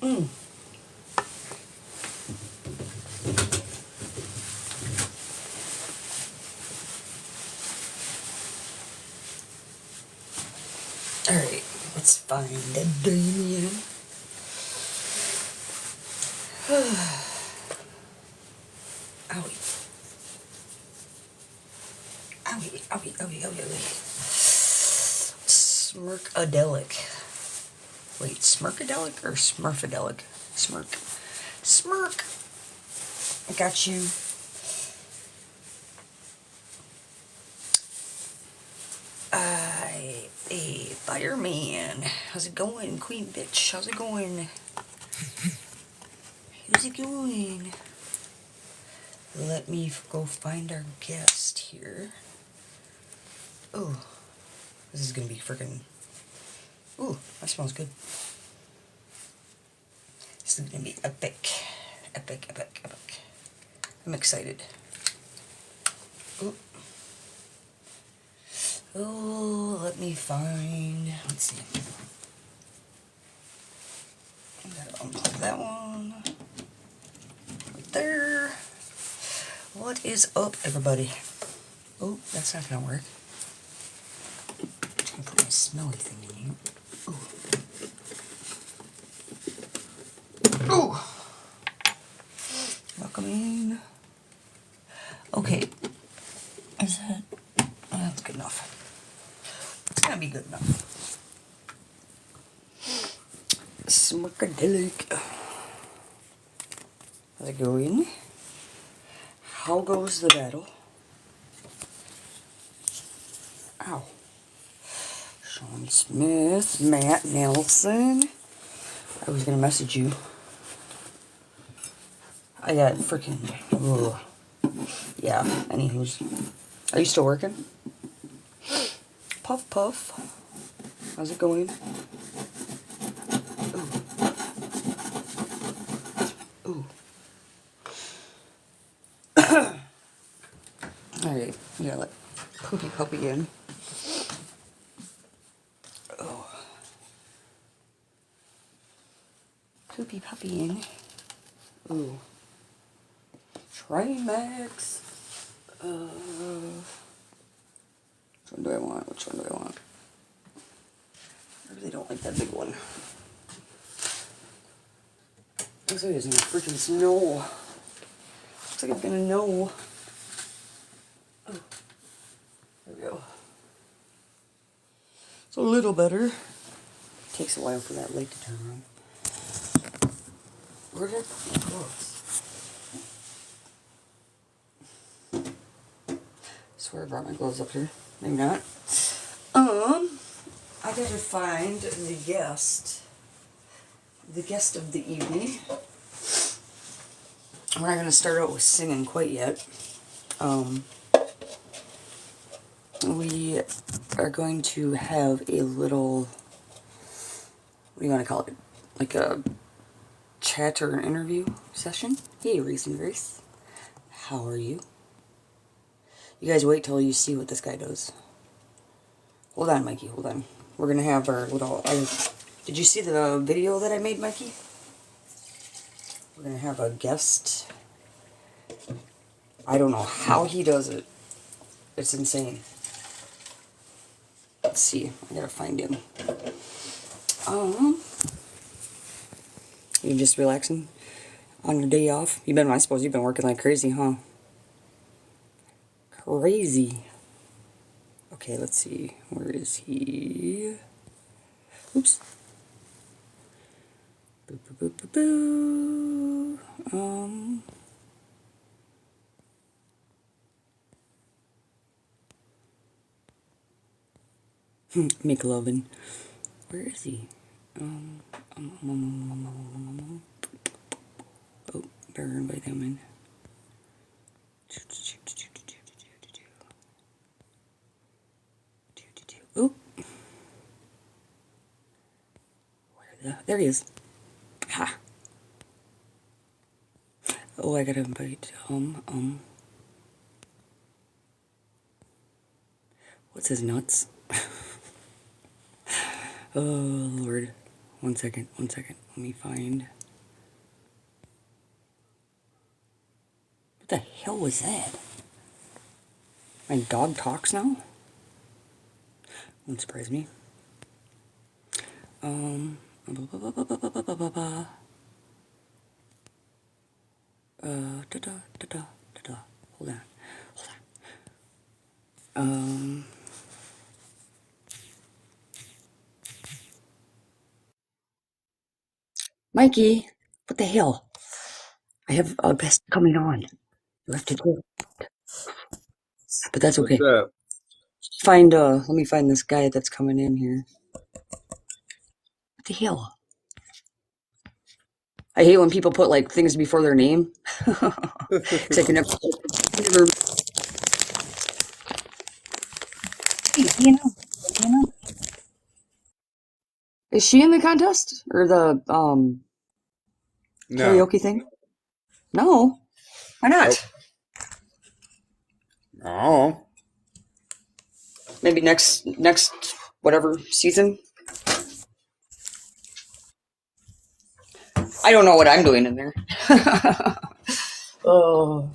Mm. Alright, let's find the Damien. Owie. Owie, owie, owie, owie, owie. Smirkadelic. Wait, Smirkadelic or Smurfadelic? Smirk. Smirk! I got you. Hey, fireman. How's it going, queen bitch? How's it going? How's it going? Let me go find our guest here. Oh, this is gonna be freaking. Ooh, that smells good. This is gonna be epic. Epic, epic, epic. I'm excited. Ooh. Oh, let me find. Let's see. I gotta unplug that one. Right there. What is up, everybody? Oh, that's not gonna work. I'm gonna put my smelly thing in here. Ooh. Ooh. Welcome in. Okay. Is that? Oh, that's good enough. It's gonna be good enough. Smirkadelic. How's it going? How goes the battle? Ow. Sean Smith, Matt Nelson. I was gonna message you. I got freaking. Ugh. Yeah, anywho's. Are you still working? Puff Puff. How's it going? Ooh. Ooh. Alright, we gotta let Poopy Puppy in. Oh. Poopy Puppy in. Ooh. Train Max. Which one do I want? Which one do I want? I really don't like that big one. Looks like it's gonna freaking snow. Looks like it's gonna snow. Oh. There we go. It's a little better. Takes a while for that light to turn on. Where did my gloves? I swear I brought my gloves up here. Maybe not. I gotta find the guest. The guest of the evening. We're not gonna start out with singing quite yet. We are going to have a little, what do you want to call it? Like a chat or an interview session. Hey, Reese and Grace. How are you? You guys wait till you see what this guy does. Hold on, Mikey, hold on. We're gonna have our little, did you see the video that I made, Mikey? We're gonna have a guest. I don't know how he does it. It's insane. Let's see, I gotta find him. You just relaxing on your day off? I suppose you've been working like crazy, huh? Crazy. Okay, let's see. Where is he? Oops. Boo, boo, boo, boo, boo. McLovin. Where is he? Oh, better invite him in. Oh. There he is. Ha. Oh, I gotta invite, what's his nuts? Oh, Lord. One second. Let me find. What the hell was that? My dog talks now? Wouldn't surprise me. Blah, blah, blah, blah, blah, blah, blah, blah, blah. Da da da da da da. Hold on. Mikey, what the hell? I have a guest coming on. You have to do it, but that's What's okay. up? Let me find this guy that's coming in here. What the hell? I hate when people put like things before their name. Cause I can never. Hey, is she in the contest or the No. karaoke thing? No, why Nope. not? Oh. Maybe next whatever season. I don't know what I'm doing in there. Oh,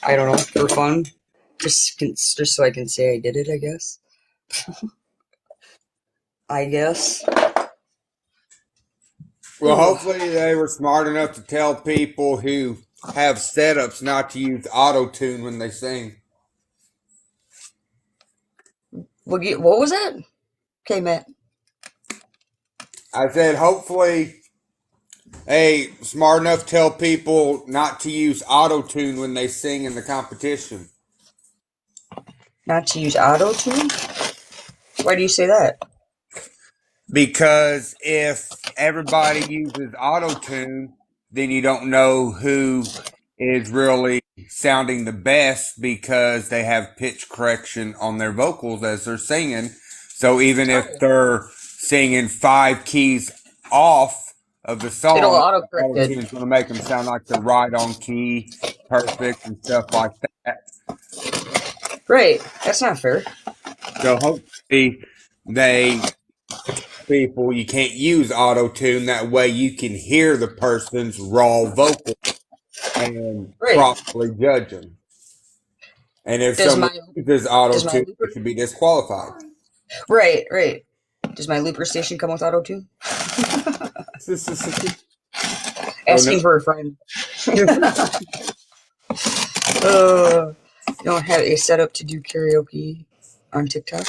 I don't know, for fun. Just so I can say I did it, I guess. I guess. Well, hopefully they were smart enough to tell people who have setups not to use auto tune when they sing. What was that? Okay, Matt. I said, hopefully, hey, smart enough to tell people not to use auto tune when they sing in the competition. Not to use auto tune? Why do you say that? Because if everybody uses auto tune, then you don't know who is really sounding the best because they have pitch correction on their vocals as they're singing. So even if Oh. they're singing 5 keys off of the It'll song, auto correct auto it. tune is going to make them sound like they're right on key, perfect, and stuff like that. Right. That's not fair. So hopefully they people you can't use auto tune. That way you can hear the person's raw vocal and Right. properly judge them. And if Does someone my uses auto does my tune, looper it should be disqualified. right. Does my looper station come with auto tune? Oh no. Asking for a friend. You don't have a setup to do karaoke on TikTok?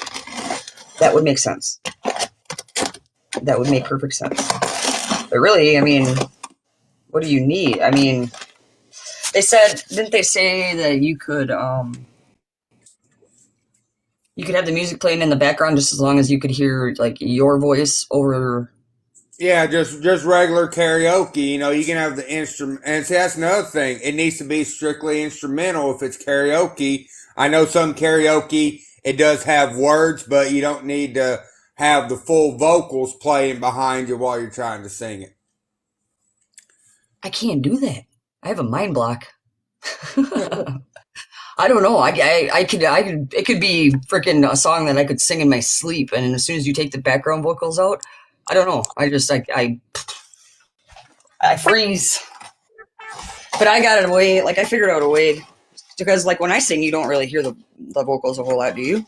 That would make sense. That would make perfect sense. But really, I mean, what do you need? I mean, didn't they say that you could have the music playing in the background just as long as you could hear like your voice over. Yeah, just regular karaoke. You know, you can have the instrument, and see that's another thing. It needs to be strictly instrumental if it's karaoke. I know some karaoke it does have words, but you don't need to have the full vocals playing behind you while you're trying to sing it. I can't do that. I have a mind block. I don't know. I could. It could be freaking a song that I could sing in my sleep, and as soon as you take the background vocals out, I don't know. I freeze. But I got it away. Like I figured out a way because like when I sing, you don't really hear the vocals a whole lot, do you?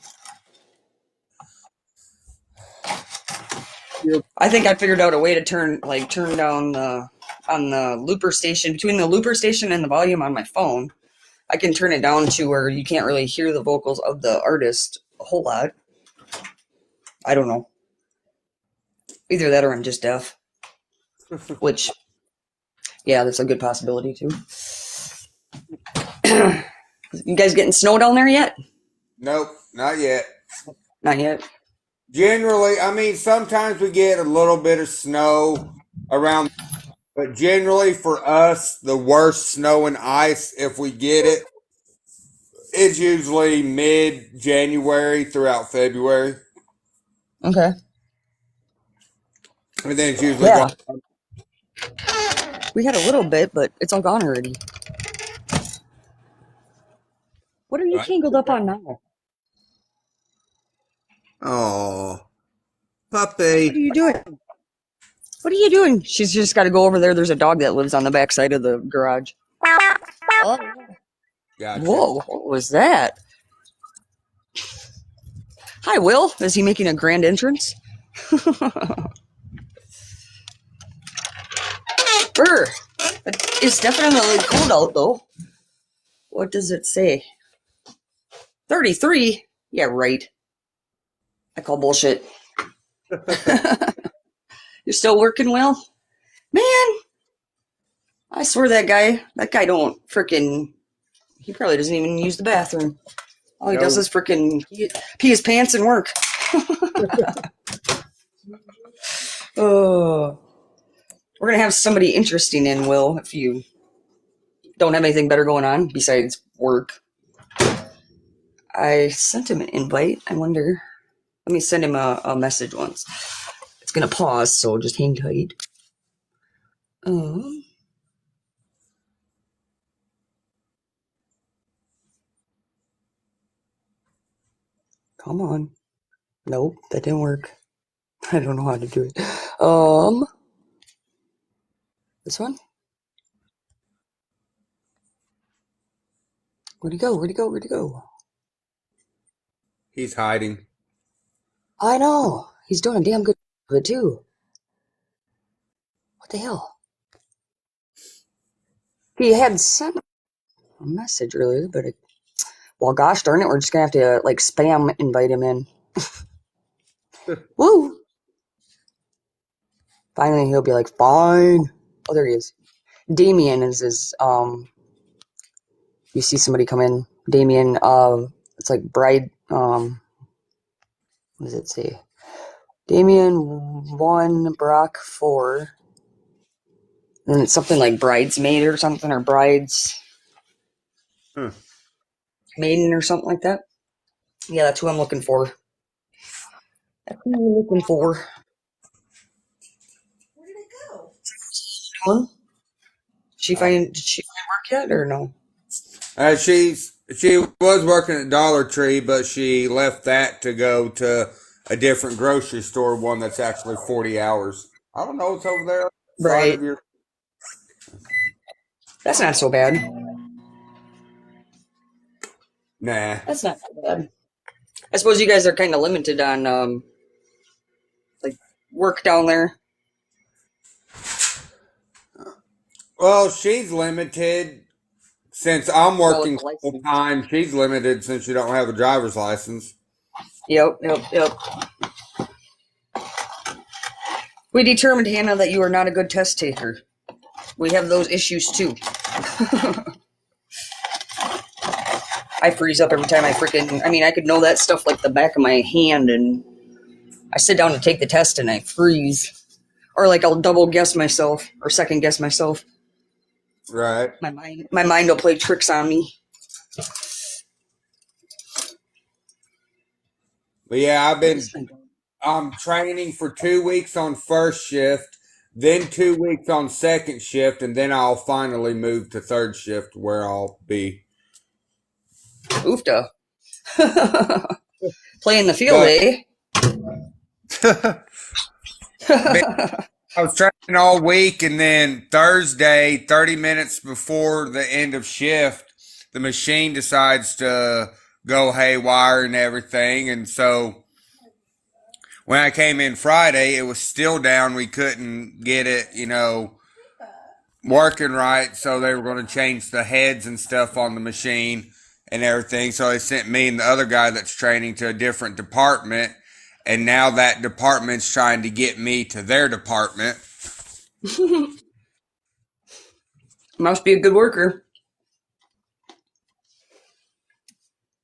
Yep. I think I figured out a way to turn down the on the looper station between the looper station and the volume on my phone. I can turn it down to where you can't really hear the vocals of the artist a whole lot. I don't know. Either that or I'm just deaf. Which, yeah, that's a good possibility too. You guys getting snow down there yet? Nope, not yet. Not yet. Generally, I mean, sometimes we get a little bit of snow around, but generally for us, the worst snow and ice, if we get it, it's usually mid January throughout February. Okay. And then it's usually gone. Yeah, we had a little bit, but it's all gone already. What are you Right? tangled up on now? Oh, What are puppy. you doing? What are you doing? She's just got to go over there. There's a dog that lives on the back side of the garage. Oh. Gotcha. Whoa, what was that? Hi, Will. Is he making a grand entrance? Brr. It's definitely cold out, though. What does it say? 33? Yeah, right. I call bullshit. You're still working, Will? Man, I swear that guy don't frickin', he probably doesn't even use the bathroom. All he does is frickin' pee his pants and work. Oh, we're gonna have somebody interesting in, Will, if you don't have anything better going on besides work. I sent him an invite. I wonder. Let me send him a message once. It's gonna pause, so just hang tight. Come on. Nope, that didn't work. I don't know how to do it. This one? Where'd he go? Where'd he go? Where'd he go? He's hiding. I know. He's doing a damn good job of it, too. What the hell? He had sent a message earlier, but well, gosh darn it, we're just gonna have to, like, spam invite him in. Woo! Finally, he'll be like, fine. Oh, there he is. Damien is his, you see somebody come in. Damien, it's like bride, what does it say? Damien 1, Brock 4. And it's something like bridesmaid or something, or brides maiden or something like that. Yeah, that's who I'm looking for. That's who I'm looking for. Where did it go? Huh? Did she find work yet or no? She was working at Dollar Tree, but she left that to go to a different grocery store, one that's actually 40 hours. I don't know what's over there on the side Right. of your. That's not so bad. Nah. That's not so bad. I suppose you guys are kind of limited on like work down there. Well, she's limited since I'm Well, with working the full license. time. She's limited since you don't have a driver's license. Yep. We determined, Hannah, that you are not a good test taker. We have those issues too. I freeze up every time I could know that stuff like the back of my hand, and I sit down to take the test and I freeze. Or like I'll double guess myself or second guess myself. Right. My mind will play tricks on me. But yeah, I'm training for 2 weeks on first shift, then 2 weeks on second shift, and then I'll finally move to third shift where I'll be. Oofda. Playing the field, But eh? I was training all week, and then Thursday, 30 minutes before the end of shift, the machine decides to go haywire and everything. And so when I came in Friday, it was still down. We couldn't get it, working right. So they were going to change the heads and stuff on the machine and everything. So they sent me and the other guy that's training to a different department. And now that department's trying to get me to their department. Must be a good worker.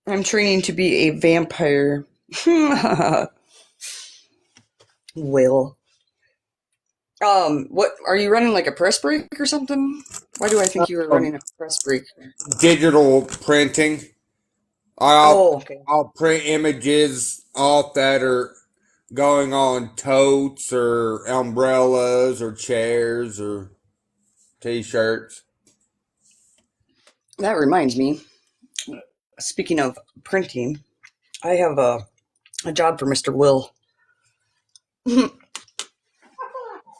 I'm training to be a vampire. Will. What are you running, like a press break or something? Why do I think you were running a press break? Digital printing. Okay. I'll print images off that are going on totes or umbrellas or chairs or t-shirts. That reminds me. Speaking of printing, I have a job for Mr. Will.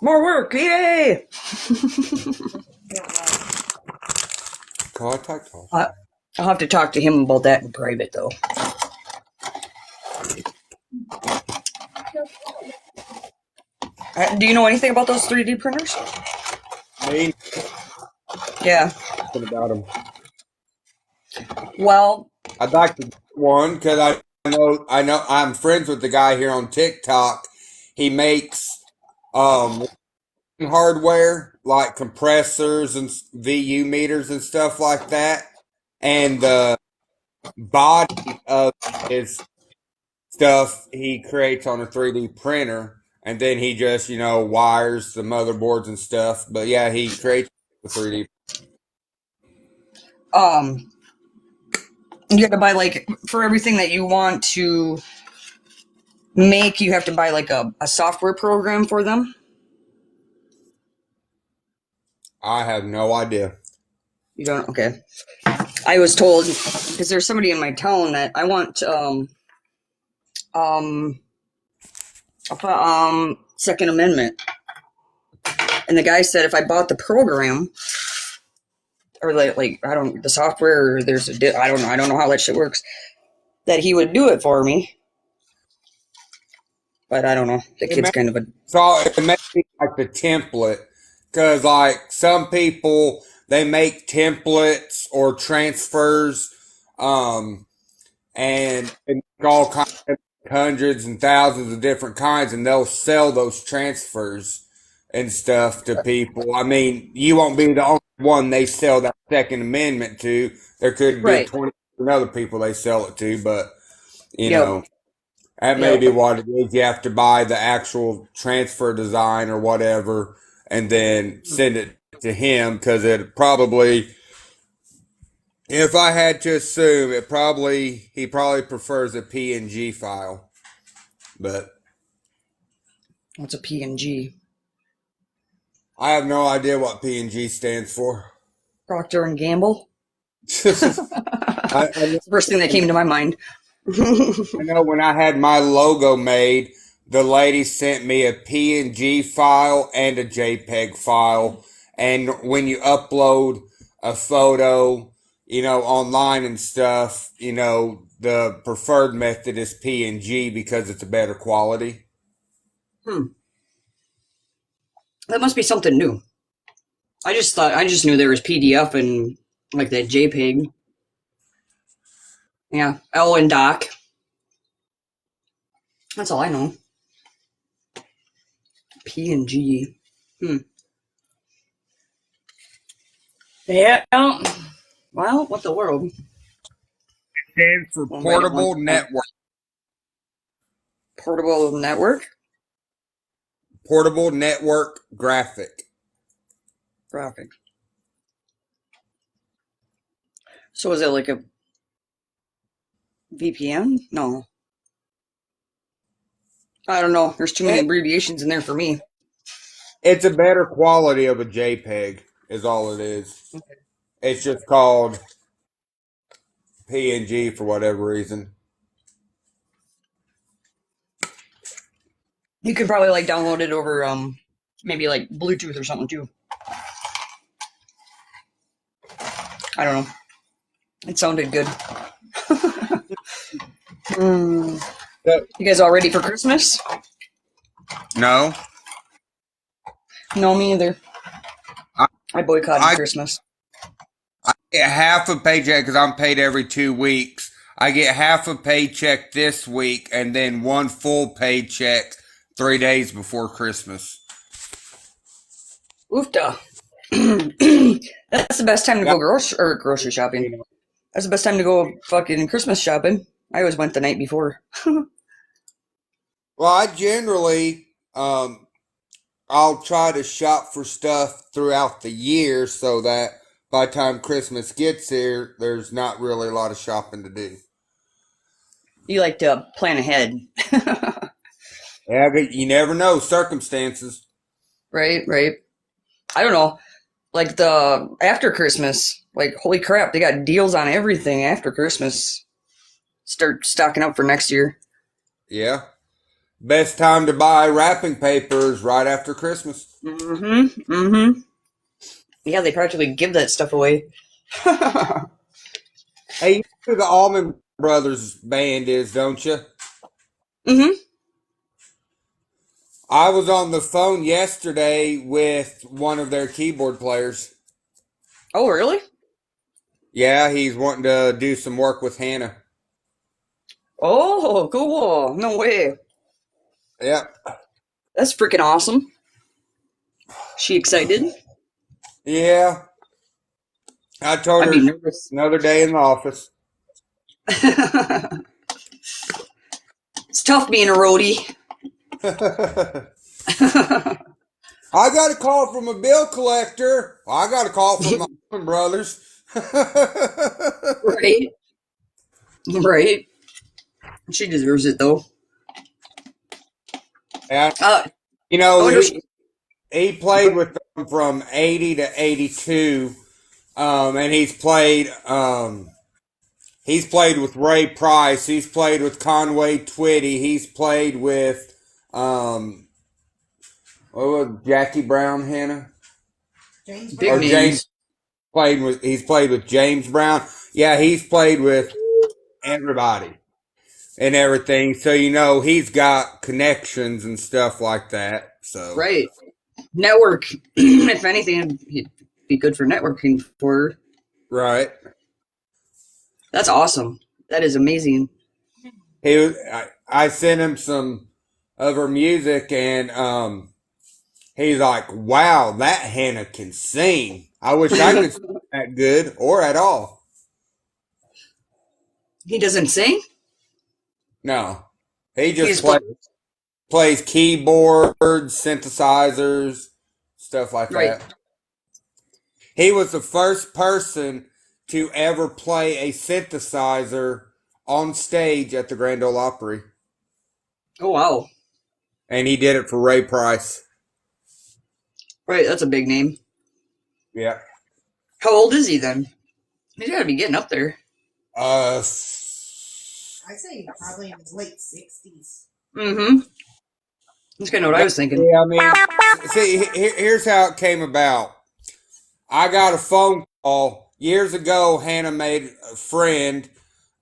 More work, yay! Contact off. I'll have to talk to him about that in private, though. Do you know anything about those 3D printers? Me, Yeah. nothing about them. Well, I'd like to get one because I know I'm friends with the guy here on TikTok. He makes um hardware like compressors and VU meters and stuff like that, and the body of his stuff he creates on a 3D printer, and then he just wires the motherboards and stuff. But yeah, he creates the 3D. um, you have to buy like for everything that you want to make. You have to buy like a software program for them. I have no idea. You don't? Okay. I was told because there's somebody in my town that I want um Second Amendment, and the guy said if I bought the program or like I don't the software or there's I don't know how that shit works, that he would do it for me. But I don't know. The It kid's may, kind of a it may be like the template, because like some people they make templates or transfers, um, and all kinds of hundreds and thousands of different kinds, and they'll sell those transfers and stuff to people. I mean, you won't be the only one they sell that Second Amendment to. There could be right. 20 other people they sell it to, but you Yep. know. That may Yep. be what it is. You have to buy the actual transfer design or whatever, and then send it to him because it probably, if I had to assume, he probably prefers a PNG file. But What's a PNG? I have no idea what PNG stands for. Procter and Gamble. I, It's the first thing that came to my mind. I know when I had my logo made, the lady sent me a PNG file and a JPEG file. And when you upload a photo, online and stuff, the preferred method is PNG because it's a better quality. Hmm. That must be something new. I just knew there was PDF and like that JPEG. Yeah. Oh, and Doc. That's all I know. PNG. Hmm. Yeah. Well, what the world? Stands for Well, wait, Portable Network. portable network Portable Network Graphic. graphic. So is it like a VPN? No. I don't know. There's too many It, abbreviations in there for me. it's a better quality of a JPEG, is all it is. It's just called PNG for whatever reason. You could probably like download it over maybe like Bluetooth or something too. I don't know. It sounded good. Mm. So, You guys all ready for Christmas? no, No, me either. I, I boycotted I Christmas. get half a paycheck because I'm paid every 2 weeks. I get half a paycheck this week and then one full paycheck 3 days before Christmas. Oofta. That's the best time to Yeah, go grocery shopping. That's the best time to go fucking Christmas shopping. I always went the night before. well, I generally, I'll try to shop for stuff throughout the year so that by the time Christmas gets here, there's not really a lot of shopping to do. You like to plan ahead. Yeah, but you never know circumstances. Right, right. I don't know. Like the after Christmas, like holy crap, they got deals on everything after Christmas. Start stocking up for next year. Yeah. Best time to buy wrapping paper is right after Christmas. Mm-hmm. Mm-hmm. Yeah, they practically give that stuff away. Hey, you know who the Allman Brothers band is, don't you? Mm-hmm. I was on the phone yesterday with one of their keyboard players. Oh, really? Yeah, he's wanting to do some work with Hannah. Oh, cool. No way. Yep. That's freaking awesome. She excited? Yeah, I told I'd her be nervous. another day in the office. It's tough being a roadie. I got a call from a bill collector. I got a call from the Allman Brothers. Right? Right? She deserves it, though. And, Uh, you I know, wonder if he played with them from 80 to 82. And he's played with Ray Price. He's played with Conway Twitty. He's played with um, what was Jackie Brown, Hannah, big or James names. played with. He's played with James Brown. Yeah, he's played with everybody and everything. So he's got connections and stuff like that. So Right. Network. If anything, it'd be good for networking for her. right, That's awesome. That is amazing. I sent him some of her music and he's like, wow, that Hannah can sing. I wish I could sing that good or at all. He doesn't sing? No, he He just just plays. plays keyboards, synthesizers, stuff like Right. that. He was the first person to ever play a synthesizer on stage at the Grand Ole Opry. Oh, wow. And he did it for Ray Price. Right, that's a big name. Yeah. How old is he then? He's got to be getting up there. Uh, I'd say probably in his late 60s. Mm-hmm. That's kind of what I was thinking. yeah, I mean, see, here's how it came about. I got a phone call years ago. Hannah made a friend,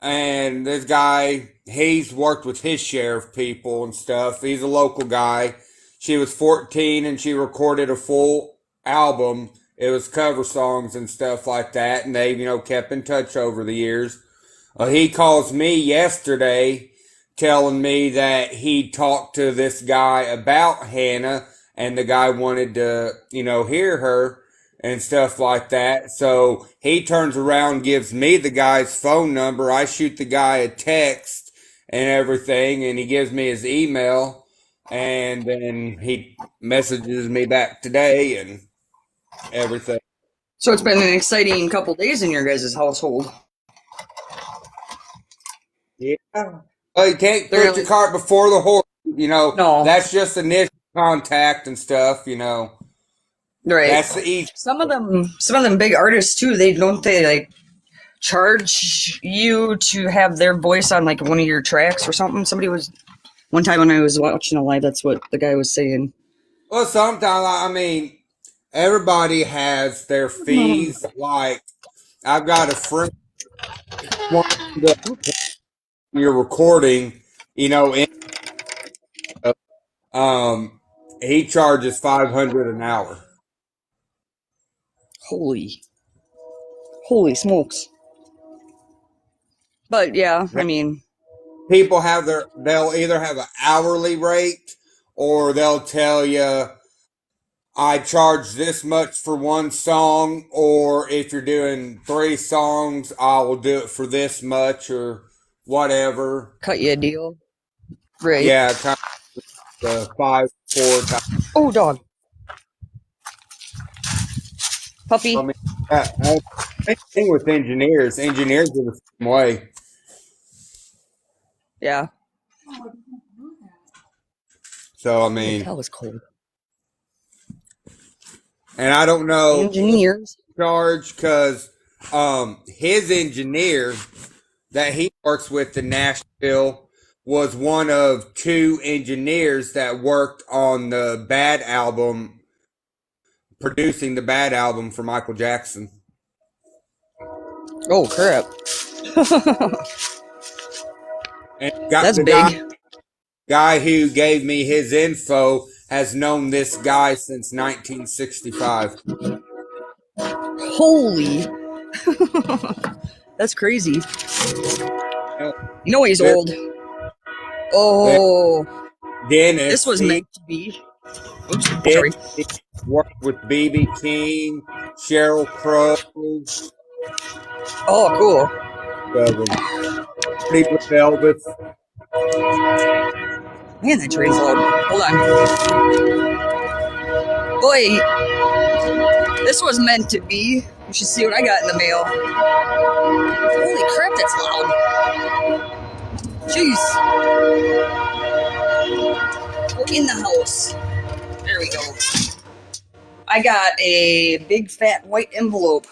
and this guy, he's worked with his share of people and stuff. He's a local guy. She was 14 and she recorded a full album. It was cover songs and stuff like that, and they, kept in touch over the years. He calls me yesterday telling me that he talked to this guy about Hannah, and the guy wanted to, hear her and stuff like that. So he turns around, gives me the guy's phone number. I shoot the guy a text and everything, and he gives me his email, and then he messages me back today and everything. So it's been an exciting couple days in your guys' household. Yeah. Well, you can't They're put your like, cart before the horse. no, That's just initial contact and stuff. right. That's the easy. Some of them big artists too. They like charge you to have their voice on like one of your tracks or something. Somebody was one time when I was watching a live. That's what the guy was saying. Well, sometimes I mean, everybody has their fees. Like I've got a friend that you're recording. In, um, he charges 500 an hour. Holy, holy smokes! But yeah, I mean, People they'll either have an hourly rate or they'll tell you I charge this much for one song, or if you're doing 3 songs, I will do it for this much or whatever. cut you a deal, right? Yeah, kind of the 5-4 type. Oh, dog, I puppy. mean, same thing with engineers. Engineers are the same way. Yeah. Oh, I didn't know that. So I Holy mean, cow, it's cold. and I don't know Engineers. charge because his engineer that he works with in Nashville was one of two engineers that worked on the Bad album, producing the Bad album for Michael Jackson. Oh crap! And got That's the big. guy who gave me his info has known this guy since 1965. Holy, that's crazy. You know he's Then, old. Oh, this Dennis, was he meant to be. Oops, did sorry. work with BB King, Sheryl Crow, Oh, cool. of them. Pretty with Elvis. Man, that train's loud. Hold on. Boy, this was meant to be. You should see what I got in the mail. Holy crap, that's loud. Jeez. We're in the house. There we go. I got a big fat white envelope.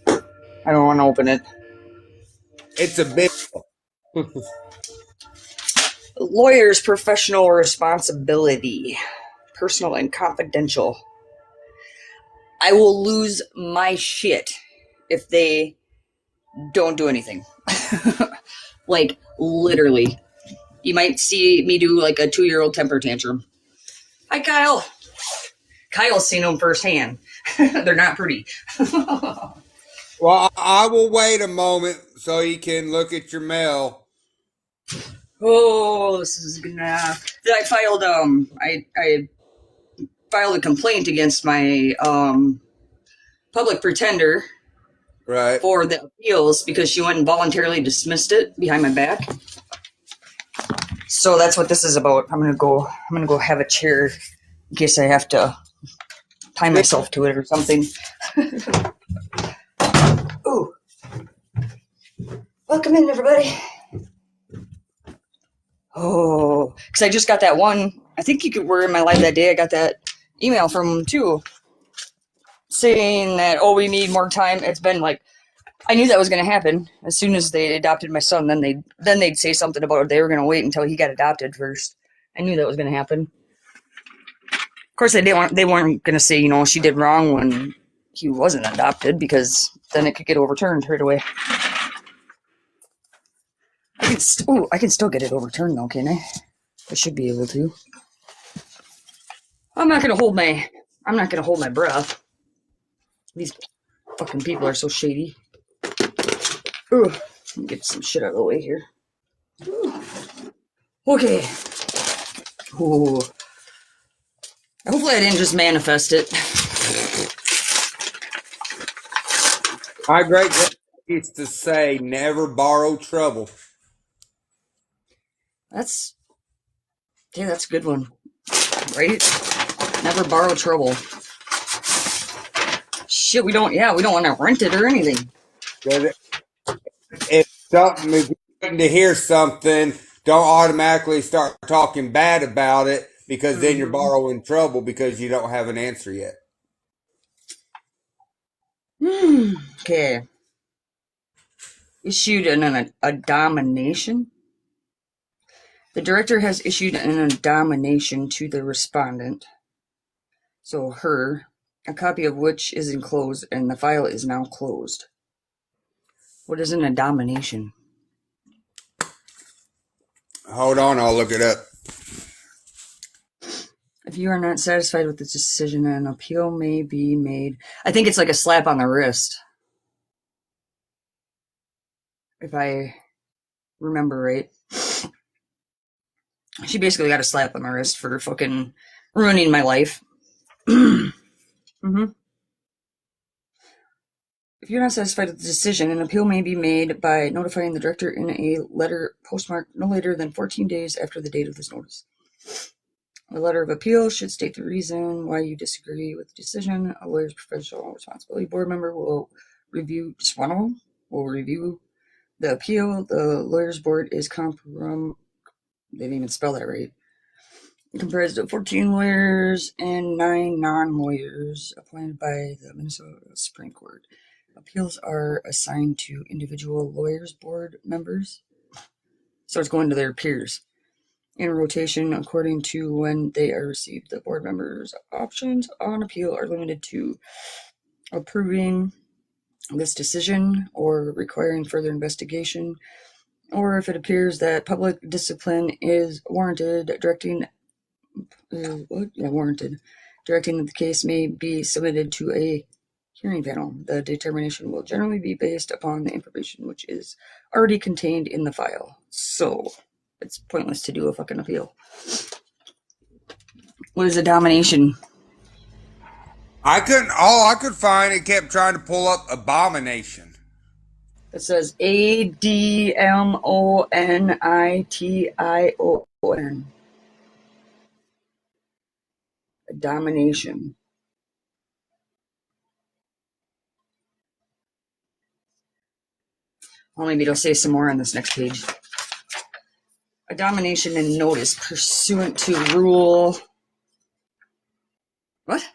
I don't want to open it. It's a big. Lawyer's professional responsibility. Personal and confidential. I will lose my shit if they don't do anything. Like, literally. You might see me do like a 2-year-old temper tantrum. Hi, Kyle. Kyle's seen them firsthand. They're not pretty. Well, I will wait a moment so you can look at your mail. Oh, this is gonna. I filed I filed a complaint against my public pretender Right. for the appeals because she went and voluntarily dismissed it behind my back. So that's what this is about. I'm gonna go have a chair in case I have to tie myself to it or something. Ooh. Welcome in, everybody. Oh, because I just got that one. I think you were in my live that day. I got that email from them too, saying that, oh, we need more time. It's been like, I knew that was going to happen. As soon as they adopted my son, then they'd say something about it. They were going to wait until he got adopted first. I knew that was going to happen. Of course, they weren't going to say, she did wrong when he wasn't adopted, because then it could get overturned right away. I can still get it overturned though, can't I? I should be able to. I'm not gonna hold my breath. These fucking people are so shady. Ooh, let me get some shit out of the way here. Ooh. Okay. Ooh. Hopefully I didn't just manifest it. My great grandpa used to say, never borrow trouble. That's a good one. Right? Never borrow trouble. Shit, we don't want to rent it or anything. If something is waiting to hear something, don't automatically start talking bad about it, because then you're borrowing trouble because you don't have an answer yet. Okay. Issued a domination. The director has issued an domination to the respondent, so her, a copy of which is enclosed, and the file is now closed. What is an domination? Hold on, I'll look it up. If you are not satisfied with this decision, an appeal may be made. I think it's like a slap on the wrist, if I remember right. She basically got a slap on the wrist for fucking ruining my life. Mm-hmm. If you're not satisfied with the decision, an appeal may be made by notifying the director in a letter postmarked no later than 14 days after the date of this notice. The letter of appeal should state the reason why you disagree with the decision. A lawyer's professional responsibility board member will review, just one of them, will review the appeal. The lawyer's board is they didn't even spell that right. Comprised of 14 lawyers and 9 non-lawyers appointed by the Minnesota Supreme Court. Appeals are assigned to individual lawyers board members. starts going to their peers in rotation according to when they are received. The board members' options on appeal are limited to approving this decision or requiring further investigation, or if it appears that public discipline is warranted, directing that the case may be submitted to a hearing panel. The determination will generally be based upon the information which is already contained in the file. So it's pointless to do a fucking appeal. What is a domination? All I could find, it kept trying to pull up abomination. It says ADMONITION. Domination. Well, maybe it'll say some more on this next page. A domination and notice pursuant to rule. What?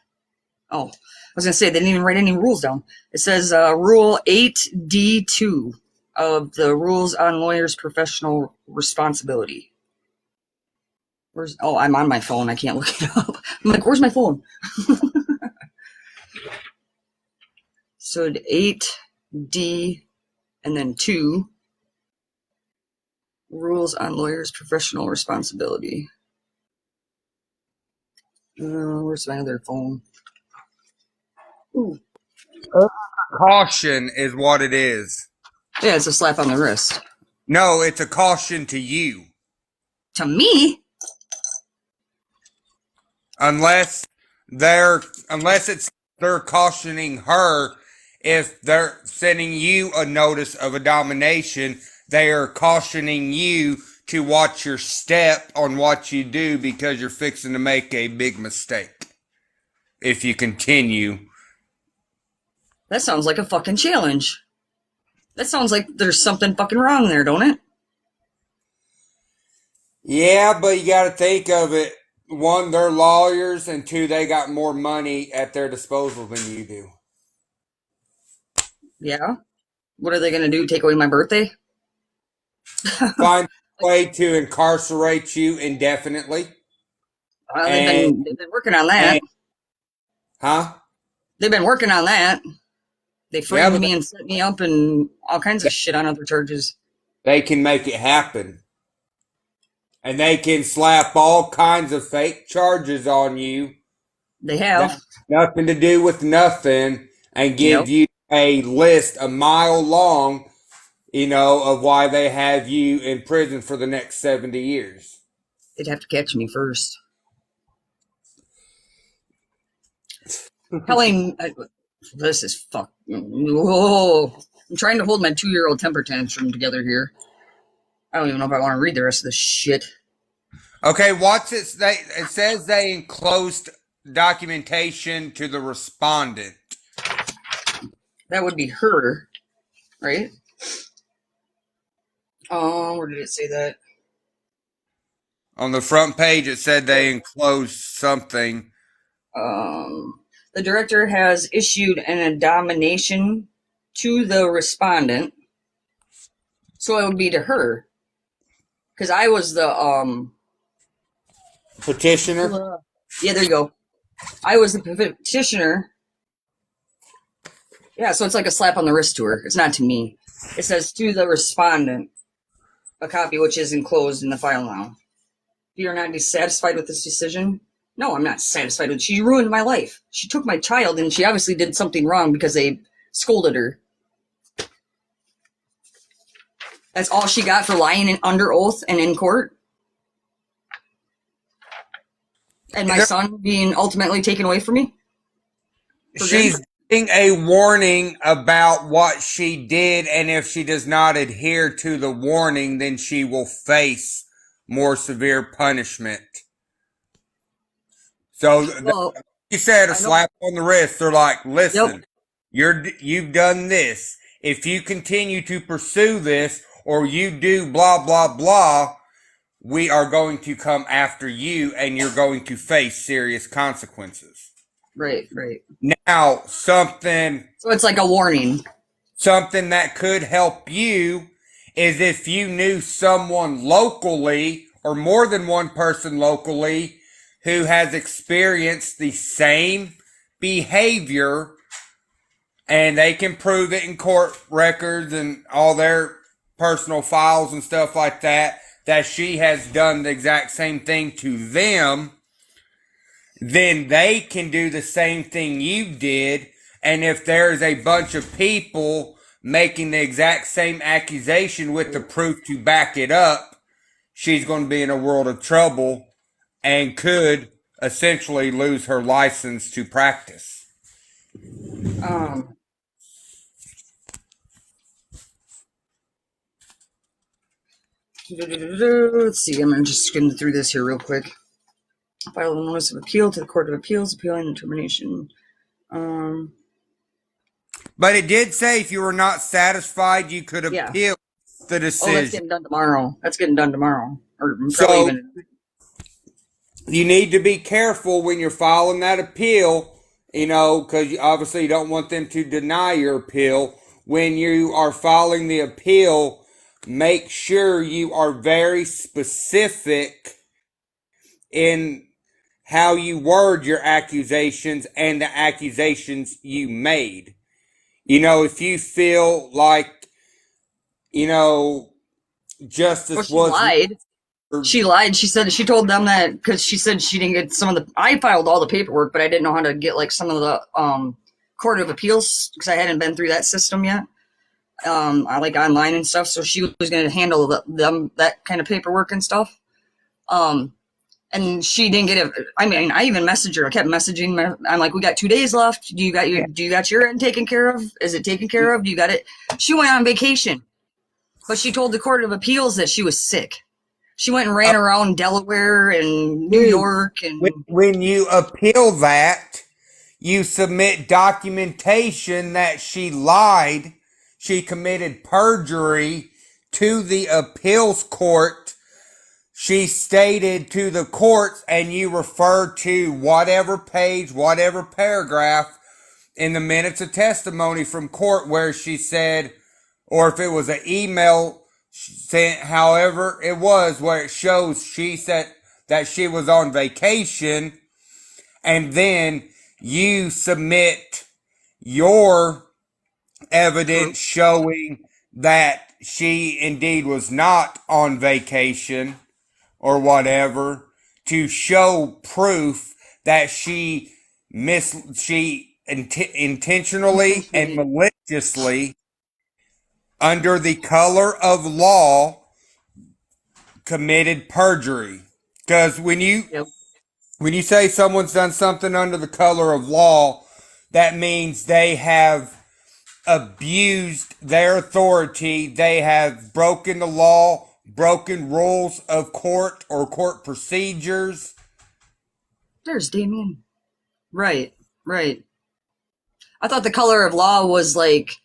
Oh, I was going to say they didn't even write any rules down. It says Rule 8D2 of the Rules on Lawyers' Professional Responsibility. I'm on my phone. I can't look it up. I'm like, where's my phone? So 8D and then 2, Rules on Lawyers' Professional Responsibility. Where's my other phone? Ooh. Caution is what it is. Yeah, it's a slap on the wrist. No, it's a caution to you. To me? Unless they're cautioning her. If they're sending you a notice of a domination, they are cautioning you to watch your step on what you do because you're fixing to make a big mistake. If you continue. That sounds like a fucking challenge. That sounds like there's something fucking wrong there, don't it? Yeah, but you gotta think of it. One, they're lawyers, and two, they got more money at their disposal than you do. Yeah? What are they gonna do, take away my birthday? Find a way to incarcerate you indefinitely. They've been working on that. Huh? They've been working on that. They framed me and set me up and all kinds of shit on other charges. They can make it happen. And they can slap all kinds of fake charges on you. They have. Nothing to do with nothing. And give you a list a mile long, of why they have you in prison for the next 70 years. They'd have to catch me first. This is fuck. Whoa. I'm trying to hold my 2-year-old temper tantrum together here. I don't even know if I want to read the rest of this shit. Okay, what's it? It says they enclosed documentation to the respondent. That would be her, right? Where did it say that? On the front page, it said they enclosed something. The director has issued an admonition to the respondent. So it would be to her. Because I was the, petitioner? Yeah, there you go. I was the petitioner. Yeah, so it's like a slap on the wrist to her. It's not to me. It says to the respondent. A copy which is enclosed in the file now. If you are not dissatisfied with this decision, no, I'm not satisfied with it. She ruined my life. She took my child and she obviously did something wrong because they scolded her. That's all she got for lying under oath and in court. And my son being ultimately taken away from me. She's getting a warning about what she did, and if she does not adhere to the warning, then she will face more severe punishment. So you said a slap on the wrist. They're like, listen, you've done this. If you continue to pursue this or you do blah, blah, blah, we are going to come after you and you're going to face serious consequences. Right, right. Now, something... So it's like a warning. Something that could help you is if you knew someone locally or more than one person locally who has experienced the same behavior and they can prove it in court records and all their personal files and stuff like that, that she has done the exact same thing to them, then they can do the same thing you did. And if there's a bunch of people making the exact same accusation with the proof to back it up, she's going to be in a world of trouble and could essentially lose her license to practice. Let's see, I'm just skimming through this here real quick. File a notice of appeal to the Court of Appeals, appealing the termination. But it did say if you were not satisfied, you could appeal the decision. Oh, that's getting done tomorrow. Or so even. You need to be careful when you're filing that appeal, because obviously you don't want them to deny your appeal. When you are filing the appeal, make sure you are very specific in how you word your accusations and the accusations you made. If you feel like, justice was lied. She lied. She said she told them that because she said she didn't get some of the. I filed all the paperwork, but I didn't know how to get like some of the Court of Appeals because I hadn't been through that system yet. I like online and stuff, so she was going to handle that kind of paperwork and stuff. And she didn't get it. I mean, I even messaged her. I kept messaging her. I'm like, we got 2 days left. Do you got your end taken care of? Is it taken care of? Do you got it? She went on vacation, but she told the Court of Appeals that she was sick. She went and ran around Delaware and New York. And when you appeal that, you submit documentation that she lied. She committed perjury to the appeals court. She stated to the courts, and you refer to whatever page, whatever paragraph in the minutes of testimony from court where she said, or if it was an email sent, however it was, where it shows she said that she was on vacation, and then you submit your evidence showing that she indeed was not on vacation or whatever, to show proof that she intentionally and maliciously, under the color of law, committed perjury. Because when you say someone's done something under the color of law, that means they have abused their authority. They have broken the law, broken rules of court or court procedures. There's Damien. Right. I thought the color of law was like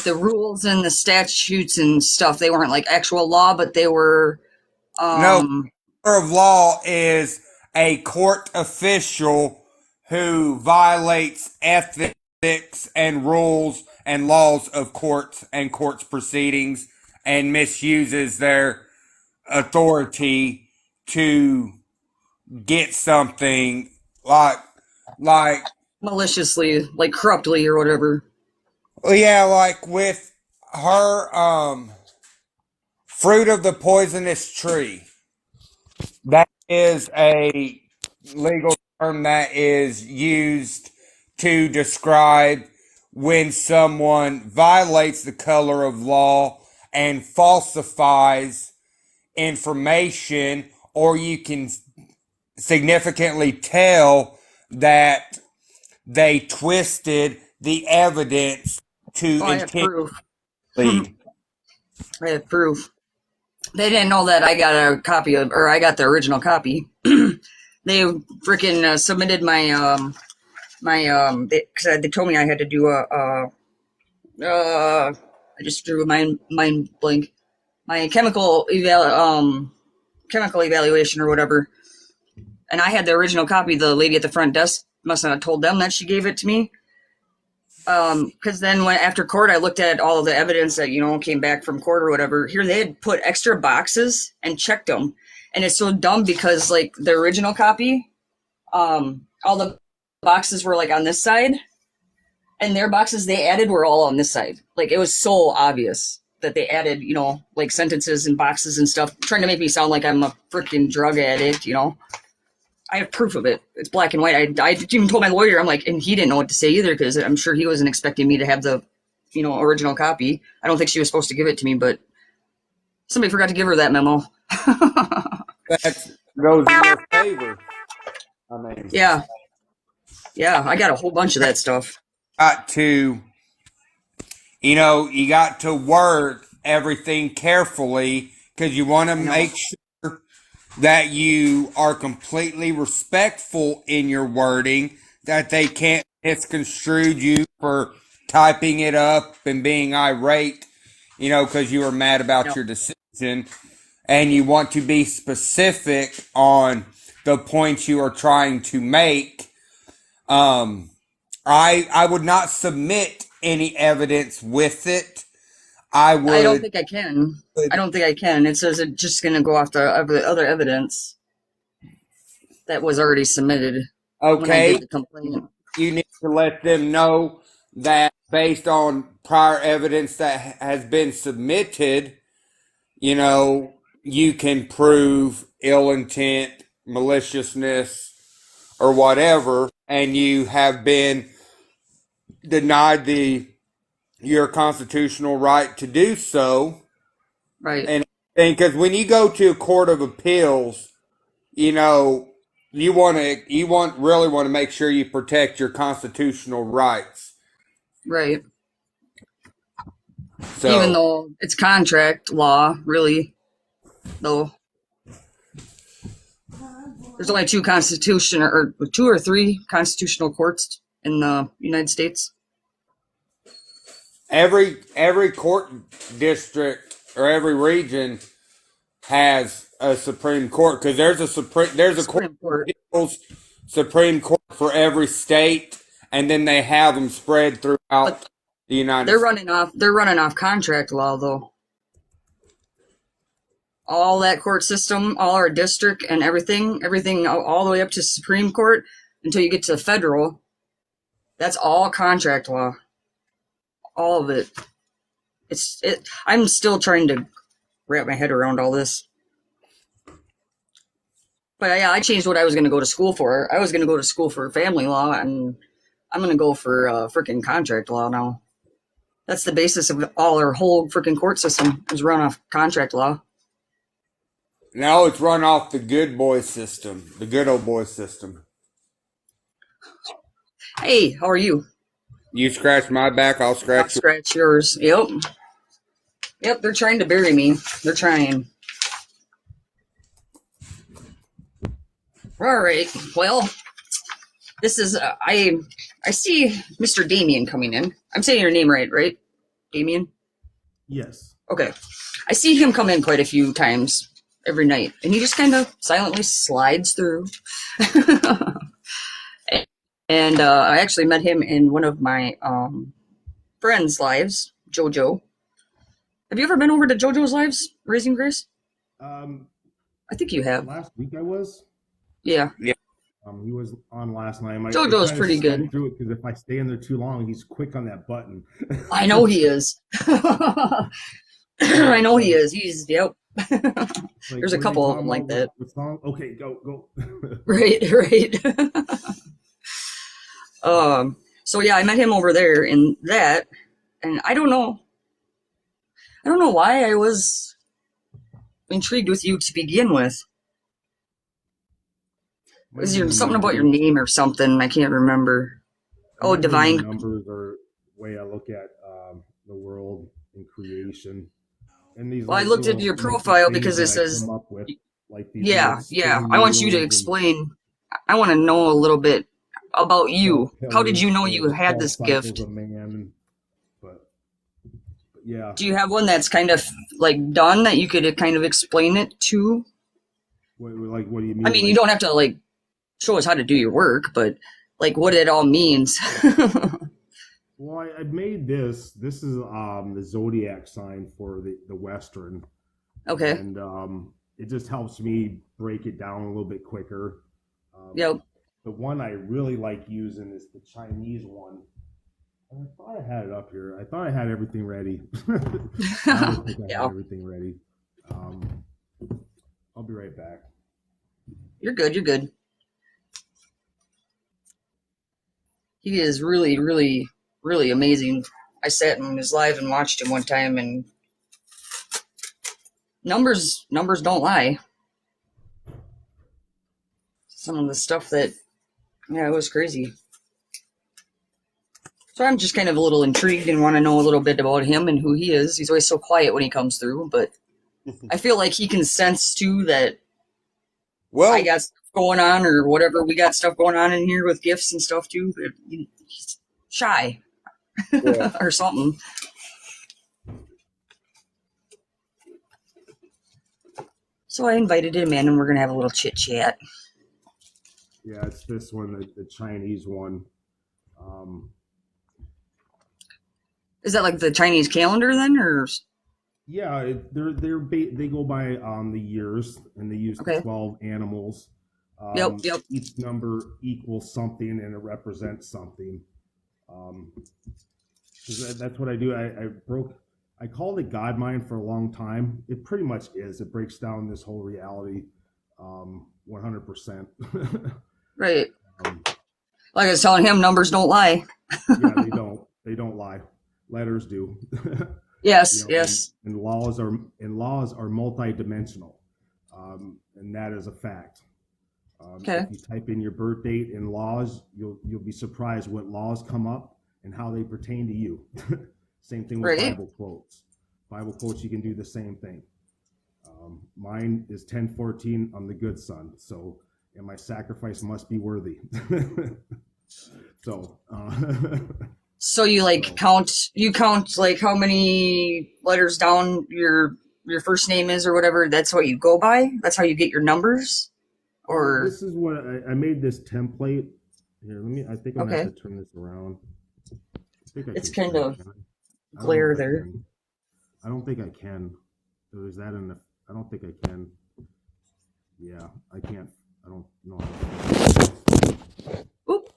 the rules and the statutes and stuff. They weren't like actual law, but they were. No, color of law is a court official who violates ethics and rules and laws of courts and courts proceedings and misuses their authority to get something like maliciously, like corruptly or whatever. Yeah, like with her fruit of the poisonous tree. That is a legal term that is used to describe when someone violates the color of law and falsifies information, or you can significantly tell that they twisted the evidence to I have proof. lead. I have proof. They didn't know that I got a copy of, or I got the original copy. They freaking submitted my because they told me I had to do I just drew a mind blank. My chemical evaluation or whatever. And I had the original copy. The lady at the front desk must have told them that she gave it to me. Because then when after court, I looked at all of the evidence that came back from court or whatever. Here they had put extra boxes and checked them, and it's so dumb because like the original copy, all the boxes were like on this side, and their boxes they added were all on this side. Like it was so obvious that they added, like sentences and boxes and stuff, trying to make me sound like I'm a freaking drug addict. I have proof of it. It's black and white. I even told my lawyer, I'm like, and he didn't know what to say either because I'm sure he wasn't expecting me to have the, original copy. I don't think she was supposed to give it to me, but somebody forgot to give her that memo. That goes in your favor. I mean, Yeah, I got a whole bunch of that stuff. got to, you got to word everything carefully because you want to make sure that you are completely respectful in your wording, that they can't misconstrue you for typing it up and being irate, because you were mad about your decision, and you want to be specific on the points you are trying to make. I would not submit any evidence with it. I don't think I can. It says it's just going to go off the other evidence that was already submitted. Okay. When I did the complaint. You need to let them know that based on prior evidence that has been submitted, you can prove ill intent, maliciousness, or whatever, and you have been denied your constitutional right to do so. Right. And because when you go to a court of appeals, you really want to make sure you protect your constitutional rights. Right. So, even though it's contract law, really, though. There's only two or three constitutional courts in the United States. every court district or every region has a Supreme Court because there's a Supreme Court. Supreme Court for every state, and then they have them spread throughout the United States. They're running off contract law though. All that court system, all our district and everything all the way up to Supreme Court until you get to federal, that's all contract law. All of it. I'm still trying to wrap my head around all this. But yeah, I changed what I was going to go to school for. I was going to go to school for family law, and I'm going to go for freaking contract law now. That's the basis of all our whole freaking court system is run off contract law. No, it's run off the good boy system, the good old boy system. Hey, how are you? You scratch my back, I'll scratch yours. Yep, they're trying to bury me. They're trying. All right, well, this is, I see Mr. Damien coming in. I'm saying your name right? Damien? Yes. Okay. I see him come in quite a few times every night, and he just kind of silently slides through. And I actually met him in one of my friends' lives, JoJo. Have you ever been over to JoJo's lives, Raising Grace? I think you have. Last week I was. Yeah. He was on last night. JoJo's pretty good. Through it because if I stay in there too long, he's quick on that button. I know he is. I know he is. He's yep. There's a couple of them like that. Okay, go. Right. So yeah, I met him over there in that, and I don't know why I was intrigued with you to begin with. Is there something about your name or something? I can't remember. Oh, divine numbers are the way I look at the world and creation. And these. Well, I looked at your profile because it says. Yeah. I want you to explain. I want to know a little bit about you. How did you know you had this gift? Yeah. Do you have one that's kind of like done that you could kind of explain it to? What do you mean? I mean, you don't have to show us how to do your work, but what it all means. Well, I made this. This is the zodiac sign for the Western, Okay. and it just helps me break it down a little bit quicker. Yep. The one I really like using is the Chinese one. And I thought I had it up here. I thought I had everything ready. I don't think I had Yeah. everything ready. Um, I'll be right back. You're good. You're good. He is really, really, really amazing. I sat in his live and watched him one time, and numbers don't lie. Some of the stuff that, yeah, it was crazy. So I'm just kind of a little intrigued and want to know a little bit about him and who he is. He's always so quiet when he comes through, but I feel like he can sense too that Well, I got stuff going on or whatever. We got stuff going on in here with gifts and stuff too. But he's shy yeah. or something. So I invited him in, and we're gonna have a little chit chat. Yeah, it's this one, the Chinese one. Um, Is that like the Chinese calendar then, or yeah, they go by the years, and they use the okay? 12 animals. Yep, yep. Each number equals something, and it represents something. 'Cause that's what I do. I called it God Mind for a long time. It pretty much is. It breaks down this whole reality, 100%. Right. Like I was telling him, numbers don't lie. Yeah, they don't. They don't lie. Letters do. Yes, yes. And laws are multidimensional, and that is a fact. Okay. If you type in your birth date in laws, you'll be surprised what laws come up and how they pertain to you. Same thing with Right. Bible quotes. Bible quotes, you can do the same thing. Mine is 10:14. I'm the good son, so and my sacrifice must be worthy. So. So you like count like how many letters down your first name is or whatever. That's what you go by. That's how you get your numbers. Or this is what I made this template. Here, I think I'm gonna have to turn this around. I think it's can kind of I don't know glare if I there. can. I don't think I can. Is that in the? I don't think I can. Yeah, I can't. I don't know. Oop.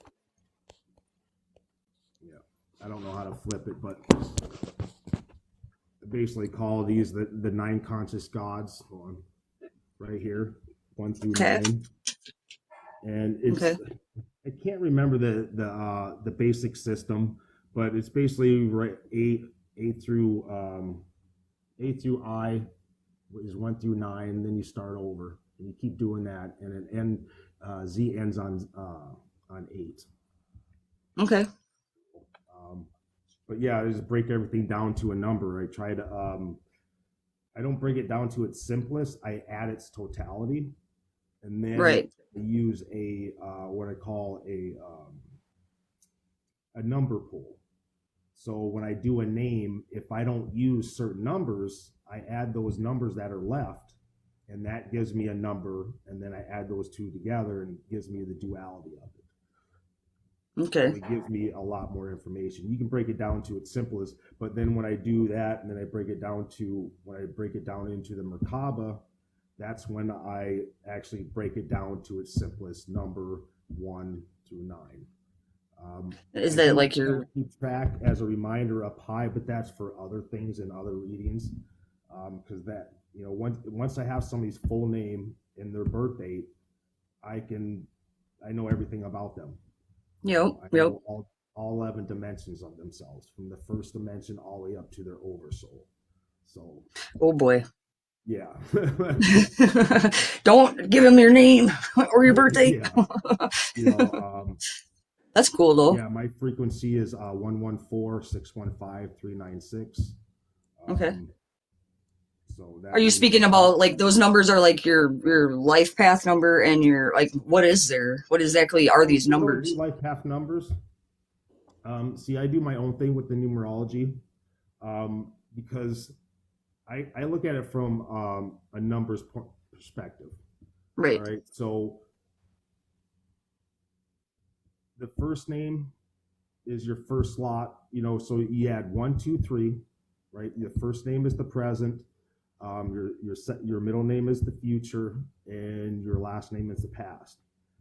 Yeah, I don't know how to flip it, but I basically call these the 9 conscious gods. Hold on, right here, 1 through 9, and it's. Okay. I can't remember the basic system, but it's basically right A through I is 1 through 9. Then you start over and you keep doing that, and Z ends on 8. Okay. But yeah, I just break everything down to a number. I try to I don't break it down to its simplest. I add its totality, and then Right. I use a what I call a number pool. So when I do a name, if I don't use certain numbers, I add those numbers that are left, and that gives me a number, and then I add those two together, and it gives me the duality of it. Okay. So it gives me a lot more information. You can break it down to its simplest, but then when I do that, and then I break it down into the Merkaba, that's when I actually break it down to its simplest number 1 through 9. Is that like your keep track as a reminder up high, but that's for other things and other readings, because that once I have somebody's full name and their birth date, I know everything about them. Yep. I Yep. know all 11 dimensions of themselves, from the first dimension all the way up to their oversoul. So, Oh boy. yeah. Don't give him your name or your birthday. Yeah. That's cool though. Yeah, my frequency is 114-615-396. Okay. So that Are you speaking about like those numbers are like your life path number and your like what exactly are these numbers? Life path numbers. See, I do my own thing with the numerology, because I look at it from a numbers perspective. Right. All right. So the first name is your first slot. So you add 1, 2, 3, right? Your first name is the present. Your middle name is the future, and your last name is the past.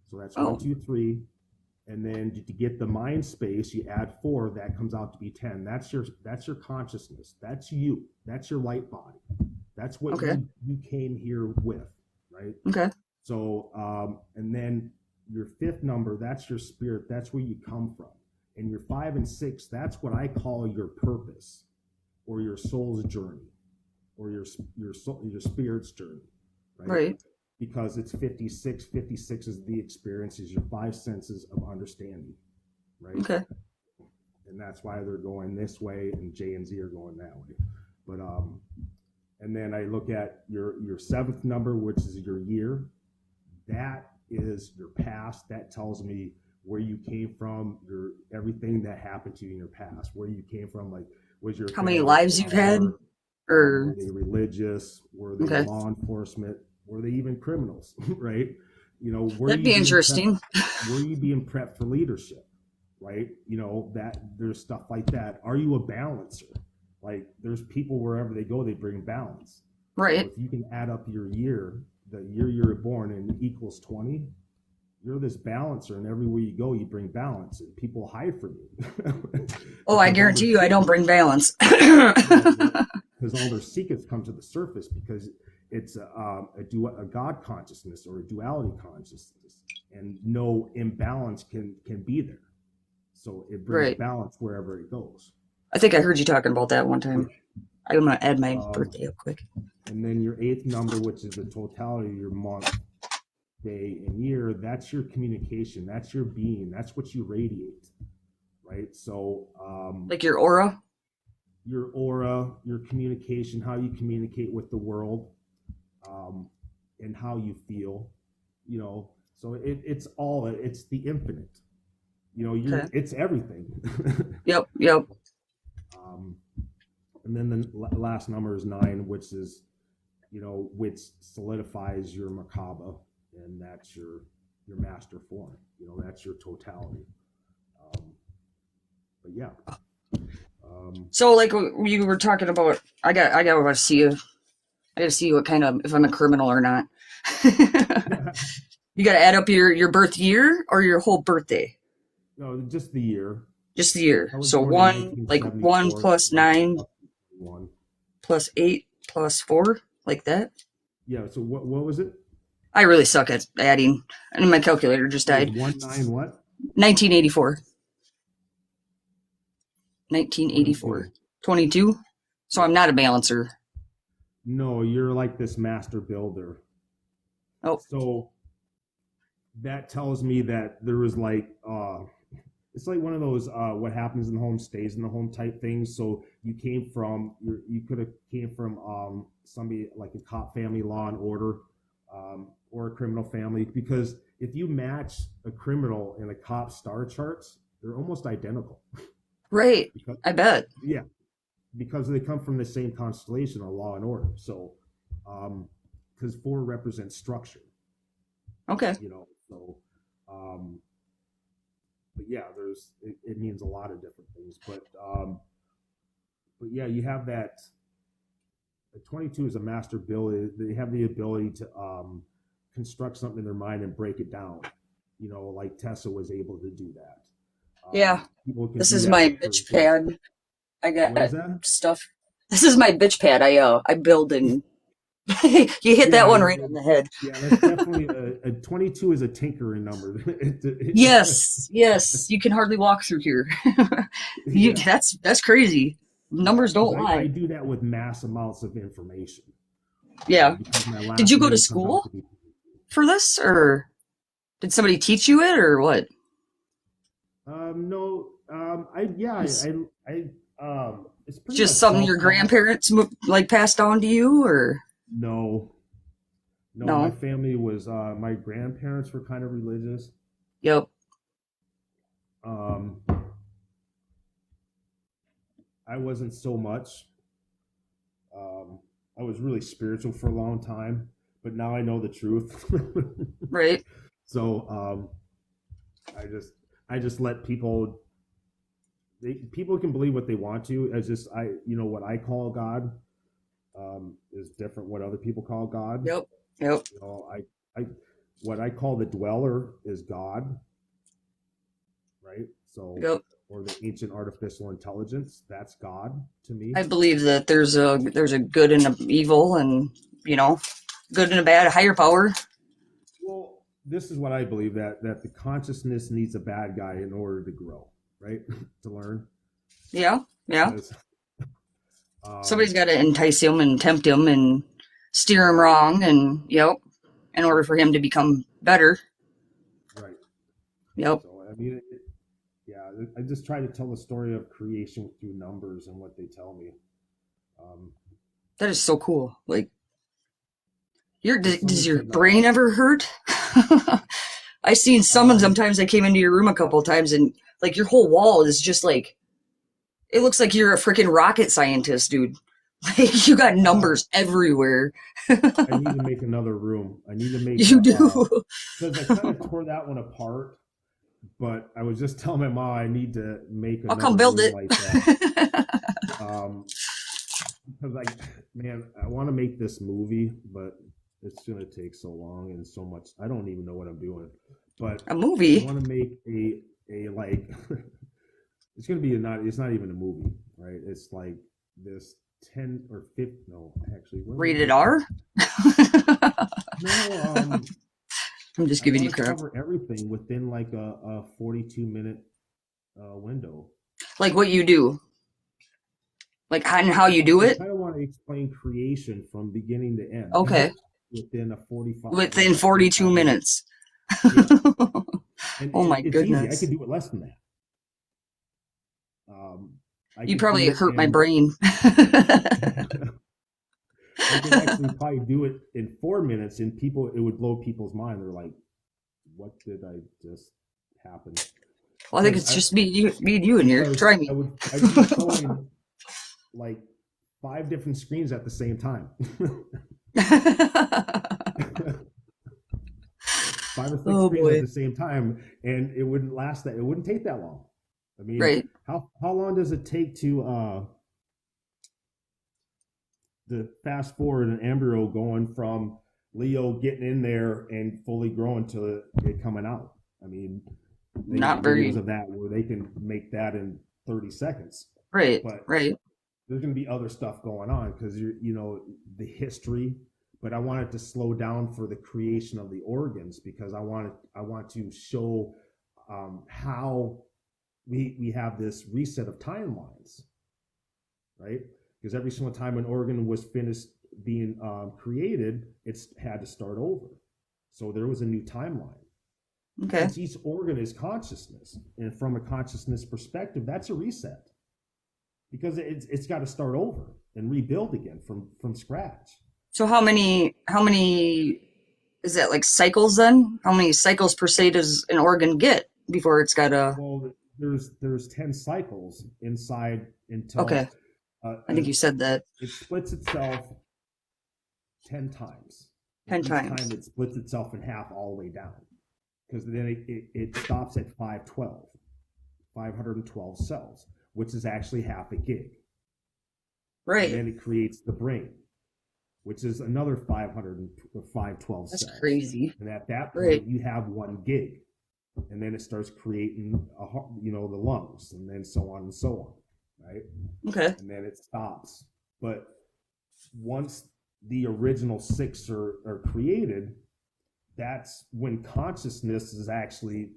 So that's 1, 2, 3. And then to get the mind space, you add 4. That comes out to be 10. That's your consciousness. That's you. That's your light body. That's what you came here with, right? Okay. So, and then your 5th number, that's your spirit. That's where you come from. And your 5 and 6, that's what I call your purpose, or your soul's journey, or your spirit's journey, right? Right. Because it's 56. 56 is the experiences, your 5 senses of understanding, right? Okay. And that's why they're going this way, and J and Z are going that way. But and then I look at your 7th number, which is your year. That is your past. That tells me where you came from, your everything that happened to you in your past, where you came from, like was your How many lives you've had, or were they religious? Were they Okay. law enforcement? Were they even criminals? Right? Were that'd be interesting. Were you being prepped for leadership? Right? That there's stuff like that. Are you a balancer? Like there's people wherever they go, they bring balance. Right. So if you can add up your year, the year you were born, and equals 20, you're this balancer, and everywhere you go, you bring balance, and people hide from you. Oh, I guarantee you, I don't bring balance. Because all their secrets come to the surface, because it's a God consciousness or a duality consciousness, and no imbalance can be there. So it brings balance wherever it goes. I think I heard you talking about that one time. I'm gonna add my birthday up quick. And then your 8th number, which is the totality of your month, day, and year, that's your communication. That's your being. That's what you radiate, right? So like your aura? Your aura, your communication, how you communicate with the world, and how you feel, so it's the infinite, it's everything. Yep. And then the last number is 9, which is, which solidifies your Merkaba, and that's your master form. That's your totality. But yeah. So like you were talking about, I got to see you. I got to see what kind of, if I'm a criminal or not. You got to add up your birth year or your whole birthday. No, just the year. Just the year. So 1 plus 9 plus 8 plus 4, like that. Yeah. So what was it? I really suck at adding. And my calculator just died. 9 what? 1984. 1984. 22. So I'm not a balancer. No, you're like this master builder. Oh. So that tells me that there was like it's like one of those what happens in the home stays in the home type things. So you could have came from somebody like a cop family, law and order, or a criminal family, because if you match a criminal and a cop star charts, they're almost identical. Right. Because, I bet. Yeah. Because they come from the same constellation of law and order. So because 4 represents structure. Okay. So but yeah, it means a lot of different things. But yeah, you have that. 22 is a master builder. They have the ability to construct something in their mind and break it down. Like Tessa was able to do that. Yeah. This is my bitch pad. I got stuff. This is my bitch pad. I build and you hit that one right on the head. Yeah, that's definitely a 22 is a tinkering number. Yes. You can hardly walk through here. That's crazy. Numbers don't lie. I do that with mass amounts of information. Yeah. Did you go to school for this, or did somebody teach you it, or what? No. It's pretty just something your grandparents like passed on to you, or no. My family was my grandparents were kind of religious. Yep. I wasn't so much. I was really spiritual for a long time, but now I know the truth. Right. So I just let people people can believe what they want to. As just what I call God is different what other people call God. Yep. Yep. I what I call the dweller is God, right? So, Yep. or the ancient artificial intelligence, that's God to me. I believe that there's a good and a evil, and good and a bad, higher power. Well, this is what I believe, that the consciousness needs a bad guy in order to grow, right? To learn. Yeah. Yeah. Because, Somebody's got to entice him and tempt him and steer him wrong, and in order for him to become better. right. Yep. So I mean, I just try to tell the story of creation through numbers and what they tell me. That is so cool. Like, does someone your said, brain ever hurt? I seen someone sometimes. I came into your room a couple of times, and like your whole wall is just like, it looks like you're a freaking rocket scientist, dude. Like, you got numbers everywhere. I need to make another room. I need to make You do. because I kind of tore that one apart. But I was just telling my mom I need to make I'll another come build room it. like that. Because man, I want to make this movie, but it's gonna take so long and so much. I don't even know what I'm doing. But A movie? I want to make a like. It's gonna be it's not even a movie, right? It's like this 10 or 50. No, actually, Rated R? No, I'm just I giving want you to crap. cover everything within like a 42-minute window. Like what you do. Like how you do I it? kind of want to explain creation from beginning to end Okay. within a 45, Within 42 minutes. Yeah, and Oh my it's easy. I goodness. could do it less than that. I You could do probably it hurt my in. brain. I could actually probably do it in 4 minutes, and it would blow people's mind. They're like, "What did I just happen?" Well, I think Because it's just me and you in here. because Try me. I'd be showing like 5 different screens at the same time. 5 or 6 Oh screens at boy. the same time, and it wouldn't last that. It wouldn't take that long. I mean, Right. how long does it take to fast forward an embryo going from Leo getting in there and fully growing to it coming out? I mean, they Not got videos very. of that where they can make that in 30 seconds. Right. But Right. there's going to be other stuff going on because the history. But I wanted to slow down for the creation of the organs because I want to show how we have this reset of timelines, right? Because every single time an organ was finished being created, it's had to start over. So there was a new timeline. Okay. Since each organ is consciousness, and from a consciousness perspective, that's a reset because it's got to start over and rebuild again from scratch. So how many is that, like cycles then? How many cycles per se does an organ get before it's got a Well, there's 10 cycles inside until Okay. I think you said that. it splits itself 10 times. 10 Each times. time it splits itself in half all the way down because then it stops at 512 cells, which is actually half a gig. Right. And then it creates the brain, which is another 512 That's cells. crazy. And at that point, Right. you have 1 gig. And then it starts creating, the lungs, and then so on and so on, right? Okay. And then it stops. But once the original 6 are created, that's when consciousness is actually,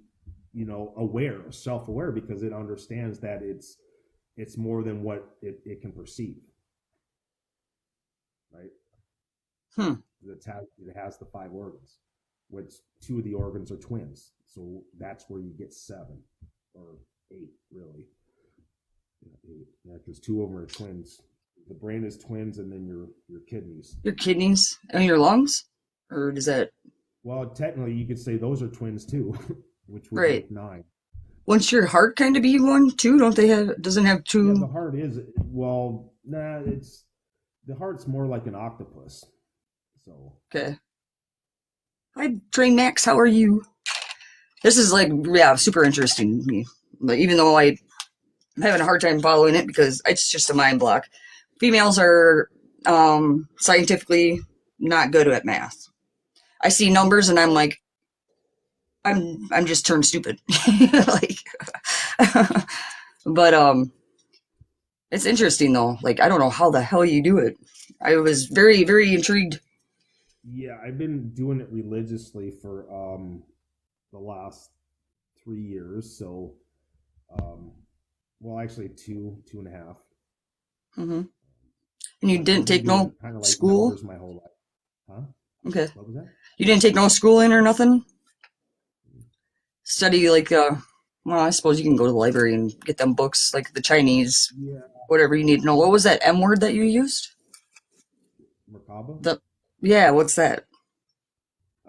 aware, self-aware, because it understands that it's more than what it can perceive, right? It has the 5 organs, which 2 of the organs are twins. So that's where you get 7 or 8, really. Yeah, because 2 of them are twins. The brain is twins, and then your kidneys. Your kidneys and your lungs? Or does that Well, technically, you could say those are twins too, which would Right. make 9. Wouldn't your heart kind of be one too? Don't they have? Doesn't have Yeah, the two? heart is the heart's more like an octopus. So Okay. Hi, Train Max. How are you? This is like super interesting to me. But even though I'm having a hard time following it because it's just a mind block. Females are scientifically not good at math. I see numbers and I'm like, I'm just turned stupid. Like, but it's interesting though. Like, I don't know how the hell you do it. I was very, very intrigued. Yeah, I've been doing it religiously for the last 3 years. So, well, actually two and a half. Hmm. And you But didn't I've been take doing no kind of like school? numbers my whole life. Huh? Okay. What was that? You didn't take no schooling or nothing? Study like, well, I suppose you can go to the library and get them books, like the Chinese, Yeah, whatever you need to know. What was that M word that you used? Merkaba. Yeah, what's that?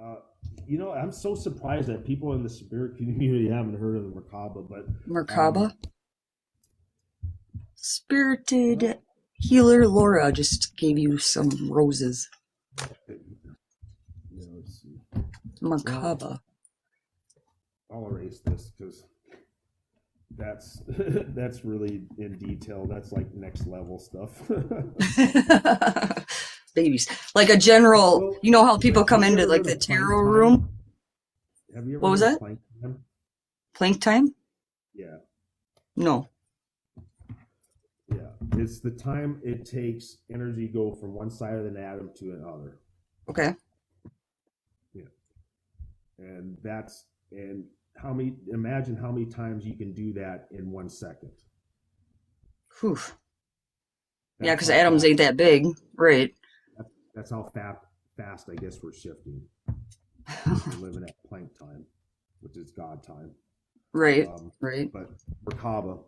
Uh, I'm so surprised that people in the spirit community haven't heard of the Merkaba, but Merkaba? well, Spirited healer Laura just gave you some roses. let's see. Merkaba. I'll erase this because that's that's really in detail. That's like next level stuff. Babies. Like a general, Well, you know how people have come you into ever like heard the of plank tarot time? room? Have you ever What was heard of that? plank time? Plank time? Yeah, No. yeah. It's the time it takes energy to go from one side of an atom to another. Okay. Yeah, and imagine how many times you can do that in 1 second. Whew. Yeah, That's because how atoms fast. ain't that big. Right. That's how fast I guess we're shifting. We're living at plank time, which is God time. Right. Um, Right. but Merkaba,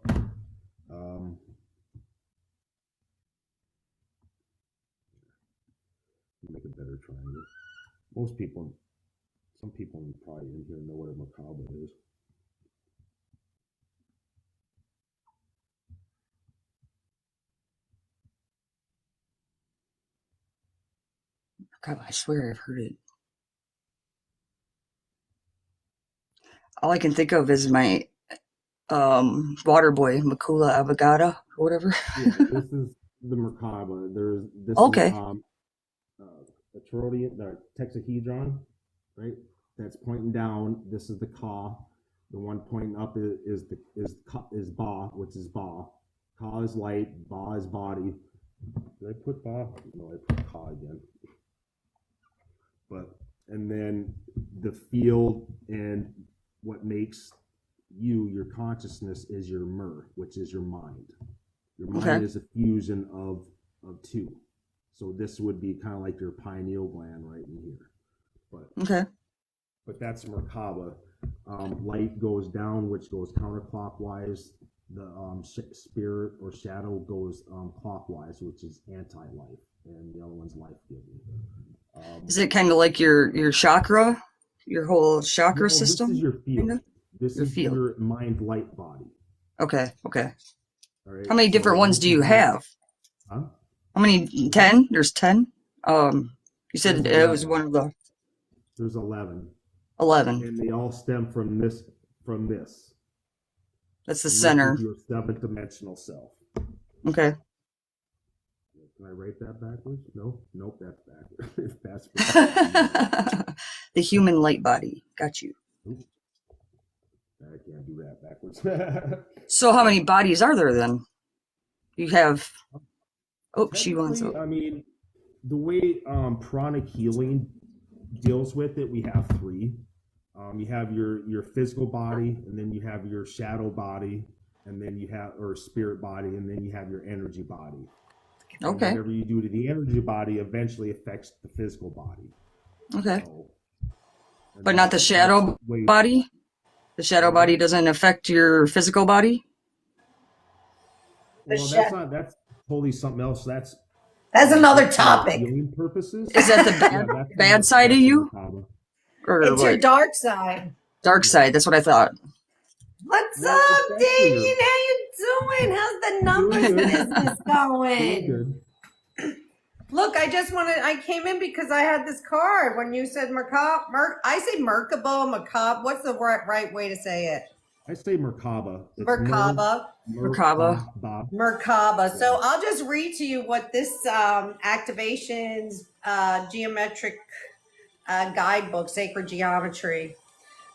um, make a better triangle. Some people probably in here know what a Merkaba is. God, I swear I've heard it. All I can think of is my water boy, Makula Avogada or whatever. Yeah, this is the Merkaba. This is Okay. a toroidal, the tetrahedron, right? That's pointing down. This is the Ka. The one pointing up is Ba, which is Ba. Ka is light. Ba is body. Did I put Ba? No, I put Ka again. And then the field and what makes your consciousness is your mer, which is your mind. Your mind Okay. is a fusion of two. So this would be kind of like your pineal gland right in here. Okay. But that's Merkaba. Light goes down, which goes counterclockwise. The spirit or shadow goes clockwise, which is anti-life, and the other one's life-giving. Is it kind of like your chakra, your whole chakra This system? is your field. Kinda? This Your is field. your mind light body. Okay. Okay. All right. How many different ones do you have? Huh? How many? 10? There's 10. You said There's it was 11. one of the There's 11, 11. and they all stem from this. That's the And center. This is your seventh dimensional self. Okay. Can I write that backwards? No, nope, that's backwards. That's The human light body. Got you. Oops, I can't do that backwards. So how many bodies are there then? You have. Oh, she wants. Technically, I mean, the way pranic healing deals with it, we have three. You have your physical body, and then you have your shadow body, and then you have or spirit body, and then you have your energy body. And Okay. whatever you do to the energy body eventually affects the physical body. Okay. So, and But not the that's shadow the way- body? The shadow body doesn't affect your physical body? The Well, sha- that's totally something else. That's another for topic. healing purposes. Is that the Yeah, bad, that's bad side of that's you? Merkaba. Or It's your what? dark side. Dark side, that's what I thought. What's Well, up, it's actually Damien? How you doing? How's the numbers Doing good. business Doing going? good. Look, I came in because I had this card when you said Merkab. I say Merkaba, Merkab. What's the right way to say it? I say Merkaba. It's Merkaba. Merkaba. Merkaba. So I'll just read to you what this activations geometric guidebook, Sacred Geometry.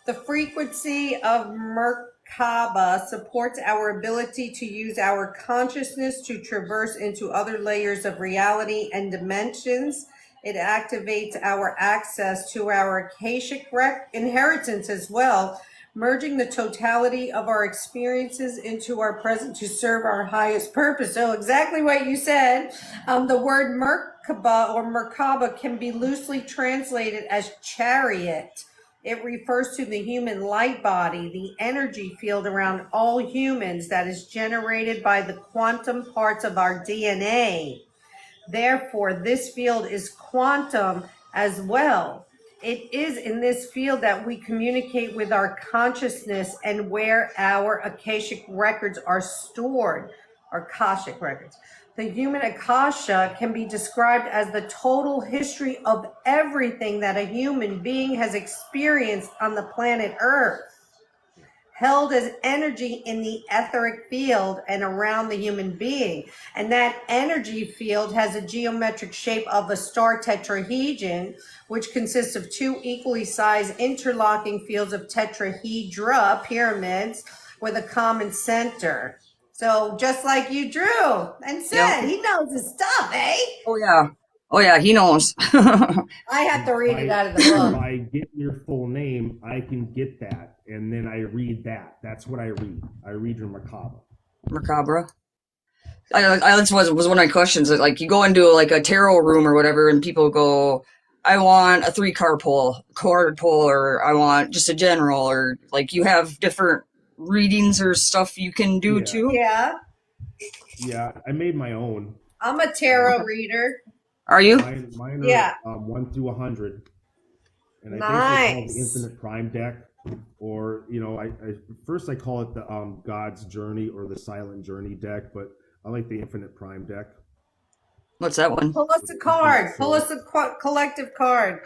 The frequency of Merkaba supports our ability to use our consciousness to traverse into other layers of reality and dimensions. It activates our access to our Akashic inheritance as well, merging the totality of our experiences into our present to serve our highest purpose. So exactly what you said. The word Merkaba or Merkaba can be loosely translated as chariot. It refers to the human light body, the energy field around all humans that is generated by the quantum parts of our DNA. Therefore, this field is quantum as well. It is in this field that we communicate with our consciousness and where our Akashic records are stored, our Akashic records. The human Akasha can be described as the total history of everything that a human being has experienced on the planet Earth, held as energy in the etheric field and around the human being. And that energy field has a geometric shape of a star tetrahedron, which consists of two equally sized interlocking fields of tetrahedra pyramids with a common center. So just like you drew and said, he knows his stuff, eh? Oh yeah. Oh yeah, he knows. I have to read it out of the book. If I get your full name, I can get that, and then I read that. That's what I read. I read your Merkaba. Merkaba. That was one of my questions. Like, you go into like a tarot room or whatever, and people go, "I want a 3-card pull, or I want just a general," or like you have different readings or stuff you can do too. Yeah. Yeah, I made my own. I'm a tarot reader. Are you? Mine are 1 through 100, and I think they call the Infinite Prime deck, or I first I call it the God's Journey or the Silent Journey deck, but I like the Infinite Prime deck. What's that one? Pull us a card. Pull us a collective card.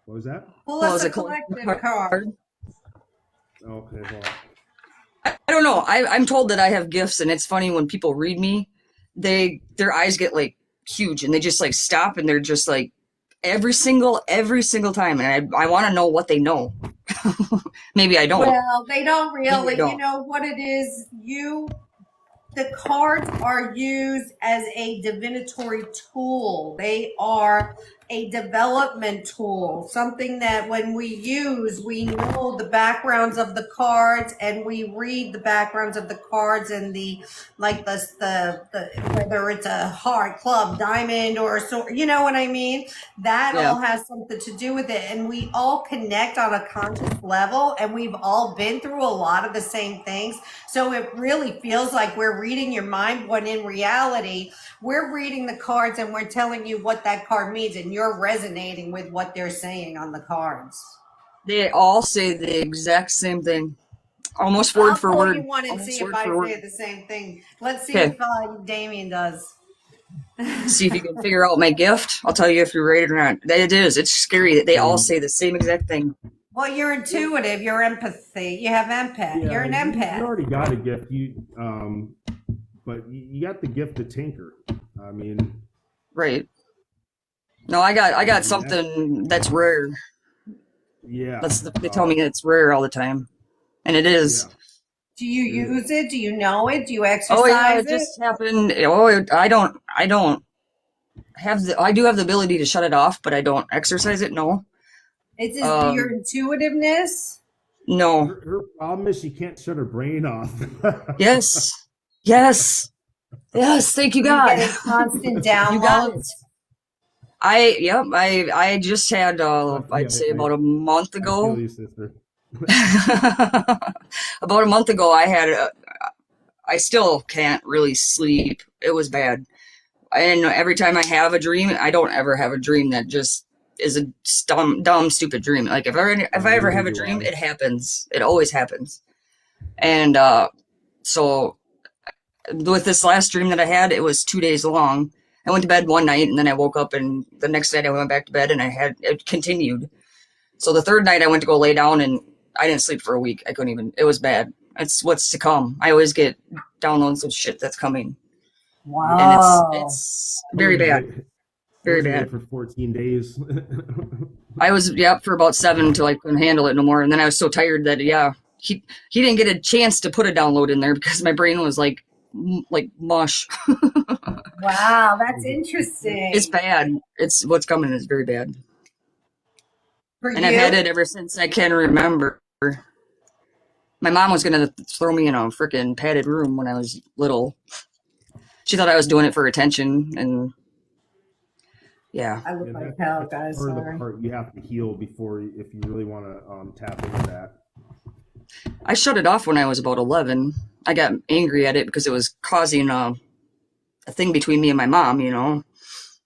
What was that? Pull us a collective card. Okay, hold on. I don't know. I'm told that I have gifts, and it's funny when people read me, their eyes get like huge, and they just like stop, and they're just like every single time, and I want to know what they know. Maybe I don't. Well, they don't really. don't. You know what it is? The cards are used as a divinatory tool. They are a development tool, something that when we use, we know the backgrounds of the cards, and we read the backgrounds of the cards, and the whether it's a heart, club, diamond, or so, you know what I mean? That all has something to do with it, and we all connect on a conscious level, and we've all been through a lot of the same things. So it really feels like we're reading your mind, when in reality, we're reading the cards and we're telling you what that card means, and you're resonating with what they're saying on the cards. They all say the exact same thing, almost word for word. You want to see if I say the same thing. Let's see if Damien does. See if you can figure out my gift. I'll tell you if you're right or not. It is. It's scary that they all say the same exact thing. Well, you're intuitive. You're empathy. You have empath. You're an empath. You already got a gift. But you got the gift to tinker. I mean, right. No, I got something that's rare. Yeah. They tell me it's rare all the time, and it is. Yeah. Do you use it? Do you know it? Do you exercise it? Oh yeah, it just happened. Oh, I don't have I do have the ability to shut it off, but I don't exercise it. No. Is it your intuitiveness? No. Her problem is she can't shut her brain off. Yes. Thank you, God. You get a constant download. You got it. I just had I'd say about a month ago. I feel you, sister. About a month ago, I still can't really sleep. It was bad. And every time I have a dream, I don't ever have a dream that just is a dumb, stupid dream. Like if I ever have a dream, it happens. It always happens. And so with this last dream that I had, it was 2 days long. I went to bed one night, and then I woke up, and the next night I went back to bed, and it continued. So the third night I went to go lay down, and I didn't sleep for a week. I couldn't even. It was bad. It's what's to come. I always get downloads of shit that's coming, and Wow. it's I very was bad, awake. I very was awake bad. for 14 days. I was for about 7 until I couldn't handle it no more, and then I was so tired that he didn't get a chance to put a download in there because my brain was like mush. Wow, that's It's interesting. bad. It's what's coming is very bad, For and I've had you? it ever since I can remember. My mom was gonna throw me in a freaking padded room when I was little. She thought I was doing it for attention, and yeah, I look Yeah, like hell, that's guys. part of the Sorry. part you have to heal before, if you really want to tap into that. I shut it off when I was about 11. I got angry at it because it was causing a thing between me and my mom,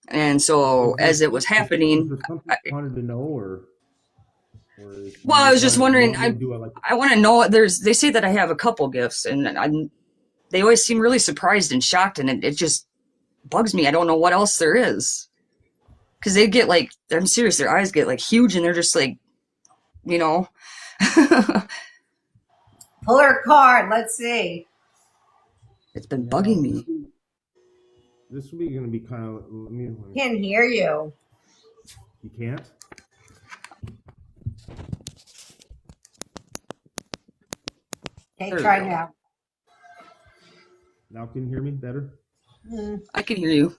And so Was there as it was was happening, there something I, you wanted to know, or you well, I just was just wanted, you wondering. want me to do it like? I want to know. They say that I have a couple gifts, and they always seem really surprised and shocked, and it just bugs me. I don't know what else there is because they get like I'm serious. Their eyes get like huge, and they're just like you know. Pull her card. Let's see. It's been Yeah, bugging me. this week going to be kind of. Can't hear you. You can't. Okay, There we try go. now. Now can you hear me better? Hmm. I can hear you.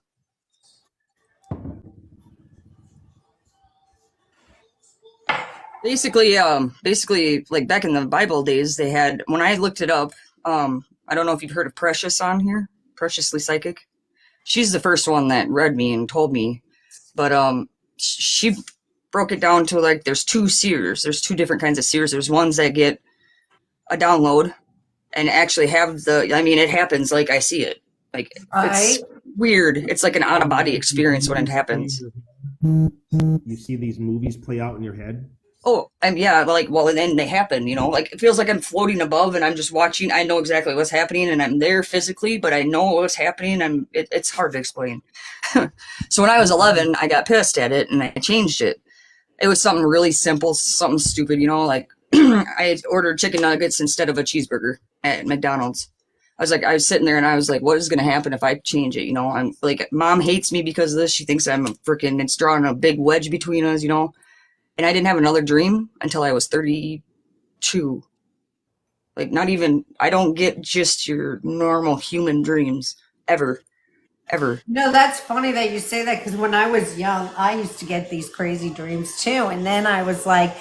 Basically, like back in the Bible days, they had when I looked it up. I don't know if you've heard of Precious on here, Preciously Psychic. She's the first one that read me and told me, but she broke it down to like there's two seers. There's two different kinds of seers. There's ones that get a download and actually have the. I mean, it happens like I see it. Like it's Right. weird. It's like an out of You body like these experience when it movies play in happens. your You see these movies play out in your head. Oh, yeah, like, well, and then they happen, like it feels like I'm floating above and I'm just watching. I know exactly what's happening and I'm there physically, but I know what's happening. It's hard to explain. So when I was What 11, I got pissed at it and I changed it. It was something really simple, something stupid, like I ordered chicken nuggets instead of a cheeseburger at McDonald's. I was sitting there and I was like, what is going to happen if I change it? I'm like, mom hates me because of this. She thinks it's drawing a big wedge between us. And I didn't have another dream until I was 32. Like, not even, I don't get just your normal human dreams ever, ever. No, that's funny that you say that because when I was young, I used to get these crazy dreams too. And then I was like,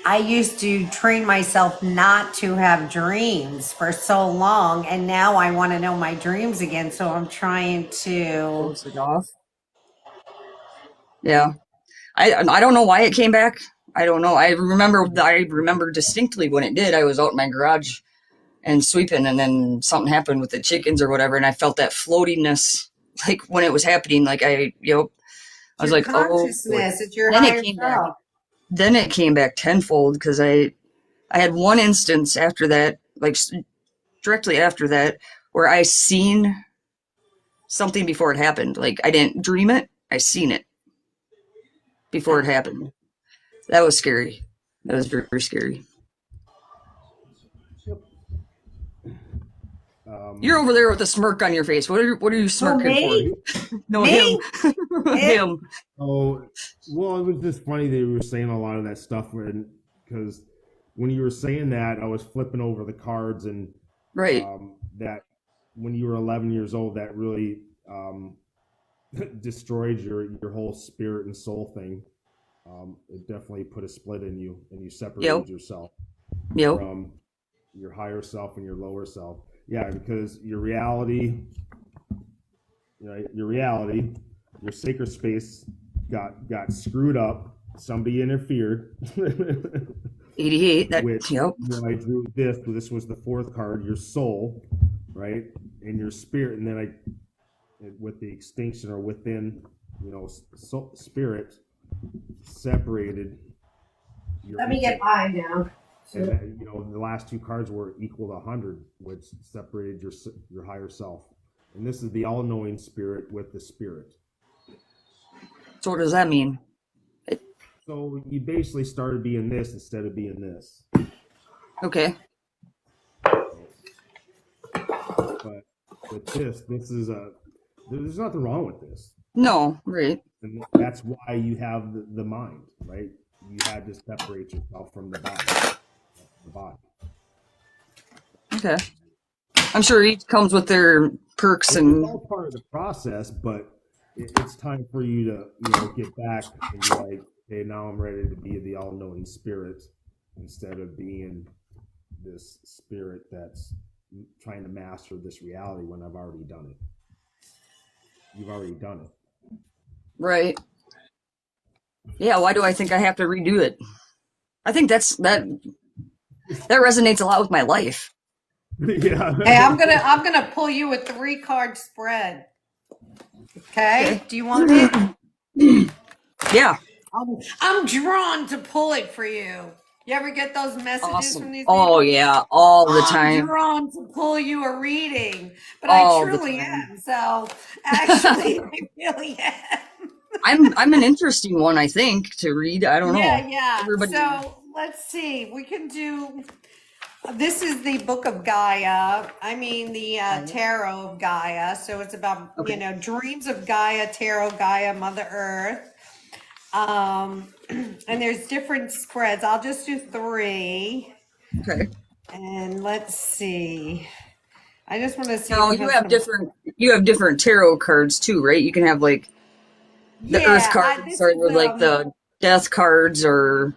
I used to train myself not to have dreams for so long. And now I want to know my dreams again. So I'm trying to. Close it off. Yeah. I don't know why it came back. I don't know. I remember distinctly when it did. I was out in my garage and sweeping, and then something happened with the chickens or whatever, and I felt that floatiness, like when it was happening. Like I It's was your like, oh boy. consciousness, it's your Then it higher came back. self. Then it came back tenfold because I had one instance after that, like directly after that, where I seen something before it happened. Like I didn't dream it, I seen it before it happened. That was scary. That was very, very scary. You're Um, over there with a smirk on your face. What are you Oh, smirking for? me? No, him. Me? It? Him. oh, well, it was just funny that you were saying a lot of that stuff, because when you were saying that, I was flipping over the cards, and Right. that when you were 11 years old, that really destroyed your whole spirit and soul thing. It definitely put a split in you, and you Yep. separated yourself Yep. from your higher self and your lower self. Yeah, because your reality, your sacred space got screwed up. Somebody interfered. 88. Which, Yep. when I drew this was the fourth card, your soul, right, and your spirit, and then with the extinction or within, spirit separated your Let me get intellect. mine now. And the last two cards were equal to 100, which separated your higher self. And this is the all-knowing spirit with the spirit. So what does that mean? So you basically started being this instead of being this. Okay. But with this is there's nothing wrong with this. No, right. And that's why you have the mind, right? You had to separate yourself from the body. The body. Okay. I'm sure each comes with their perks It's and all part of the process, but it's time for you to get back and be like, hey, now I'm ready to be the all-knowing spirit instead of being this spirit that's trying to master this reality when I've already done it. You've already done it. right. Yeah, why do I think I have to redo it? I think that resonates a lot with my life. Yeah. Hey, I'm gonna pull you a 3-card spread. Okay? Do you want it? Yeah. I'm drawn to pull it for you. You ever get those messages from Awesome. these Oh people? yeah, all the I'm time. drawn to pull you a reading, but I All the truly time. am. So actually, I really am. I'm an interesting one, I think, to read. I don't know. Yeah. Everybody. So let's see. We can do. This is the Book of Gaia. I mean, the Tarot of Gaia. So it's about Okay. dreams of Gaia, Tarot, Gaia, Mother Earth. And there's different spreads. I'll just do 3. Okay. And let's see. I just want to see Now if it has some. you have different tarot cards too, right? You can have like the Earth Yeah, cards this or is like the Death cards, or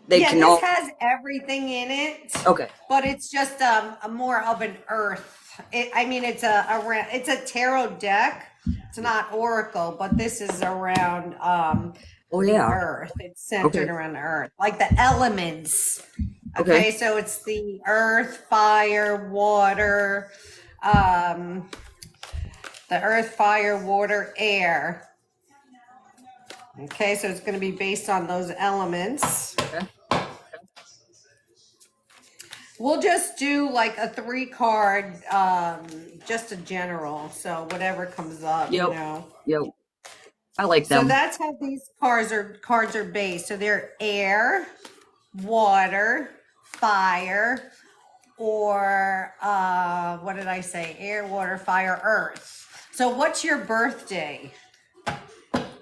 they yeah, can this all. has everything in it, Okay. but it's just a more of an earth. I mean, it's a tarot deck. It's not oracle, but this is around Oh the yeah. earth. It's centered Okay. around the earth, like the elements. Okay. Okay, so it's the earth, fire, water, um, the earth, fire, water, air. Okay, so it's going to be based on those elements. Okay. We'll just do like a 3-card, just a general. So whatever comes up, Yep. Yep. I like So them. that's how these cards are based. So they're air, water, fire, or what did I say? Air, water, fire, earth. So what's your birthday?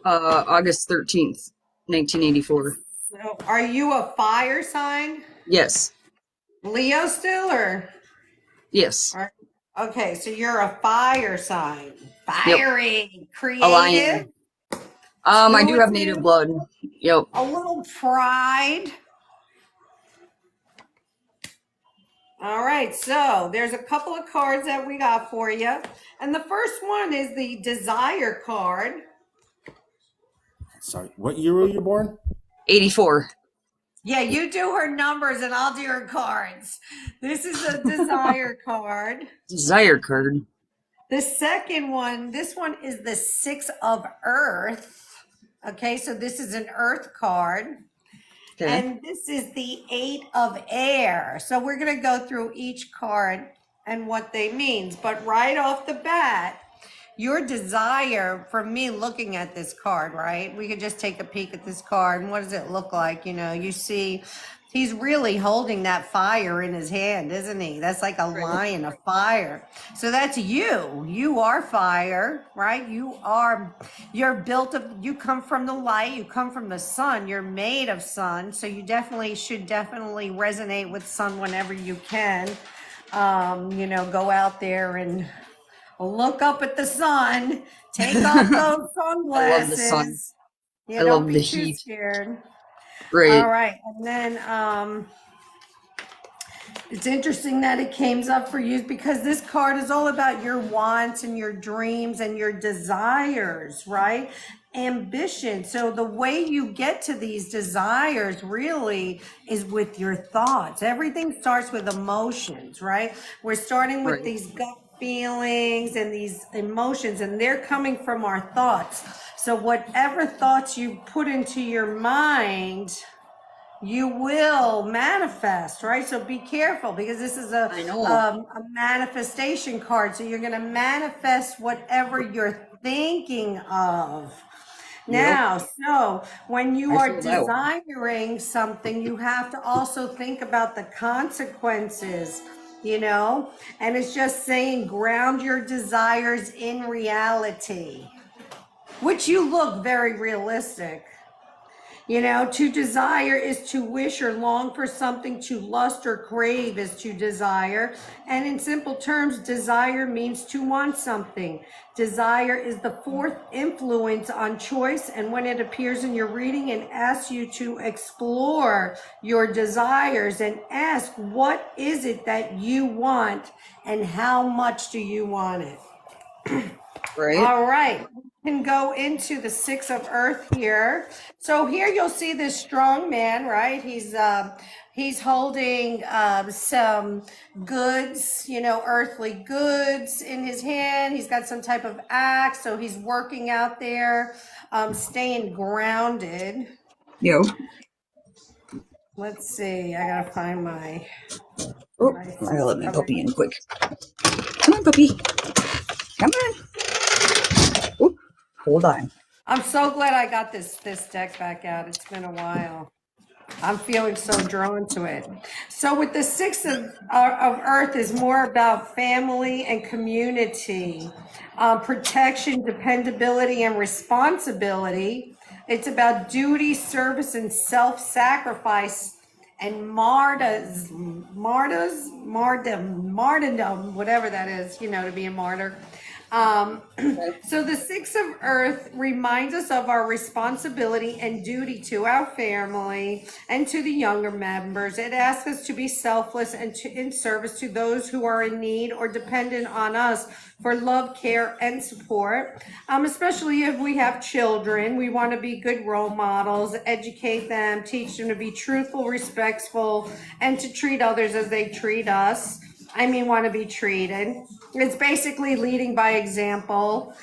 August 13th, 1984. So are you a fire sign? Yes. Leo still Yes. or okay, so you're a fire sign. Yep. Fiery, A creative, lion. I do have native intuitive, blood. Yep. a little pride. All right, so there's a couple of cards that we got for you. And the first one is the desire card. Sorry, what year were you born? 84. Yeah, you do her numbers and I'll do her cards. This is a desire card. Desire card. The second one, this one is the 6 of Earth. Okay, so this is an Earth card. Okay. And this is the 8 of Air. So we're going to go through each card and what they means. But right off the bat, your desire, from me looking at this card, right? We could just take a peek at this card. And what does it look like? You see, he's really holding that fire in his hand, isn't he? That's like a lion of fire. So that's you. You are fire, right? You're built up, you come from the light, you come from the sun, you're made of sun. So you should definitely resonate with sun whenever you can. Go out there and look up at the sun, take off those I love the sun. sunglasses. I Don't love be the too heat. scared. Right. All right. And then it's interesting that it came up for you because this card is all about your wants and your dreams and your desires, right? Ambition. So the way you get to these desires really is with your thoughts. Everything starts with emotions, right? We're starting with Right. these gut feelings and these emotions, and they're coming from our thoughts. So whatever thoughts you put into your mind, you will manifest, right? So be careful because this is I know. a manifestation card. So you're going to manifest whatever you're thinking of. Yep. Now, so when you I are feel that one. desiring something, you have to also think about the consequences, you know? And it's just saying ground your desires in reality, which you look very realistic. You know, to desire is to wish or long for something, to lust or crave is to desire. And in simple terms, desire means to want something. Desire is the fourth influence on choice. And when it appears in your reading and asks you to explore your desires and ask, what is it that you want and how much do you want it? Right? All right, we can go into the Six of Earth here. So here you'll see this strong man, right? He's holding some goods, you know, earthly goods in his hand. He's got some type of axe, so he's working out there, staying grounded. Yo. Let's see, I gotta find my Oh, my I Six gotta let my of puppy Earth. in quick. Come on, puppy. Come on. Oh, hold on. I'm so glad I got this deck back out. It's been a while. I'm feeling so drawn to it. So with the Six of Earth is more about family and community, protection, dependability, and responsibility. It's about duty, service, and self-sacrifice, and martyrdom, whatever that is, you know, to be a martyr. So the Six of Earth reminds us of our responsibility and duty to our family and to the younger members. It asks us to be selfless and in service to those who are in need or dependent on us for love, care, and support. Especially if we have children, we want to be good role models, educate them, teach them to be truthful, respectful, and to treat others as they treat us. Want to be treated. It's basically leading by example.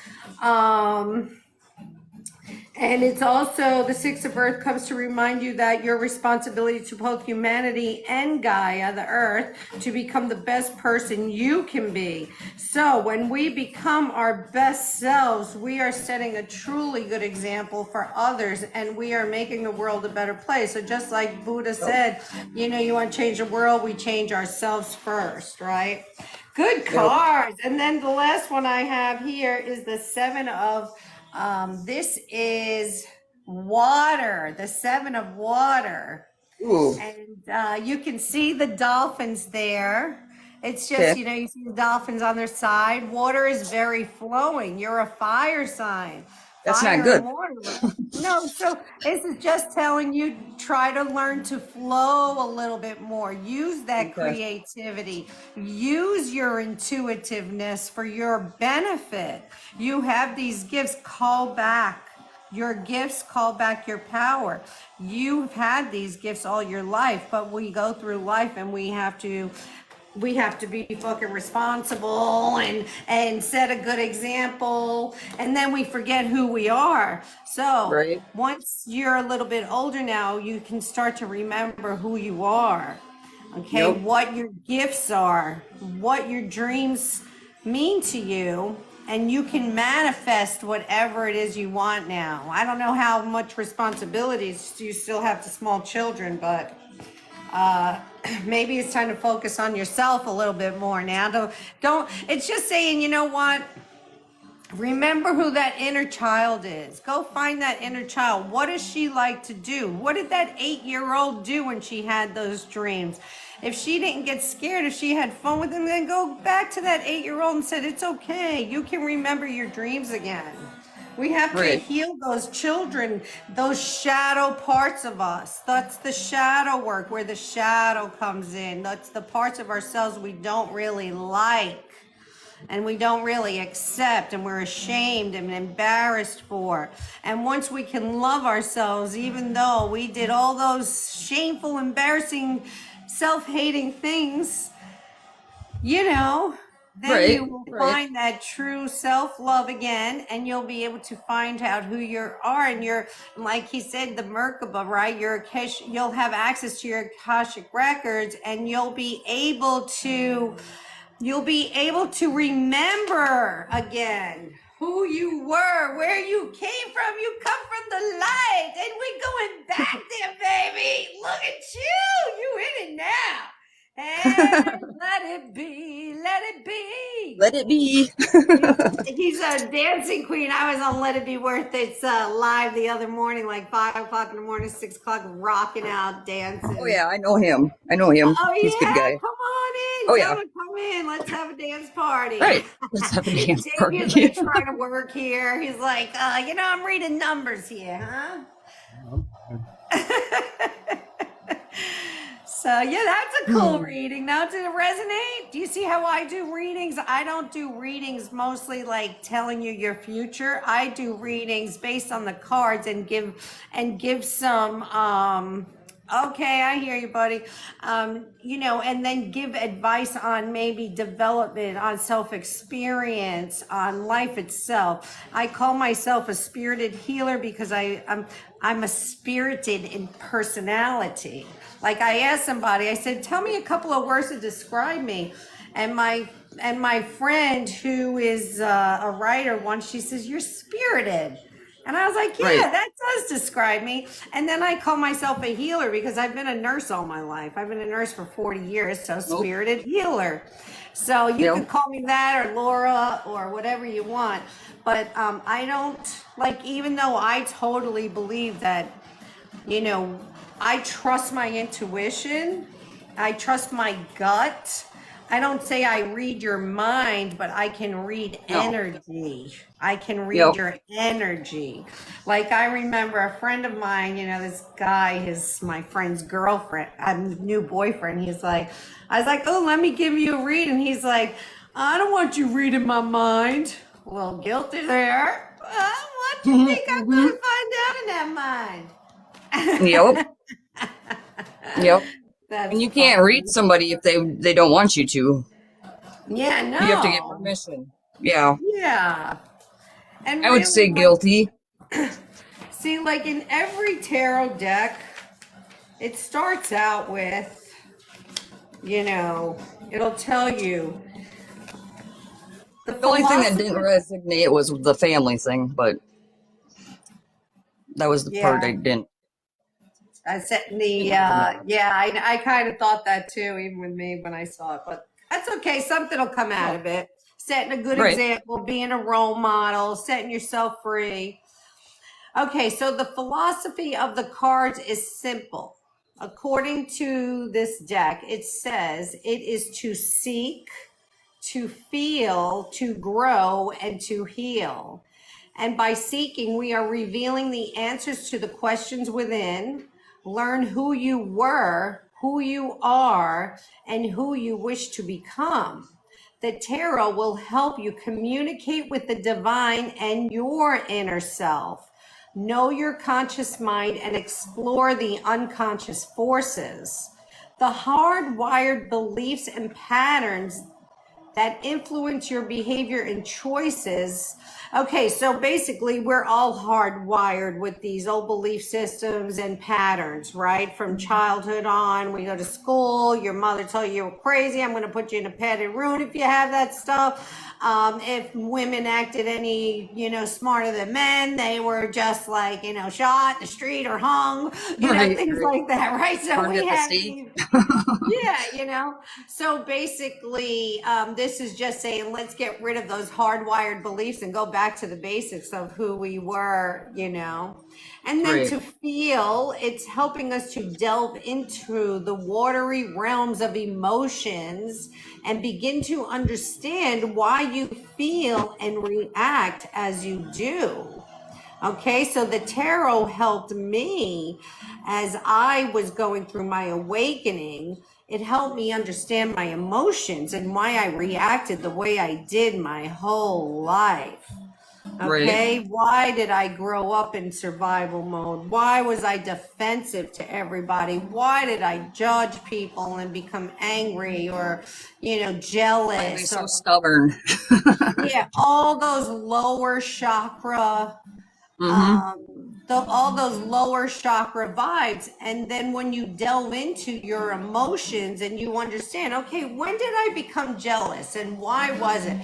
And it's also, the Six of Earth comes to remind you that your responsibility to both humanity and Gaia, the Earth, to become the best person you can be. So when we become our best selves, we are setting a truly good example for others, and we are making the world a better place. So just like Buddha said, you know, you want to change the world, we change ourselves first, right? Good cards. And then the last one I have here is the Seven of this is water, the Seven of Water. Ooh. And you can see the dolphins there. It's just, Okay. you know, you see the dolphins on their side. Water is very flowing. You're a fire sign. That's Fire not good. and water. No, so this is just telling you, try to learn to flow a little bit more. Use that creativity. Use your intuitiveness for your benefit. You have these gifts, call back your gifts, call back your power. You've had these gifts all your life, but we go through life and we have to be fucking responsible and set a good example, and then we forget who we are. So Right. once you're a little bit older now, you can start to remember who you are, okay? Yep. What your gifts are, what your dreams mean to you, and you can manifest whatever it is you want now. I don't know how much responsibilities you still have to small children, but maybe it's time to focus on yourself a little bit more now. Don't, it's just saying, you know what? Remember who that inner child is. Go find that inner child. What does she like to do? What did that 8-year-old do when she had those dreams? If she didn't get scared, if she had fun with them, then go back to that 8-year-old and said, it's okay. You can remember your dreams again. We have to heal those children, those shadow parts of us. That's the shadow work, where the shadow comes in. That's the parts of ourselves we don't really like and we don't really accept, and we're ashamed and embarrassed for. And once we can love ourselves, even though we did all those shameful, embarrassing, self-hating things, you know, then you will find that true self-love again, and you'll be able to find out who you are. And you're, like he said, the Merkaba, right? You'll have access to your Akashic records, and you'll be able to remember again who you were, where you came from. You come from the light, and we're going back there, baby. Look at you. You in it now. And let it be, let it be. Let it be. He's a dancing queen. I was on Let It Be Worth It's live the other morning, like 5 o'clock in the morning, 6 o'clock, rocking out, dancing. Oh yeah, I know him. I know him. Oh He's a good yeah, guy. come on in. Oh Tell yeah. him to come in. Let's have a dance party. Right. Let's have a dance Damien's party. like trying to work here. He's like, I'm reading numbers here, huh? So yeah, that's a cool reading. Now, did it resonate? Do you see how I do readings? I don't do readings mostly like telling you your future. I do readings based on the cards and give some okay, I hear you, buddy. And then give advice on maybe development, on self-experience, on life itself. I call myself a spirited healer because I'm a spirited in personality. Like I asked somebody, I said, tell me a couple of words to describe me. And my friend who is a writer once, she says, you're spirited. And I was like, yeah, Right. that does describe me. And then I call myself a healer because I've been a nurse all my life. I've been a nurse for 40 years, so spirited healer. So you can call me that or Laura or whatever you want. But I don't, like, even though I totally believe that, I trust my intuition, I trust my gut. I don't say I read your mind, but I can read energy. I can read your energy. Like I remember a friend of mine, this guy, my friend's girlfriend, new boyfriend. I was like, oh, let me give you a read. And he's like, I don't want you reading my mind. Well, guilty there. What do you think I'm going to find out in that mind? Yep. Yep. That's And you can't funny. read somebody if they don't want you to. Yeah, no. You have to get permission. Yeah. Yeah. And I would say guilty. See, like in every tarot deck, it starts out with, it'll tell you. The only thing that didn't resonate was the family thing, but that was the part I didn't. I said I kind of thought that too, even with me when I saw it, but that's okay. Something will come out of it. Setting a good example, being a role model, setting yourself free. Okay, so the philosophy of the cards is simple. According to this deck, it says it is to seek, to feel, to grow, and to heal. And by seeking, we are revealing the answers to the questions within, learn who you were, who you are, and who you wish to become. The tarot will help you communicate with the divine and your inner self. Know your conscious mind and explore the unconscious forces. The hardwired beliefs and patterns that influence your behavior and choices. Okay, so basically we're all hardwired with these old belief systems and patterns, right? From childhood on, we go to school, your mother tell you you're crazy, I'm gonna put you in a padded room if you have that stuff. If women acted any, smarter than men, they were just like, shot in the street or hung, things like that, right? So we have these, so basically, this is just saying, let's get rid of those hardwired beliefs and go back to the basics of who we were, and then to feel, it's helping us to delve into the watery realms of emotions and begin to understand why you feel and react as you do. Okay, so the tarot helped me as I was going through my awakening. It helped me understand my emotions and why I reacted the way I did my whole life. Okay, why did I grow up in survival mode? Why was I defensive to everybody? Why did I judge people and become angry or, jealous? So stubborn. Yeah, all those lower chakra all those lower chakra vibes. And then when you delve into your emotions and you understand, okay, when did I become jealous and why was it?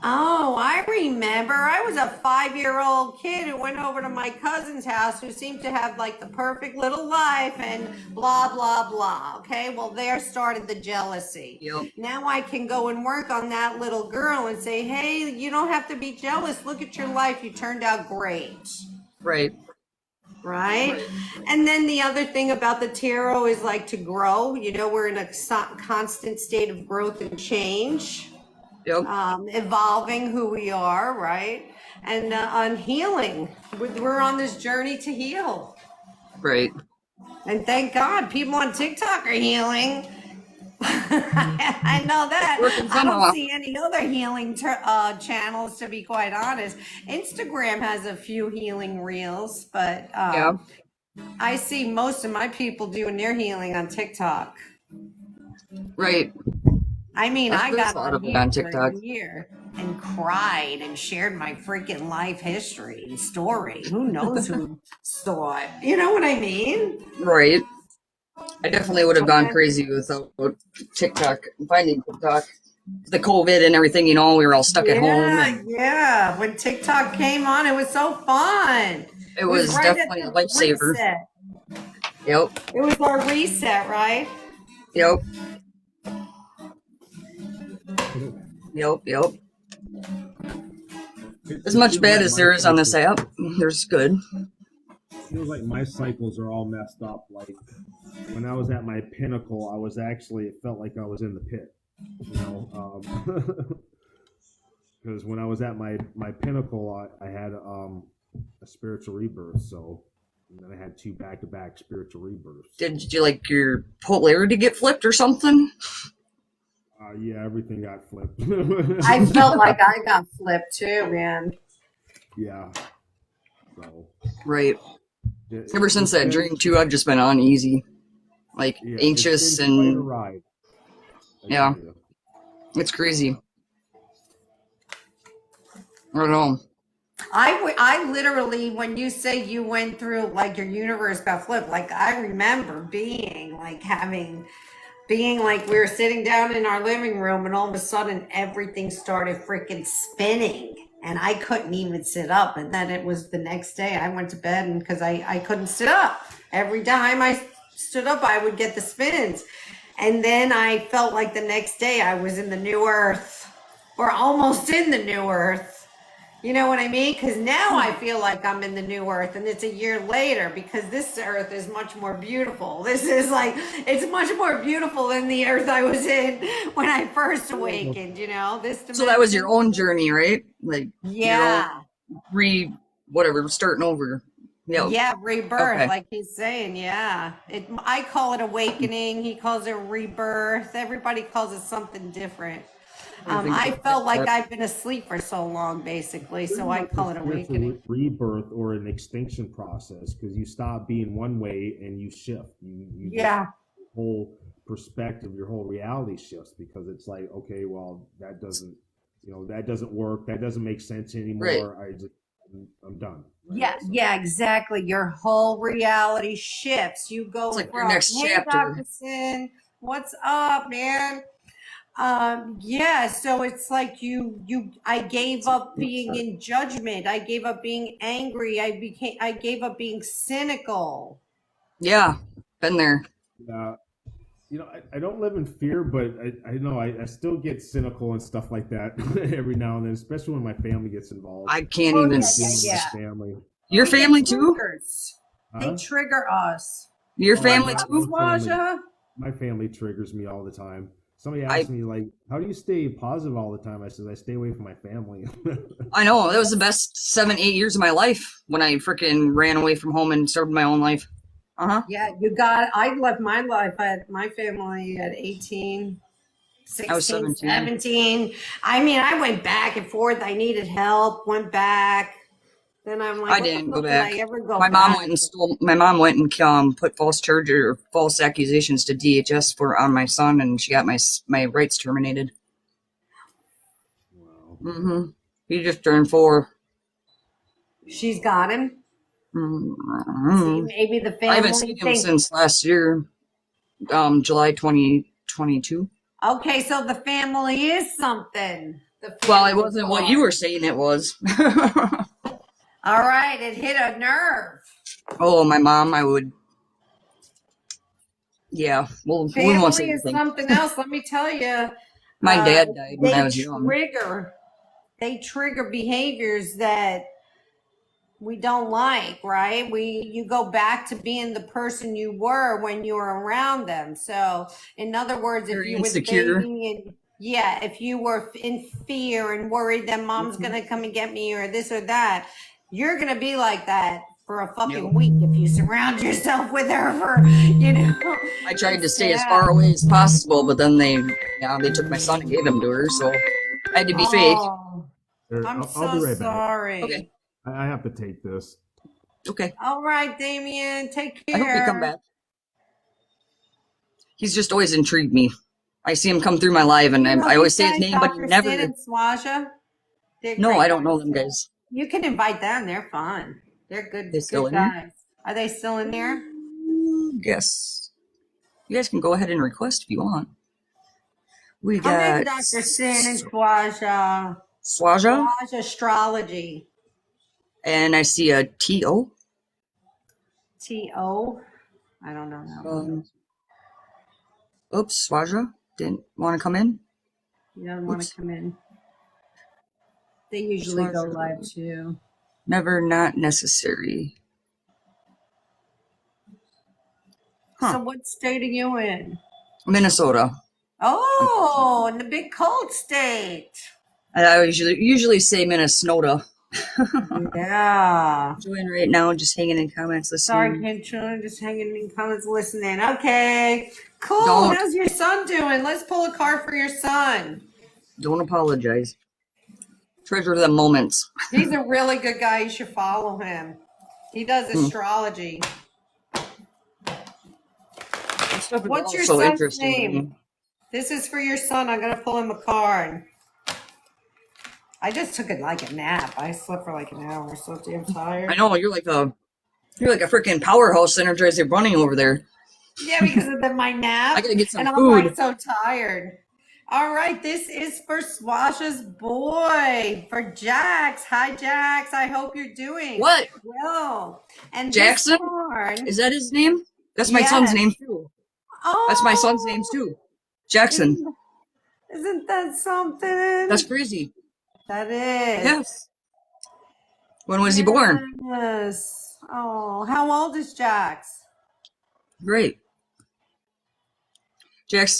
Oh, I remember I was a 5-year-old kid who went over to my cousin's house who seemed to have like the perfect little life and blah, blah, blah. Okay, well, there started the jealousy. Yep. Now I can go and work on that little girl and say, hey, you don't have to be jealous. Look at your life. You turned out great. Right. Right? And then the other thing about the tarot is like to grow. You know, we're in a constant state of growth and change, Yep. evolving who we are, right? And on healing. We're on this journey to heal. Right. And thank God people on TikTok are healing. I know that. Working I don't somehow. see any other healing channels, to be quite honest. Instagram has a few healing reels, but Yeah. I see most of my people doing their healing on TikTok. Right. I mean, That's I what I got thought on of it here on for TikTok. a year and cried and shared my freaking life history and story. Who knows who saw it? You know what I mean? Right. I definitely would have gone Okay. crazy without TikTok, finding TikTok. The COVID and everything, you know, we were all stuck at home, Yeah, and yeah. When TikTok came on, it was so fun. it It was was right at definitely a the lifesaver. reset. Yep. It was our reset, right? Yep. Yep. Yep. As It much feels bad like as my there is on this cycles, app, there's good. feels like my cycles are all messed up. Like when I was at my pinnacle, I was actually, it felt like I was in the pit, you know. Because when I was at my pinnacle, I had a spiritual rebirth. So and then I had two back to back spiritual rebirths. Did you like your polarity get flipped or something? Yeah, everything got flipped. I felt like I got flipped too, man. Yeah. So Right. Ever since it's that been, dream too, I've just been uneasy, like yeah, it's anxious, been quite a and ride. I yeah, tell you. it's crazy. I don't know. I literally, when you say you went through like your universe got flipped, like I remember being like we were sitting down in our living room and all of a sudden everything started freaking spinning and I couldn't even sit up. And then it was the next day I went to bed and because I couldn't sit up. Every time I stood up, I would get the spins. And then I felt like the next day I was in the new earth or almost in the new earth. You know what I mean? Because now I feel like I'm in the new earth and it's a year later because this earth is much more beautiful. This is like, it's much more beautiful than the earth I was in when I first awakened, you know, this So that was your dimension. own journey, right? Like your own Yeah. whatever, starting over. Yep. Yeah. Rebirth, Okay. like he's saying. Yeah. I call it awakening. He calls it rebirth. Everybody calls it something different. Everything's I just felt like different. I've been asleep for so long, basically. Pretty So I much a call it spiritual awakening. rebirth or an extinction process because you stop being one way and you shift. You just Yeah. whole perspective, your whole reality shifts because it's like, okay, well, that doesn't, that doesn't work. That doesn't make sense Right. anymore. I'm done. Right. Yeah, So yeah, exactly. Your whole reality shifts. You It's go like your from, next hey, Dr. chapter. Sin, what's up, man? Yeah, so it's like I gave up being in judgment. I gave up being angry. I gave up being cynical. Yeah. Been there. uh, I don't live in fear, but I know I still get cynical and stuff like that every now and then, especially when my family gets involved. I can't Oh, even. yeah, I'm dealing with yeah, my yeah. family. Your We get family too? triggers. They Huh? trigger us. Your Oh, family What's up, too? Swaja? my family triggers me all the time. Somebody I asked me like, "How do you stay positive all the time?" I said, "I stay away from my family." I know that was the best 7, 8 years of my life when I freaking ran away from home and started my own life. Uh-huh. Yeah, I left my life at my family at 18, I was 16, 17. 17. I mean, I went back and forth. I needed help, went back. Then I'm like, I what the didn't go fuck did I back. ever go My mom back? went and stole. My mom went and put false charges or false accusations to DHS for on my son, and she got my rights terminated. Wow. Mm-hmm. He just turned 4. She's got him. See, maybe the I haven't family seen him thinks. since last year, July 2022. Okay, so the family is something. The Well, it family wasn't what you were card. saying it was. All right, it hit a nerve. Oh, my mom, I would. Yeah, well, we won't say Family is anything. something else. Let me tell you. My dad died when I was young. They trigger behaviors that we don't like, right? You go back to being the person you were when you were around them. So in other words, if Very you were the insecure. baby and if you were in fear and worried that mom's gonna come and get me or this or that, you're gonna be like that for a fucking Yep. week if you surround yourself with her for, you know. I tried to It's stay as sad. far away as possible, but then they took my son and gave him to her, so I had to be fake. Oh, I'm I'll be so right back. sorry. Okay. I have to take this. Okay. All right, Damien, take I hope you come care. back. He's just always intrigued me. I see him come through my live, and You know I always these say his guys, name, but he Dr. Sid never. and Swaja? They're No, great I don't know guys, them too. guys. You can invite them. They're fun. They're good, They still good in here? guys. Are they still in there? Yes. You guys can go ahead and request if you want. We Come in, got Dr. Sid and Swaja. Swaja, Swaja Astrology. and I see a T.O. T.O. I don't know that one. Oops, Swaja didn't want to come in. You don't want Oops. to come in. They usually go Swaja. live, too. Never, not necessary. So Huh. what state are you in? Minnesota. Oh, in the big cold state. I usually say Minnesota. Yeah. Join right now, just hanging in comments, Sorry, listening. Kentron, just hanging in comments, listening. Okay, cool. Don't. How's your son doing? Let's pull a card for your son. Don't apologize. Treasure the moments. He's a really good guy. You should follow him. He does astrology. This stuff is What's all your so son's interesting to me. name? This is for your son. I'm gonna pull him a card. I just took like a nap. I slept for like an hour. So damn tired. I know you're like a freaking powerhouse energizer bunny over there. Yeah, because of my nap. I gotta get some and I'm food. like so tired. All right, this is for Swasha's boy, for Jax. Hi, Jax. I hope you're doing What? well. And Jackson? this card, Is that his name? That's my son's name too. Oh, That's my son's name too. Jackson. Isn't that something? That's crazy. That is. Yes. When was he born? Yes. Oh, how old is Jax? Great.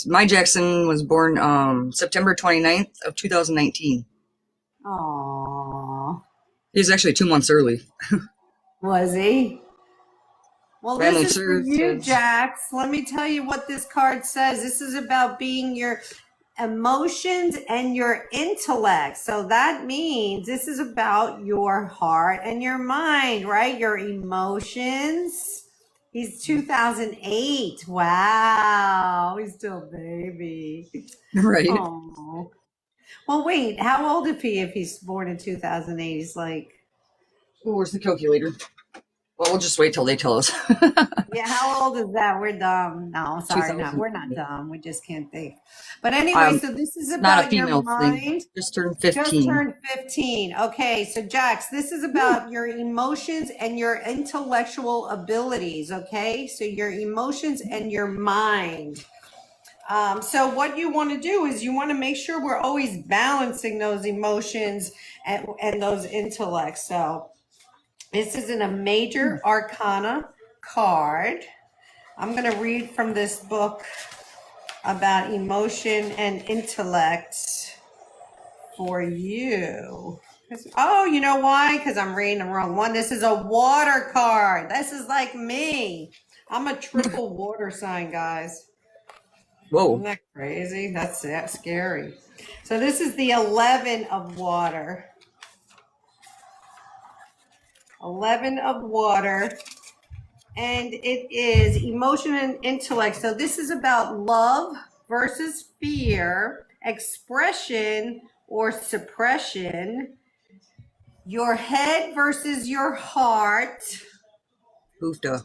My Jackson was born September 29th of 2019. Oh. He was actually 2 months early. Was he? Well, Family this is for truth you, is- Jax. Let me tell you what this card says. This is about being your emotions and your intellect. So that means this is about your heart and your mind, right? Your emotions. He's 2008. Wow. He's still a baby. Right. Oh. Well, wait. How old is he if he's born in 2008? He's like... Oh, where's the calculator? Well, we'll just wait till they tell us. Yeah, how old is that? We're dumb. No, sorry, no, we're not dumb. We just can't think. But anyway, so this is not a about your female mind. thing. Just turned 15. Just turned 15. Okay, so Jax, this is about your emotions and your intellectual abilities. Okay, so your emotions and your mind. So what you want to do is you want to make sure we're always balancing those emotions and those intellects. So this is in a major arcana card. I'm going to read from this book about emotion and intellect for you. Oh, you know why? Because I'm reading the wrong one. This is a water card. This is like me. I'm a triple water sign, guys. Whoa. Isn't that crazy? That's scary. So this is the 11 of water. 11 of water. And it is emotion and intellect. So this is about love versus fear, expression or suppression, your head versus your heart, Hoofda.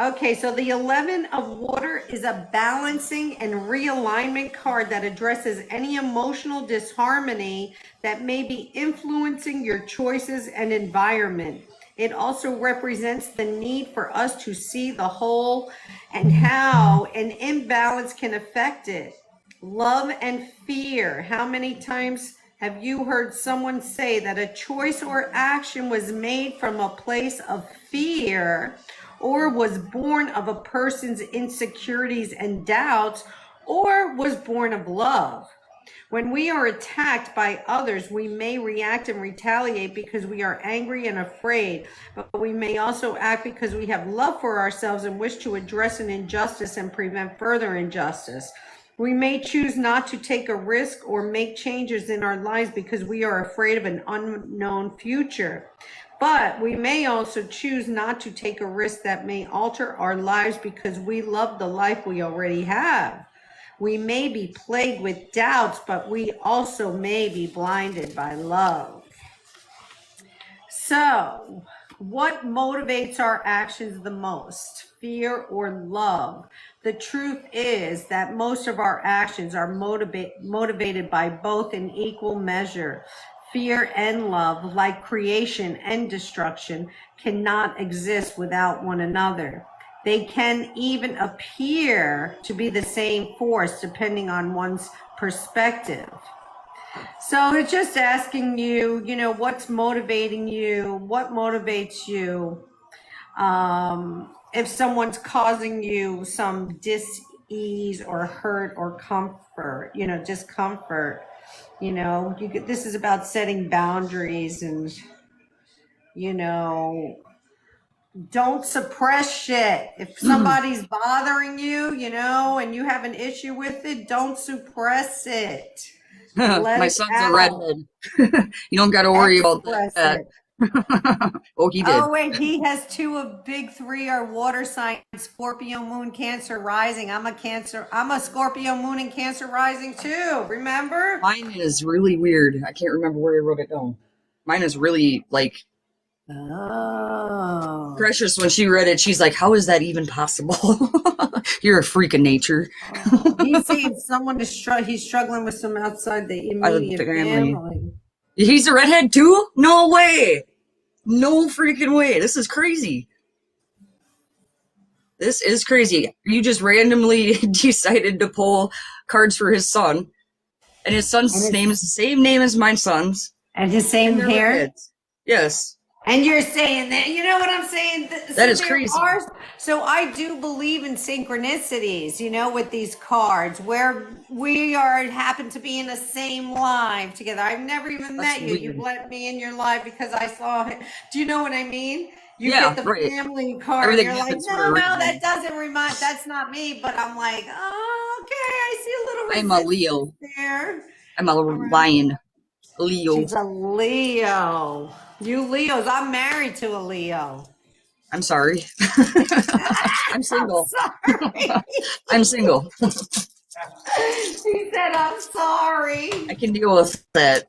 Okay, so the 11 of water is a balancing and realignment card that addresses any emotional disharmony that may be influencing your choices and environment. It also represents the need for us to see the whole and how an imbalance can affect it. Love and fear. How many times have you heard someone say that a choice or action was made from a place of fear, or was born of a person's insecurities and doubts, or was born of love? When we are attacked by others, we may react and retaliate because we are angry and afraid, but we may also act because we have love for ourselves and wish to address an injustice and prevent further injustice. We may choose not to take a risk or make changes in our lives because we are afraid of an unknown future. But we may also choose not to take a risk that may alter our lives because we love the life we already have. We may be plagued with doubts, but we also may be blinded by love. So, what motivates our actions the most? Fear or love? The truth is that most of our actions are motivated by both in equal measure. Fear and love, like creation and destruction, cannot exist without one another. They can even appear to be the same force depending on one's perspective. So it's just asking you, what's motivating you? What motivates you? If someone's causing you some dis-ease or hurt or comfort, discomfort, this is about setting boundaries and, don't suppress shit. If somebody's bothering you, and you have an issue with it, don't suppress it. Let My it son's a out. redhead. You don't got to worry about Express that. it. Oh, he did. Oh, wait, he has two of big three are water signs, Scorpio moon, Cancer rising. I'm a Scorpio moon and Cancer rising too. Remember? Mine is really weird. I can't remember where I wrote it down. Mine is really like Oh. Precious. When she read it, she's like, "How is that even possible? You're a freak of nature." He's saying someone is he's struggling with some outside the The immediate family. family. He's a redhead too? No way. No freaking way. This is crazy. This is crazy. You just randomly decided to pull cards for his son, and his son's name is the same name as my son's, And his same and they're hair. redheads. Yes. And you're saying that, you know what I'm saying? That is crazy. So I do believe in synchronicities, with these cards where we happen to be in the same life together. I've never even met you. Weird. You let me in your life because I saw it. Do you know what I mean? You Yeah, get the right. family card. Everything You're like, happens for no, a reason. that doesn't remind. That's not me. But I'm like, oh, okay. I see a little I'm a resistance Leo. there. I'm a lion. Leo. She's a Leo. You Leos. I'm married to a Leo. I'm sorry. I'm single. Sorry. I'm single. She said, I'm sorry. I can deal with that.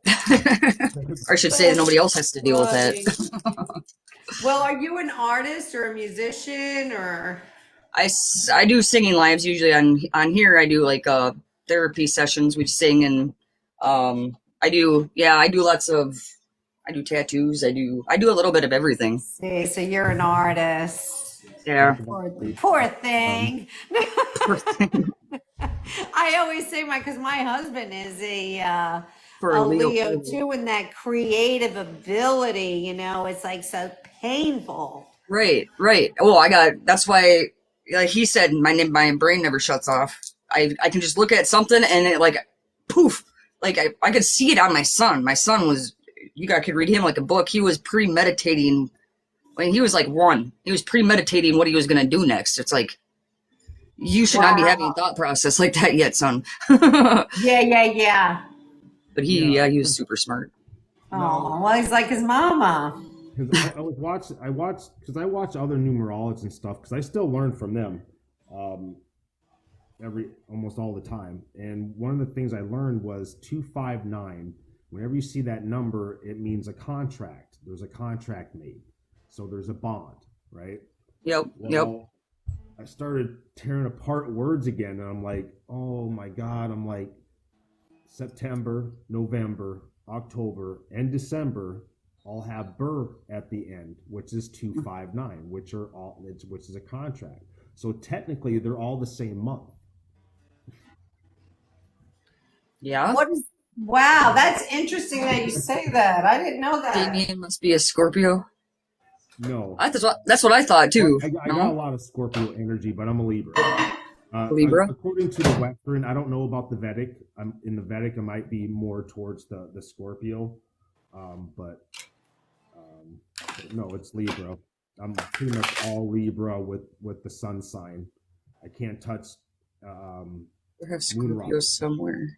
Or I should say that nobody else has to deal with that. Well, are you an artist or a musician or? I do singing lives usually on here. I do like therapy sessions. We sing and I do I do tattoos. I do a little bit of everything. See, so you're an artist. Yeah. Poor thing. Poor thing. I always say because my husband is a Leo Leo too, and that creative ability, it's like so painful. Right. Oh, that's why, like he said, my brain never shuts off. I can just look at something and it like, poof, like I could see it on my son. My son was, you guys could read him like a book. He was premeditating when he was like 1. He was premeditating what he was going to do next. It's like, you should not be having a thought process like that yet, son. Yeah. But he was super smart. Oh, well, he's like his mama. Because I watch other numerologists and stuff because I still learn from them almost all the time. And one of the things I learned was 259. Whenever you see that number, it means a contract. There's a contract made, so there's a bond, right? Yep. Yep. Well, I started tearing apart words again, and I'm like, oh my God. I'm like, September, November, October, and December all have "ber" at the end, which is 259, which is a contract. So technically, they're all the same month. Yeah. What is? Wow, that's interesting that you say that. I didn't know that. Damien must be a Scorpio. No, That's what I thought well, too. I got a No, lot of Scorpio energy, but I'm a Libra. Libra. According to the Western, I don't know about the Vedic. I'm in the Vedic. I might be more towards the Scorpio, but no, it's Libra. I'm pretty much all Libra with the sun sign. I can't touch um, We have moon Scorpio rocks. somewhere.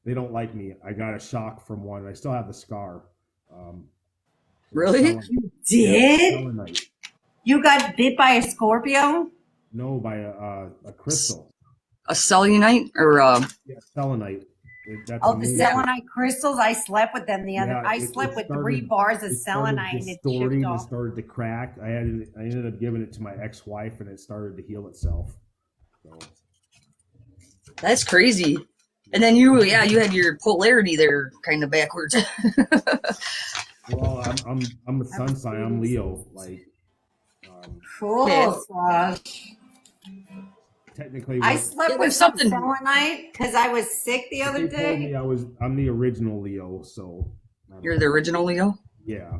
They don't like me. I got a shock from one. I still have the scar. Um, Really? You Yeah, did? selenite. You got bit by a Scorpio? No, by a crystal. A selenite or Yeah, selenite. That's Oh, a the name. selenite crystals. I slept with them the other. Yeah, I slept with 3 bars of it started selenite and it chipped distorting. It off. started to crack. I ended up giving it to my ex-wife, and it started to heal itself. So, that's crazy. And then you had your polarity there kind of backwards. well, I'm a sun sign. I'm Leo. Like, Cool, Okay. Swash. technically, I what slept Yeah, with there's some something. selenite because I was sick the other they told me day. I'm the original Leo. So, I don't You're the know. original Leo. Yeah.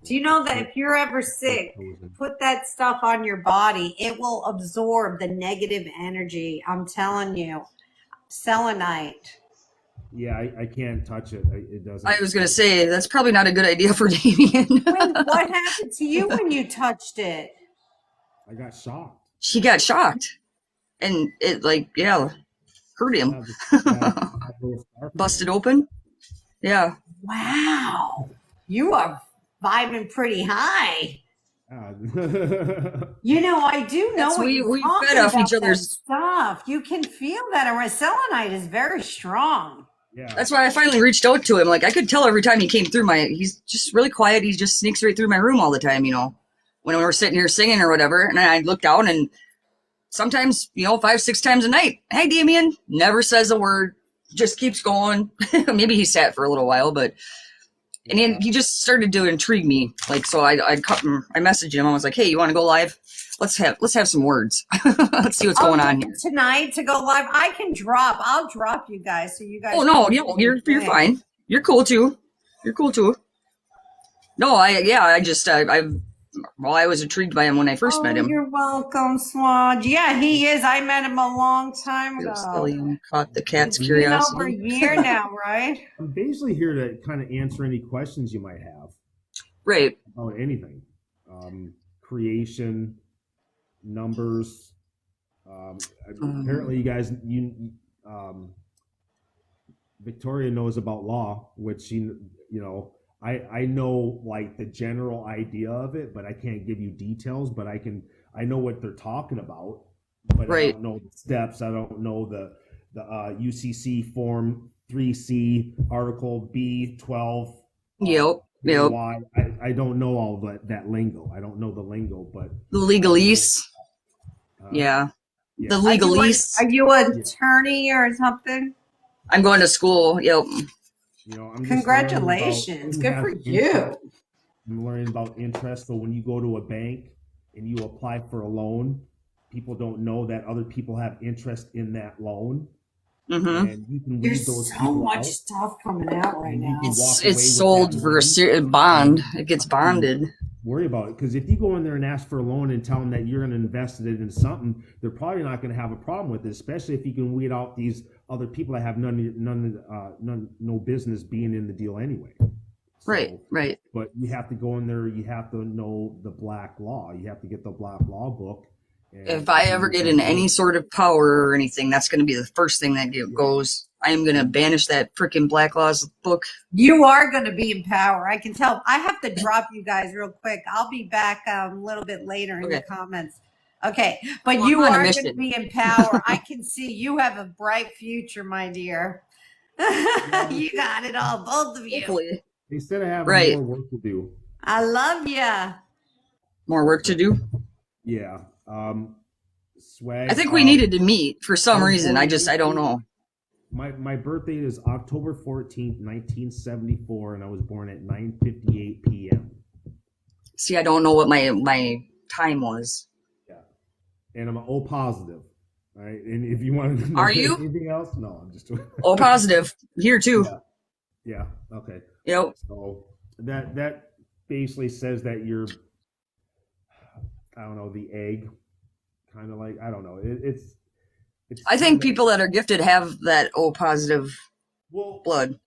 Do you know that if you're ever sick, put that stuff on your body, it will absorb the negative energy. I'm telling you. Selenite. Yeah, I can't touch it. It doesn't. I was gonna say that's probably not a good idea for Damien. Wait, what happened to you when you touched it? I got shocked. She got shocked, and it hurt I him. have a little scar from Busted it. open. Yeah. Wow. You are vibing pretty high. Ah. You know, I do know That's what you're we talking fed off about each that other's. stuff. You can feel that. And selenite is very strong. Yeah. That's why I finally reached out to him. Like I could tell every time he came through he's just really quiet. He just sneaks right through my room all the time, when we're sitting here singing or whatever. And I look down and sometimes, 5, 6 times a night. Hey, Damien, never says a word, just keeps going. Maybe he sat for a little while, but and he just started to intrigue me. Like, so I messaged him. I was like, hey, you want to go live? Let's have some words. Let's see what's going on here. Tonight to go live. I'll drop you guys so you guys. Oh no, you're fine. You're cool too. No, I was intrigued by him when I first met him. You're welcome, Swad. Yeah, he is. I met him a long time ago. Still caught the cat's It's been over a curiosity. year now, right? I'm basically here to kind of answer any questions you might have Right. about anything. Creation, numbers. Apparently, you guys, Victoria knows about law, which I know like the general idea of it, but I can't give you details. But I know what they're talking about, but I don't know the steps. I don't know the UCC form 3C article B12. Yep. Why I don't know all that lingo. I don't know the lingo, but The legalese. Yeah. The legalese. Are you an attorney or something? I'm going to school. Yep. I'm just Congratulations. Good for you. I'm learning about interest. So when you go to a bank and you apply for a loan, people don't know that other people have interest in that loan. Mm-hmm. And you can There's those so people much out, stuff coming out right and you now. can walk away with It's sold that for a loan. bond. It gets bonded. Worry about it, because if you go in there and ask for a loan and tell them that you're going to invest it in something, they're probably not going to have a problem with it, especially if you can weed out these other people that have no business being in the deal anyway. So, Right. But you have to go in there. You have to know the black law. You have to get the black law book. If I ever get in any sort of power or anything, that's going to be the first thing that goes. I am going to banish that freaking Black Laws book. You are going to be in power. I can tell. I have to drop you guys real quick. I'll be back a little bit later in the comments. Okay. But Well, you I'm on a are going mission. to be in power. I can see you have a bright future, my dear. You got it all, both of you. Hopefully. Instead of having more work to do. I love ya. More work to do. Yeah. Swag. I think we needed to meet for some reason. I don't know. My birthday is October 14th, 1974, and I was born at 9:58 p.m. See, I don't know what my time was. Yeah. And I'm O positive. All right. And if you want to know Are you? anything else, no, I'm just O positive. Here too. Yeah. Yeah. Okay. Yep. So that basically says that you're, I don't know, the egg, kind of like, I don't know. It's I think people that are gifted have that O positive well, blood.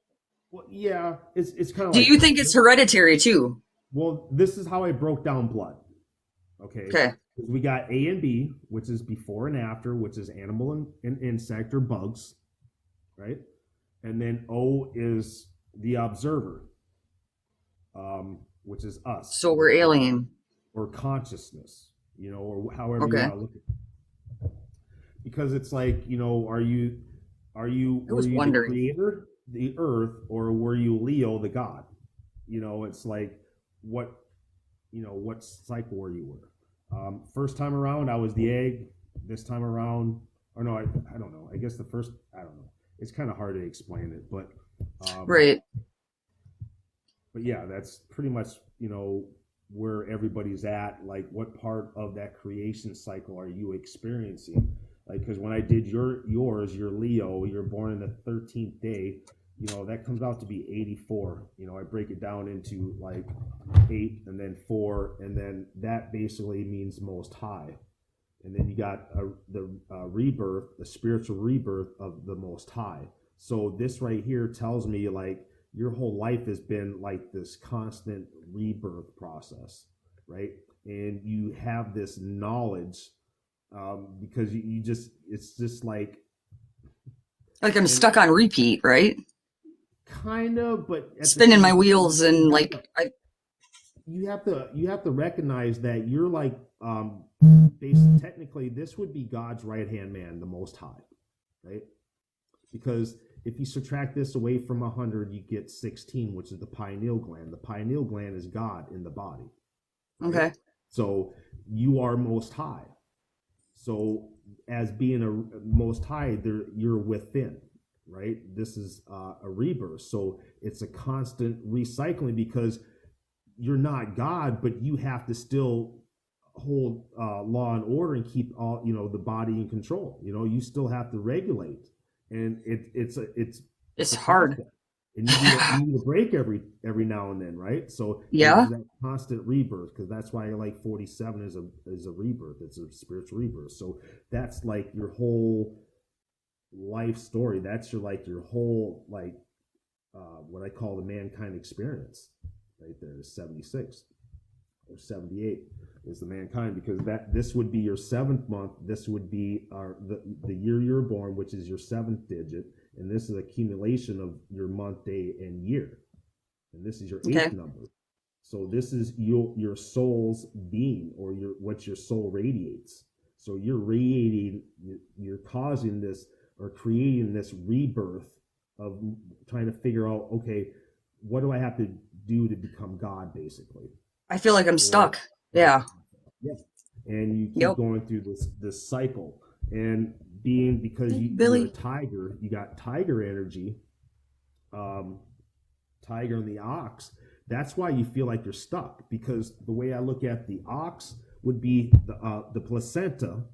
Well, yeah, it's kind of. Do you think it's hereditary too? Well, this is how I broke down blood. Okay. Okay. Because we got A and B, which is before and after, which is animal and insect or bugs, right? And then O is the observer, which is us. So we're alien. Or consciousness, or however Okay. you want to look at it. Because it's like, were you the creator, the earth, or were you Leo, the god? It's like what cycle were you were. First time around, I was the egg. This time around, or no, I don't know. I guess the first, I don't know. It's kind of hard to explain it, but Right. But yeah, that's pretty much where everybody's at. Like, what part of that creation cycle are you experiencing? Like, because when I did yours, you're Leo. You're born in the 13th day. That comes out to be 84. I break it down into like 8 and then 4, and then that basically means most high. And then you got the rebirth, the spiritual rebirth of the most high. So this right here tells me like your whole life has been like this constant rebirth process, right? And you have this knowledge because it's just like I'm stuck on repeat, right? Kind of, but spinning my wheels and like you have to recognize that you're like technically this would be God's right hand man, the Most High, right? Because if you subtract this away from 100, you get 16, which is the pineal gland. The pineal gland is God in the body. Right? Okay. So you are Most High. So as being a Most High, you're within. Right? This is a rebirth. So it's a constant recycling because you're not God, but you have to still hold law and order and keep all, the body in control. You still have to regulate. And it's hard. Process. And you need a break every now and then, right? So yeah, that constant rebirth, because that's why like 47 is a rebirth. It's a spiritual rebirth. So that's like your whole life story. That's your whole what I call the mankind experience. Right there is 76 or 78 is the mankind, because this would be your 7th month. This would be the year you're born, which is your 7th digit, and this is accumulation of your month, day, and year, and this is your 8th number. So this is your soul's being, or what your soul radiates. So you're radiating, you're causing this or creating this rebirth of trying to figure out, okay, what do I have to do to become God, basically? I feel like I'm stuck. Yeah. And you keep going through this cycle, and because you're a tiger, you got tiger energy, tiger and the ox. That's why you feel like you're stuck, because the way I look at the ox would be the placenta,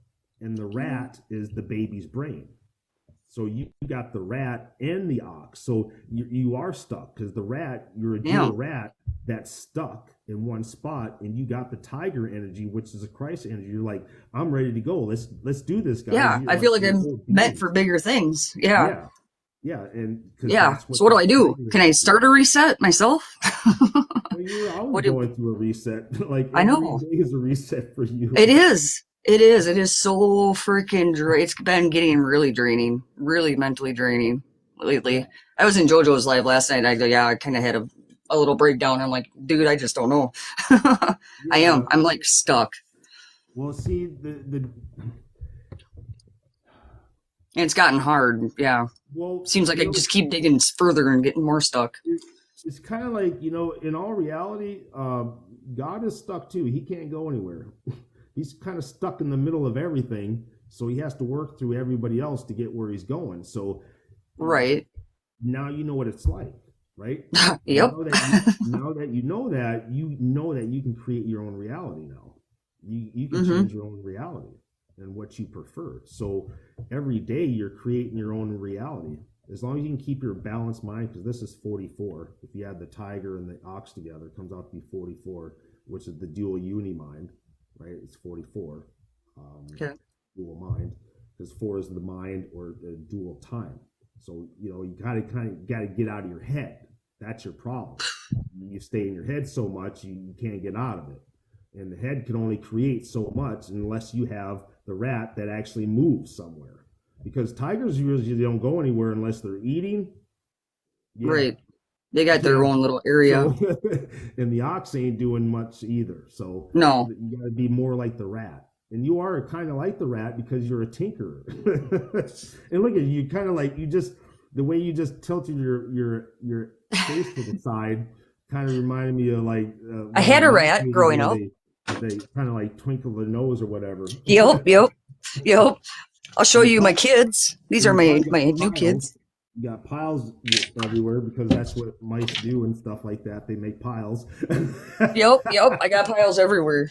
and the rat is the baby's brain. So you got the rat and the ox. So you are stuck, because the rat, you're a dual rat that's stuck in one spot, and you got the tiger energy, which is a Christ energy. You're like, I'm ready to go. Let's do this, guys. Yeah, I feel like I'm meant for bigger things. Yeah. And so what do I do? Can I start a reset myself? Well, you're always going through a reset. Like, I know. every day is a reset for you. It is. It is so freaking it's been getting really draining, really mentally draining lately. I was in JoJo's live last night. I go, I kind of had a little breakdown. I'm like, dude, I just don't know. I am. I'm like stuck. Well, see, and it's gotten hard. Yeah. Well, seems like I just keep digging further and getting more stuck. It's kind of like, in all reality, God is stuck too. He can't go anywhere. He's kind of stuck in the middle of everything, so he has to work through everybody else to get where he's going. So Right. now you know what it's like, right? Yep. Now that you know that you can create your own reality now. You can Mm-hmm. change your own reality and what you prefer. So every day you're creating your own reality. As long as you can keep your balanced mind, because this is 44. If you add the tiger and the ox together, it comes out to be 44, which is the dual uni mind, right? It's 44. Okay. Dual mind, because 4 is the mind or the dual time. So you gotta get out of your head. That's your problem. You stay in your head so much you can't get out of it. And the head can only create so much unless you have the rat that actually moves somewhere. Because tigers usually don't go anywhere unless they're eating. Yeah. Right. They got their Yeah. own little area. So, and the ox ain't doing much either. So No. you got to be more like the rat. And you are kind of like the rat because you're a tinkerer. And look at you, kind of like the way you just tilted your face to the side kind of reminded me of like I had a rat growing up. They kind of like twinkle their nose or whatever. Yep. I'll show you my kids. These are my new Piles. kids. You got piles everywhere because that's what mice do and stuff like that. They make piles. Yep. I got piles everywhere.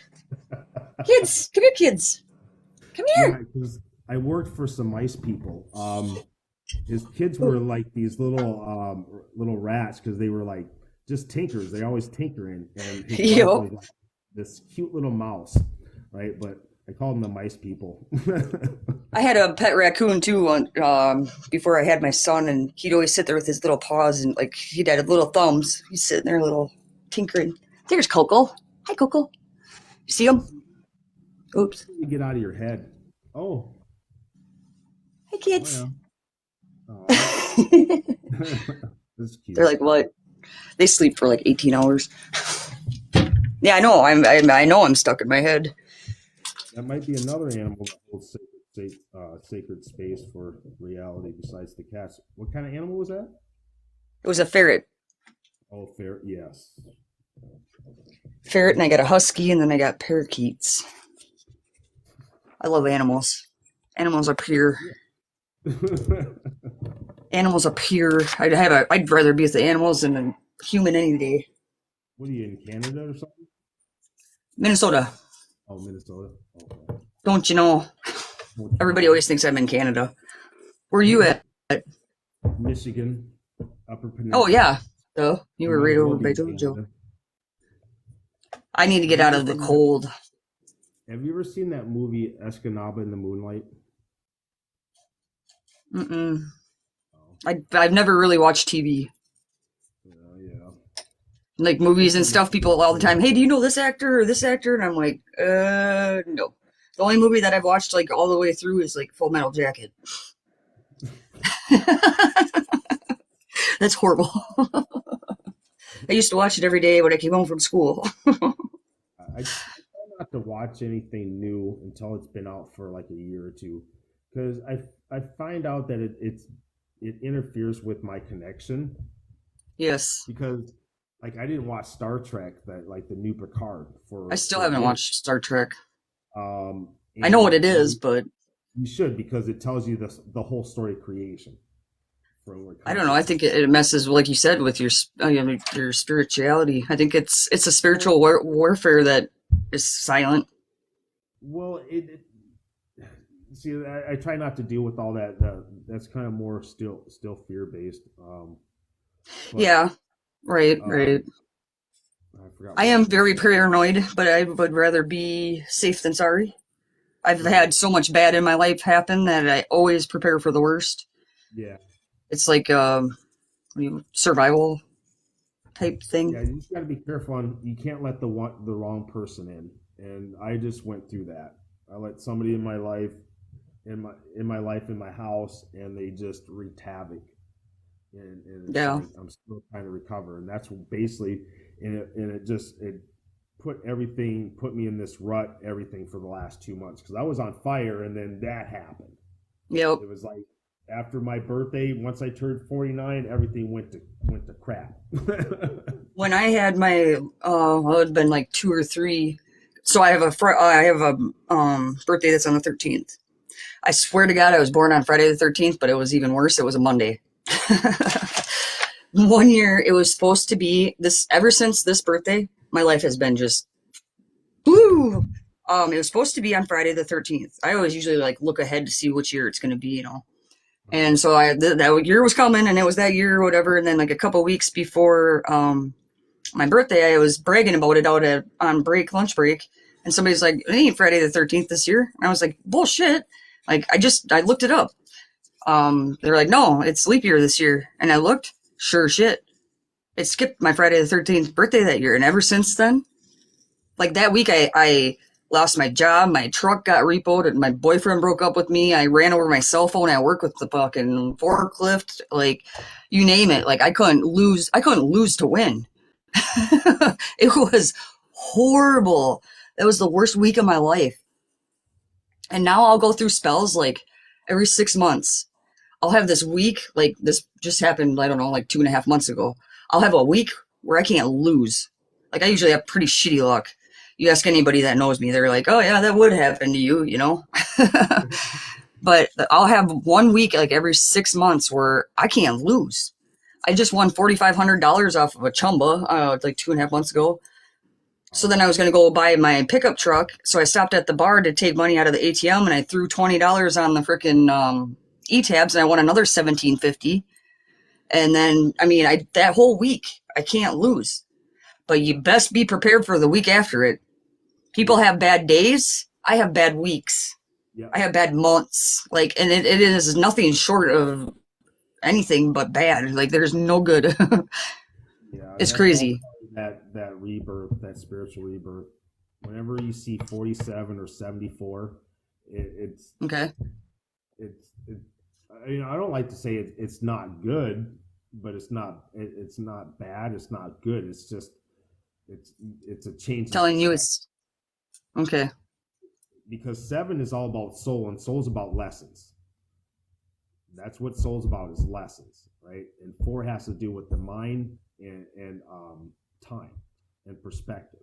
Kids, come here, kids. Come here. Yeah, because I worked for some mice people. His kids were like these little rats because they were like just tinkers. They always tinkering, and his wife Yep. was like this cute little mouse, right? But I called them the mice people. I had a pet raccoon too before I had my son, and he'd always sit there with his little paws and like he'd had little thumbs. He's sitting there, little tinkering. There's Coco. Hi, Coco. You see him? Oops. You get out of your head. Oh, Hi, kids. oh yeah. This is cute. They're like, what? They sleep for like 18 hours. Yeah, I know. I know I'm stuck in my head. That might be another animal that holds sacred space for reality besides the cats. What kind of animal was that? It was a ferret. Oh, fair. Yes. Ferret, and I got a husky, and then I got parakeets. I love animals. Animals are pure. Animals are pure. I'd rather be with the animals than a human any day. What are you in Canada or something? Minnesota. Oh, Minnesota. Okay. Don't you know? Everybody always thinks I'm in Canada. Where are you at? Michigan, Upper Peninsula. Oh, yeah. So you were right over by JoJo. I need to get out of the cold. Have you ever seen that movie Escanaba in the Moonlight? Mm-mm. I've never really watched TV. Yeah. Like movies and stuff, people all the time, hey, do you know this actor or this actor? And I'm like, no. The only movie that I've watched like all the way through is like Full Metal Jacket. That's horrible. I used to watch it every day when I came home from school. I try not to watch anything new until it's been out for like a year or two, because I find out that it interferes with my connection. Yes. Because like I didn't watch Star Trek, that like the new Picard for. I still haven't watched Star Trek. I know what it is, but you should, because it tells you the whole story of creation. I don't know. I think it messes, like you said, with your spirituality. I think it's a spiritual warfare that is silent. Well, see, I try not to deal with all that. That's kind of more still fear based. Yeah, right. I am very paranoid, but I would rather be safe than sorry. I've had so much bad in my life happen that I always prepare for the worst. Yeah. It's like survival type thing. Yeah, you just got to be careful. You can't let the wrong person in. And I just went through that. I let somebody in my life, in my house, and they just wreaked havoc. And yeah, like I'm still trying to recover. And that's basically, it put me in this rut, everything for the last 2 months, because I was on fire, and then that happened. Yep. It was like after my birthday, once I turned 49, everything went to crap. When I had my, well, it had been like 2 or 3. So I have a birthday that's on the 13th. I swear to God, I was born on Friday the 13th, but it was even worse. It was a Monday. One year, it was supposed to be this. Ever since this birthday, my life has been just woo. It was supposed to be on Friday the 13th. I always usually like look ahead to see which year it's going to be, you know. And so that year was coming, and it was that year or whatever. And then like a couple weeks before my birthday, I was bragging about it out on lunch break, and somebody's like, "It ain't Friday the 13th this year." And I was like, "Bullshit!" Like I looked it up. They're like, "No, it's leap year this year," and I looked. Sure shit, it skipped my Friday the 13th birthday that year, and ever since then, like that week, I lost my job, my truck got repoed, and my boyfriend broke up with me. I ran over my cell phone at work with the fucking forklift, like you name it. Like I couldn't lose to win. It was horrible. It was the worst week of my life. And now I'll go through spells like every 6 months. I'll have this week, like this just happened, I don't know, like 2.5 months ago. I'll have a week where I can't lose. Like I usually have pretty shitty luck. You ask anybody that knows me, they're like, "Oh yeah, that would happen to you, you know." But I'll have 1 week, like every 6 months, where I can't lose. I just won $4,500 off of a chumba like 2.5 months ago. So then I was going to go buy my pickup truck. So I stopped at the bar to take money out of the ATM, and I threw $20 on the freaking e-tabs, and I won another $17.50. And then, I mean, that whole week, I can't lose. But you best be prepared for the week after it. People have bad days. I have bad weeks. Yeah. I have bad months. Like, and it is nothing short of anything but bad. Like, there's no good. Yeah, It's crazy. That rebirth, that spiritual rebirth. Whenever you see 47 or 74, it's Okay. I don't like to say it's not good, but it's not bad. It's not good. It's just it's a change. Telling you it's okay. Because 7 is all about soul, and soul's about lessons. That's what soul's about, is lessons, right? And 4 has to do with the mind and time and perspective.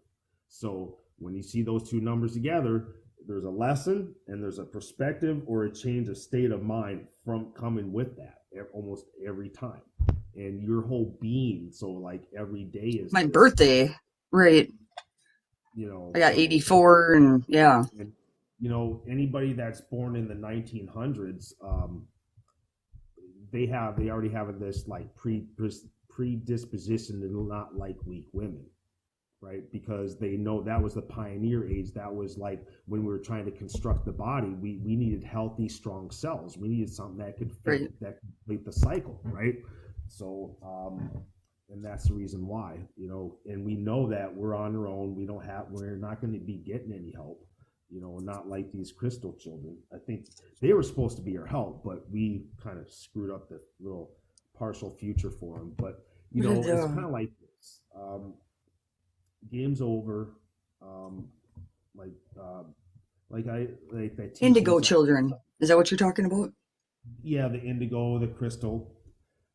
So when you see those two numbers together, there's a lesson and there's a perspective or a change of state of mind from coming with that almost every time. And your whole being, so like every day is My birthday, right? You know, I got 84, and yeah. And, you know, anybody that's born in the 1900s, they already have this like predisposition to not like weak women, right? Because they know that was the pioneer age. That was like when we were trying to construct the body, we needed healthy, strong cells. We needed something that could complete the cycle, right? So, and that's the reason why, you know, and we know that we're on our own. We're not going to be getting any help, you know, not like these crystal children. I think they were supposed to be our help, but we kind of screwed up the little partial future for them. But, you know, it's kind of like this. Game's over. Indigo children. Is that what you're talking about? Yeah, the indigo, the crystal.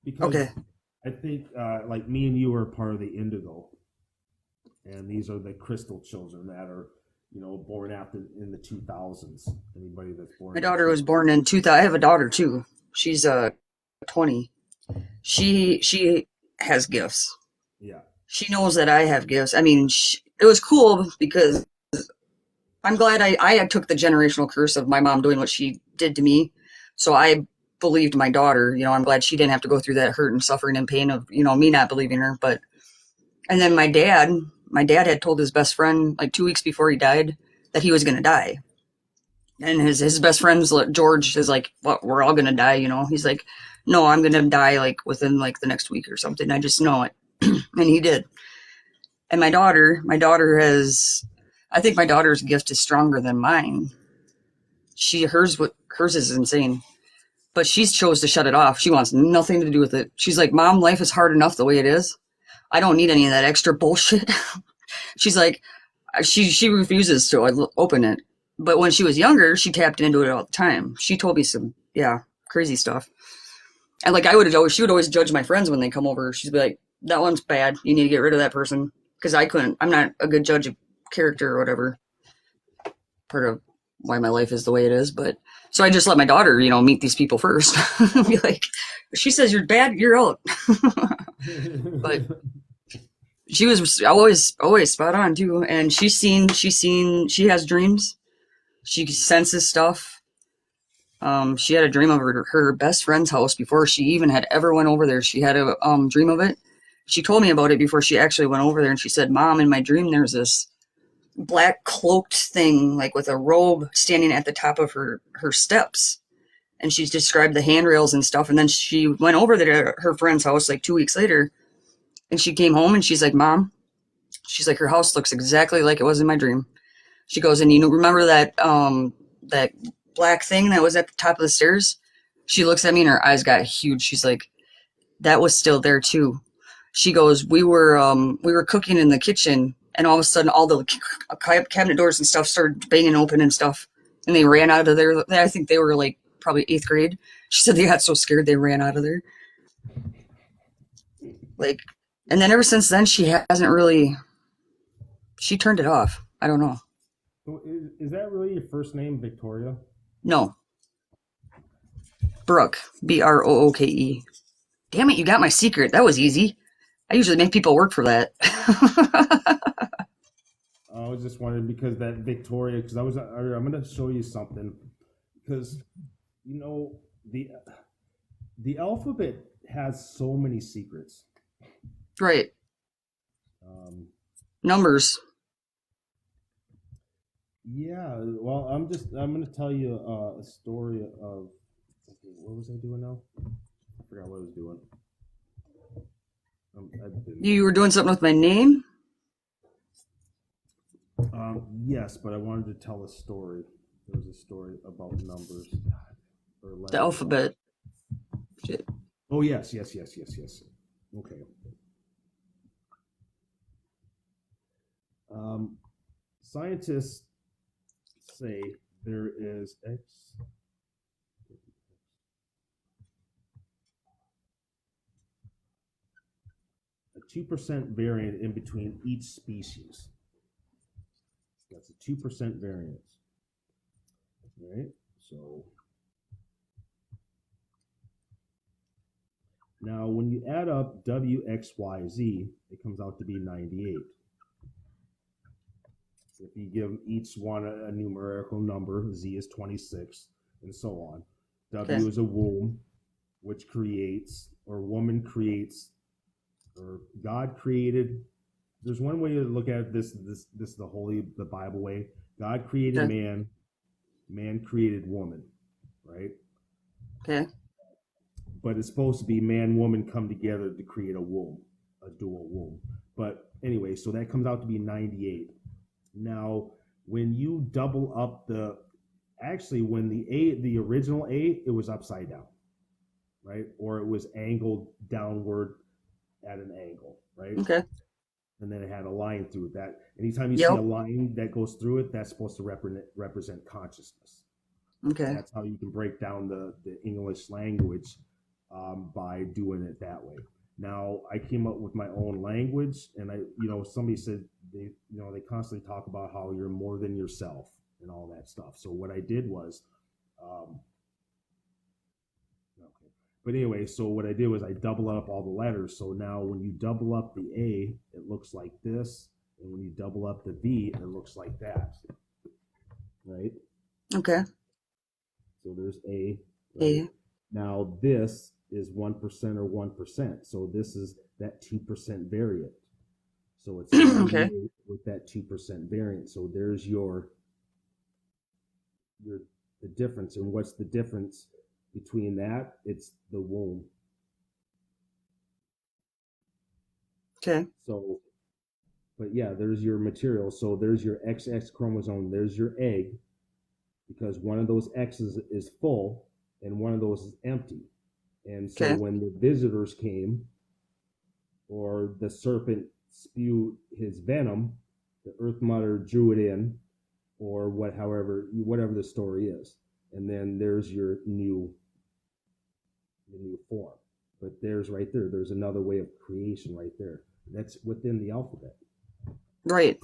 Because okay. I think like me and you are part of the indigo, and these are the crystal children that are, you know, born in the 2000s. Anybody that's born. My daughter was born in 2000. I have a daughter too. She's 20. She has gifts. Yeah. She knows that I have gifts. I mean, it was cool because I'm glad I took the generational curse of my mom doing what she did to me. So I believed my daughter. You know, I'm glad she didn't have to go through that hurt and suffering and pain of, you know, me not believing her. But, and then my dad had told his best friend like 2 weeks before he died that he was going to die. And his best friend's George is like, "Well, we're all going to die, you know." He's like, "No, I'm going to die like within like the next week or something. I just know it." And he did. And my daughter I think my daughter's gift is stronger than mine. Hers is insane. But she's chose to shut it off. She wants nothing to do with it. She's like, "Mom, life is hard enough the way it is. I don't need any of that extra bullshit." She's like, she refuses to open it. But when she was younger, she tapped into it all the time. She told me some, crazy stuff. And like she would always judge my friends when they come over. She'd be like, "That one's bad. You need to get rid of that person." Because I'm not a good judge of character or whatever. Part of why my life is the way it is. But so I just let my daughter, meet these people first. Be like, she says you're bad, you're out. But she was always spot on too. And she has dreams. She senses stuff. She had a dream of her best friend's house before she even had ever went over there. She had a dream of it. She told me about it before she actually went over there, and she said, "Mom, in my dream, there's this black cloaked thing, like with a robe, standing at the top of her steps." And she's described the handrails and stuff. And then she went over there to her friend's house like 2 weeks later, and she came home and she's like, "Mom," she's like, "her house looks exactly like it was in my dream." She goes, "And you remember that black thing that was at the top of the stairs?" She looks at me and her eyes got huge. She's like, "That was still there too." She goes, we were cooking in the kitchen, and all of a sudden all the cabinet doors and stuff started banging open and stuff, and they ran out of there. I think they were like probably 8th grade. She said they got so scared they ran out of there. Like, and then ever since then she hasn't really. She turned it off. I don't know. So is that really your first name, Victoria? No. Brooke. Brooke. Damn it, you got my secret. That was easy. I usually make people work for that. I was just wondering because that Victoria, because I'm going to show you something, because the alphabet has so many secrets. Right. Numbers. Yeah. Well, I'm going to tell you a story of. Okay, what was I doing now? I forgot what I was doing. You were doing something with my name? Yes, but I wanted to tell a story. There was a story about numbers. The alphabet. Shit. Oh, yes. Okay. Scientists say there is a 2% variant in between each species. That's a 2% variance. Right? So now when you add up WXYZ, it comes out to be 98. If you give each one a numerical number, Z is 26, and so on. W is a womb, which creates, or woman creates, or God created. There's one way to look at this the Bible way. God created man, man created woman, right? Okay. But it's supposed to be man, woman come together to create a womb, a dual womb. But anyway, so that comes out to be 98. Now, when you double up when the original A, it was upside down, right? Or it was angled downward at an angle, right? Okay. And then it had a line through it. That anytime you see a line that goes through it, that's supposed to represent consciousness. Okay. That's how you can break down the English language by doing it that way. Now, I came up with my own language, and somebody said they constantly talk about how you're more than yourself and all that stuff. So what I did was, but anyway, so what I did was I double up all the letters. So now when you double up the A, it looks like this, and when you double up the V, it looks like that, right? Okay. So there's A. Right? A. Now this is 1% or 1%. So this is that 2% variant. So it's okay. With that 2% variant. So there's the difference. And what's the difference between that? It's the womb. Okay. So, but yeah, there's your material. So there's your XX chromosome. There's your egg, because one of those X's is full and one of those is empty. And so when the visitors came, or the serpent spewed his venom, the Earth Mother drew it in, or whatever the story is. And then there's your new the new form. But there's right there. There's another way of creation right there. That's within the alphabet. Right.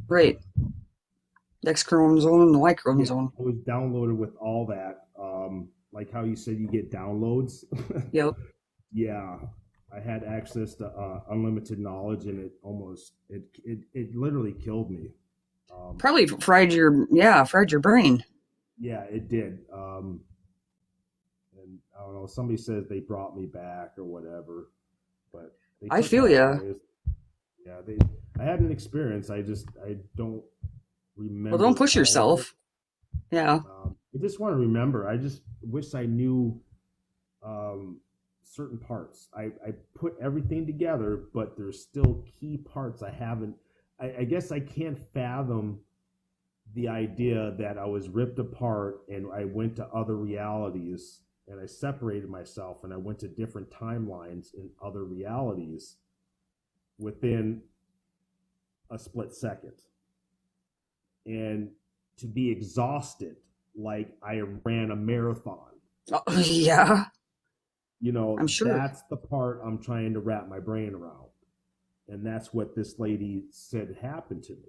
Right. X chromosome and the Y Yeah, chromosome. I was downloaded with all that. Like how you said you get downloads. Yep. Yeah, I had access to unlimited knowledge, and it literally killed me. Probably fried your brain. Yeah, it did. And I don't know. Somebody says they brought me back or whatever, but they I took feel that ya. away. Yeah, I had an experience. I don't Well, remember don't push all of it. yourself. Yeah. I just want to remember. I just wish I knew certain parts. I put everything together, but there's still key parts I haven't. I guess I can't fathom the idea that I was ripped apart and I went to other realities and I separated myself and I went to different timelines in other realities within a split second. And to be exhausted like I ran a marathon. Oh, yeah. I'm sure. That's the part I'm trying to wrap my brain around. And that's what this lady said happened to me.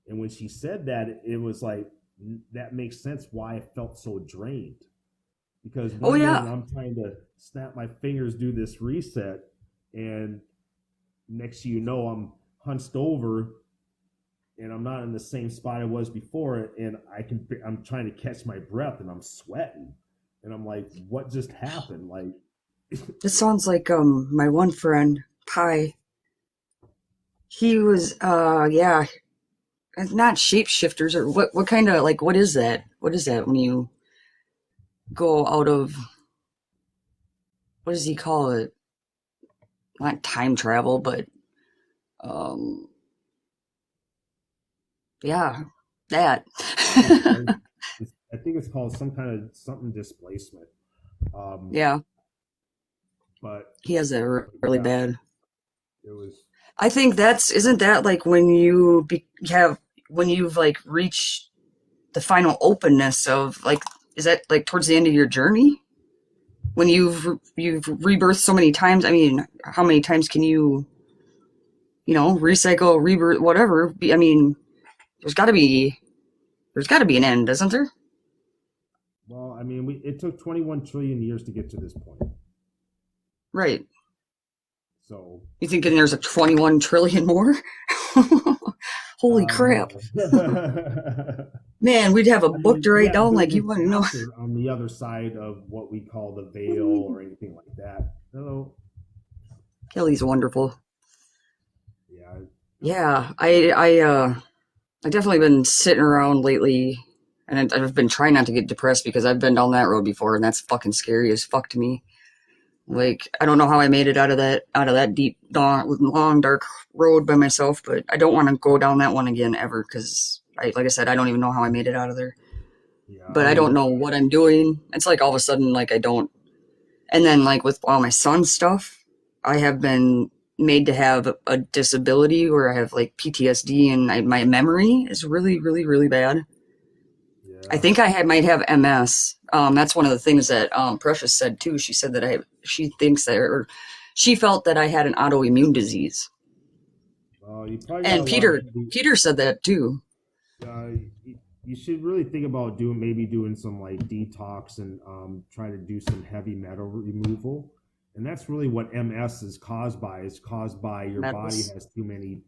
And when she said that, it was like, that makes sense why I felt so drained. Because one minute I'm trying to snap my fingers, do this reset, and next thing you know, I'm hunched over and I'm not in the same spot I was before, and I'm trying to catch my breath and I'm sweating. And I'm like, what just happened? Like, It sounds like my one friend, Pi. He was yeah, not shapeshifters or what kind of like what is that? What is that when you go out of what does he call it? Not time travel, but um yeah, that. I think it's called some kind of something displacement. Yeah, But he has that really yeah, bad. it was. I think isn't that like when you when you've like reached the final openness of like is that like towards the end of your journey when you've rebirthed so many times? I mean, how many times can recycle, rebirth, whatever? I mean, there's got to be an end, doesn't there? Well, I mean, it took 21 trillion years to get to this point. Right. So You thinking there's a 21 trillion more? Holy crap. No. Man, we'd have a I book mean, to write yeah, down there's like a you want to know. chapter on the other side of what we call the veil or anything like that. So, Kelly's wonderful. yeah. Yeah, I definitely been sitting around lately, and I've been trying not to get depressed because I've been down that road before, and that's fucking scary as fuck to me. Like, I don't know how I made it out of that deep, long, dark road by myself, but I don't want to go down that one again ever because, like I said, I don't even know how I made it out of there. Yeah, But I don't know what I'm doing. It's like all of a sudden, like I don't. And then, like with all my son's stuff, I have been made to have a disability where I have like PTSD and my memory is really, really, really bad. yeah. I think might have MS. That's one of the things that Precious said too. She said that she thinks that, or she felt that I had an autoimmune disease. You probably And Peter said that too. You should really think about doing some like detox and try to do some heavy metal removal. And that's really what MS is caused by. It's caused by your body has too many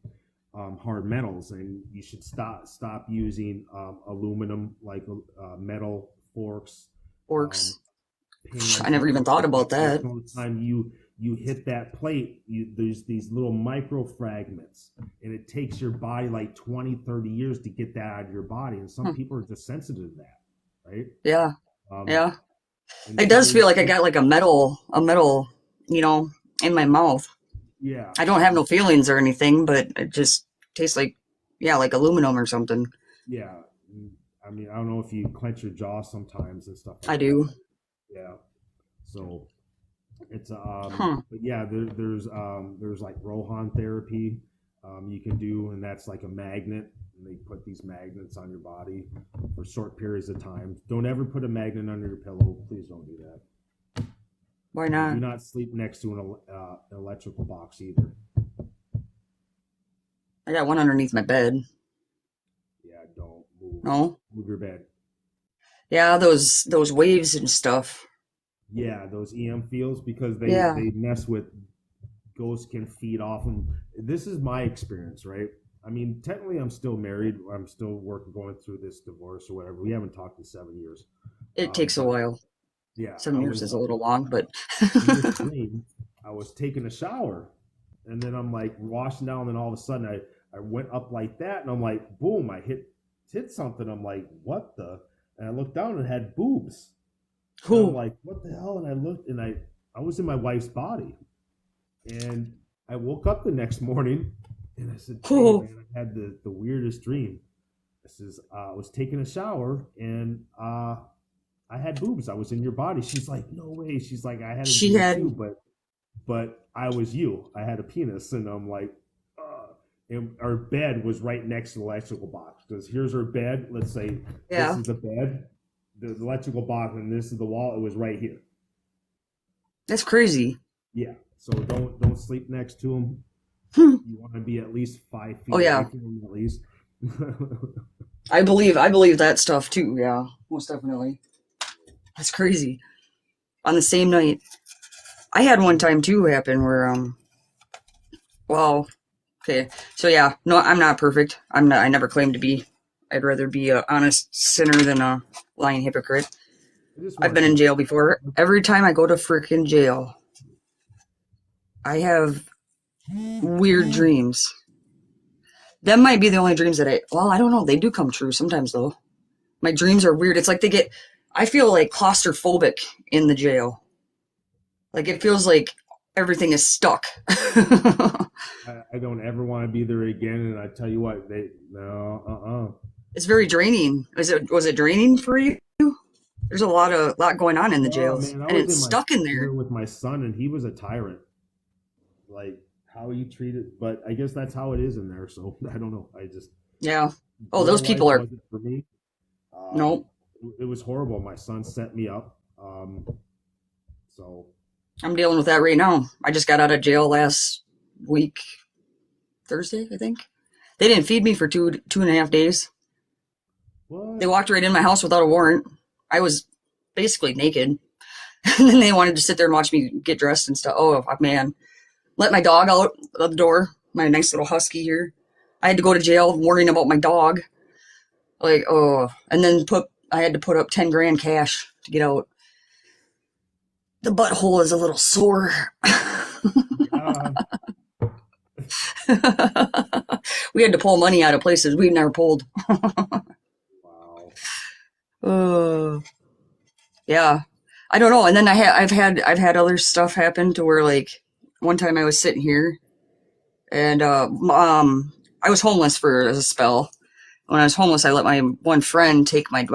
hard metals, and you should stop using aluminum, like metal forks. I never even thought about that. The time you hit that plate, there's these little micro fragments, and it takes your body like 20-30 years to get that out of your body, and some people are just sensitive to that, right? Yeah. Yeah. It does feel like I got like a metal, in my mouth. Yeah. I don't have no feelings or anything, but it just tastes like aluminum or something. Yeah. I mean, I don't know if you clench your jaw sometimes and stuff like I do. Yeah. So it's but yeah, there's like Rohan therapy you can do, and that's like a magnet, and they put these magnets on your body for short periods of time. Don't ever put a magnet under your pillow. Please don't do that. Why And not? do not sleep next to an electrical box either. I got one underneath my bed. Yeah, don't move. No? Move your bed. Yeah, those waves and stuff. Yeah, those EM fields, because Yeah. they mess with, ghosts can feed off them. This is my experience, right? I mean, technically, I'm still married. I'm still going through this divorce or whatever. We haven't talked in 7 years. It takes a But while. yeah, 7 years is a little long, but in this dream, I was taking a shower, and then I'm like washing down, and then all of a sudden I went up like that, and I'm like, boom, I hit something. I'm like, what the? And I looked down and it had boobs. And I'm who? like, what the hell? And I looked, and I was in my wife's body. And I woke up the next morning, and I said, dang, Who? man, I had the weirdest dream. I says, I was taking a shower, and I had boobs. I was in your body. She's like, no way. She's like, I had a She dream had. too, but I was you. I had a penis, and I'm like, and our bed was right next to the electrical box, because here's our bed. Let's say this Yeah. is the bed, the electrical box, and this is the wall. It was right here. That's crazy. Yeah. So don't sleep next to them. Hmm. You want to be at least 5 feet Oh away yeah. from them at least. I believe that stuff too. Yeah, most definitely. That's crazy. On the same night, I had one time too happen where well, okay, so yeah, no, I'm not perfect. I'm not. I never claimed to be. I'd rather be a honest sinner than a lying hypocrite. I just I've want been in you. jail before. Every time I go to frickin' jail, I have weird dreams. Them might be the only dreams that I don't know. They do come true sometimes though. My dreams are weird. It's like I feel like claustrophobic in the jail. Like it feels like everything is stuck. I don't ever want to be there again. And I tell you what, they no. It's very draining. Was it draining for you? There's a lot going on in the Oh jails, man, I and was it's in my stuck in there there. with my son, and he was a tyrant. Like how you treated, but I guess that's how it is in there. So I don't know. I just Yeah. Oh, those jail life people are wasn't for me. Um, no. it was horrible. My son set me up. So I'm dealing with that right now. I just got out of jail last week, Thursday, I think. They didn't feed me for 2.5 days. They what? walked right in my house without a warrant. I was basically naked. And then they wanted to sit there and watch me get dressed and stuff. Oh, man. Let my dog out of the door. My nice little husky here. I had to go to jail worrying about my dog. Like, oh. And then I had to put up 10 grand cash to get out. The butthole is a little sore. Yeah. We had to pull money out of places we've never pulled. Wow. Yeah. I don't know. And then I've had other stuff happen to where like one time I was sitting here and I was homeless for a spell. When I was homeless, I let my one friend take my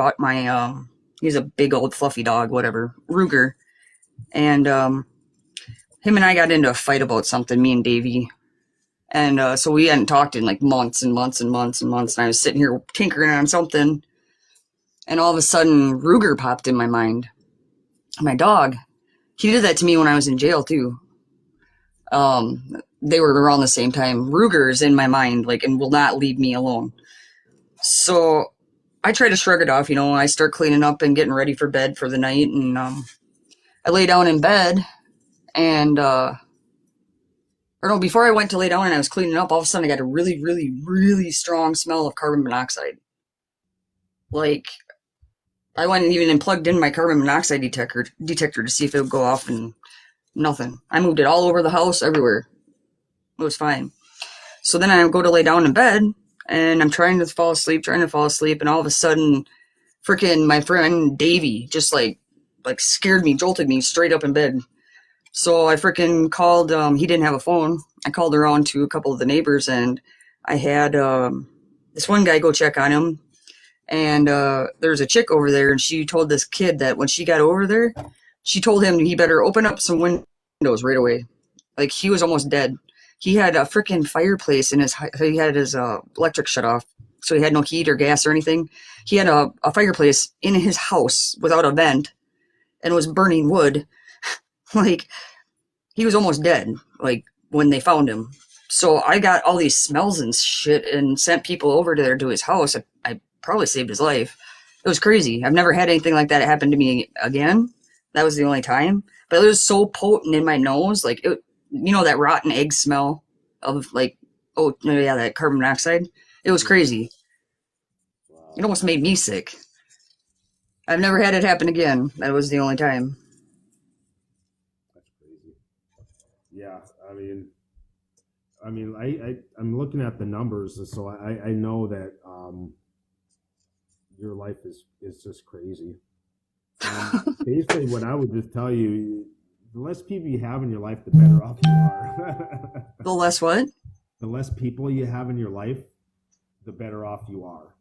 he's a big old fluffy dog, whatever, Ruger, and him and I got into a fight about something, me and Davey, and so we hadn't talked in like months and months and months and months. And I was sitting here tinkering on something, and all of a sudden, Ruger popped in my mind. My dog. He did that to me when I was in jail too. They were around the same time. Ruger's in my mind, like, and will not leave me alone. So I try to shrug it off, I start cleaning up and getting ready for bed for the night, and I lay down in bed, and before I went to lay down and I was cleaning up, all of a sudden I got a really, really, really strong smell of carbon monoxide. Like, I went and even plugged in my carbon monoxide detector to see if it would go off, and nothing. I moved it all over the house, everywhere. It was fine. So then I go to lay down in bed, and I'm trying to fall asleep, and all of a sudden, freaking my friend Davey just like scared me, jolted me straight up in bed. So I freaking called, he didn't have a phone. I called around to a couple of the neighbors, and I had this one guy go check on him. And there's a chick over there, and she told this kid that when she got over there, she told him he better open up some windows right away. Like, he was almost dead. He had a freaking fireplace he had his electric shut off, so he had no heat or gas or anything. He had a fireplace in his house without a vent and was burning wood. Like, he was almost dead, like, when they found him. So I got all these smells and shit and sent people over there to his house. I probably saved his life. It was crazy. I've never had anything like that happen to me again. That was the only time. But it was so potent in my nose. Like, that rotten egg smell of, like, oh, yeah, that carbon monoxide. It was crazy. Wow, It almost made me sick. I've never had it happen again. That was the only time. that's crazy. Yeah, I'm looking at the numbers, and so I know that your life is just crazy. Basically, what I would just tell you, the less people you have in your life, the better off you are. The less what? The less people you have in your life, the better off you are.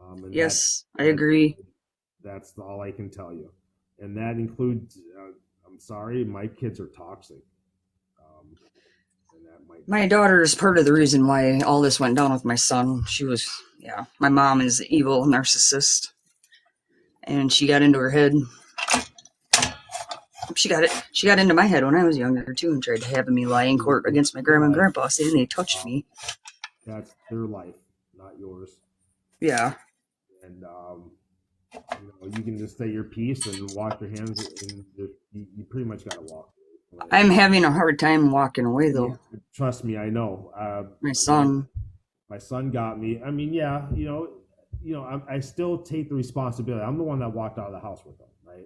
And Yes, I agree. That's all I can tell you. And that includes, I'm sorry, my kids are toxic. And that might My daughter is part of the reason why all this went down with my son. My mom is an evil narcissist. And she got into her head. She got into my head when I was younger too, and tried to have me lie in court against my grandma and grandpa saying they touched me. That's their life, not yours. Yeah. And you can just say your piece and wash your hands, and you pretty much got to walk away. I'm having a hard time walking away though. Yeah, trust me, I know. My son got me. I mean, yeah, I still take the responsibility. I'm the one that walked out of the house with him, right?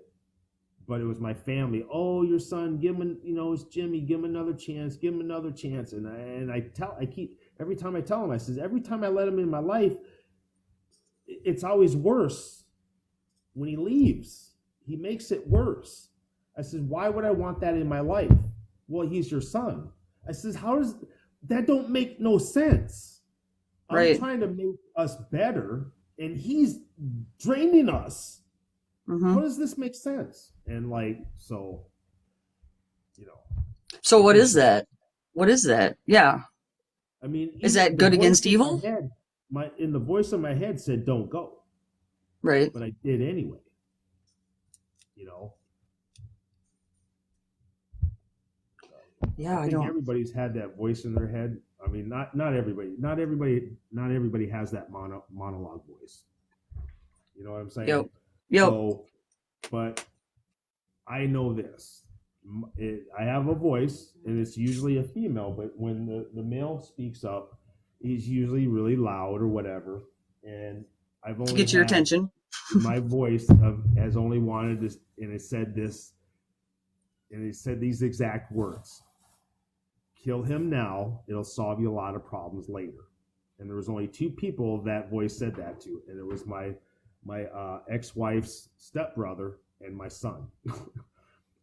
But it was my family. Oh, your son, give him, it's Jimmy. Give him another chance. Give him another chance. And every time I tell him, I says, every time I let him in my life, it's always worse. When he leaves, he makes it worse. I says, why would I want that in my life? Well, he's your son. I says, how does that don't make no sense? Right. I'm trying to make us better, and he's draining us. Mm-hmm. How does this make sense? And so what is that? What is that? Yeah. I mean, is that good against evil? In the voice of my head said, don't go. Right. But I did anyway. Yeah, I think everybody's had that voice in their head. I mean, not everybody. Not everybody has that monologue voice. You know what I'm saying? Yep. So, but I know this. I have a voice, and it's usually a female. But when the male speaks up, he's usually really loud or whatever. And I've only to get your attention. My voice has only wanted this, and it said this, and it said these exact words: "Kill him now; it'll solve you a lot of problems later." And there was only two people that voice said that to, and it was my ex-wife's stepbrother and my son.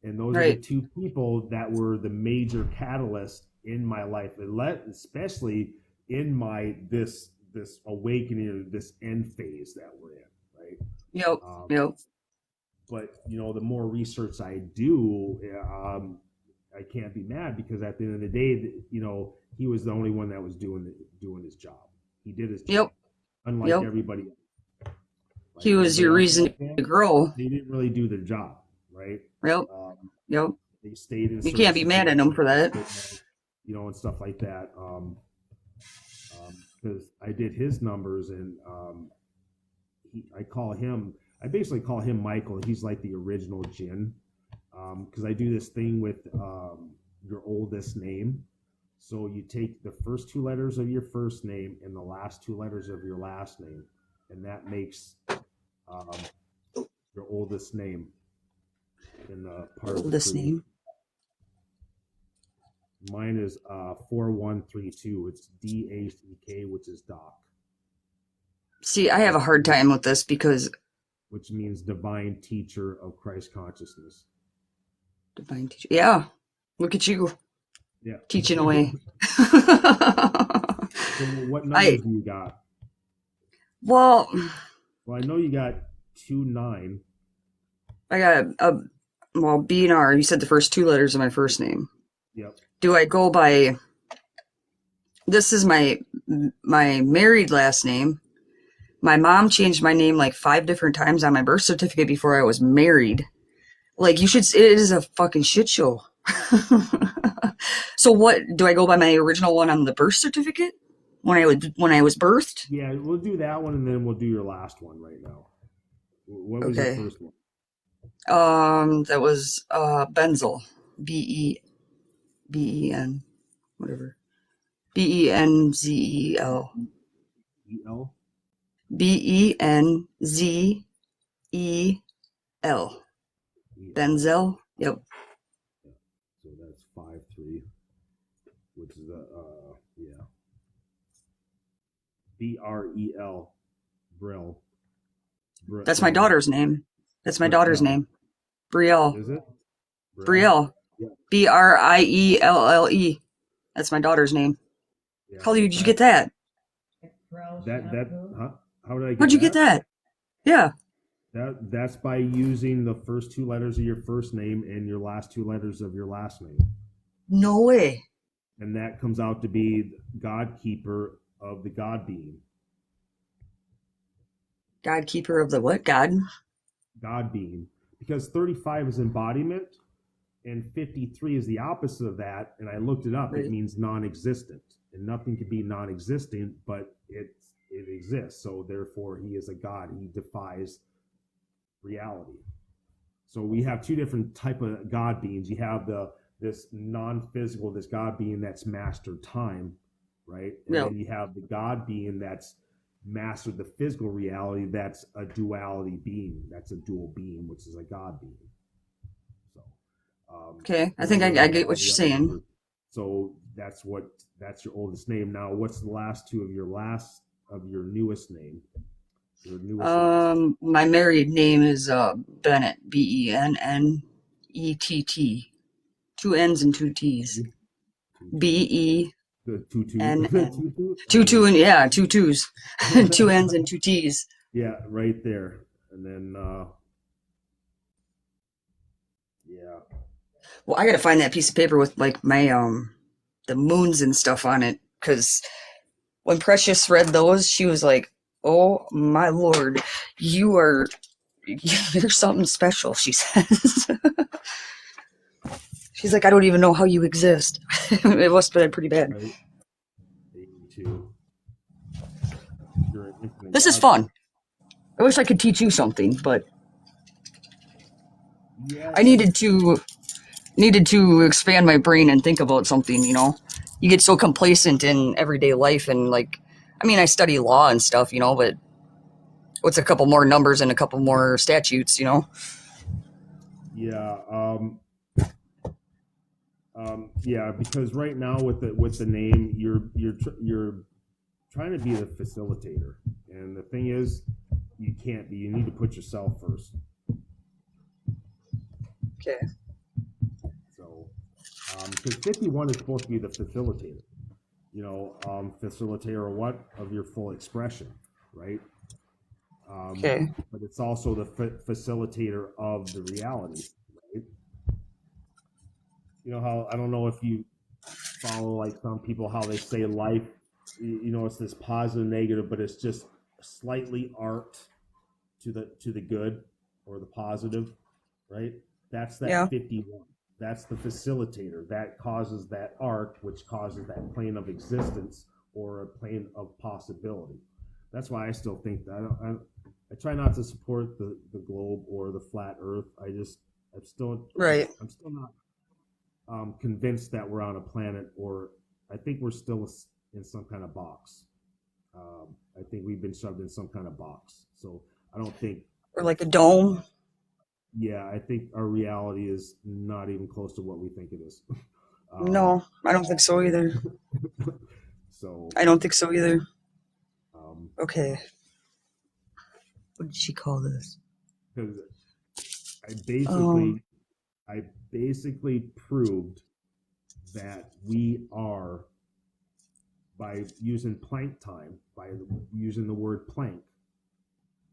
And those are the two people that were the major catalyst in my life, especially in my this awakening or this end phase that we're in, right? Yep. But the more research I do, I can't be mad, because at the end of the day, he was the only one that was doing his job. He did his job, unlike everybody else. He was your reason to grow. They didn't really do their job, right? Yep. They stayed in. You can't be mad at them for that. And stuff like that. Because I did his numbers, and I basically call him Michael. He's like the original Jinn, because I do this thing with your oldest name. So you take the first two letters of your first name and the last two letters of your last name, and that makes your oldest name in the part of the name. Mine is 4132. It's DACK, which is Doc. See, I have a hard time with this because, which means divine teacher of Christ consciousness. Divine teacher. Yeah. Look at you. Yeah. Teaching away. So what numbers do you got? Well, I know you got 29. I got B and R. You said the first two letters of my first name. Yep. Do I go by? This is my married last name. My mom changed my name like 5 different times on my birth certificate before I was married. Like, you should, it is a fucking shit show. So what, do I go by my original one on the birth certificate? When I was birthed? Yeah, we'll do that one, and then we'll do your last one right now. What was your Okay. first one? That was, Benzel. B-E-N, whatever. B-E-N-Z-E-L. E-L? B-E-N-Z-E-L. E-L. Benzel? Yep. So that's 5-3, which is yeah. B-R-E-L. Brill. That's my daughter's name. That's my daughter's Brielle. name. Brielle. Is it? Brielle. Yeah. B-R-I-E-L-L-E. That's my daughter's name. Yeah. How did you get that? Huh? How did I get Where'd you get that? Yeah. That's by using the first two letters of your first name and your last two letters of your last name. No way. And that comes out to be God Keeper of the God Being. God keeper of the what? God? God Being. Because 35 is embodiment and 53 is the opposite of that. And I looked it up. Right. It means non-existent. And nothing can be non-existent, but it exists. So therefore, he is a God. He defies reality. So we have two different type of God beings. You have this non-physical, this God being that's mastered time, right? And Yep. then you have the God being that's mastered the physical reality. That's a duality being. That's a dual being, which is a God being. So, Okay, I think I get what you're saying. So that's your oldest name. Now, what's the last two of your newest name? Your newest My married name is Bennett. B-E-N-N-E-T-T. Two N's and two T's. B-E-N-N. Two and yeah, two twos. Two N's and two T's. Yeah, right there. And then yeah. Well, I gotta find that piece of paper with like my the moons and stuff on it, because when Precious read those, she was like, "Oh my lord, you're something special," she says. She's like, "I don't even know how you exist." It must have been pretty bad. Right. 82. This is fun. I wish I could teach you something, but yeah, I needed to expand my brain and think about something, you know. You get so complacent in everyday life, and like, I mean, I study law and stuff, you know, but what's a couple more numbers and a couple more statutes, you know? Yeah. Yeah, because right now with the name, you're trying to be the facilitator, and the thing is, you can't be. You need to put yourself first. Okay. So, because 51 is supposed to be the facilitator, you know, facilitator what of your full expression, right? Okay. But it's also the facilitator of the reality, right? You know how, I don't know if you follow like some people, how they say life, you know, it's this positive, negative, but it's just slightly art to the good or the positive, right? That's that Yeah. 51. That's the facilitator. That causes that arc, which causes that plane of existence or a plane of possibility. That's why I still think that I try not to support the globe or the flat Earth. I'm still not convinced that we're on a planet, or I think we're still in some kind of box. I think we've been shoved in some kind of box. So I don't think, Or like a dome. yeah, I think our reality is not even close to what we think it is. No, I don't think so either. So I don't think so either. Okay. What did she call this? because I basically proved that we are, by using Planck time, by using the word Planck,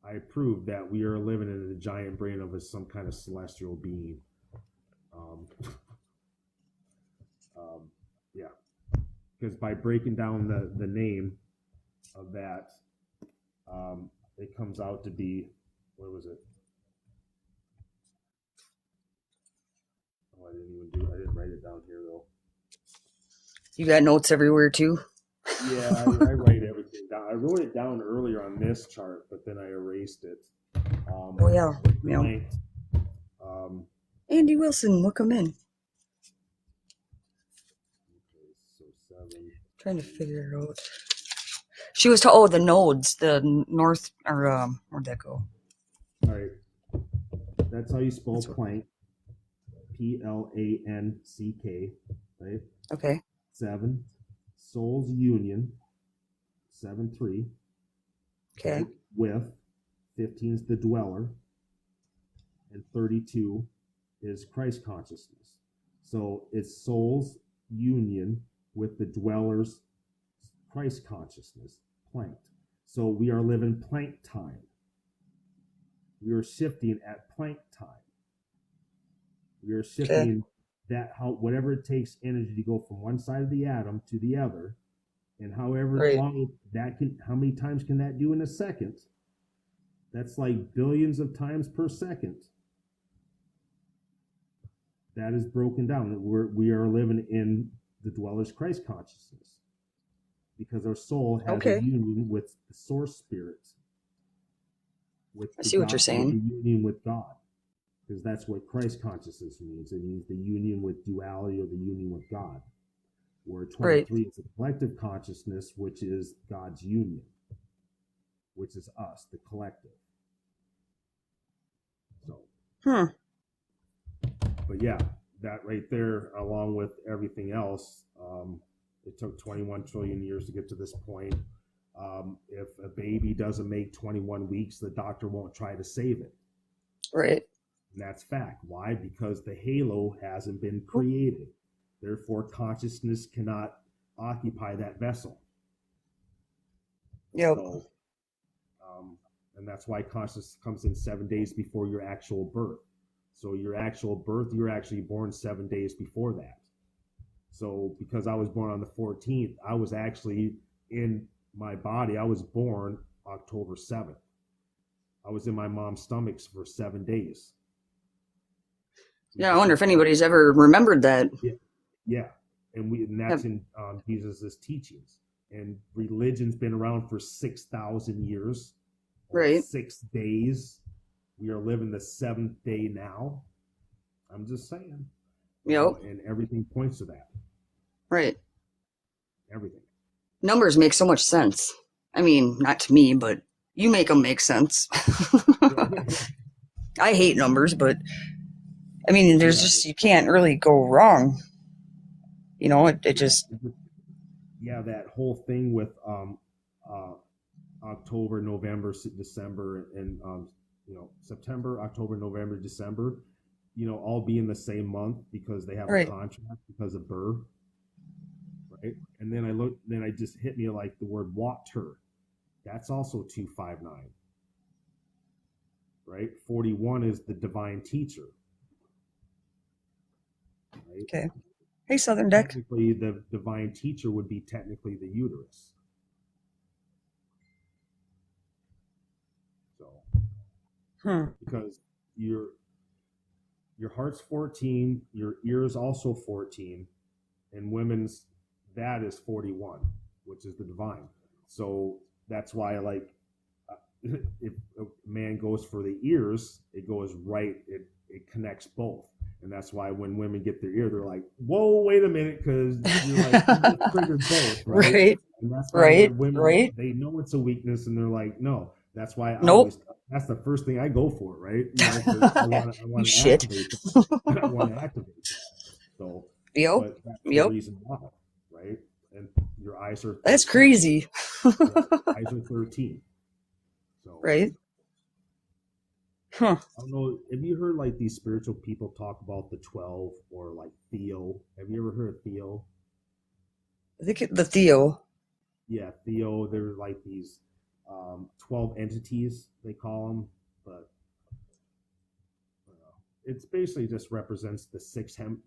I proved that we are living in a giant brain of some kind of celestial being. Yeah, because by breaking down the name of that, it comes out to be, what was it? I didn't write it down here though. You got notes everywhere too? Yeah, I write everything down. I wrote it down earlier on this chart, but then I erased it. Oh yeah. Blank. Andy Wilson, look him in. Okay, so 7. Trying to figure it out. She was the nodes, the north, or where'd that go? All right. That's how you spell plank. Planck, right? Okay. 7. Soul's union. 7-3. Okay. Right? With 15 is the dweller, and 32 is Christ consciousness. So it's soul's union with the dweller's Christ consciousness, planked. So we are living plank time. We are shifting at plank time. We are shifting that whatever it takes energy to go from one side of the atom to the other, and however long that can, how many times can that do in a second? That's like billions of times per second. That is broken down. We are living in the dweller's Christ consciousness because our soul has a union with the source spirit. I see what you're saying. The union with God, because that's what Christ consciousness means. It means the union with duality or the union with God. Where 23 is a collective consciousness, which is God's union, which is us, the collective. So, but yeah, that right there, along with everything else, it took 21 trillion years to get to this point. If a baby doesn't make 21 weeks, the doctor won't try to save it. Right. And that's fact. Why? Because the halo hasn't been created. Therefore, consciousness cannot occupy that vessel. Yep. So, and that's why consciousness comes in 7 days before your actual birth. So your actual birth, you're actually born 7 days before that. So because I was born on the 14th, I was actually in my body. I was born October 7th. I was in my mom's stomach for 7 days. Yeah, I wonder if anybody's ever remembered that. Yeah. And that's in Jesus' teachings. And religion's been around for 6,000 years. Right. 6 days. We are living the 7th day now. I'm just saying. Yep. And everything points to that. Right. Everything. Numbers make so much sense. I mean, not to me, but you make them make sense. I hate numbers, but I mean, there's just, you can't really go wrong. You know, it just. Yeah, that whole thing with October, November, December, and September, October, November, December, all be in the same month because they have a contract because of birth, right? And then I just hit me like the word water. That's also 259, right? 41 is the divine teacher, right? Okay. Hey, Southern Deck. Technically, the divine teacher would be technically the uterus. So, because your heart's 14, your ear is also 14, and women's that is 41, which is the divine. So that's why, like, if a man goes for the ears, it goes right. It connects both. And that's why when women get their ear, they're like, whoa, wait a minute, because you're like, you just triggered both, right? Right. And that's why women, they know it's a weakness, and they're like, no. That's why that's the first thing I go for, right? I want to activate that. I want to activate that. So, but that's the reason why, right? And your eyes are 13. That's crazy. Eyes are 13. So, right. Huh. I don't know. Have you heard like these spiritual people talk about the 12 or like Theo? Have you ever heard of Theo? I think the Theo. Yeah, Theo. They're like these 12 entities, they call them, but it's basically just represents the six and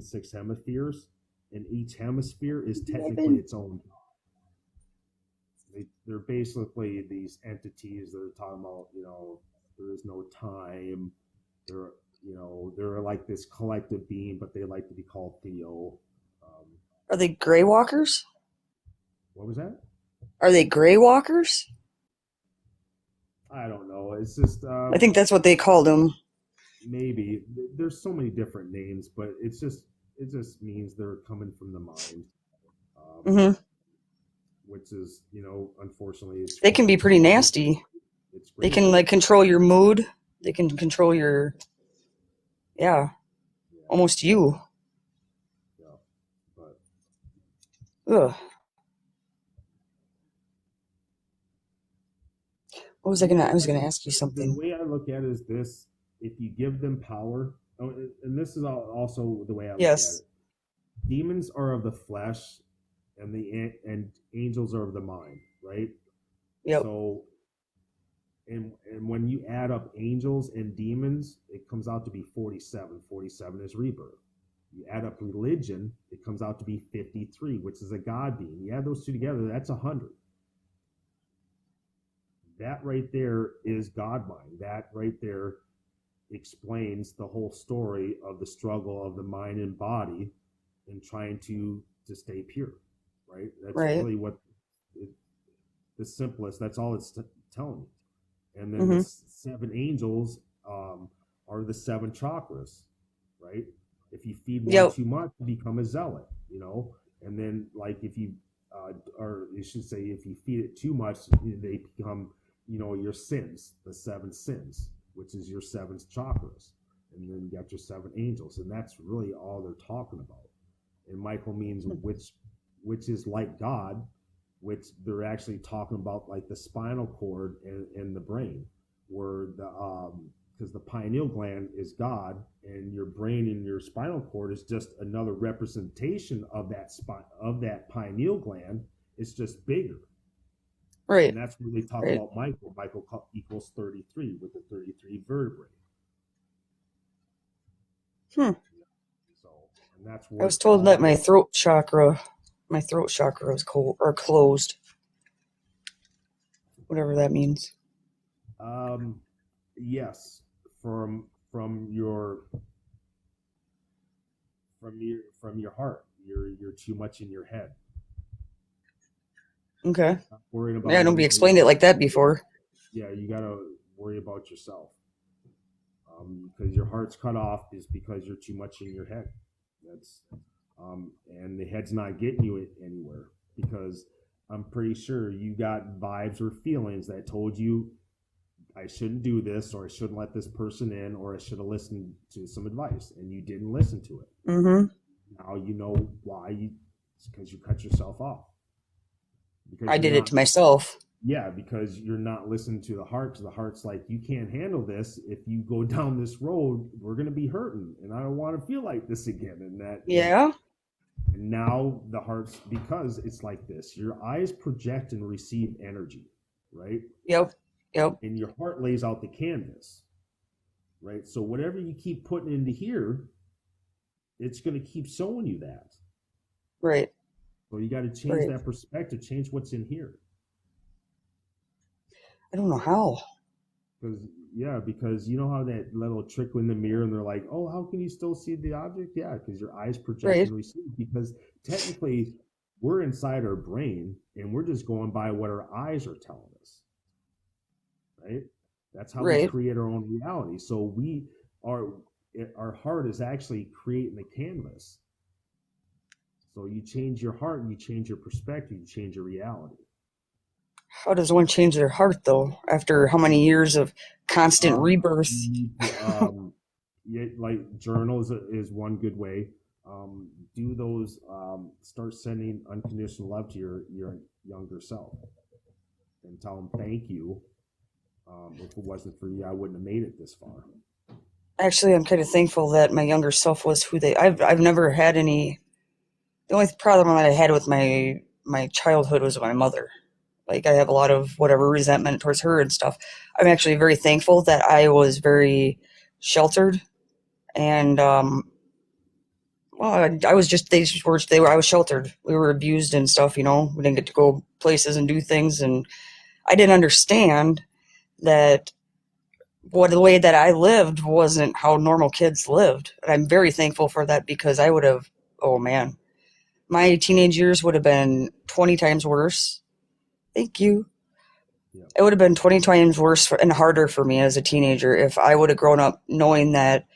six hemispheres, and each hemisphere is technically its own God. They're basically these entities that are talking about, there is no time. they're like this collective being, but they like to be called Theo. Are they gray walkers? What was that? Are they gray walkers? I don't know. It's just I think that's what they called them. maybe there's so many different names, but it just means they're coming from the mind, Hmm. which is unfortunately They can be pretty nasty. It's They great. can like control your mood. They can control your, yeah, Yeah, almost you. yeah. But Ugh. What was I gonna? I was gonna ask you the something. way I look at it is this: if you give them power, and this is also the way I look at Yes. it. Demons are of the flesh, and angels are of the mind, right? Yep. So, and when you add up angels and demons, it comes out to be 47. 47 is rebirth. You add up religion, it comes out to be 53, which is a God being. You add those two together, that's 100. That right there is God mind. That right there explains the whole story of the struggle of the mind and body in trying to stay pure, right? That's Right. really what the simplest. That's all it's telling you. And then Hmm. the 7 angels are the 7 chakras, right? If you feed one Yep. too much, you become a zealot, And then, like, if you, or you should say, if you feed it too much, they become, your sins, the 7 sins, which is your 7 chakras. And then you got your 7 angels. And that's really all they're talking about. And Michael means which is like God, which they're actually talking about like the spinal cord and the brain, where because the pineal gland is God, and your brain and your spinal cord is just another representation of that pineal gland. It's just bigger, Right. and that's when they talk Right. about Michael. Michael equals 33 with the 33 vertebrae. Hmm. So, and that's I what was told that my throat chakra was cold or closed. Whatever that means. Yes, from your heart. You're too much in your head. Okay. Not worrying about Yeah, nobody everything explained it else. like that before. Yeah, you gotta worry about yourself. Because your heart's cut off is because you're too much in your head. That's and the head's not getting you anywhere, because I'm pretty sure you got vibes or feelings that told you I shouldn't do this, or I shouldn't let this person in, or I should have listened to some advice, and you didn't listen to it. Mm-hmm. Now you know why. It's because you cut yourself off. Because I did it to myself. Yeah, because you're not listening to the heart. Because the heart's like, you can't handle this. If you go down this road, we're gonna be hurting, and I don't want to feel like this again. Yeah. And now the heart's, because it's like this. Your eyes project and receive energy, right? Yep. Yep. And your heart lays out the canvas, right? So whatever you keep putting into here, it's going to keep showing you that. Right. So you got to change that perspective, change what's in here. I don't know how. Because you know how that little trick in the mirror, and they're like, oh, how can you still see the object? Yeah, because your eyes project and receive. Because technically, we're inside our brain, and we're just going by what our eyes are telling us. Right? That's how we create our own reality. So our heart is actually creating the canvas. So you change your heart, and you change your perspective, you change your reality. How does one change their heart, though, after how many years of constant rebirth? Like journals is one good way. Do those. Start sending unconditional love to your younger self, and tell them thank you. If it wasn't for you, I wouldn't have made it this far. Actually, I'm kind of thankful that my younger self was who they. I've never had any. The only problem that I had with my childhood was my mother. Like, I have a lot of whatever resentment towards her and stuff. I'm actually very thankful that I was very sheltered, and well, I was just I was sheltered. We were abused and stuff. We didn't get to go places and do things, and I didn't understand that the way that I lived wasn't how normal kids lived. And I'm very thankful for that because I would have, oh man, my teenage years would have been 20 times worse. Thank you. Yeah. It would have been 20 times worse and harder for me as a teenager if I would have grown up knowing that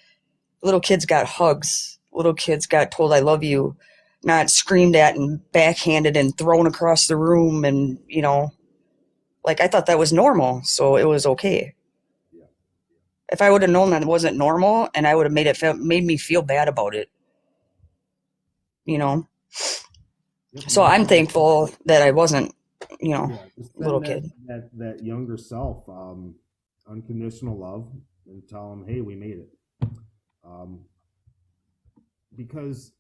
little kids got hugs, little kids got told I love you, not screamed at and backhanded and thrown across the room. And, like I thought that was normal. So it was okay. Yeah. If I would have known that it wasn't normal and I would have made me feel bad about it, you know? Yep. And So that's I'm why thankful that I wasn't, yeah, just little send kid. that younger self unconditional love and tell them, hey, we made it. Um, because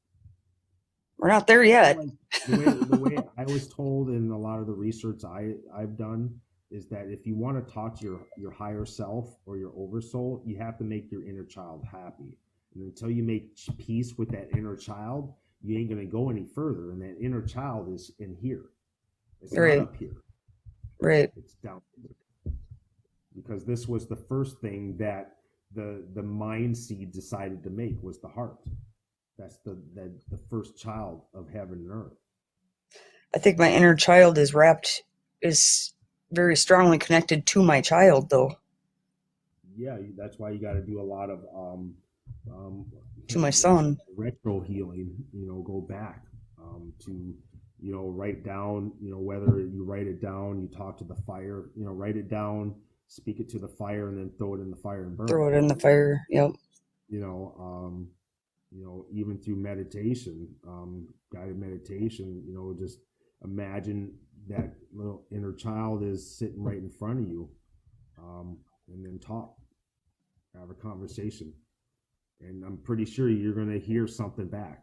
We're not there I feel yet. like the way I was told in a lot of the research I've done is that if you want to talk to your higher self or your oversoul, you have to make your inner child happy. And until you make peace with that inner child, you ain't gonna go any further. And that inner child is in here. It's not Right, up here. right. It's down here. Because this was the first thing that the mind seed decided to make was the heart. That's the first child of heaven and earth. I think my inner child is very strongly connected to my child, though, Yeah, that's why you got to do a lot of to my son. retro healing. Go back to write down. Whether you write it down, you talk to the fire. Write it down, speak it to the fire, and then throw it in the fire and burn Throw it. it in the fire. Yep. You know, even through meditation, guided meditation. Just imagine that little inner child is sitting right in front of you, and then talk, have a conversation, and I'm pretty sure you're going to hear something back.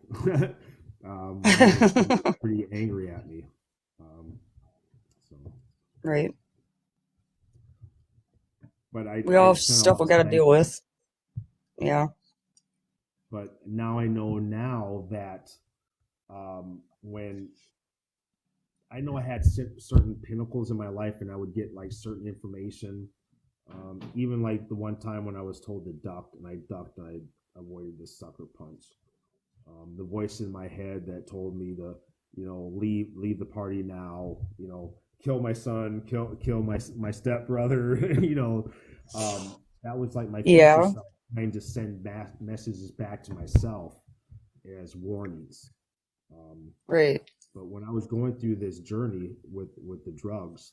Pretty angry at me. So, Right. but We all I have kind of stuff we also got to thank. deal with. Yeah. But now I know now that when I know I had certain pinnacles in my life, and I would get like certain information. Even like the one time when I was told to duck, and I ducked, and I avoided this sucker punch. The voice in my head that told me to, leave the party now. Kill my son, kill my stepbrother. That was like my future Yeah. self trying to send messages back to myself as warnings. Um, Right. but when I was going through this journey with the drugs,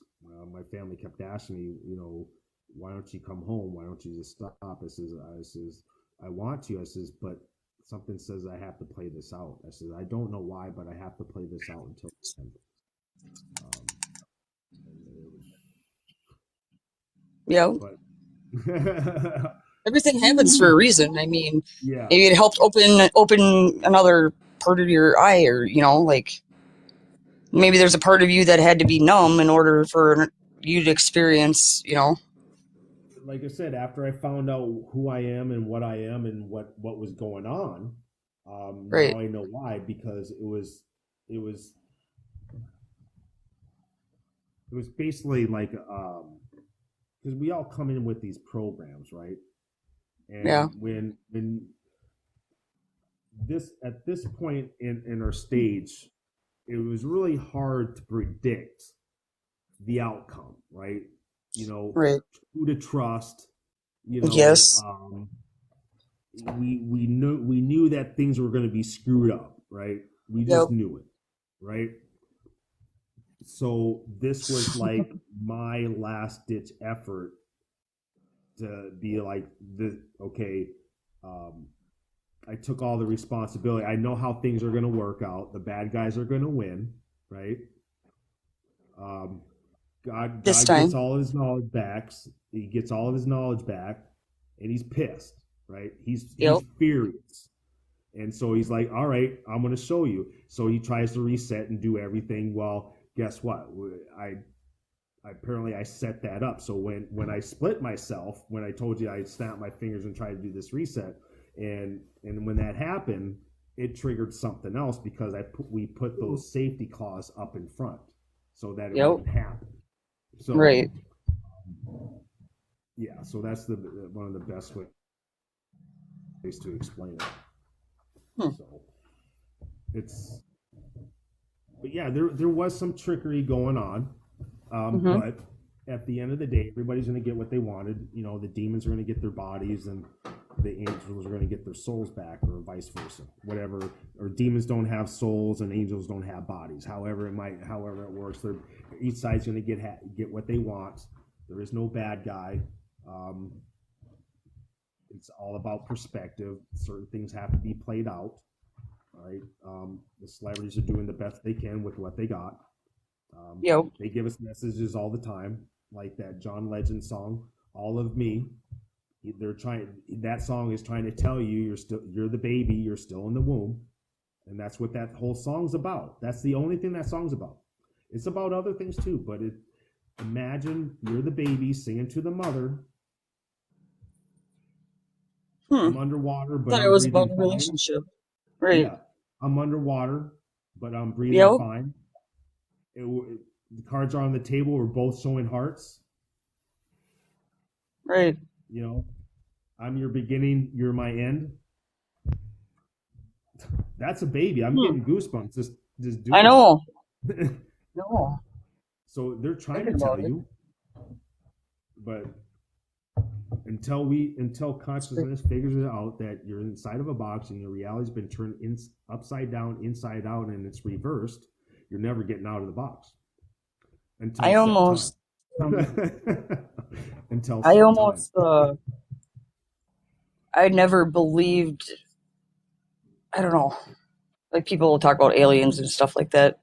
my family kept asking me, why don't you come home? Why don't you just stop? I says, I want to. I says, but something says I have to play this out. I says, I don't know why, but I have to play this out until the end. Yeah. But Everything happens for a reason. I mean, yeah, maybe it helped open another part of your eye, or like maybe there's a part of you that had to be numb in order for you to experience. like I said, after I found out who I am and what I am and what was going on, now Right. I know why, because it was basically like because we all come in with these programs, right? Yeah. And when this at this point in our stage, it was really hard to predict the outcome, right? Right. Who to trust. Yes. We knew that things were going to be screwed up, right? We Yep. just knew it, right? So this was like my last ditch effort to be like, okay, um, I took all the responsibility. I know how things are going to work out. The bad guys are going to win, right? Um, God, This God gets time. all of his knowledge back. He gets all of his knowledge back, and he's pissed, right? He's Yep. furious, and so he's like, "All right, I'm going to show you." So he tries to reset and do everything. Well, guess what? I set that up. So when I split myself, when I told you I snapped my fingers and tried to do this reset, and when that happened, it triggered something else because we put those safety claws up in front so that it Yep. wouldn't happen. So Right. Yeah, so that's the one of the best ways to explain it. Hmm. So it's, but yeah, there was some trickery going on, Mm-hmm. but at the end of the day, everybody's going to get what they wanted. You know, the demons are going to get their bodies, and the angels are going to get their souls back, or vice versa. Whatever, or demons don't have souls, and angels don't have bodies. However it works, each side's going to get what they want. There is no bad guy. Um, it's all about perspective. Certain things have to be played out. All right. The celebrities are doing the best they can with what they got. Yep. They give us messages all the time, like that John Legend song, "All of Me." They're trying. That song is trying to tell you you're the baby, you're still in the womb, and that's what that whole song's about. That's the only thing that song's about. It's about other things too, but imagine you're the baby singing to the mother. I'm underwater, but Thought it I'm was about breathing a fine. relationship. Right. Yeah, I'm underwater, but I'm breathing Yep. fine. The cards are on the table. We're both showing hearts. Right. You know, I'm your beginning, you're my end. That's a baby. I'm Hmm. getting goosebumps just I doing know. it. No. So they're trying to Thinking tell about it. you, but until consciousness figures it out that you're inside of a box and your reality's been turned upside down, inside out, and it's reversed, you're never getting out of the box until I set time. almost. Um, Until I set time. almost. I never believed. I don't know. Like people will talk about aliens and stuff like that,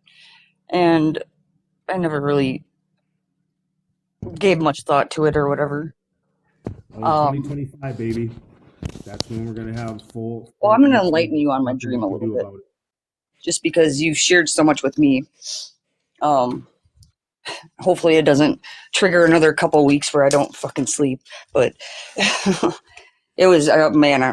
and I never really gave much thought to it or whatever. Well, in Um, 2025, baby, that's when we're gonna have full well, I'm going to information. enlighten you on my Nothing dream we a can little do bit, about it. just because you shared so much with me. Um, Hopefully, it doesn't trigger another couple weeks where I don't fucking sleep. But it was, man,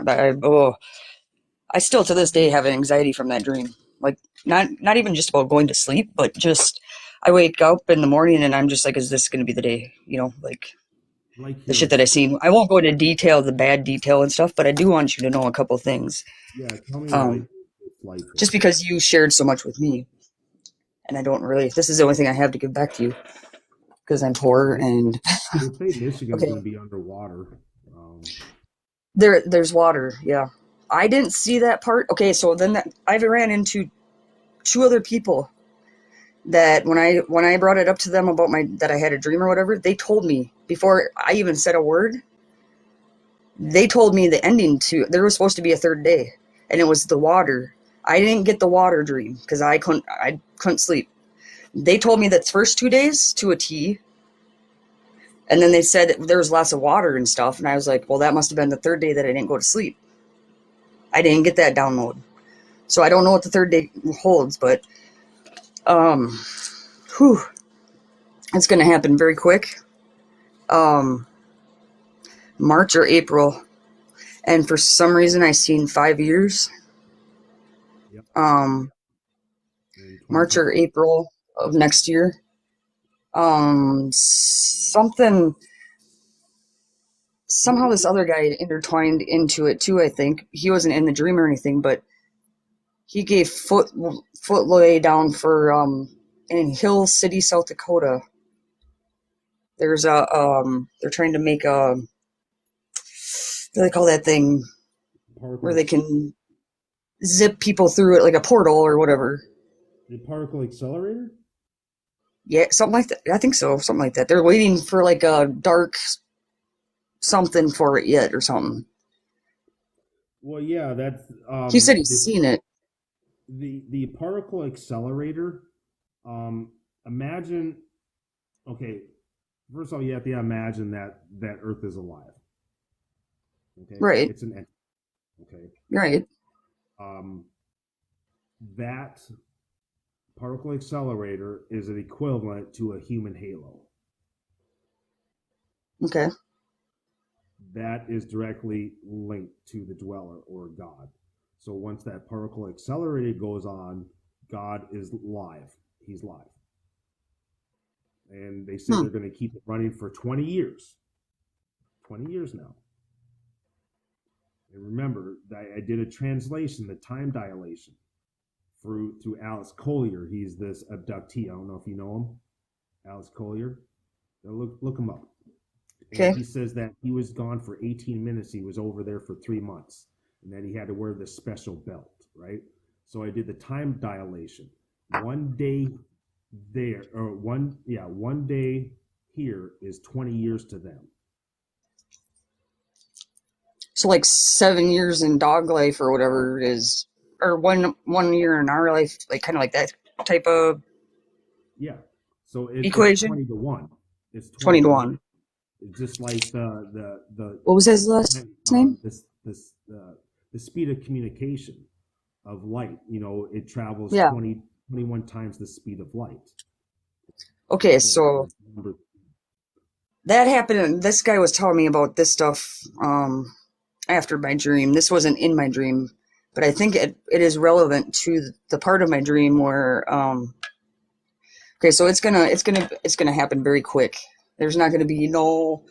I still to this day have anxiety from that dream. Like, not even just about going to sleep, but just I wake up in the morning and I'm just like, is this going to be the day? You know, like Like the shit that I heroes. seen. I won't go into detail, the bad detail and stuff, but I do want you to know a couple things. Yeah, tell me what Um, it's like just there. because you shared so much with me, and I don't really. This is the only thing I have to give back to you because I'm Well, poor and they say Michigan's okay. going to be underwater. There's water. Yeah, I didn't see that part. Okay, so then I ran into two other people that when I brought it up to them about my that I had a dream or whatever, they told me before I even said a word. They told me the ending to there was supposed to be a third day, and it was the water. I didn't get the water dream because I couldn't sleep. They told me that first 2 days to a T, and then they said there was lots of water and stuff, and I was like, well, that must have been the third day that I didn't go to sleep. I didn't get that download, so I don't know what the third day holds, but um, whew, it's gonna happen very quick. Um, March or April, and for some reason I seen 5 years. Yep, Um, in March or 2025. April of next year. Something somehow this other guy intertwined into it too. I think he wasn't in the dream or anything, but he gave foot lay down for in Hill City, South Dakota. There's a they're trying to make a what do they call that thing where Particle, they can zip people through it like a portal or whatever. the particle accelerator. Yeah, something like that. I think so, something like that. They're waiting for like a dark something for it yet or something. Well, yeah, that's He said he's seen it. the particle accelerator. Um, Imagine, okay, first of all, you have to imagine that Earth is alive. Okay, Right, it's an entity. Okay, right. um, that particle accelerator is an equivalent to a human halo. Okay. That is directly linked to the dweller or God. So once that particle accelerator goes on, God is live. He's live. And they say Hmm. they're going to keep it running for 20 years. 20 years now. And remember, I did a translation, the time dilation, through Alice Collier. He's this abductee. I don't know if you know him, Alice Collier. Look him up. Okay. And he says that he was gone for 18 minutes. He was over there for 3 months, and then he had to wear this special belt, right? So I did the time dilation. 1 day there, or one day here is 20 years to them. So like 7 years in dog life or whatever it is, or one year in our life, like kind of like that type of So equation. It's 20 to 1. It's 20 to 1. It's just like the what was his last name? The speed of communication of light. It travels 21 times the speed of light. Okay, so that happened, and this guy was telling me about this stuff after my dream. This wasn't in my dream, but I think it is relevant to the part of my dream where okay, so it's gonna happen very quick. There's not gonna be no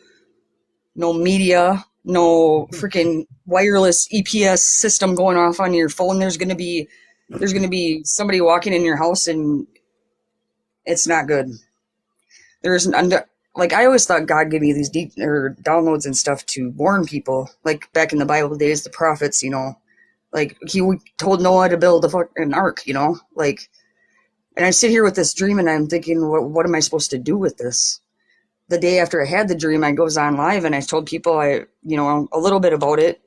media, no freaking wireless EPS system going off on your phone. There's gonna be somebody walking in your house, and it's not good. Like, I always thought God gave me these deep or downloads and stuff to warn people. Like back in the Bible days, the prophets, like he told Noah to build an ark, like. And I sit here with this dream, and I'm thinking, what am I supposed to do with this? The day after I had the dream, I goes on live, and I told people a little bit about it.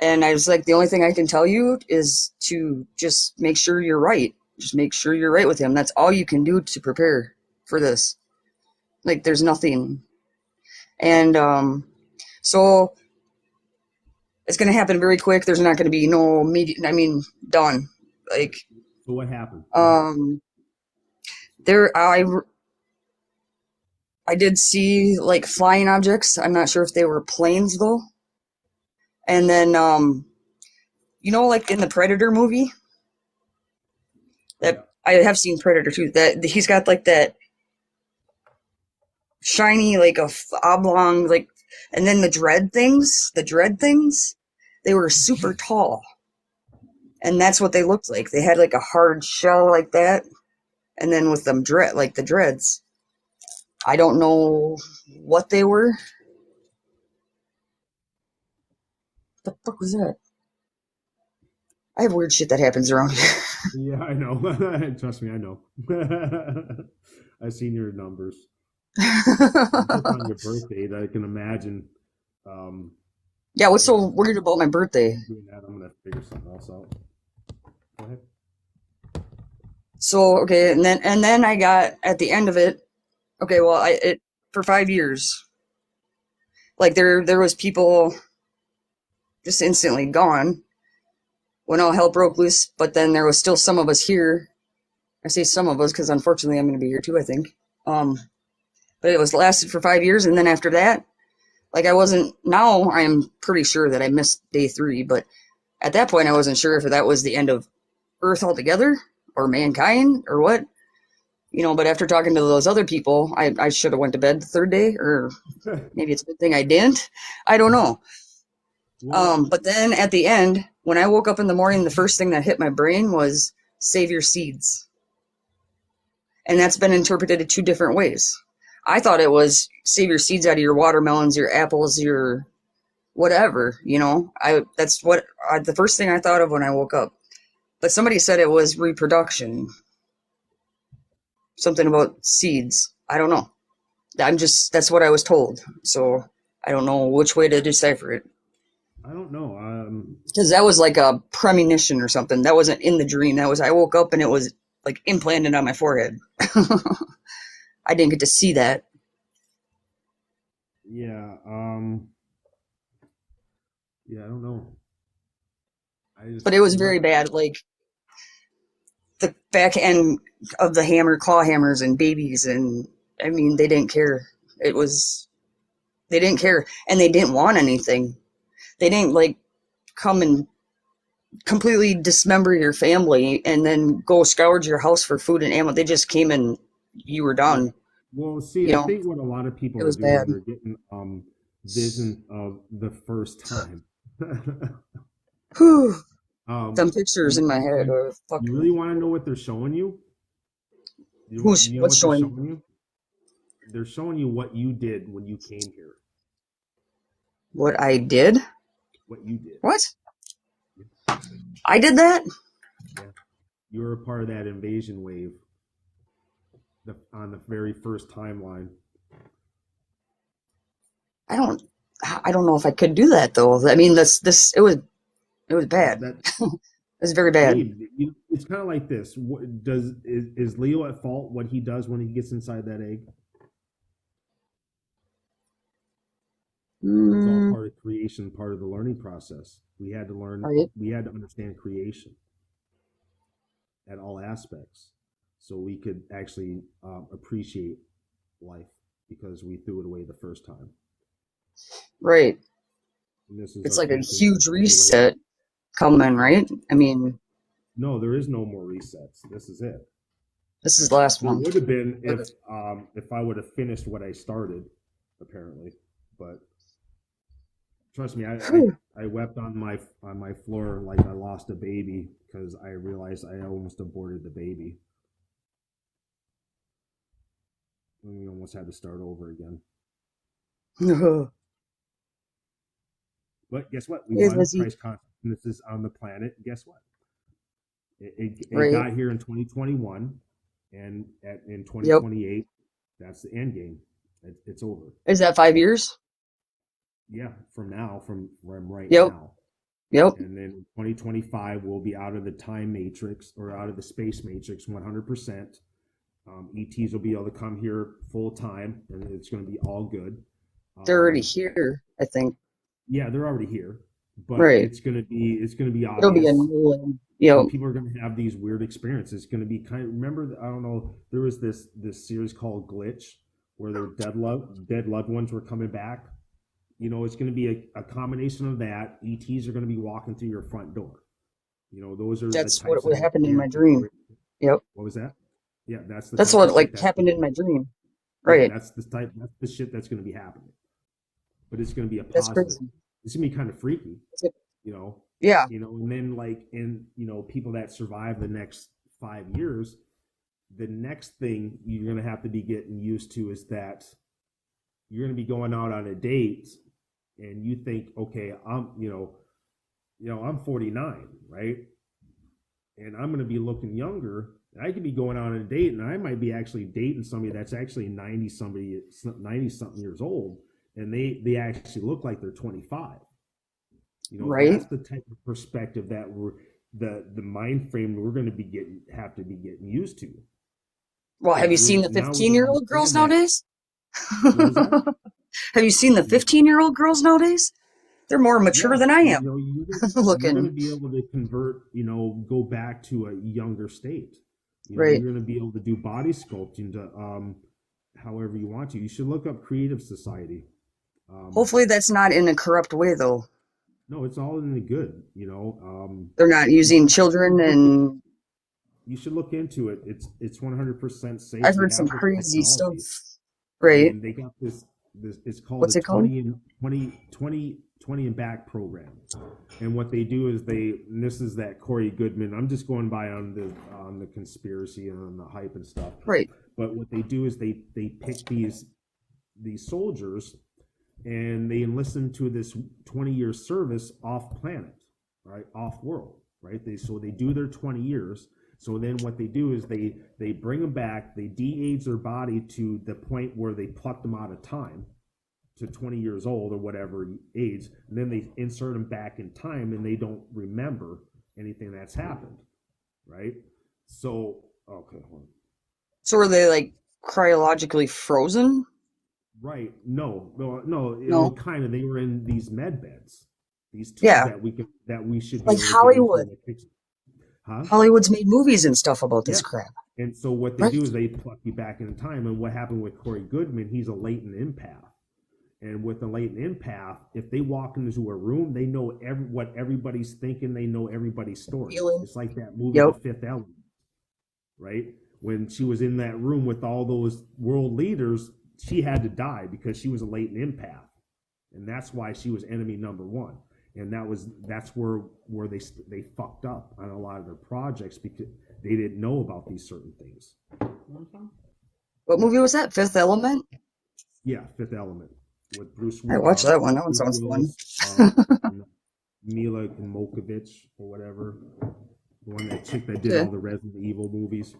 And I was like, the only thing I can tell you is to just make sure you're right. Just make sure you're right with him. That's all you can do to prepare for this. Like, there's nothing. And so it's going to happen very quick. There's not going to be no media. Done. Like. So what happened? I did see like flying objects. I'm not sure if they were planes though. And then like in the Predator movie, that I have seen Predator too, that he's got like that shiny, like a oblong, like, and then the dread things, they were super tall. And that's what they looked like. They had like a hard shell like that. And then with them the dreads. I don't know what they were. The fuck was that? I have weird shit that happens around here. Yeah, I know. Trust me, I know. I've seen your numbers. On your birthday, that I can imagine. Yeah, what's so weird about my birthday? I'm gonna figure something else out. Go ahead. So okay, and then I got at the end of it. Okay, well, it for 5 years. Like there was people just instantly gone when all hell broke loose. But then there was still some of us here. I say some of us because unfortunately I'm going to be here too, I think. But it was lasted for 5 years, and then after that, like now I'm pretty sure that I missed day 3, but at that point I wasn't sure if that was the end of Earth altogether or mankind or what. But after talking to those other people, I should have went to bed the 3rd day, or maybe it's a good thing I didn't. I don't know. But then at the end, when I woke up in the morning, the first thing that hit my brain was save your seeds. And that's been interpreted in 2 different ways. I thought it was save your seeds out of your watermelons, your apples, your whatever, that's what the first thing I thought of when I woke up. But somebody said it was reproduction. Something about seeds. I don't know. That's what I was told. So I don't know which way to decipher it. I don't know. Because that was like a premonition or something. That wasn't in the dream. I woke up and it was like implanted on my forehead. I didn't get to see that. Yeah. Yeah, I don't know. But it was very bad. Like the back end of the claw hammers and babies, and they didn't care. They didn't care, and they didn't want anything. They didn't like come and completely dismember your family and then go scourge your house for food and ammo. They just came and you were done. Well, see, I think what a lot of people are doing, vision of the first time. Whew. Some um, pictures you, in my head are you fucking. really want to know what they're showing you? You know What's what they're showing? showing you? They're showing you what you did when you came here. What I did? What you did. What? I did that? Yeah. You were a part of that invasion wave on the very first timeline. I don't. I don't know if I could do that though. I mean, this. It was bad. That It was very bad. Hey, it's kind of like this. What does is Leo at fault? What he does when he gets inside that egg? It's all Mm, part of creation, part of the learning process. We had to learn. right. We had to understand creation at all aspects, so we could actually appreciate life because we threw it away the first time. Right. And this is It's our like a chance to huge throw it away. reset coming, right? I mean, No, there is no more resets. This is it. this is the last There one. would have been For if I would have finished what I started, apparently. But trust me, Whew. I wept on my floor like I lost a baby because I realized I almost aborted the baby. And we almost had to start over again. But guess what? We Yes, won. Lizzie. Christ consciousness on the planet. Guess what? It Right. got here in 2021, and in Yep. 2028, that's the end game. It's over. Is that 5 years? Yeah, from where I'm right Yep. now. Yep. And then in 2025, we'll be out of the time matrix or out of the space matrix 100%. ETs will be able to come here full time, and it's going to be all good. They're already here, I think. Yeah, they're already here, but Right. it's going to be It'll be a obvious, new one. and Yep. people are going to have these weird experiences. It's going to be remember, I don't know, there was this series called Glitch where their dead loved ones were coming back. It's going to be a combination of that. ETs are going to be walking through your front door. Those are the That's what types of happened in my experiences. dream. Yep. What was that? Yeah, that's the That's type of what shit like that's happened in my dream. yeah, Right. that's the shit that's going to be happening. But it's going to be a That's positive. crazy. It's going to be kind of freaky, you know. Yeah. And then people that survive the next 5 years, the next thing you're going to have to be getting used to is that you're going to be going out on a date, and you think, okay, I'm 49, right? And I'm going to be looking younger. I could be going on a date, and I might be actually dating somebody that's actually 90 something years old, and they actually look like they're 25. Right. That's the type of perspective that the mind frame we're going to have to be getting used to. Well, have you seen the Now we're going to 15-year-old girls understand that. nowadays? What was that? Have you seen the 15-year-old girls nowadays? They're more mature Yeah, than I am you're going to looking. be able to convert, go back to a younger state. Right. You're going to be able to do body sculpting to however you want to. You should look up Creative Society. Hopefully that's not in a corrupt way, though. No, it's all in the good. They're not using children, and you should look into it. It's 100% safe. I've They heard some have this crazy stuff. technology. Right. They got this. It's called What's the it called? 20 and back program. And what they do is and this is that Corey Goodman. I'm just going by on the conspiracy and on the hype and stuff. Right. But what they do is they pick these soldiers, and they enlist them to this 20-year service off planet, right, off world, right. They do their 20 years. So then what they do is they bring them back, they de-age their body to the point where they pluck them out of time to 20 years old or whatever age, and then they insert them back in time, and they don't remember anything that's happened, right? So, okay, hold on. So are they like cryologically frozen? Right. No, No. kind of. They were in these med beds, these tubes Yeah. that we should be Like able to get into Hollywood. in the kitchen. Huh? Hollywood's made movies and stuff about Yeah. this crap. And so what they Right. do is they pluck you back in time. And what happened with Corey Goodman, he's a latent empath. And with the latent empath, if they walk into a room, they know what everybody's thinking. They know everybody's story. Feeling. It's like that movie, Yep. The Fifth Element, right? When she was in that room with all those world leaders, she had to die because she was a latent empath. and that's why she was enemy number one. And that's where they fucked up on a lot of their projects because they didn't know about these certain things. What movie was that? Fifth Element? Yeah, Fifth Element with Bruce. I watched that one. That one Bruce sounds fun. Willis, Mila Kumokovich or whatever, the one that chick that did Yeah. all the Resident Evil movies.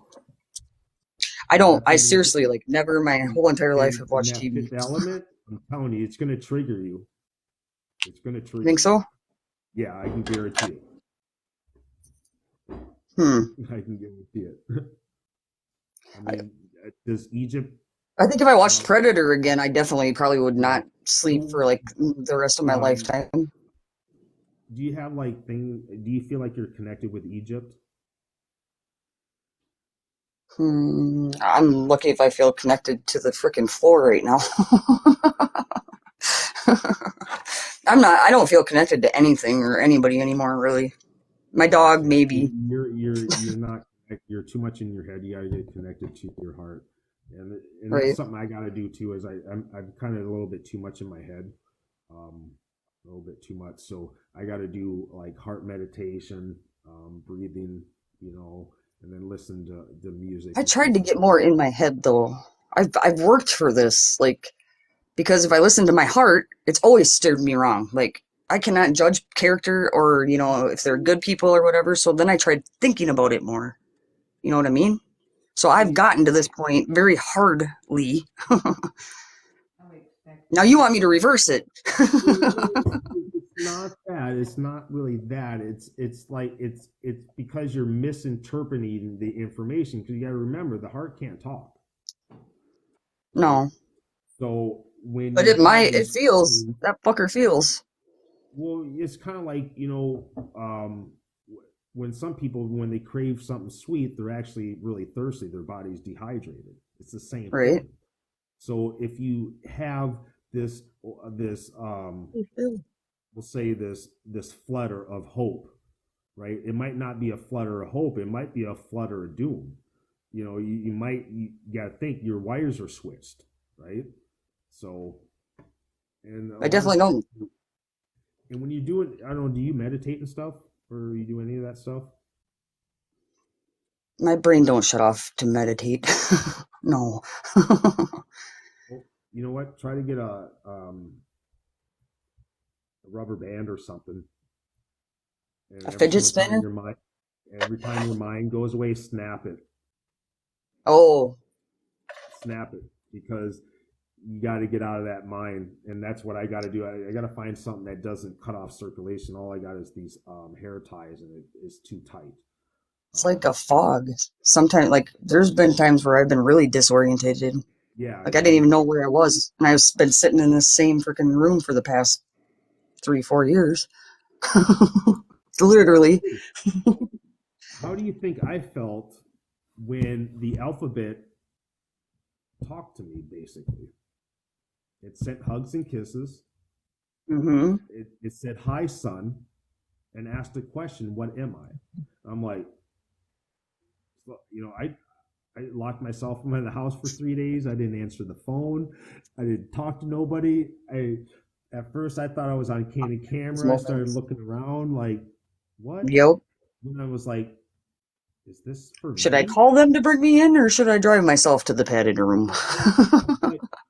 I seriously, like, never in my whole entire life have watched that TV. Fifth Element, I'm telling you, it's going to trigger you. It's going to trigger. Think so? Yeah, I can guarantee it. I can guarantee it. I mean, does Egypt? I think if I watched Predator again, I definitely probably would not sleep for like the rest of my lifetime. Do you have like do you feel like you're connected with Egypt? I'm lucky if I feel connected to the freaking floor right now. I don't feel connected to anything or anybody anymore, really. My dog, maybe. You're not. You're too much in your head. You gotta get connected to your heart, and Right. that's something I gotta do too. Is I'm kind of a little bit too much in my head, a little bit too much. So I gotta do like heart meditation, breathing, and then listen to the music. I tried to get more in my head though. I've worked for this, like, because if I listen to my heart, it's always steered me wrong. Like, I cannot judge character or, if they're good people or whatever. So then I tried thinking about it more. You know what I mean? So I've gotten to this point very hardly. Now you want me to reverse it. It's not that. It's not really that. It's like it's because you're misinterpreting the information. Because you got to remember, the heart can't talk. No. So when But it feels, that fucker feels. Well, it's kind of like when some people, when they crave something sweet, they're actually really thirsty. Their body's dehydrated. It's the same Right. thing. So if you have this we'll say this flutter of hope, right? It might not be a flutter of hope. It might be a flutter of doom. You got to think your wires are switched, right? So, and I definitely don't. And when you do it, I don't know, do you meditate and stuff, or you do any of that stuff? My brain don't shut off to meditate. No. Well, you know what? Try to get a rubber band or something. And A fidget spinner? Every time your mind goes away, snap it. Oh, Snap it, because you got to get out of that mind, and that's what I got to do. I got to find something that doesn't cut off circulation. All I got is these hair ties, and it is too tight. it's like a fog. Sometimes, like, there's been times where I've been really disorientated. Yeah. Like, I didn't even know where I was. And I've been sitting in this same freaking room for the past 3-4 years. Literally. How do you think I felt when the alphabet talked to me, basically? It sent hugs and kisses. Mm-hmm. It said, "Hi, son," and asked a question, "What am I?" I'm like, I locked myself in the house for 3 days. I didn't answer the phone. I didn't talk to nobody. At first I thought I was on candid camera. I started looking around like, what? Yep. And I was like, is this for Should me? I call them to bring me in, or should I drive myself to the padded room?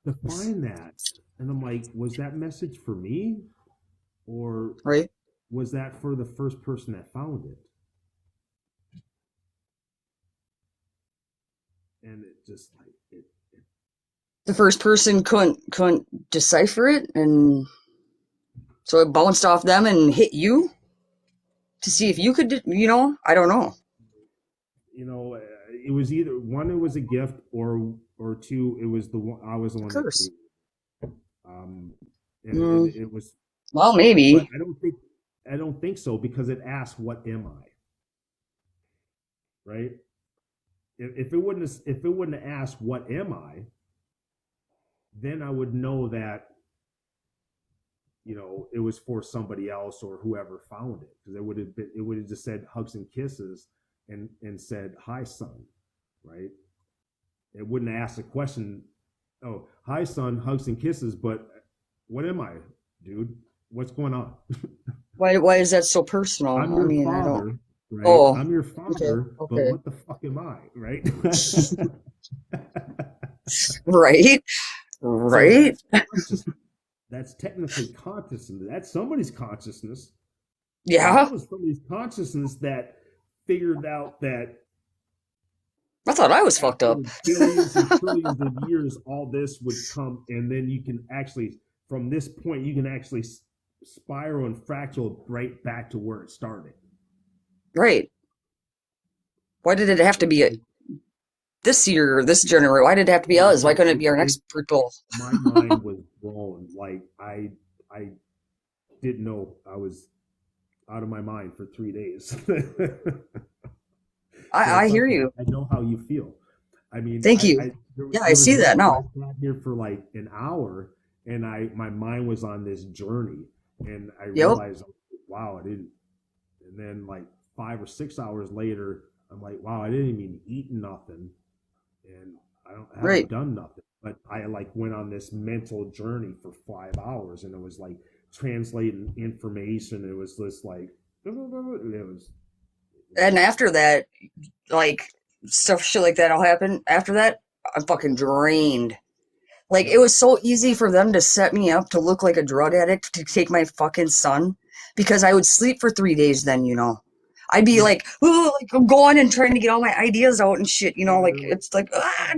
To find that. And I'm like, was that message for me? Or Right? was that for the first person that found it? And it just like The first person couldn't decipher it, and so it bounced off them and hit you to see if you could, I don't know. It was either one, it was a gift, or two, it was the one, I was the one Curse. and it was. Well, maybe. But I don't think so, because it asked, "What am I?" Right? If it wouldn't have asked, "What am I?" then I would know that it was for somebody else or whoever found it, because it would have just said hugs and kisses and said, "Hi, son," right? It wouldn't have asked a question, "Oh, hi, son, hugs and kisses," but what am I? dude. What's going on? Why is that so personal? I'm I your mean, I don't. father, right? Oh, I'm your okay, father, but okay. what the fuck am I, right? Right, So right. that's conscious. That's technically consciousness. That's somebody's consciousness. So Yeah, that was somebody's consciousness that figured out that I thought I was fucked after up. billions and trillions of years, all this would come, and then you can actually, from this point, you can actually spiral and fractal right back to where it started. Right. Why did it have to be this year or this generation? Why did it have to be us? Why couldn't it be our next people? My mind was blown. Like I didn't know I was out of my mind for 3 days. So I trust hear me, you. I know how you feel. I mean, Thank you. Yeah, I there was see that nights where I now. sat here for like an hour, and my mind was on this journey, and I Yep. realized, wow, I didn't. And then like 5 or 6 hours later, I'm like, wow, I didn't even eat nothing, and I haven't Right. done nothing. But I like went on this mental journey for 5 hours, and it was like translating information. It was just like it was And after that, like stuff shit like that'll happen. After that, I'm fucking drained. Like it yep. was so easy for them to set me up to look like a drug addict to take my fucking son because I would sleep for 3 days then, you know. I'd be Yeah. like, oh, like I'm going and trying to get all my ideas out and shit, you know, like it's like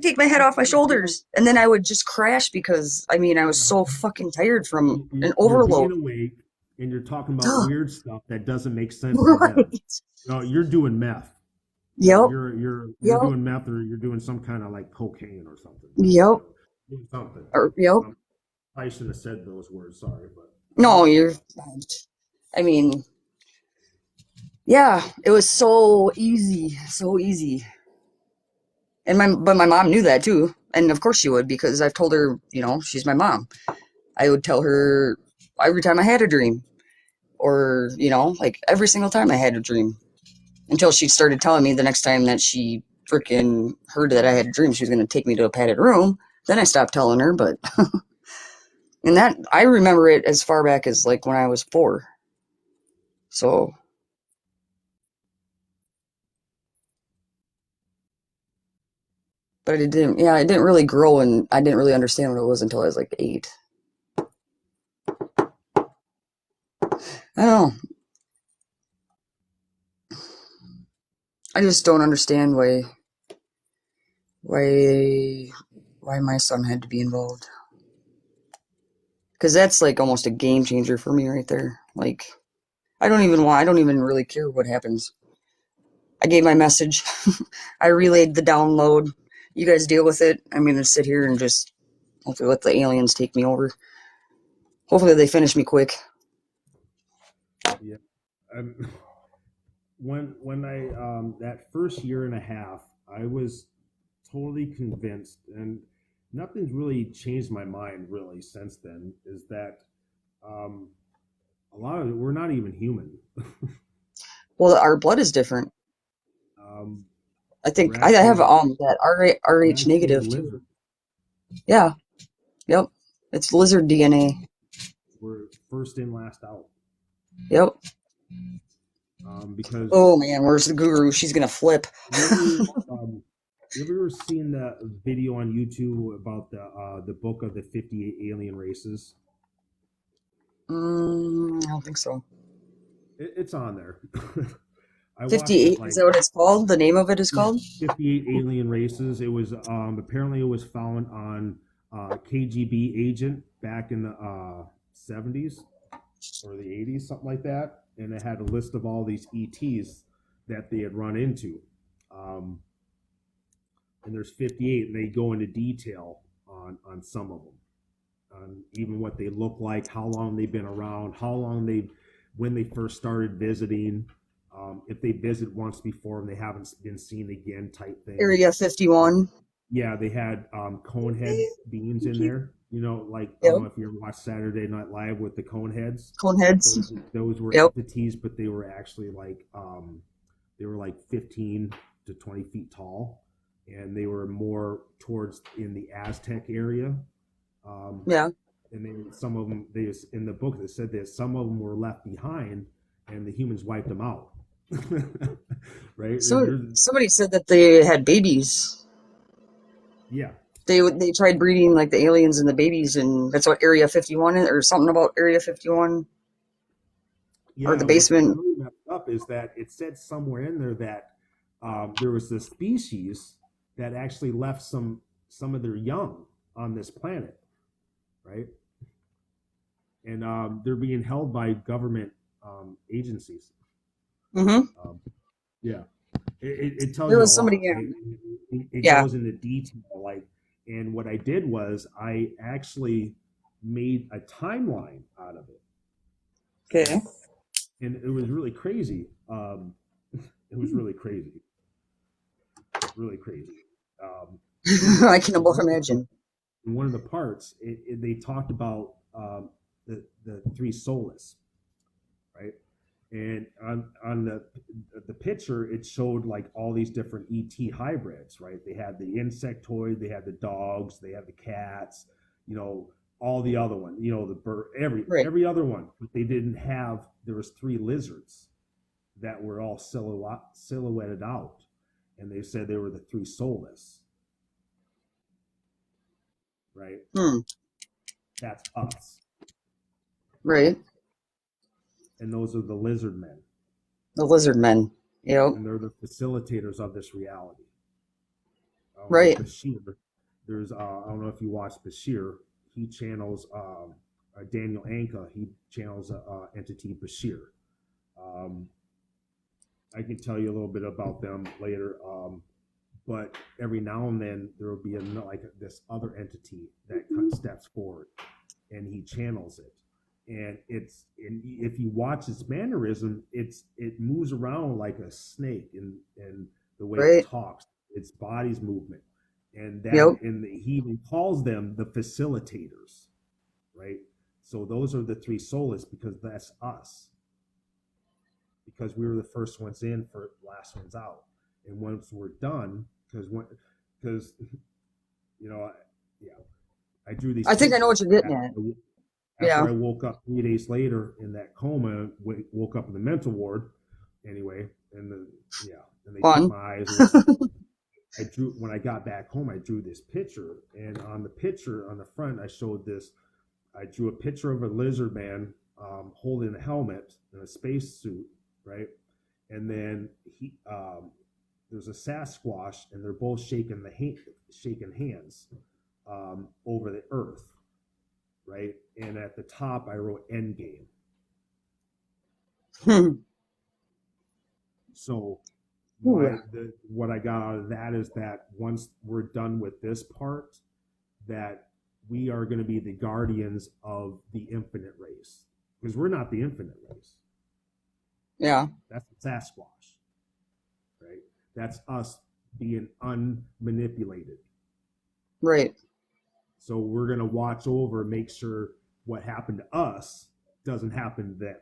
take my head off my shoulders. And then I would just crash because I mean I was so fucking tired from an You're overload. being awake and you're talking about weird stuff that doesn't make sense to them. Right. No, you're doing meth. Yep. You're Yep. doing meth, or you're doing some kind of like cocaine or something. You Yep. know, doing something. Or, yep. I shouldn't have said those words. Sorry, but No, you're I mean, yeah, it was so easy, so easy. And my mom knew that too. And of course she would because I've told her, you know, she's my mom. I would tell her every time I had a dream or, you know, like every single time I had a dream until she started telling me the next time that she freaking heard that I had a dream, she was going to take me to a padded room. Then I stopped telling her, but and that I remember it as far back as like when I was 4. So, but it didn't, yeah, it didn't really grow and I didn't really understand what it was until I was like 8. I don't know. I just don't understand why why my son had to be involved. Because that's like almost a game changer for me right there. Like I don't even really care what happens. I gave my message. I relayed the download. You guys deal with it. I'm gonna sit here and just hopefully let the aliens take me over. Hopefully they finish me quick. yeah. Um, when I that first year and a half, I was totally convinced, and nothing's really changed my mind really since then. Is that um, a lot of it, we're not even human. Well, our blood is different. um, I we're think I have actually that RH a negative too. lizard. Yeah. Yep. It's lizard DNA. We're first in, last out. Yep. Because Oh man, where's the guru? She's gonna flip. you ever you ever seen the video on YouTube about the book of the 58 alien races? I don't think so. It's on there. I watched it 58, is like that what it's called? The name of it is called? 58 alien races. It was apparently it was found on KGB agent back in the 70s or the 80s, something like that, and it had a list of all these ETs that they had run into. Um, and there's 58, and they go into detail on some of them, on even what they look like, how long they've been around, how long they, when they first started visiting, if they visit once before and they haven't been seen again, type thing. Area 51. Yeah, they had conehead beings in there. You know, like I don't Yep. know if you ever watched Saturday Night Live with the coneheads. Cone heads. Those were Yep. entities, but they were actually like they were like 15 to 20 feet tall, and they were more towards in the Aztec area. Um, Yeah. and then some of them, they in the book, they said that some of them were left behind, and the humans wiped them out. Right? So somebody said that they had babies. Yeah, They tried breeding like the aliens and the babies, and that's what Area 51 is, or something about Area 51 or yeah. the What's basement. really messed up is that it said somewhere in there that there was this species that actually left some of their young on this planet, right? And they're being held by government agencies. Mm-hmm. Um, yeah, it tells There you a was somebody. lot, right? It Yeah. goes into detail, like, and what I did was I actually made a timeline out of it, Okay. and it was really crazy. It was really crazy. In, I can in almost one of the imagine. in one of the parts, they talked about the three solas, right? And on the picture, it showed like all these different ET hybrids, right? They had the insectoid, they had the dogs, they had the cats, you know, all the other one, you know, the bird, Right. every other one. But they didn't have. There was three lizards that were all silhouetted out, and they said they were the three soulless, right? Hmm. That's us, Right. and those are the lizard men, The lizard men. Yep. and they're the facilitators of this reality. Like Right. Bashir, there's I don't know if you watch Bashir. He channels Daniel Anka. He channels entity Bashir. Um, I can tell you a little bit about them later. But every now and then there will be like this other entity that steps forward, and he channels it. And if you watch its mannerism, it moves around like a snake, and the way it Right. talks, its body's movement, and Yep. he even calls them the facilitators, right? So those are the three souls because that's us, because we were the first ones in for last ones out, and once we're done, because you know, yeah, I drew these I think I know what pictures you're getting at. after Yeah. I woke up 3 days later in that coma, woke up in the mental ward anyway, and they took Fun. my eyes. I drew when I got back home. I drew this picture, and on the picture on the front, I showed this. I drew a picture of a lizard man holding a helmet and a space suit, right? And then there's a Sasquatch, and they're both shaking hands over the earth, right? And at the top, I wrote Endgame. So Ooh. what I got out of that is that once we're done with this part, that we are going to be the guardians of the infinite race, because we're not the infinite race. Yeah. That's the Sasquatch, right? That's us being unmanipulated. Right. So we're going to watch over, make sure what happened to us doesn't happen to them.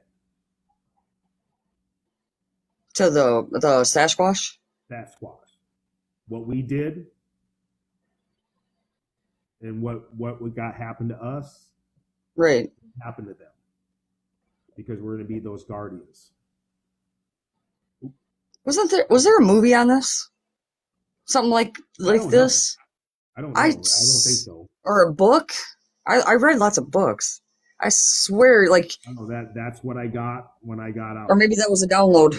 To the Sasquatch. Sasquatch. What we did and what we got happened to us Right. happened to them, because we're going to be those guardians. Was there a movie on this? Something like I don't this? know. I don't know. I don't think so. Or a book? I read lots of books. I swear, like, I don't know. That's what I got when I got out. or maybe that was a download.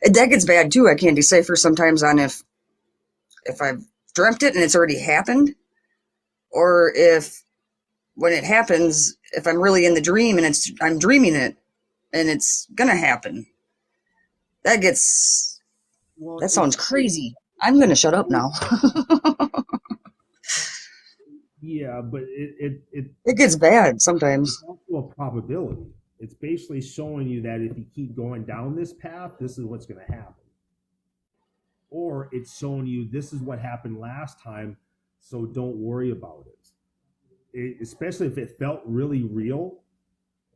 That gets bad too. I can't decipher sometimes on if I've dreamt it and it's already happened, or if when it happens, if I'm really in the dream and I'm dreaming it and it's gonna happen. That sounds crazy. I'm gonna shut up now. Yeah, but It gets bad sometimes. it's also a probability. It's basically showing you that if you keep going down this path, this is what's going to happen. Or it's showing you this is what happened last time, so don't worry about it. Especially if it felt really real.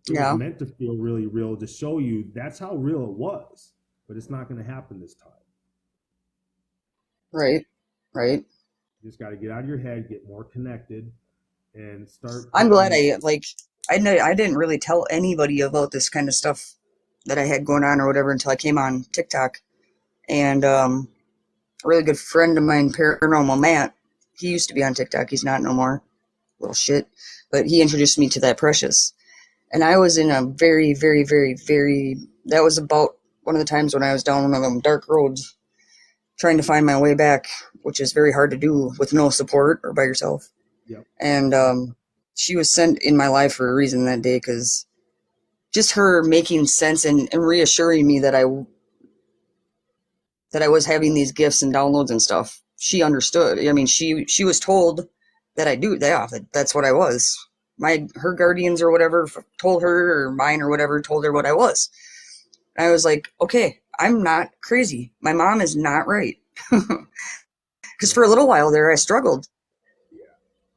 It was Yeah. meant to feel really real to show you that's how real it was, but it's not going to happen this time. Right. You just got to get out of your head, get more connected, and start. I'm glad I didn't really tell anybody about this kind of stuff that I had going on or whatever until I came on TikTok. And a really good friend of mine, Paranormal Matt, he used to be on TikTok. He's not no more. Little shit. But he introduced me to that Precious. And I was in a very, very, very, very, that was about one of the times when I was down one of them dark roads trying to find my way back, which is very hard to do with no support or by yourself. Yep. And she was sent in my life for a reason that day, because just her making sense and reassuring me that I was having these gifts and downloads and stuff. She understood. I mean, she was told that I do. Yeah, that's what I was. Her guardians or whatever told her, or mine or whatever told her what I was. And I was like, okay, I'm not crazy. My mom is not right. Because for a little while there, I struggled.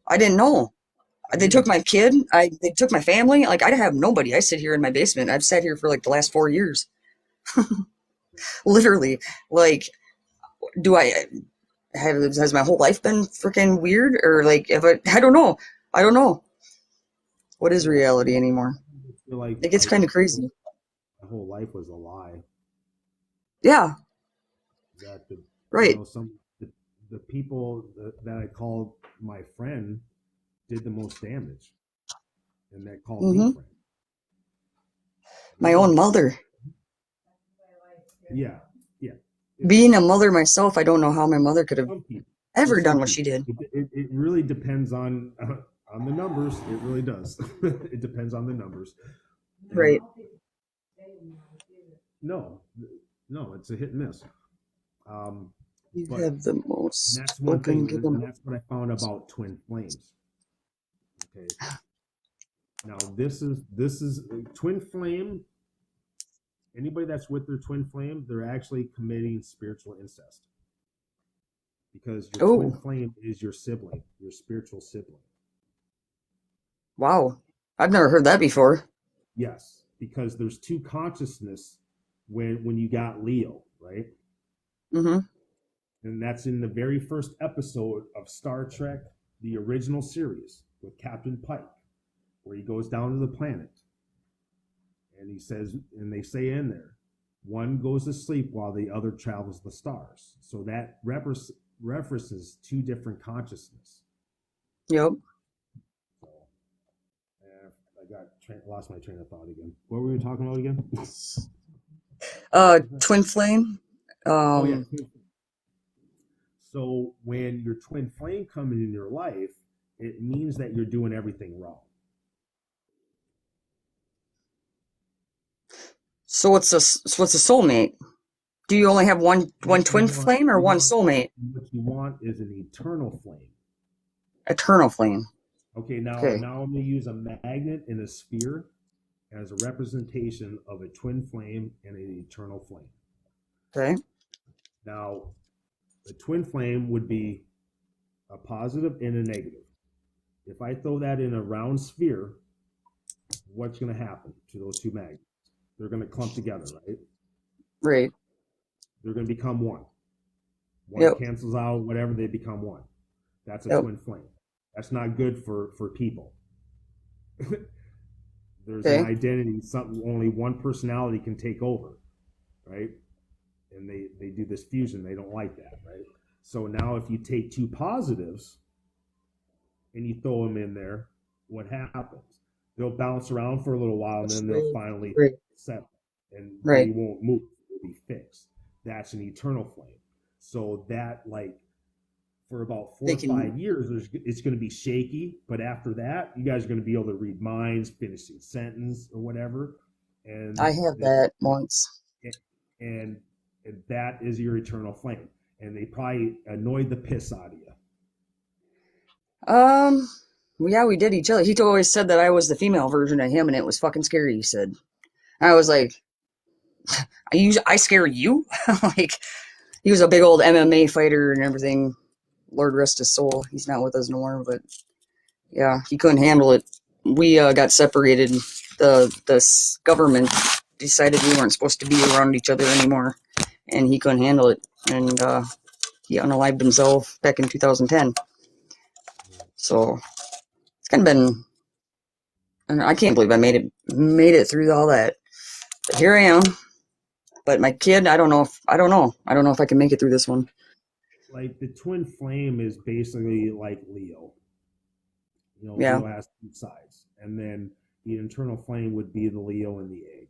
I didn't know. They took my kid. They took my family. Like, I have nobody. I sit here in my basement. I've sat here for like the last 4 years. Literally. Like, has my whole life been freaking weird? Or like, I don't know. I don't know. What is reality anymore? It gets kind of crazy. My whole life was a lie. Yeah. Right. The people that I called my friend did the most damage, and that called me friend. My own mother. Yeah. Being a mother myself, I don't know how my mother could have ever done what she did. It really depends on the numbers. It really does. It depends on the numbers. Right. No, it's a hit and miss. You have the most. That's one thing, and that's what I found about twin flames. Okay. Now this is twin flame. Anybody that's with their twin flame, they're actually committing spiritual incest, because your twin flame is your sibling, your spiritual sibling. Wow, I've never heard that before. Yes, because there's two consciousness when you got Leo, right? Mm-hmm. And that's in the very first episode of Star Trek, the original series, with Captain Pike, where he goes down to the planet. And he says, and they say in there, one goes to sleep while the other travels the stars. So that references two different consciousness. Yep. So, lost my train of thought again. What were we talking about again? Twin flame. Yeah. So when your twin flame comes in your life, it means that you're doing everything wrong. So what's a soulmate? Do you only have one twin flame or one soulmate? What you want is an eternal flame. Eternal flame. Okay, now I'm going to use a magnet and a sphere as a representation of a twin flame and an eternal flame. Okay. Now, the twin flame would be a positive and a negative. If I throw that in a round sphere, what's going to happen to those two magnets? They're going to clump together, right? Right. They're going to become one. One cancels out, whatever, they become one. That's a twin flame. That's not good for people. There's an identity, something only one personality can take over, right? And they do this fusion. They don't like that, right? So now if you take two positives and you throw them in there, what happens? They'll bounce around for a little while, and then they'll finally settle, and they won't move. They'll be fixed. That's an eternal flame. So that, like, for about 4 or 5 years, it's going to be shaky. But after that, you guys are going to be able to read minds, finish a sentence, or whatever. And I have that once. And that is your eternal flame. And they probably annoyed the piss out of you. Yeah, we did each other. He always said that I was the female version of him, and it was fucking scary, he said. I was like, I scare you? Like, he was a big old MMA fighter and everything. Lord rest his soul. He's not with us no more, but yeah, he couldn't handle it. We got separated. The government decided we weren't supposed to be around each other anymore, and he couldn't handle it. And he unalived himself back in 2010. So it's kind of been, and I can't believe I made it through all that. But here I am. But my kid, I don't know if I can make it through this one. Like the twin flame is basically like Leo. Yeah. Leo has two sides, and then the internal flame would be the Leo and the egg,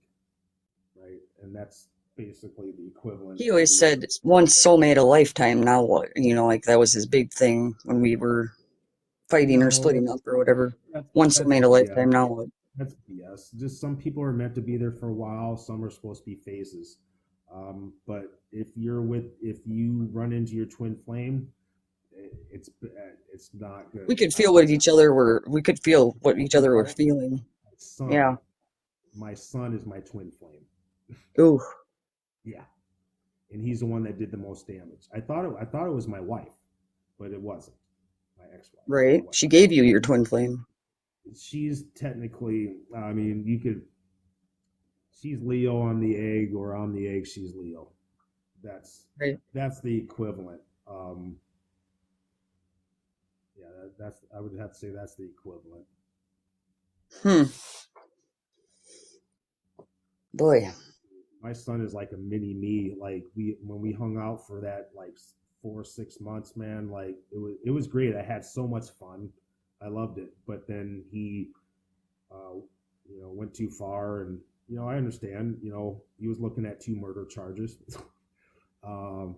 right? And that's basically the equivalent He of always Leo. said one soulmate a lifetime. Now what? Like that was his big thing when we were fighting or No, splitting up or whatever. that's One that's soulmate a BS. lifetime. Now what? That's BS. Just some people are meant to be there for a while. Some are supposed to be phases. But if you run into your twin flame, it's not good. We could feel what each other were. We could feel what each other were Well, feeling. my son, Yeah. my son is my twin flame. Ooh. Yeah, and he's the one that did the most damage. I thought it was my wife, but it wasn't. My ex-wife, my Right. wife. She gave you your twin flame. She's technically, I mean, she's Leo on the egg, or on the egg she's Leo. That's Right. that's the equivalent. Yeah, that's I would have to say that's the equivalent. Hmm. Boy. My son is like a mini me. Like when we hung out for that like 4 or 6 months, man, like it was great. I had so much fun. I loved it. But then he went too far, and I understand. He was looking at 2 murder charges. um,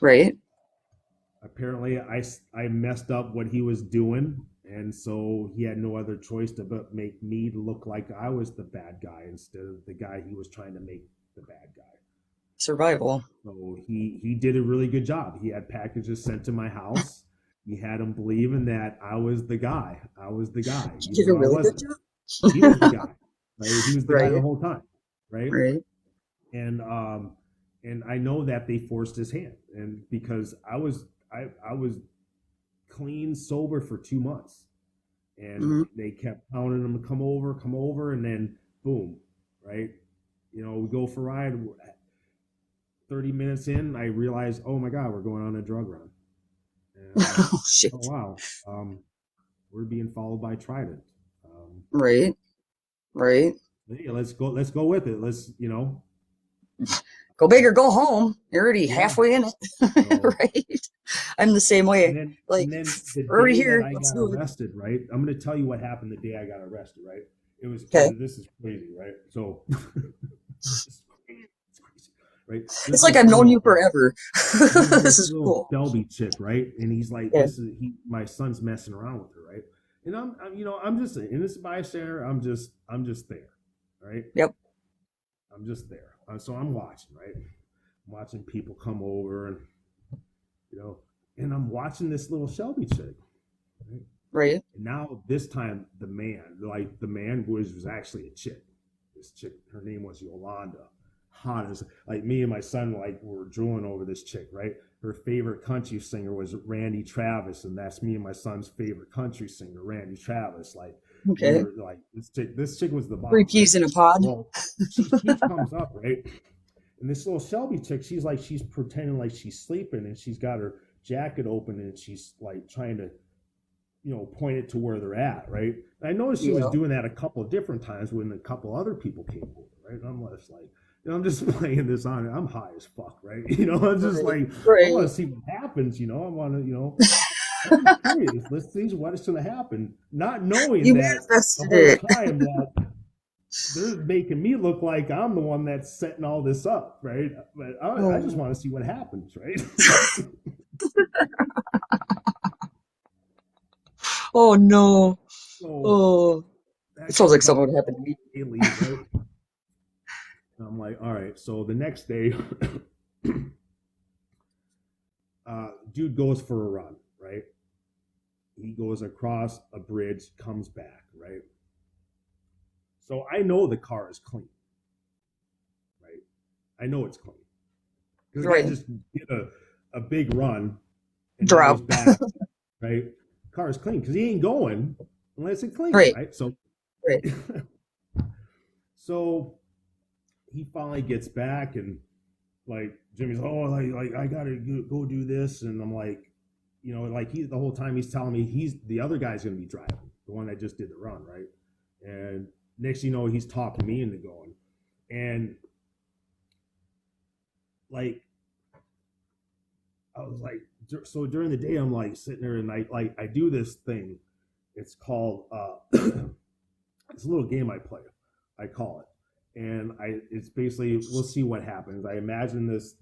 Right. Apparently, I messed up what he was doing, and so he had no other choice but make me look like I was the bad guy instead of the guy he was trying to make the bad guy. Survival. So he did a really good job. He had packages sent to my house. He had them believing that I was the guy. I was the guy, You even did a though I really good wasn't. job. He was the guy. Right? He was the guy Right. the whole time. Right? Right. And I know that they forced his hand, and because I was clean sober for 2 months, and Hmm. they kept pounding him to come over, and then boom, right? We go for a ride. 30 minutes in, I realized, oh my God, we're going on a drug run. And I'm like, Oh shit. oh wow, we're being followed by Trident. Right. Right. Hey, let's go with it. Go big or go home. You're already Yeah. halfway in it. So, Right. I'm the same and way. then Like, and then the we're already day that here. I Let's got do it. arrested, right? I'm gonna tell you what happened the day I got arrested, right? It was Okay. this is crazy, right? So it's crazy, right? It's like I've known you forever. There's This this is little cool. Shelby chick, right? And he's like, Yeah. my son's messing around with her, right? And I'm just an innocent bystander. I'm just there, right? Yep. I'm just there. So I'm watching, right? I'm watching people come over, and and I'm watching this little Shelby chick, right? Right. And now this time the man was actually a chick. This chick, her name was Yolanda. Hot as, like, me and my son were drooling over this chick, right? Her favorite country singer was Randy Travis, and that's me and my son's favorite country singer, Randy Travis. Like, we Okay. were like, this chick was the Three bomb, right? peas in a pod. Well, she comes up, right? And this little Shelby chick, she's pretending like she's sleeping, and she's got her jacket open, and she's like trying to point it to where they're at, right? And I noticed she was Yeah. doing that a couple of different times when a couple other people came over, right? And I'm just like, I'm just playing this on. I'm high as fuck, right? I'm just Right. like, I Right. want to see what happens. I want to, I'm just curious. Let's see what's going to happen, not knowing You that the manifested whole it. time that they're making me look like I'm the one that's setting all this up, right? But I just Oh. want to see what happens, right? Oh no. So Oh. It that sounds like comes up. something would happen to me. They leave, right? I'm like, all right. So the next day, dude goes for a run, right? He goes across a bridge, comes back, right? So I know the car is clean, right? I know it's clean because the guy Right. just did a big run and now he's Drop. back, right? Car is clean because he ain't going unless it's clean, Right. right? So, Right. so he finally gets back, and like Jimmy's, oh, like I gotta go do this, and I'm like, you know, like the whole time he's telling me the other guy's going to be driving, the one that just did the run, right? And next, you know, he's talking me into going, and like I was like, so during the day, I'm like sitting there and I do this thing. It's called it's a little game I play. I call it, and it's basically we'll see what happens. I imagine this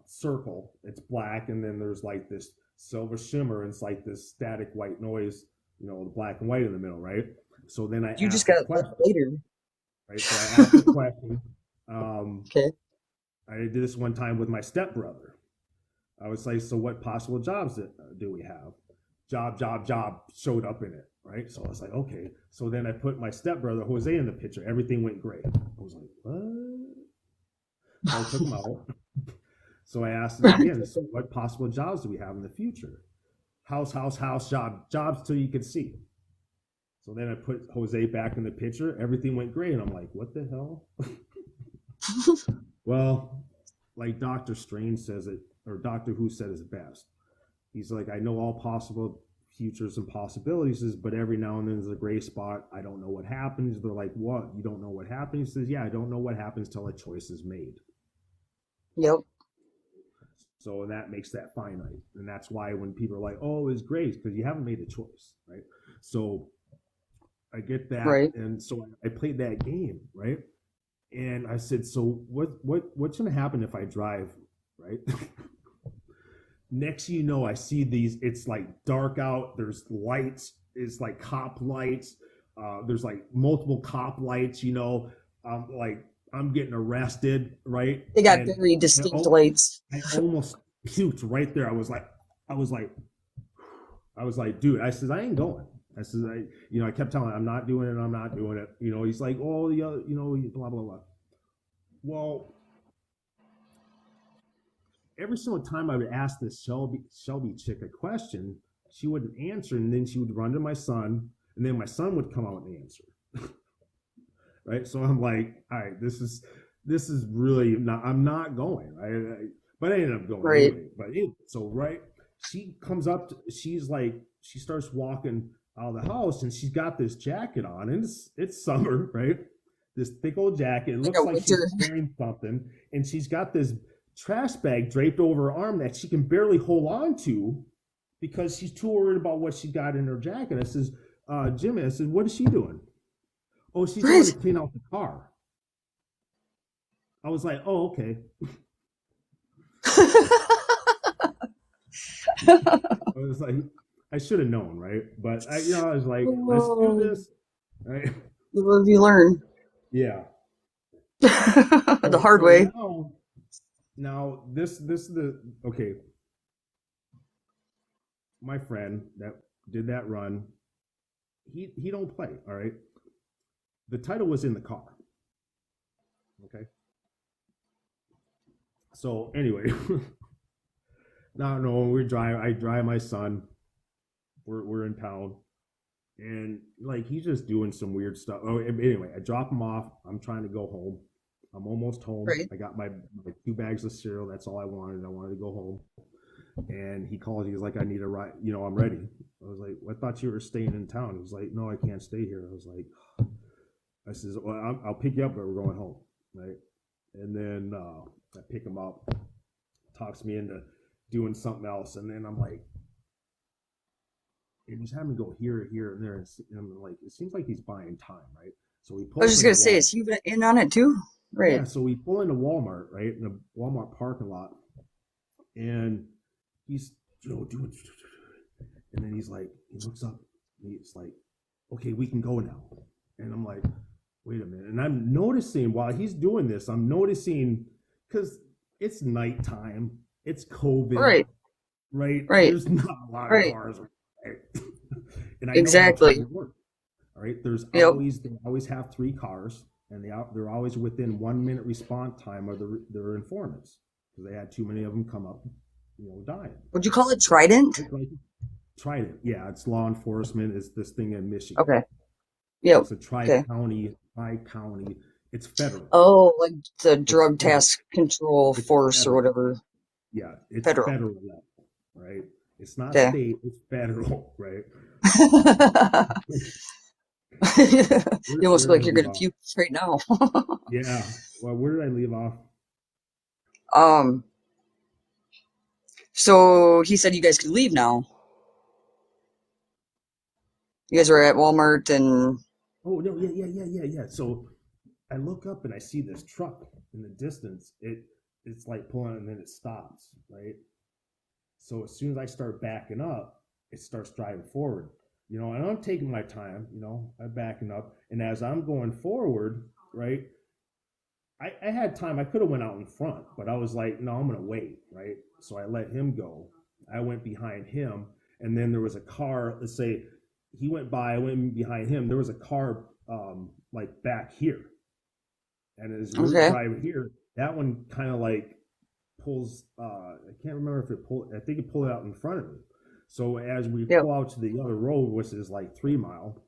circle. It's black, and then there's like this silver shimmer, and it's like this static white noise. You know, the black and white in the middle, right? So then I You just ask the got question, later. right? So I ask the question. Okay. I did this one time with my stepbrother. I was like, so what possible jobs do we have? Job showed up in it, right? So I was like, okay. So then I put my stepbrother, Jose, in the picture. Everything went great. I was like, what? So I took him out. So I asked him again, so what possible jobs do we have in the future? House, jobs till you can see. So then I put Jose back in the picture. Everything went great. And I'm like, what the hell? Well, like Doctor Strange says it, or Doctor Who said it best. He's like, I know all possible futures and possibilities, but every now and then there's a gray spot. I don't know what happens. They're like, what? You don't know what happens? He says, yeah, I don't know what happens till a choice is made. Yep. So that makes that finite. And that's why when people are like, oh, it's grace, because you haven't made a choice, right? So I get that. Right. And so I played that game, right? And I said, so what's going to happen if I drive, right? Next, you know, I see these, it's like dark out. There's lights. It's like cop lights. There's like multiple cop lights, you know, like I'm getting arrested, right? They got very distinct lights. I almost puked right there. I was like, dude, I said, I ain't going. I said, I kept telling him, I'm not doing it. You know, he's like, oh, the other, you know, blah, blah, blah. Well, every single time I would ask this Shelby chick a question, she wouldn't answer, and then she would run to my son, and then my son would come out and answer. Right? So I'm like, all right, this is really not. I'm not going. Right? But I ended up going. Right. Anyway. But so right, she comes up. She's like, she starts walking out of the house, and she's got this jacket on, and it's summer, right? This thick old jacket. It looks like she's wearing something, and she's got this trash bag draped over her arm that she can barely hold on to because she's too worried about what she got in her jacket. I says, Jimmy, I said, what is she doing? Oh, she's going to clean out the car. I was like, oh, okay. I was like, I should have known, right? But I was like, let's do this. Right? The live you learn. Yeah. The hard way. Now this is the okay. My friend that did that run, he don't play, all right? The title was in the car. Okay. So anyway, now I drive my son. We're in town. And like he's just doing some weird stuff. Oh, anyway, I drop him off. I'm trying to go home. I'm almost home. Right. I got my 2 bags of cereal. That's all I wanted. I wanted to go home. And he calls. He's like, I need a ride. You know, I'm ready. I was like, well, I thought you were staying in town. He was like, no, I can't stay here. I was like, I says, well, I'll pick you up, but we're going home, right? And then I pick him up, talks me into doing something else, and then I'm like, and he's having me go here, and there, and I'm like, it seems like he's buying time, right? So we pull. I was just gonna say, is he in on it too? Right. Yeah. So we pull into Walmart, right, in the Walmart parking lot, and he's doing, and then he's like, he looks up, and he's like, okay, we can go now, and I'm like, wait a minute, and I'm noticing while he's doing this, because it's nighttime, it's COVID, right? There's not a lot of cars. Right? And I exactly. Know work, all right. They always have 3 cars, and they're always within 1 minute response time of their informants because they had too many of them come up, dying. Would you call it Trident? Trident, yeah. It's law enforcement. Is this thing in Michigan? Okay. Yeah. It's a tri-county. It's federal. Oh, like the Drug Task Control Force or whatever. Yeah, it's federal level, It's not Okay. state, it's federal, right? You almost feel Where like did I you're leave gonna off? puke right now. Yeah. Well, where did I leave off? Um, so he said you guys could leave now. You guys were at Walmart and Oh no, yeah. So I look up and I see this truck in the distance. It's like pulling and then it stops, right? So as soon as I start backing up, it starts driving forward. And I'm taking my time, I'm backing up. And as I'm going forward, right, I had time. I could have went out in front, but I was like, no, I'm gonna wait, right? So I let him go. I went behind him, and then there was a car. Let's say he went by, I went behind him. There was a car like back here, and as we're okay. driving here, that one kind of like pulls. I can't remember if it pulled. I think it pulled out in front of me. So as we Yep. pull out to the other road, which is like 3 mile,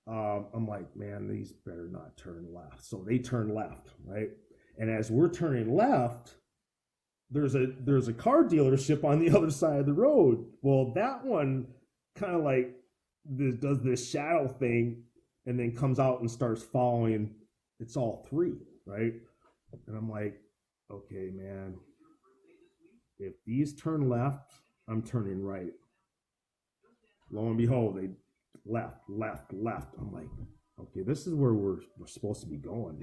I'm like, man, these better not turn left. So they turn left, right? And as we're turning left, there's a car dealership on the other side of the road. Well, that one kind of like does this shadow thing, and then comes out and starts following. It's all three, right? And I'm like, okay, man, if these turn left, I'm turning right. Lo and behold, they left. I'm like, okay, this is where we're supposed to be going.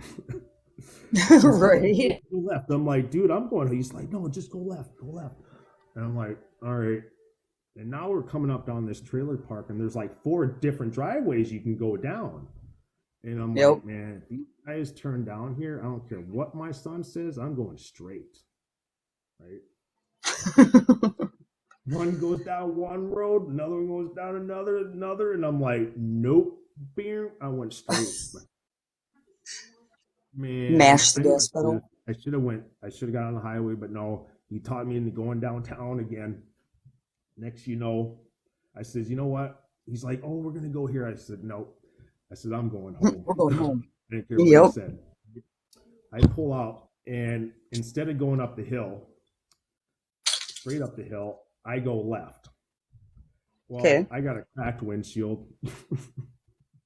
Right. Go left. I'm like, dude, I'm going. He's like, no, just go left. And I'm like, all right. And now we're coming up down this trailer park, and there's like 4 different driveways you can go down. And I'm Yep. like, man, if these guys turn down here, I don't care what my son says, I'm going straight. Right? One goes down one road, another one goes down another, and I'm like, nope, beer. I went straight. Man, Mash the I knew gas pedal. I should have got on the highway, but no, he taught me into going downtown again. Next, I says, you know what? He's like, oh, we're gonna go here. I said, no. I said, I'm going home. We're going home. I didn't care what he Yep. said. I pull out, and instead of going up the hill, straight up the hill, I go left. Well, Okay. I got a cracked windshield.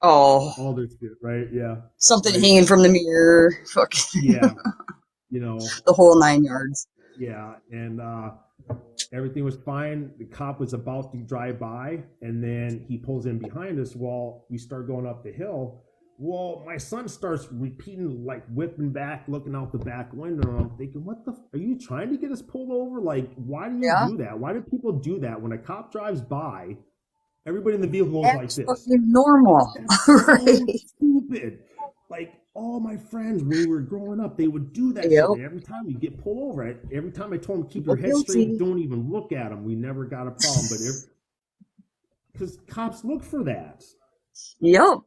Oh, All this shit, right? Yeah. something Right. hanging from the mirror. Fuck. Yeah. The whole 9 yards. Yeah. And everything was fine. The cop was about to drive by, and then he pulls in behind us while we start going up the hill. Well, my son starts repeating, like whipping back, looking out the back window. And I'm thinking, are you trying to get us pulled over? Like, why do you Yeah. do that? Why do people do that? When a cop drives by, everybody in the vehicle goes like That's this. fucking normal. That's so Right. stupid. Like, all my friends, when we were growing up, they would do that Yep. shit. Every time we get pulled over, every time I told them, keep your Feel head straight, guilty. don't even look at them. We never got a problem. But because cops look for that. Yep.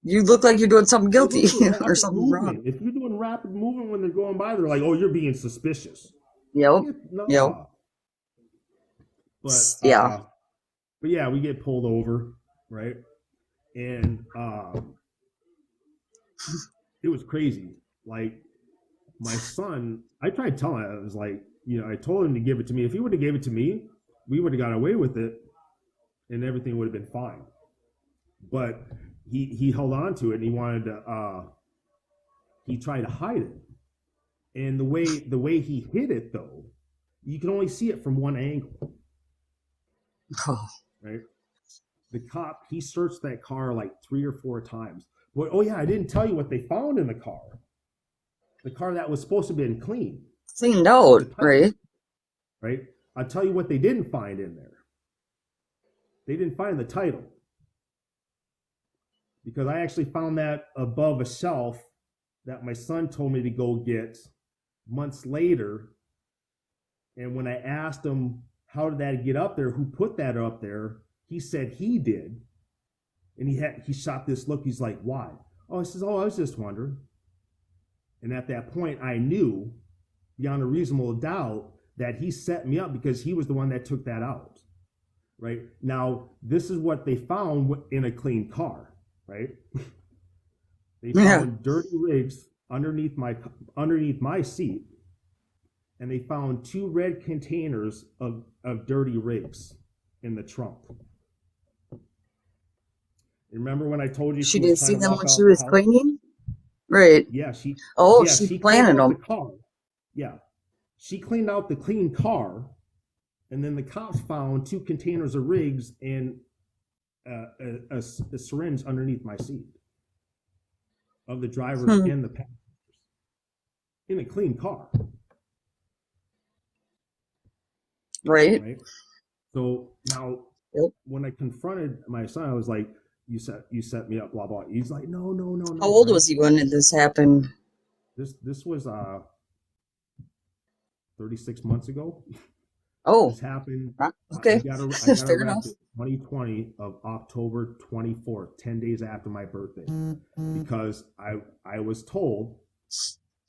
You look like you're doing something They look guilty for or rapid something wrong. movement. If you're doing rapid movement when they're going by, they're like, oh, you're being suspicious. Yep. No. Yep. But Yeah. but yeah, we get pulled over, right? And it was crazy. Like, my son, I tried telling him, I was like, I told him to give it to me. If he would have gave it to me, we would have got away with it, and everything would have been fine. But he held on to it, and he wanted to. He tried to hide it, and the way he hid it, though, you can only see it from one angle, right? The cop, he searched that car like 3 or 4 times. But oh yeah, I didn't tell you what they found in the car. The car that was supposed to have been clean. Cleaned out, right? Right? I'll tell you what they didn't find in there. They didn't find the title. Because I actually found that above a shelf that my son told me to go get months later. And when I asked him, how did that get up there? Who put that up there? He said he did. And he shot this look. He's like, why? Oh, I says, I was just wondering. And at that point, I knew beyond a reasonable doubt that he set me up because he was the one that took that out. Right? Now, this is what they found in a clean car, right? They found dirty rigs underneath my seat, and they found 2 red containers of dirty rigs. in the trunk. Remember when I told you She was didn't trying see to them walk when out she the was house? cleaning? Right. Yeah, Oh, yeah, she she cleaned planted out the them. car. Yeah. She cleaned out the clean car, and then the cops found 2 containers of rigs and a syringe underneath my seat of the drivers Hmm. and the passengers in a clean car. Right. Right. So now, Yep. when I confronted my son, I was like, "You set me up, blah blah." He's like, "No, no, no, How no." old Right. was he when this happened? This was 36 months ago. Oh, This happened. I okay. got Fair enough. arrested 2020 of October 24th, 10 days after my birthday, because I was told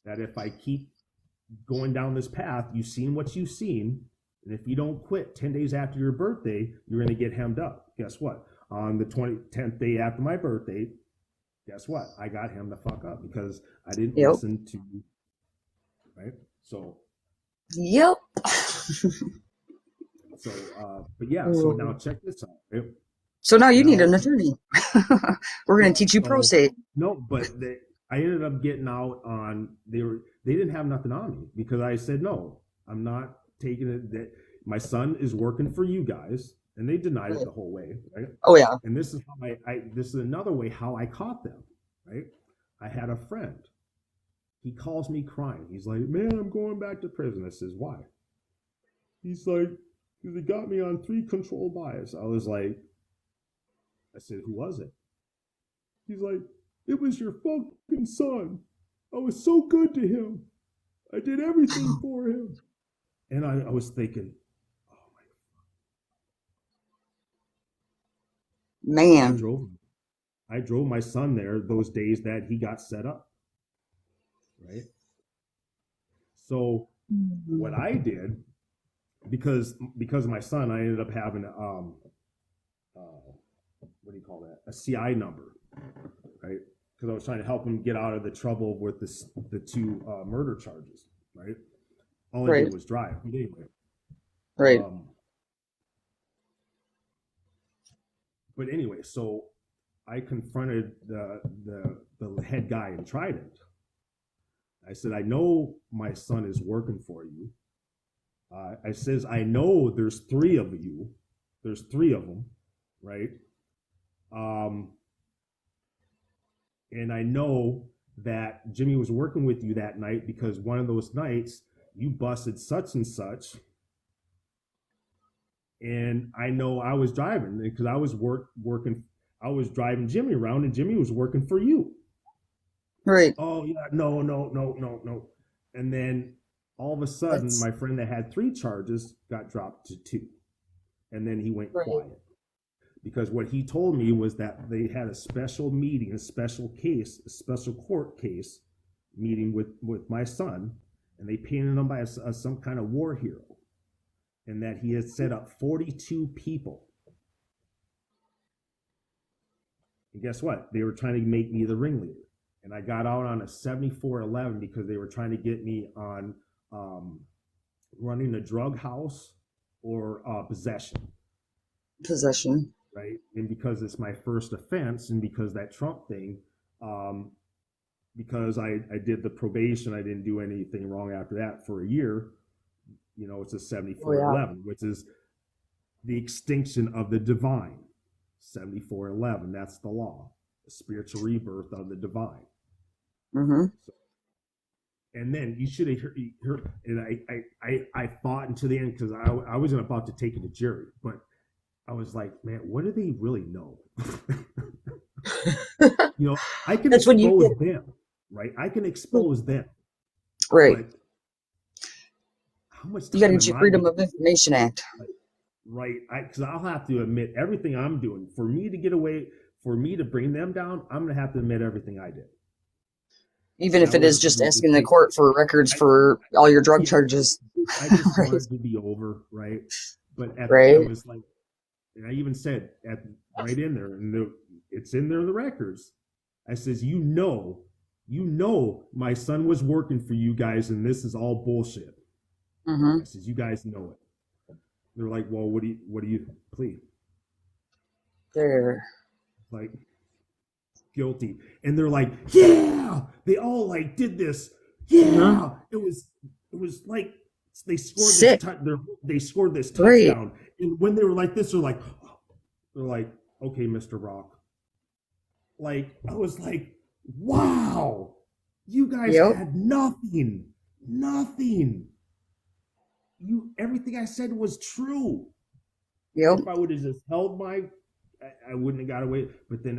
that if I keep going down this path, you've seen what you've seen, and if you don't quit 10 days after your birthday, you're going to get hemmed up. Guess what? On the 10th day after my birthday, guess what? I got hemmed the fuck up because I didn't Yep. listen to, right? So Yep. but yeah, so now check this out. So now you need Now, an attorney. We're going to yeah, teach you pro so se. no, but I ended up getting out on, they didn't have nothing on me because I said, no, I'm not taking it. That my son is working for you guys, and they denied it the whole way, right? Oh, yeah. And this is how this is another way how I caught them, right? I had a friend. He calls me crying. He's like, "Man, I'm going back to prison." I says, "Why?" He's like, "Because they got me on 3 controlled buys." I was like, I said, "Who was it?" He's like, "It was your fucking son. I was so good to him. I did everything for him." And I was thinking, oh my, Man. I drove my son there those days that he got set up, right? So what I did, because of my son, I ended up having what do you call that? A CI number, right? Because I was trying to help him get out of the trouble with the 2 murder charges, right? All I Right. did was drive. But anyway, Right. But anyway, so I confronted the head guy in Trident. I said, "I know my son is working for you." I says, "I know there's 3 of you. There's 3 of them, right? And I know that Jimmy was working with you that night because one of those nights you busted such and such. And I know I was driving because I was working. I was driving Jimmy around, and Jimmy was working for you." Right. Oh yeah, no, no, no, no, no. And then all of a sudden, my friend that had 3 charges got dropped to 2, and then he went quiet because what he told me was that they had a special meeting, a special case, a special court case meeting with my son, and they painted him by some kind of war hero, and that he had set up 42 people. And guess what? They were trying to make me the ringleader. And I got out on a 74-11 because they were trying to get me on running a drug house or possession. Possession. Right? And because it's my first offense, and because that Trump thing, because I did the probation, I didn't do anything wrong after that for a year. You know, it's a 74-11, which is the extinction of the divine. 74-11, that's the law, the spiritual rebirth of the divine. Mm-hmm. So, and then you should have heard, and I fought until the end because I wasn't about to take it to jury, but I was like, man, what do they really know? You know, I can expose them, right? I can expose them, right? But how much You got to time get your Freedom of Information Act, right? Because I'll have to admit everything I'm doing for me to get away, for me to bring them down. I'm gonna have to admit everything I did. even if it is just asking the court for records for all your drug charges. I just wanted to be over, right? But I was like, and I even said right in there, and it's in there in the records. I says, you know, my son was working for you guys, and this is all bullshit. Mm-hmm. I says, you guys know it. They're like, well, what do you plead? There. Like, guilty. And they're like, yeah, they all like did this. Mm-hmm. Yeah, it was like they scored Sick. they scored this Great. touchdown. And when they were like this, they're like, okay, Mr. Rock. Like, I was like, wow, you guys Yep. had nothing. Everything I said was true. Yep. If I would have just held I wouldn't have got away. But then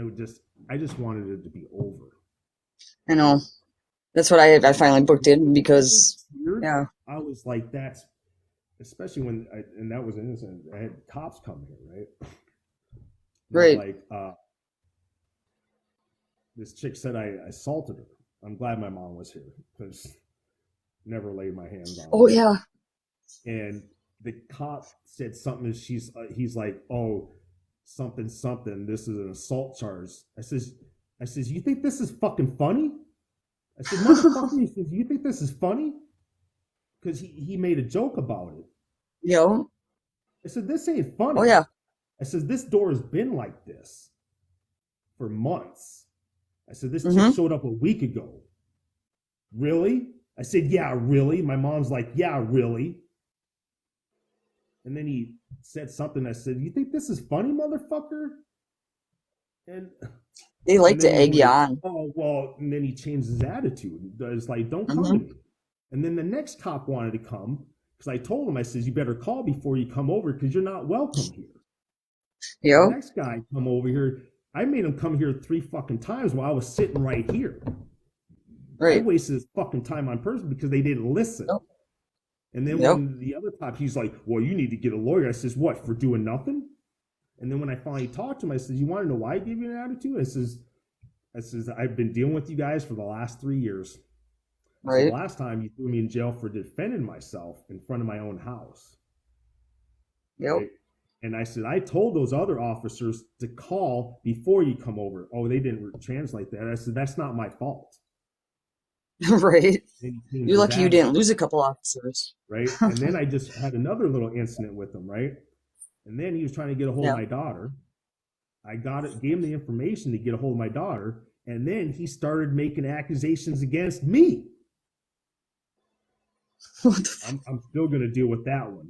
I just wanted it to be over. I know. That's what I finally booked in because, yeah. I was like, that's, especially and that was innocent. I had cops come here, right? Right. Like, this chick said I assaulted her. I'm glad my mom was here because never laid my hands on her. Oh, yeah. And the cop said something. He's like, oh, something. This is an assault charge. I says, you think this is fucking funny? I said, motherfucker. He says, you think this is funny? Because he made a joke about it. Yep. I said, this ain't funny. Oh, yeah. I said, this door has been like this for months. I said, this Mm-hmm. chick showed up a week ago. Really? I said, yeah, really? My mom's like, yeah, really? And then he said something. I said, you think this is funny, motherfucker? And They like and to then he's egg you like, on. oh, well, and then he changed his attitude. It's like, don't come Mm-hmm. to me. And then the next cop wanted to come because I told him, I says, you better call before you come over because you're not welcome here. The Yep. next guy come over here. I made him come here 3 fucking times while I was sitting right here. I Right. wasted his fucking time on person because they didn't listen. Yep. And then Yep. when the other cop, he's like, well, you need to get a lawyer. I says, what, for doing nothing? And then when I finally talked to him, I said, you want to know why I gave you an attitude? I says, I've been dealing with you guys for the last 3 years. So Right. the last time you threw me in jail for defending myself in front of my own house. Yep. Right? And I said, I told those other officers to call before you come over. Oh, they didn't translate that. I said, that's not my fault. Right. Then he changed You're his lucky you attitude, didn't lose a couple officers. right? And then I just had another little incident with him, right? And then he was trying to get a hold Yeah. of my daughter. I gave him the information to get a hold of my daughter. And then he started making accusations against me. What the f- I'm still going to deal with that one.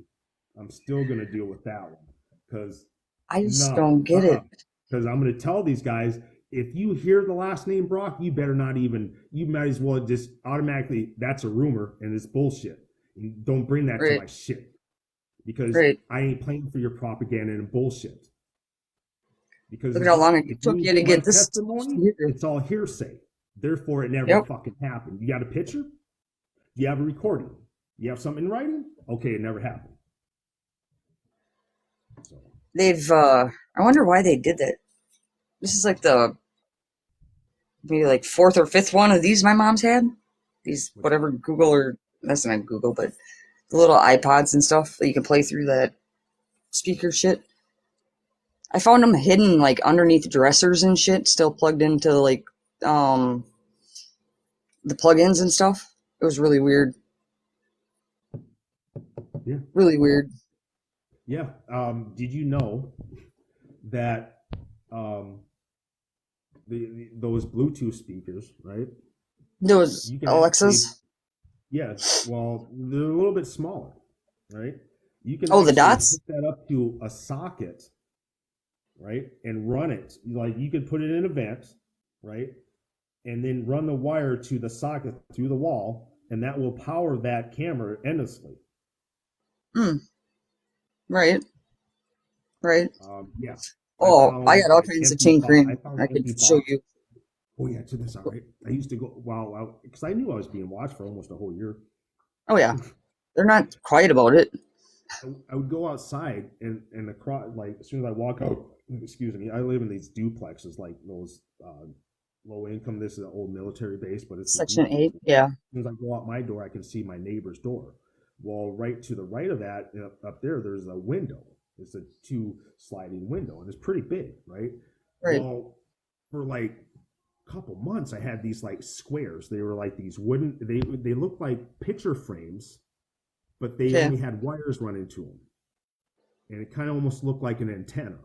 Because I just don't get it. Because I'm going to tell these guys, if you hear the last name Brock, you might as well just automatically, that's a rumor and it's bullshit. And don't bring that to Right. my shit. Because Right. I ain't playing for your propaganda and bullshit. Because Look at how long it if took you to my get this testimony, here. it's all hearsay. Therefore, it never Yep. fucking happened. You got a picture? Do you have a recording? You have something in writing? Okay, it never happened. So, I wonder why they did that. This is like maybe like 4th or 5th one of these my mom's had. These, whatever, that's not Google, but the little iPods and stuff that you can play through that speaker shit. I found them hidden like underneath dressers and shit, still plugged into like the plugins and stuff. It was really weird. yeah. Really weird. Yeah. Did you know that those Bluetooth speakers, right? Those You can Alexas. Yeah. Well, they're a little bit smaller, right? You can Oh, the actually dots? hook that up to a socket, right, and run it. Like you could put it in a vent, right, and then run the wire to the socket through the wall, and that will power that camera endlessly. Right. Right. Yeah. Oh, I got all kinds of tinkering I could show you. Oh yeah, check this out, right? I used to go because I knew I was being watched for almost a whole year. Oh yeah, they're not quiet about it. I would go outside and across, like as soon as I walk out, excuse me, I live in these duplexes, like those low income. This is an old military base, but it's Section 8, yeah. As soon as I go out my door, I can see my neighbor's door. Well, right to the right of that, up there, there's a window. It's a 2 sliding window, and it's pretty big, right? Right. Well, for like a couple months, I had these like squares. They were like these wooden. They looked like picture frames, but they only had wires running to them. and it kind of almost looked like an antenna.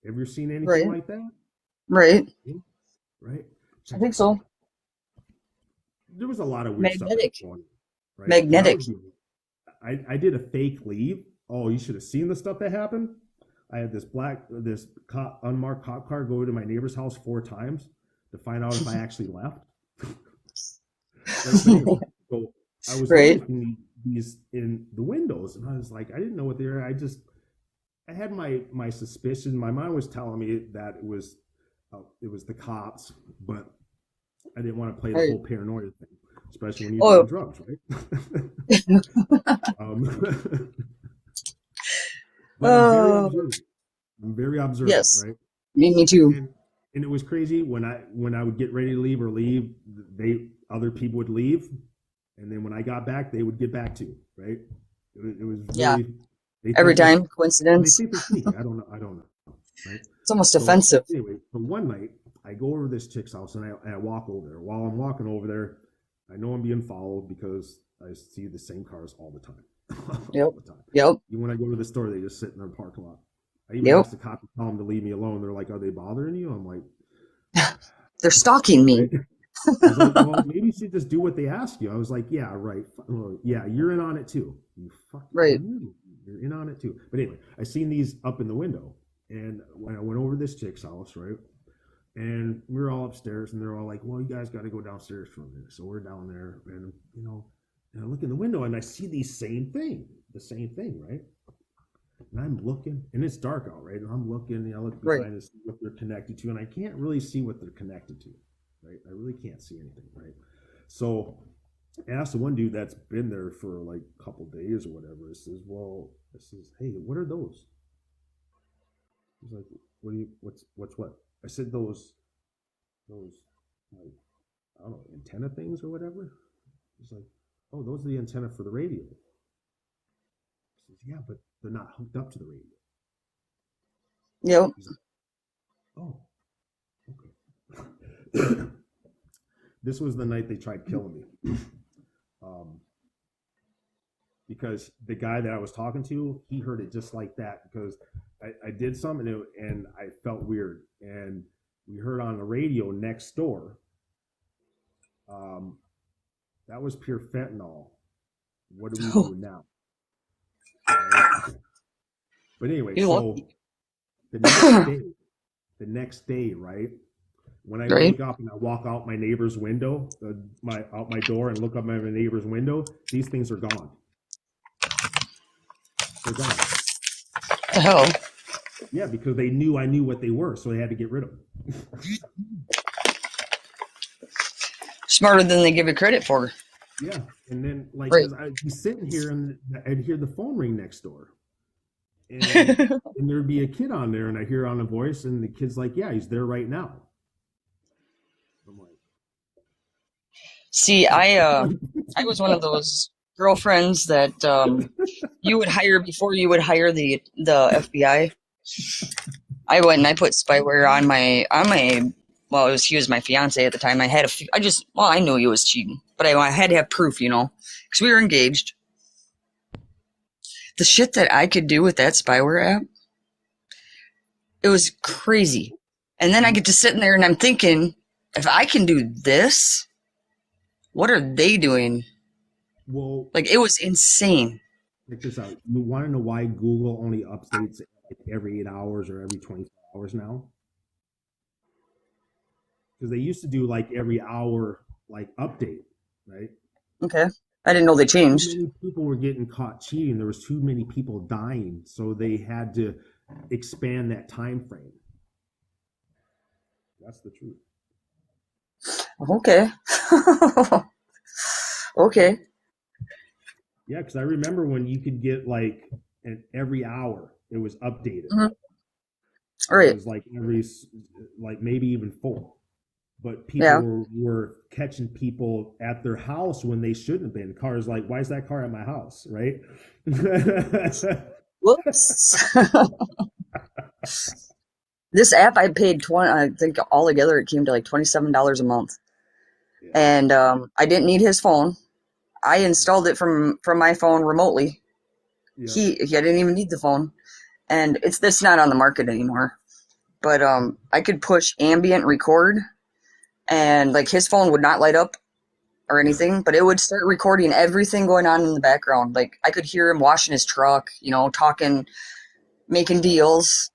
Have you seen anything Right. like that? Right. Right. I think so. There was a lot of weird stuff that Magnetic. was going on, right? 'Cause Magnetic. I did a fake leave. Oh, you should have seen the stuff that happened. I had this unmarked cop car go to my neighbor's house 4 times to find out if I actually left. Right? But anyway, so I was Right. noticing these in the windows, and I was like, I didn't know what they were. I had my suspicion. My mind was telling me that it was the cops, but I didn't want to play the Right. whole paranoia thing, especially when you're doing drugs, right? But I'm very observant, Yes. right? Me too. And it was crazy when I would get ready to leave, other people would leave, and then when I got back, they would get back to, right? It was Yeah. really, Every time, they coincidence. think they're sneaky. I don't know, right? It's almost So offensive. anyway, for one night, I go over to this chick's house and I walk over there. While I'm walking over there, I know I'm being followed because I see the same cars all the time. Yep. All the time. Yep. Even when I go to the store, they just sit in their parking lot. I even Yep. asked the cop to tell them to leave me alone. They're like, "Are they bothering you?" I'm like, They're stalking me. right? I was like, well, maybe you should just do what they ask you. I was like, yeah, right. Well, yeah, you're in on it too. You fucking Right. You're in on it too. But anyway, I seen these up in the window, and when I went over to this chick's house, right, and we were all upstairs, and they're all like, well, you guys got to go downstairs for a minute. So we're down there, and and I look in the window, and I see the same thing, right? And I'm looking, and it's dark out, right? And I'm looking, and I look behind Right. to see what they're connected to, and I can't really see what they're connected to, right? I really can't see anything, right? So I asked the one dude that's been there for like a couple days or whatever. I says, hey, what are those? He's like, what's what? I said, those like, I don't know, antenna things or whatever. He's like, oh, those are the antenna for the radio. I says, yeah, but they're not hooked up to the radio. Yep. He's like, oh, okay. This was the night they tried killing me. Because the guy that I was talking to, he heard it just like that, because I did something and I felt weird. And we heard on the radio next door, that was pure fentanyl. What do we do now? Right? But anyway, You're so lucky. the next day, right? When I Right. wake up and I walk out my neighbor's window, out my door and look up my neighbor's window, these things are gone. They're gone. The hell? Yeah, because they knew I knew what they were, so they had to get rid of them. Smarter than they give you credit for. Yeah, and then like Right. 'cause I'd be sitting here and I'd hear the phone ring next door, and there'd be a kid on there, and I hear on the voice, and the kid's like, "Yeah, he's there right now." I'm like, See, I was one of those girlfriends that you would hire before you would hire the FBI. I went and I put spyware on my well, he was my fiance at the time. I had I knew he was cheating, but I had to have proof, because we were engaged. The shit that I could do with that spyware app, it was crazy. And then I get to sitting there and I'm thinking, if I can do this, what are they doing? well, Like, it was insane. check this out. You want to know why Google only updates every 8 hours or every 24 hours now? Because they used to do like every hour like update, right? Okay. I didn't know they Too changed. many people were getting caught cheating. There was too many people dying, so they had to expand that time frame. That's the truth. Okay. Okay. Yeah, because I remember when you could get like every hour it was updated. Mhm. It Right. was like like maybe even 4. But Yeah. people were catching people at their house when they shouldn't have been. Cars like, why is that car at my house, right? Whoops. This app I paid I think altogether it came to like $27 a month. Yeah. And I didn't need his phone. I installed it from my phone remotely. Yeah. I didn't even need the phone. and it's not on the market anymore. But I could push ambient record, and like his phone would not light up or anything, but it would start recording everything going on in the background. Like I could hear him washing his truck, talking, making deals,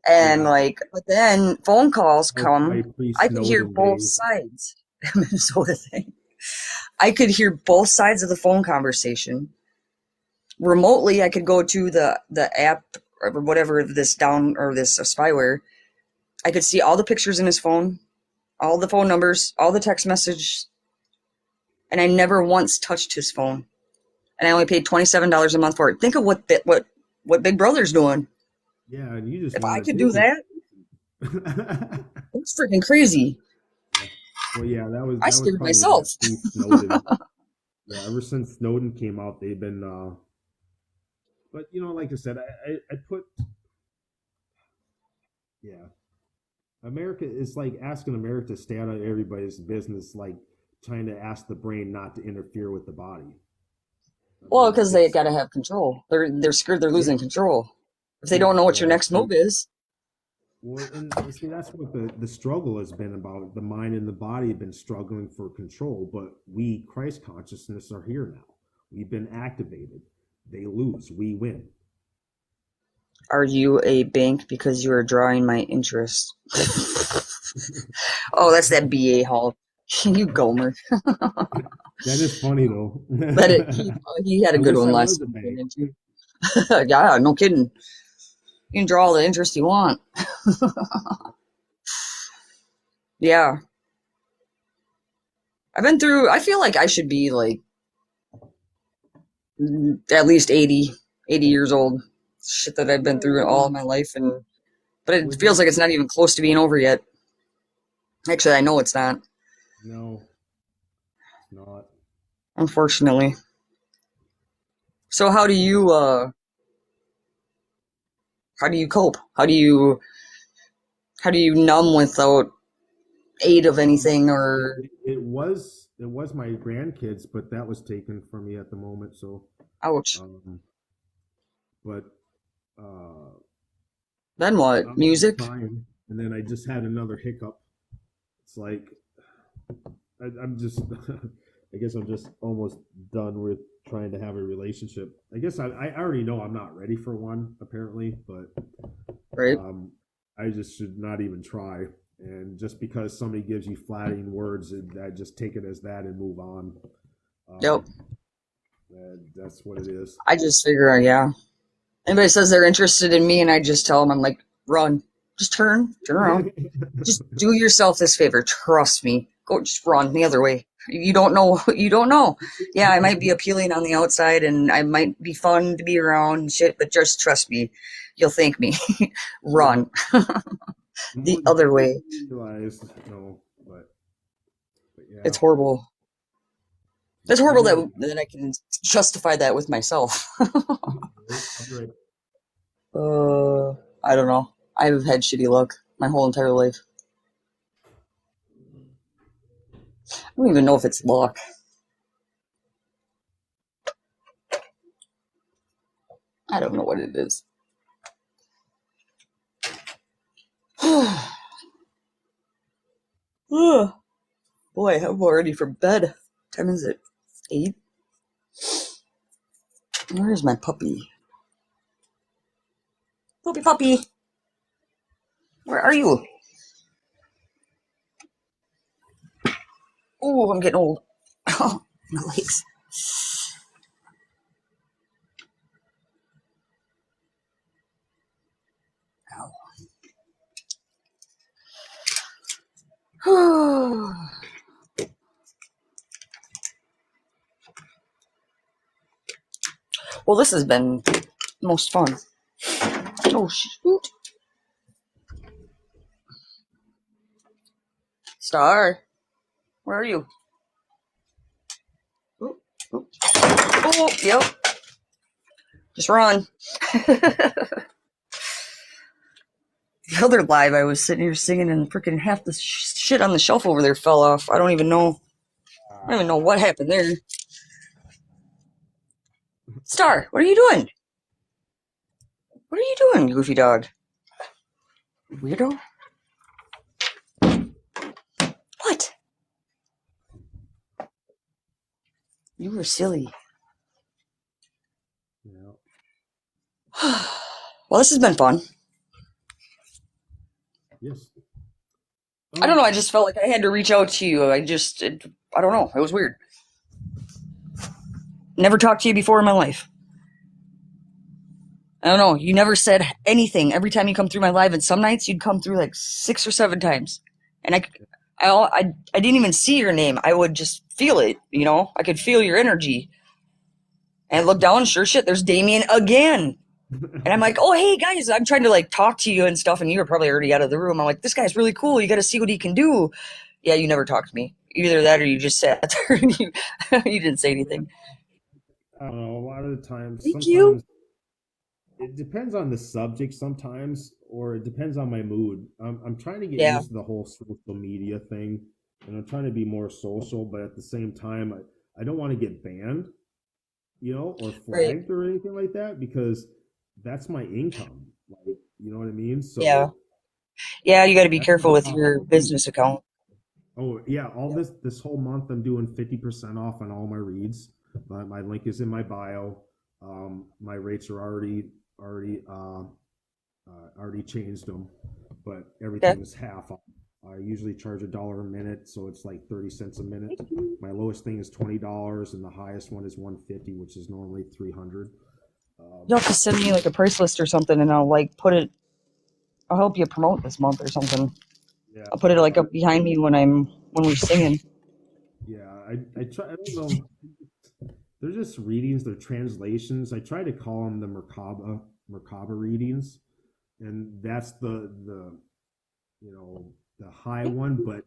and Yeah. like. But then phone calls That was my come. I could hear pre-Snowden both days. sides. Minnesota thing. I could hear both sides of the phone conversation. Remotely, I could go to the app or whatever this spyware. I could see all the pictures in his phone, all the phone numbers, all the text message, and I never once touched his phone. And I only paid $27 a month for it. Think of what Big Brother's doing. Yeah, and you just If I want to could take do that, it. it's freaking crazy. Well, yeah, I that was scared probably myself. that pre-Snowden. Yeah, ever since Snowden came out, they've been. But like I said, I put. Yeah, America is like asking America to stay out of everybody's business, like trying to ask the brain not to interfere with the body. I Well, mean, because they got to have control. They're scared they're yeah, losing control. If they yeah. don't know what your Well, next move is, and see, that's what the struggle has been about. The mind and the body have been struggling for control, but we, Christ consciousness, are here now. We've been activated. They lose, we win. are you a bank because you are drawing my interest? Oh, that's that BA Hall. You Gomer. That is funny though. But he had a I good wish one I last was a bank. weekend too. Yeah, no kidding. You can draw all the interest you want. Yeah. I feel like I should be like at least 80 years old. Shit that I've been through all my life, but it With feels that, like it's not even close to being over yet. Actually, I know it's not, no, it's not. unfortunately. So how do you cope? How do you numb without aid of anything It, or it, it was my grandkids, but that was taken from me at the moment. So, ouch? um, but uh, Then what? I'm Music? trying, and then I just had another hiccup. It's like I'm just, I guess I'm just almost done with trying to have a relationship. I guess I already know I'm not ready for one, apparently, but Right? um, I just should not even try. And just because somebody gives you flattering words, I just take it as that and move on. Yep. And that's what it is. I just figure, yeah. Anybody says they're interested in me, and I just tell them, I'm like, run. Just turn around. Just do yourself this favor. Trust me. Go, just run the other way. You don't know. You don't know. Yeah, I might be appealing on the outside, and I might be fun to be around and shit, but just trust me. You'll thank me. Yeah, Run the the more other the more way. you realize, but yeah, It's horrible. It's I horrible gotta. that I can justify that with myself. You're right. uh, I don't know. I've had shitty luck my whole entire life. I don't even know if it's luck. I don't know what it is. Boy, I'm ready for bed. What time is it? 8? Where's my puppy? Puppy. Where are you? Oh, I'm getting old. Oh, my legs. Ow. Well, this has been most fun. Oh, shoot. Star, where are you? Oh, oh, oh, yep. Just run. The other live, I was sitting here singing and freaking half the shit on the shelf over there fell off. I don't even know. I don't even know what happened there. Star, what are you doing? What are you doing, goofy dog? Weirdo? What? You were silly. Yeah. Well, this has been fun. Yes. I don't know. I just felt like I had to reach out to you. I don't know. It was weird. Never talked to you before in my life. I don't know. You never said anything. Every time you come through my live, and some nights you'd come through like 6 or 7 times, and I didn't even see your name. I would just feel it. I could feel your energy, and I look down. Sure shit, there's Damien again. And I'm like, oh, hey, guys, I'm trying to like talk to you and stuff. And you were probably already out of the room. I'm like, this guy's really cool. You got to see what he can do. Yeah, you never talked to me. Either that or you just sat there and you didn't say anything. I don't know. A lot of the times, Thank you. sometimes it depends on the subject sometimes, or it depends on my mood. I'm trying to get Yeah, used to the whole social media thing, and I'm trying to be more social, but at the same time, I don't want to get banned, or right. flagged or anything like that because that's my income. Like, you know what I mean? Yeah. So Yeah, you got to be that's careful with how. your business account. Oh yeah, all this whole month I'm doing 50% off on all my reads. My link is in my bio. My rates are already changed them, but Okay. everything is half off. I usually charge $1 a minute, so it's like 30 cents a minute. My lowest thing is $20, and the highest one is 150, which is normally 300. You'll have to send me like a price list or something and I'll like put it, I'll help you promote this month or something. Yeah, I'll put it like up behind me when we're singing. yeah. I try. I don't know. They're just readings. They're translations. I try to call them the Merkaba readings, and that's the the high one. But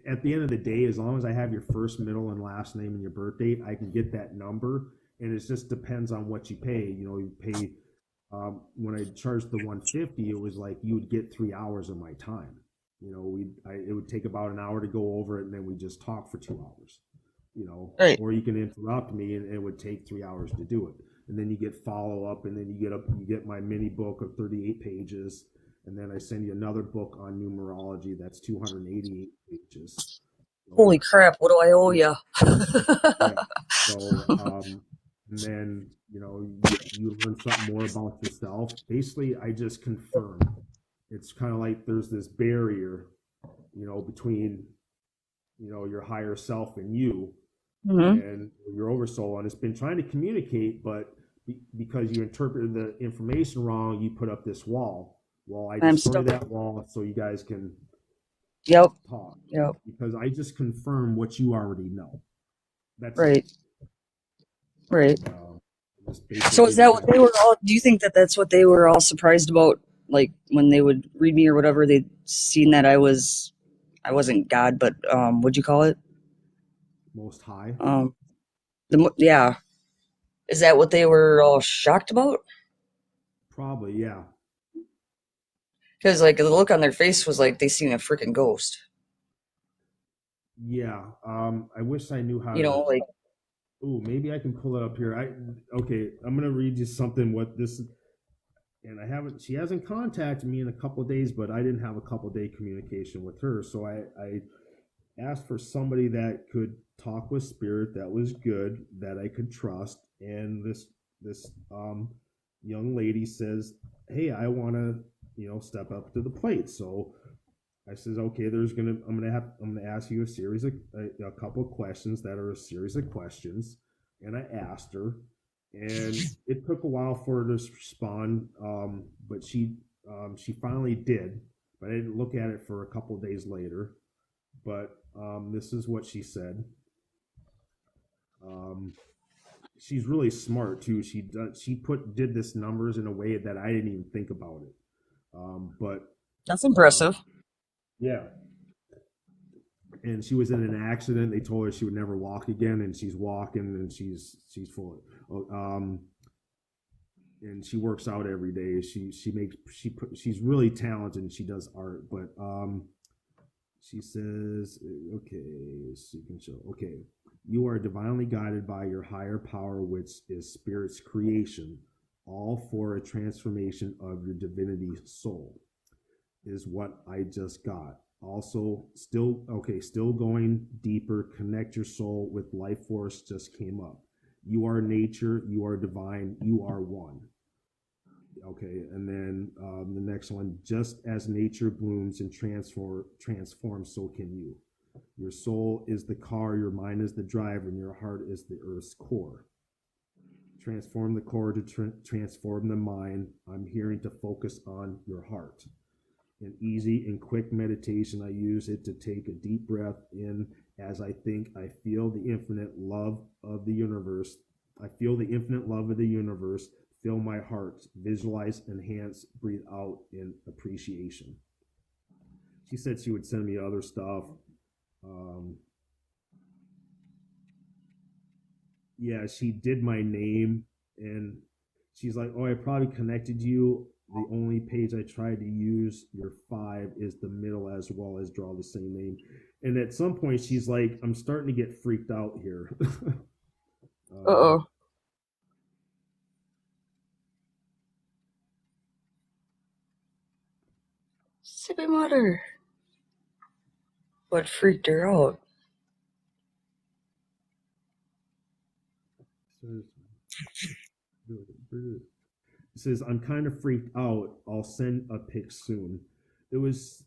at the end of the day, as long as I have your first, middle, and last name and your birth date, I can get that number. And it just depends on what you pay. You pay when I charged the 150, it was like you would get 3 hours of my time. It would take about an hour to go over it, and then we just talk for 2 hours. Right. Or you can interrupt me, and it would take 3 hours to do it. And then you get follow up, and then you get my mini book of 38 pages, and then I send you another book on numerology that's 288 pages. So Holy crap, what do I owe yeah, you? yeah. So and then you learn something more about yourself. Basically, I just confirm. It's kind of like there's this barrier, between your higher self and you Hmm. and your oversoul, and it's been trying to communicate, but because you interpreted the information wrong, you put up this wall. Well, I I'm destroy stuck. that wall so you guys can Yep. talk, Yep. because I just confirm what you already know. That's it. Right. Right. And just basically So is give you that what guys. they were all? Do you think that that's what they were all surprised about? Like when they would read me or whatever, they'd seen that I wasn't God, but what'd you call it? Most high. Um, yeah. Is that what they were all shocked about? Probably, yeah. Because like the look on their face was like they seen a freaking ghost. Yeah. I wish I knew how You know, to. like Oh, maybe I can pull it up here. Okay, I'm gonna read you something. What this and I haven't. She hasn't contacted me in a couple of days, but I didn't have a couple of day communication with her, so I asked for somebody that could talk with spirit, that was good, that I could trust, and this young lady says, "Hey, I want to step up to the plate." So I says, "Okay, I'm gonna ask you a couple of questions that are a series of questions," and I asked her, and it took a while for her to respond, but she finally did. But I didn't look at it for a couple of days later. But this is what she said. Um, she's really smart too. She did this numbers in a way that I didn't even think about it. But that's um, impressive. yeah, and she was in an accident. They told her she would never walk again, and she's walking, and she's full. And she works out every day. She's really talented, and she does art. But she says, okay, so you can show. Okay, you are divinely guided by your higher power, which is spirit's creation. all for a transformation of your divinity soul, is what I just got. Also, still going deeper, connect your soul with life force just came up. You are nature, you are divine, you are one. Okay, and then the next one, just as nature blooms and transforms, so can you. Your soul is the car, your mind is the driver, and your heart is the earth's core. Transform the core to transform the mind. I'm hearing to focus on your heart. An easy and quick meditation, I use it to take a deep breath in as I think. I feel the infinite love of the universe. I feel the infinite love of the universe. Fill my heart. Visualize, enhance, breathe out in appreciation. She said she would send me other stuff. Yeah, she did my name, and she's like, "Oh, I probably connected you. The only page I tried to use your 5 is the middle as well as draw the same name." And at some point, she's like, "I'm starting to get freaked out here." Uh-oh. Sipping water. What freaked her out? It says, "I'm kind of freaked out. I'll send a pic soon." It was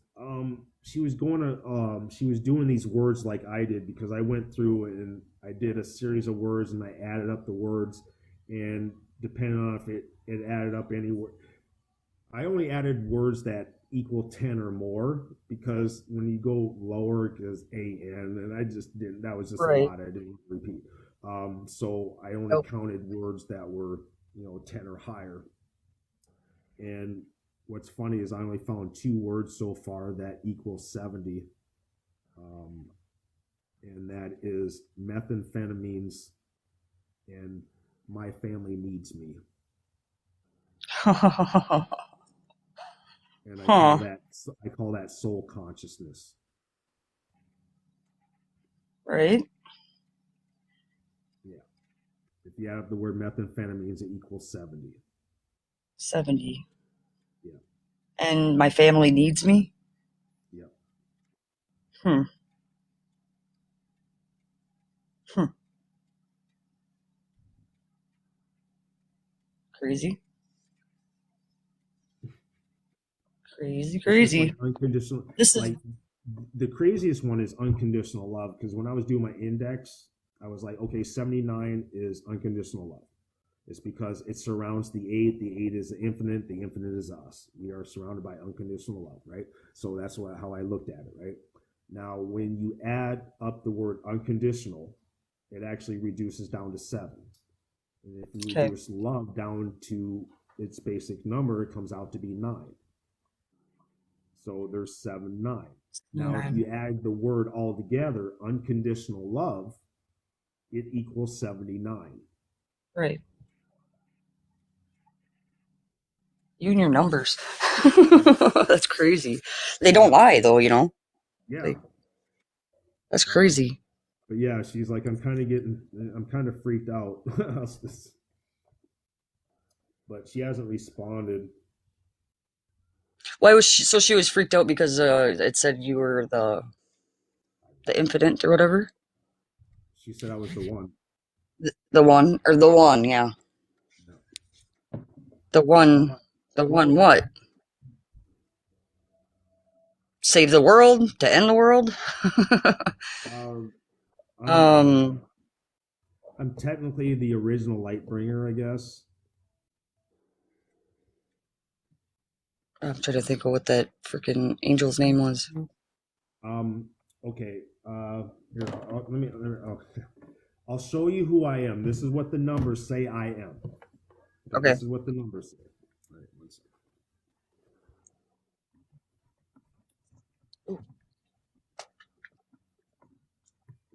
she was going to she was doing these words like I did, because I went through and I did a series of words and I added up the words, and depending on if it added up anywhere, I only added words that equal 10 or more, because when you go lower it goes AN, and I just didn't, that was just a Right. lot I didn't repeat. So I only Oh. counted words that were 10 or higher. And what's funny is I only found 2 words so far that equal 70. And that is methamphetamines and my family needs me. And I Huh. call that soul consciousness. Right? Yeah. If you add up the word methamphetamines, it equals 70. 70. Yeah. And my family needs me? Yeah. Hmm. Hmm. Crazy. Crazy, It's just like crazy. unconditional, This is like the craziest one is unconditional love. Because when I was doing my index, I was like, okay, 79 is unconditional love. It's because it surrounds the 8. The 8 is the infinite. The infinite is us. We are surrounded by unconditional love, right? So that's how I looked at it, right? Now, when you add up the word unconditional, it actually reduces down to 7. And if you okay. reduce love down to its basic number, it comes out to be 9. So there's 7, 9. Now, if you add the word all together, unconditional love, it equals 79. Right. You and your numbers. That's crazy. They don't lie, though, Yeah. Like, that's crazy. But yeah, she's like, I'm kind of freaked out. But she hasn't responded. Why was she was freaked out because it said you were the infinite or whatever? She said I was the one. The one, yeah. No. The one, the one Well, what? Save the world? To end the world? um, um, I'm technically the original light bringer, I guess. I'm trying to think of what that freaking angel's name was. Um, okay. Here, okay. I'll show you who I am. This is what the numbers say I am. Okay, Okay. this is what the numbers say. All right, one second.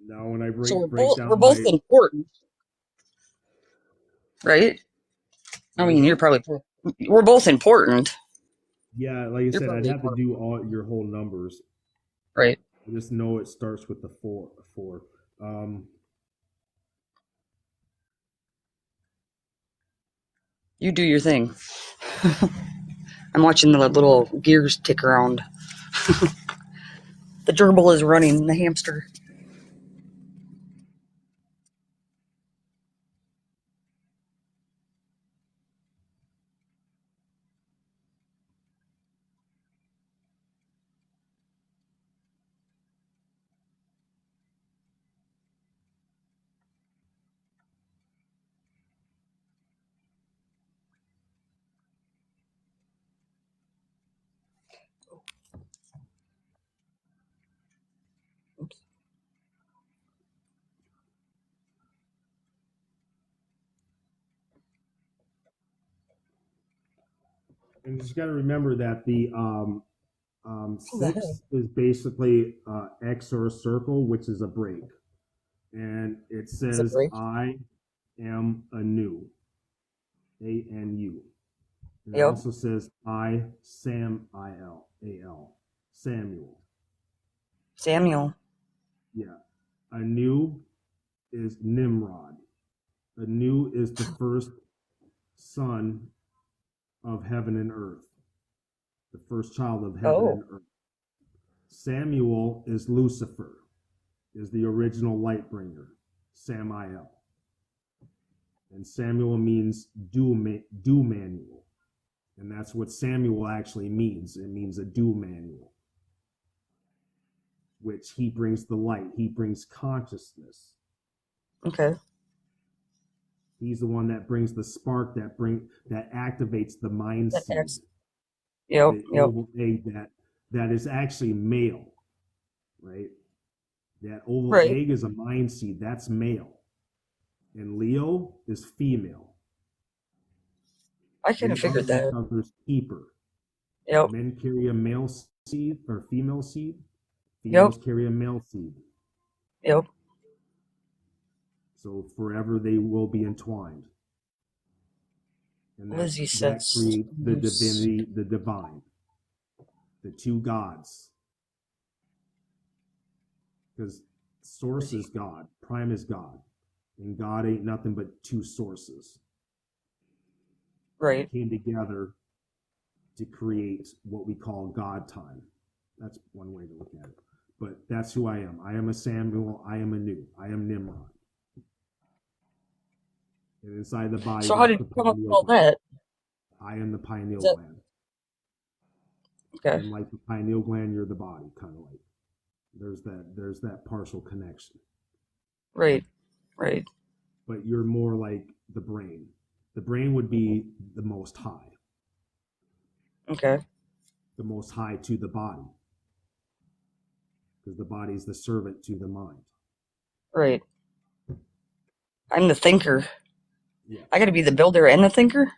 Now, when I So break we're down both my important, right? I what was mean, that? we're both important. Yeah, like I You're said, I'd probably have to more, do all your whole numbers. right? I just know it starts with the four. Um, You do your thing. I'm watching the little gears tick around. The gerbil is running, the hamster. Oops. And you just got to remember that the What the hell? 6 is basically X or a circle, which is a break. And it Is it says, break? I am anew, ANU. And it Yep. also says, I, Sam, I-L, A-L, Samuel. Samuel. Yeah. Anu is Nimrod. Anu is the first son of heaven and earth, the first child of heaven Oh. and earth. Samuel is Lucifer, is the original light bringer, Samael. And Samuel means do manual. And that's what Samuel actually means. It means a do manual, which he brings the light. He brings consciousness. Okay. He's the one that brings the spark that activates the mind That seed, X. Yep. the Yep. oval egg that is actually male, right? That oval Right. egg is a mind seed. That's male. And Leo is female. I kind of We are figured each that. other's keeper. Yep. Men carry a male seed or female seed. Yep. Females carry a male seed. Yep. So forever they will be entwined. And Lizzie that says, creates the divinity, the divine, the two gods. Because source is God, prime is God. And God ain't nothing but two sources. right. They came together to create what we call God time. That's one way to look at it. But that's who I am. I am a Samuel. I am a new. I am Nimrod. And inside the body, So how that's did the you come up with pineal all gland. that? I am the pineal Is that gland. okay? And like the pineal gland, you're the body, kind of like. There's that partial connection. Right. Right. But you're more like the brain. The brain would be the most high. Okay. The most high to the body. Because the body is the servant to the mind. Right. I'm the thinker. Yeah. I got to be the builder and the thinker.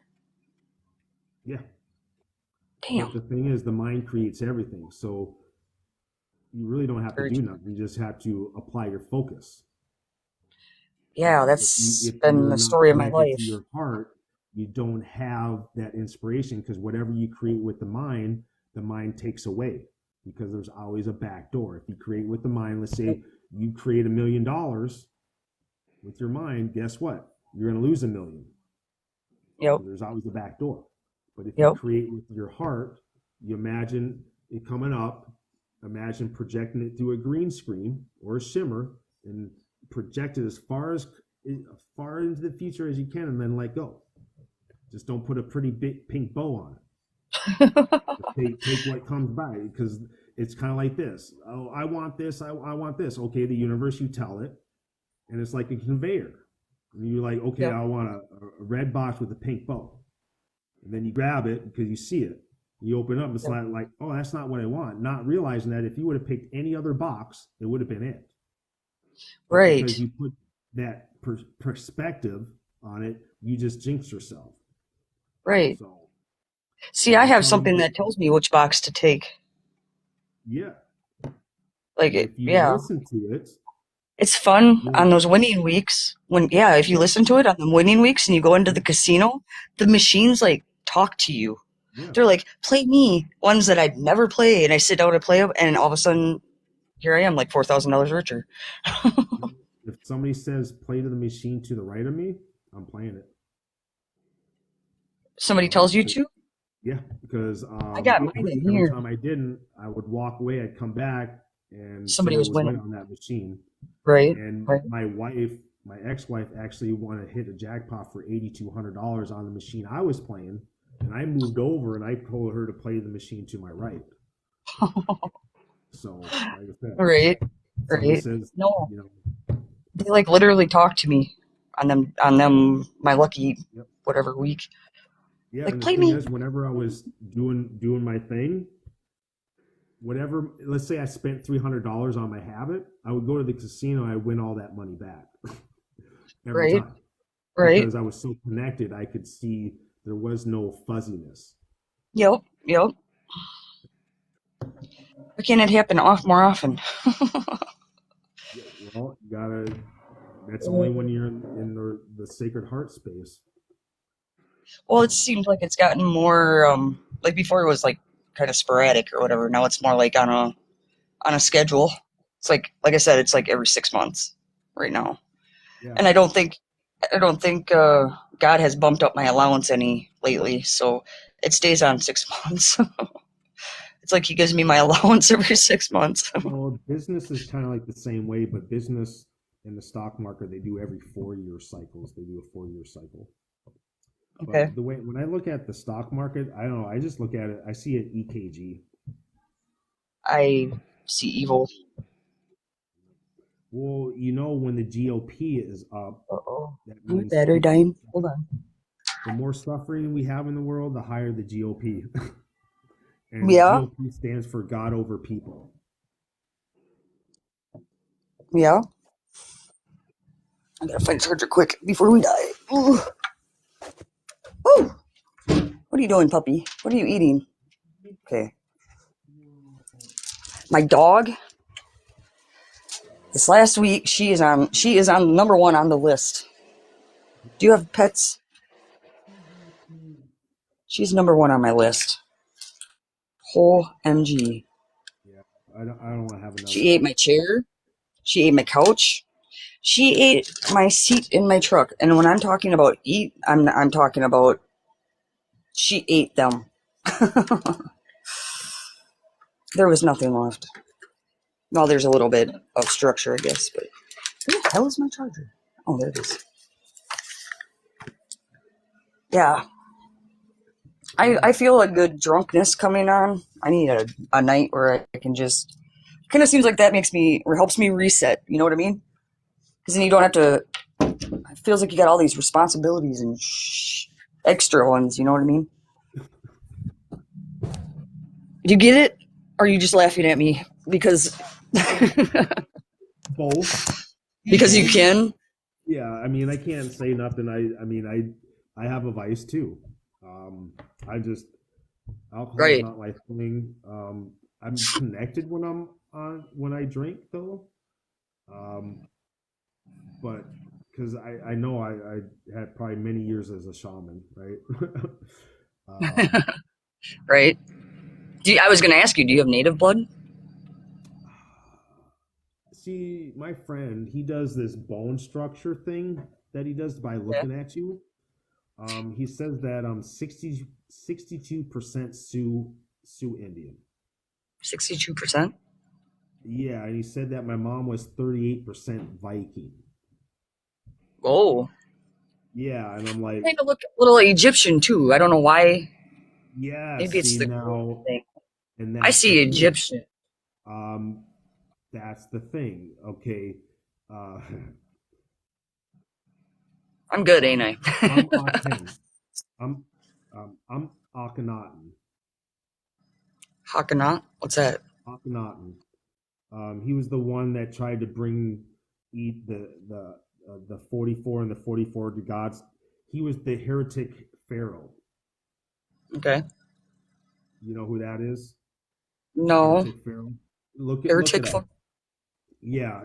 Yeah. Damn. But the thing is, the mind creates everything. So you really don't have to Very do true. nothing. You just have to apply your focus. Yeah, If that's been you're the not story of my connected to life. your heart, you don't have that inspiration because whatever you create with the mind takes away because there's always a back door. If you create with the mind, let's say you create $1 million with your mind, guess what? You're going to lose $1 million. Yep. So there's always a back door. But if you Yep. create with your heart, you imagine it coming up, imagine projecting it through a green screen or a shimmer and project it as far into the future as you can and then let go. Just don't put a pretty big pink bow on it. Take what comes by because it's kind of like this. Oh, I want this. I want this. Okay, the universe, you tell it, and it's like a conveyor. And you're like, okay, Yep. I want a red box with a pink bow. And then you grab it because you see it. You open it up, it's Yep. like, oh, that's not what I want. Not realizing that if you would have picked any other box, it would have been it. But Right. because you put that perspective on it, you just jinx yourself. Right. So See, I I'm have telling something you, that tells me which box to take. yeah. Like And it, if you yeah. listen to it, It's fun you'll, on those winning weeks when, yeah, if you yeah, listen to it on the winning weeks and you go into the yeah, casino, the machines like talk to you. yeah. They're like, play me ones that I'd never play. And I sit down and play them, and all of a sudden, here I am, like $4,000 richer. If somebody says play to the machine to the right of me, I'm playing it. Somebody tells you to? Yeah, because I got mine in every here. time I didn't, I would walk away. I'd come back, and Somebody someone was was right winning. on that machine. Right, And right. my ex-wife, actually wanted to hit a jackpot for $8,200 on the machine I was playing, and I moved over and I told her to play the machine to my right. So, like I said, Right, somebody right. says, No, you know, they like literally talk to me on them my lucky yep, whatever week. yeah. Like And the play thing me. is, whenever I was doing my thing, whatever, let's say I spent $300 on my habit, I would go to the casino and I win all that money back every Right, time right. because I was so connected. I could see there was no fuzziness. Yep, yep. Why can't it happen more often? Yeah, well, you gotta. That's only when you're in the Sacred Heart space. Well, it seems like it's gotten more like before it was like kind of sporadic or whatever. Now it's more like on a schedule. It's like I said, it's like every 6 months right now. Yeah. And I don't think God has bumped up my allowance any lately, so it stays on 6 months. It's like he gives me my allowance every 6 months. Well, business is kind of like the same way, but business in the stock market, they do every 4 year cycles. They do a 4 year cycle. Okay. But the way when I look at the stock market, I don't know. I just look at it. I see it EKG. I see evil. Well, when the GOP is up, Uh-oh. that My means battery people. dying. Hold on. The more suffering we have in the world, the higher the GOP. And Yeah, GOP stands for God over people. yeah. I gotta find a charger quick before we die. Ooh. Ooh. What are you doing, puppy? What are you eating? Okay. My dog, this last week, she is on number one on the list. Do you have pets? She's number one on my list. Whole MG. Yeah, I don't want to have another She ate pet. my chair. She ate my couch. She ate my seat in my truck. And when I'm talking about eat, I'm talking about she ate them. There was nothing left. Well, there's a little bit of structure, I guess, but where the hell is my charger? Oh, there it is. Yeah, I feel a good drunkenness coming on. I need a night where I can just. Kind of seems like that makes me or helps me reset. You know what I mean? Because then you don't have to. It feels like you got all these responsibilities and extra ones. You know what I mean? Do you get it? Or are you just laughing at me because Both. because you Both. can? Yeah, I mean, I can't say nothing. I mean, I have a vice too. I just alcohol's Right. not my thing. I'm connected when I drink though. Um, but because I know I had probably many years as a shaman, right? um, Right. I was going to ask you, do you have native blood? See, my friend, he does this bone structure thing that he does by Yeah. looking at you. He says that 62% Sioux Indian. 62%? Yeah, and he said that my mom was 38% Viking. Oh. Yeah, and I'm like, Kind of look a little Egyptian too. I don't know why. yeah, Maybe it's see the growth now, thing. and I that's the see thing. Egyptian. Um, that's the thing. Okay, uh, I'm good, ain't I'm I? I'm Aten. I'm Akhenaten. Hakana? What's that? Akhenaten. He was the one that tried to eat the 44 and the 44 gods. He was the heretic pharaoh. Okay. You know who that is? No. Heretic pharaoh. Look Heretic it up. folk? Yeah.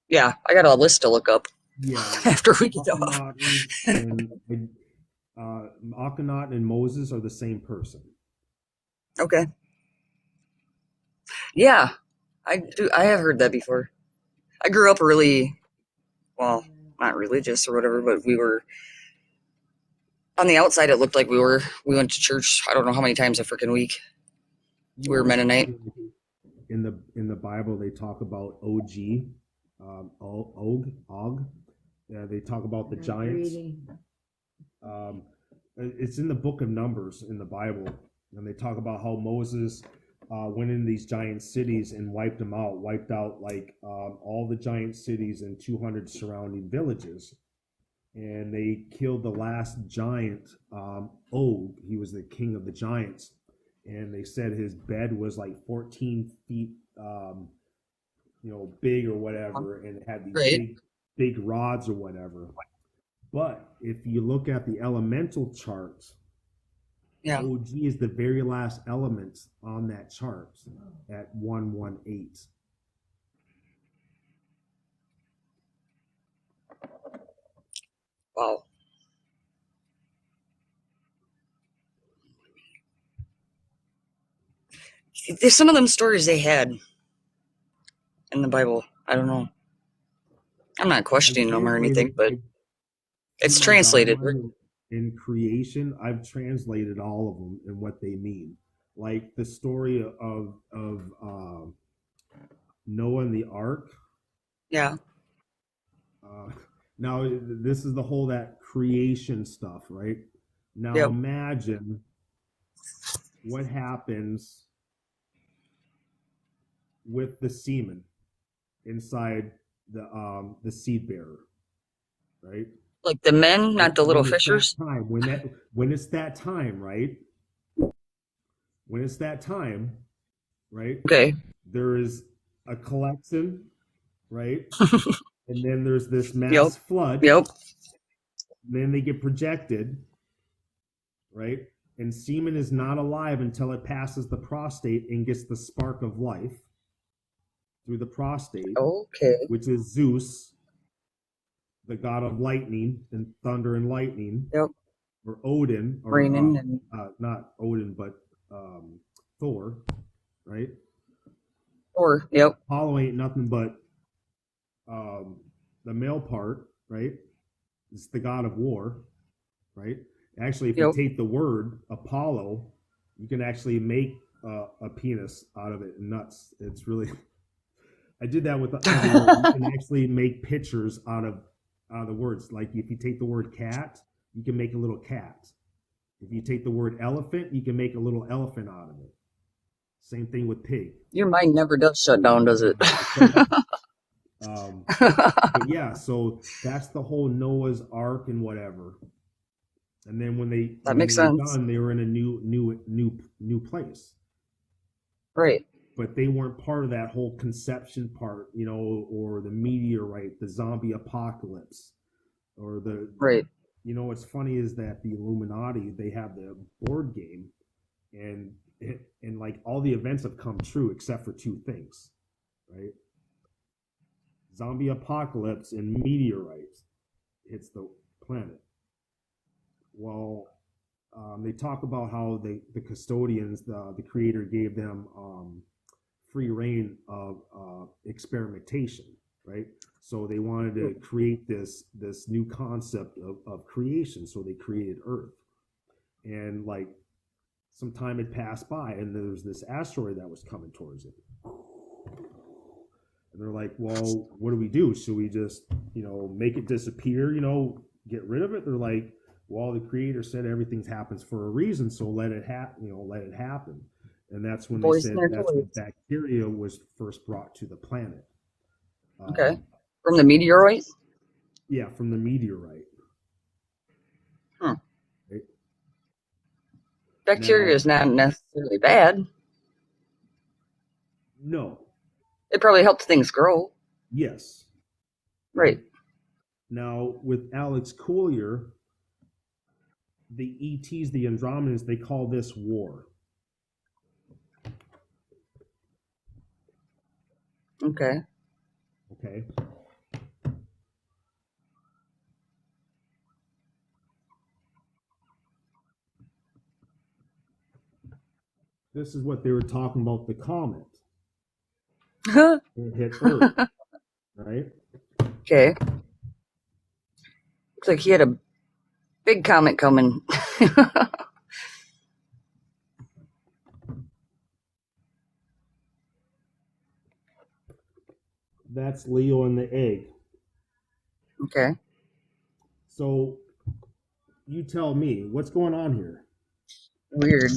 Yeah, I got a list to look up Yeah. after we get off. Akhenaten and Akhenaten and Moses are the same person. Okay. Yeah, I do. I have heard that before. I grew up really, well, not religious or whatever, but we were On the outside, it looked like we went to church. I don't know how many times a freaking week. You We know, were it's Mennonite. funny, in the Bible they talk about Og, Og. They talk about the giants. Um, it's in the book of Numbers in the Bible, and they talk about how Moses went in these giant cities and wiped out like all the giant cities and 200 surrounding villages. And they killed the last giant, Og. He was the king of the giants. And they said his bed was like 14 feet, big or whatever, and it had these Right. big rods or whatever. But if you look at the elemental charts, Yeah. OG is the very last element on that chart at 118. Wow. There's some of them stories they had in the Bible. I don't know. I'm not questioning them or anything, but it's my translated. guideline in creation, I've translated all of them and what they mean. Like the story of Noah and the ark. Yeah. Now this is the whole that creation stuff, right? Now Yep. imagine what happens with the semen inside the seed bearer, right? Like the men, not the little When it's that fishers. time, when it's that time, right? When it's that time, right? Okay. There is a collection, right? And then there's this mass Yep. flood. Yep. Then they get projected, right? And semen is not alive until it passes the prostate and gets the spark of life through the prostate, Okay. which is Zeus, the god of lightning and thunder and lightning. Yep. Or Odin, or Raining and not Odin, but Thor, right? or yep. Apollo ain't nothing but the male part, right? It's the god of war, right? Actually, if Yep. you take the word Apollo, you can actually make a penis out of it and nuts. It's really. I did that with. You can actually make pictures out of the words. Like if you take the word cat, you can make a little cat. If you take the word elephant, you can make a little elephant out of it. Same thing with pig. Your mind never does shut down, does it? But yeah, so that's the whole Noah's Ark and whatever. And then when they makes sense. were done, they were in a new place. Right. But they weren't part of that whole conception part, or the meteorite, the zombie apocalypse, or the Right. What's funny is that the Illuminati, they have the board game, and like all the events have come true except for two things, right? Zombie apocalypse and meteorites hits the planet. Well, they talk about how the custodians, the creator gave them free reign of experimentation, right? So they wanted to create this new concept of creation. So they created Earth, and like some time had passed by, and there was this asteroid that was coming towards it. And they're like, well, what do we do? Should we just, make it disappear, get rid of it? They're like, well, the creator said everything happens for a reason, so let it happen. And that's when they said that's when bacteria was first brought to the planet. Okay. From the meteorite? Yeah, from the meteorite. Huh. Right? Bacteria is not necessarily bad. No. It probably helps things grow. Yes. Right. Now, with Alex Collier, the ETs, the Andromedans, they call this war. Okay. Okay. This is what they were talking about, the comet. It hit Earth, right? Okay. Looks like he had a Big comet coming. That's Leo and the egg. Okay. So you tell me, what's going on here? Weird.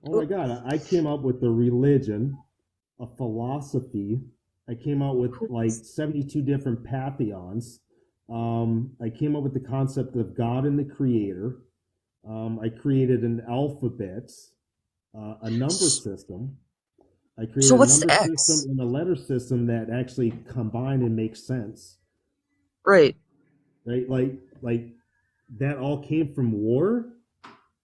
Oh my God, I came up with a religion, a philosophy. I came out with like 72 different pantheons. I came up with the concept of God and the creator. I created an alphabet, a number system. I created So a what's number the X? system and a letter system that actually combine and make sense. Right. Right? Like that all came from war.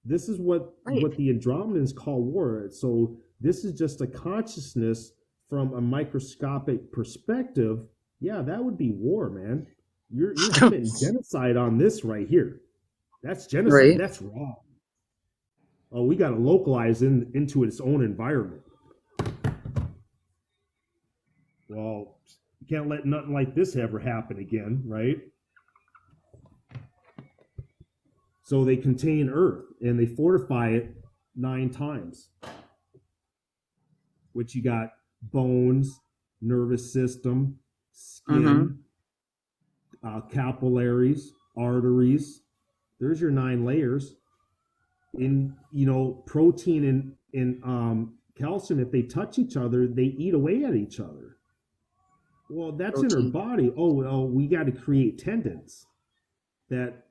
This is what the Andromedans call war. So this is just a consciousness from a microscopic perspective. Yeah, that would be war, man. You're committing genocide on this right here. That's genocide. Right. That's wrong. Oh, we got to localize into its own environment. Well, you can't let nothing like this ever happen again, right? So they contain Earth and they fortify it 9 times. Which you got bones, nervous system, skin, capillaries, arteries. There's your 9 layers. In protein and calcium, if they touch each other, they eat away at each other. Well, that's in our body. Oh, well, we got to create tendons that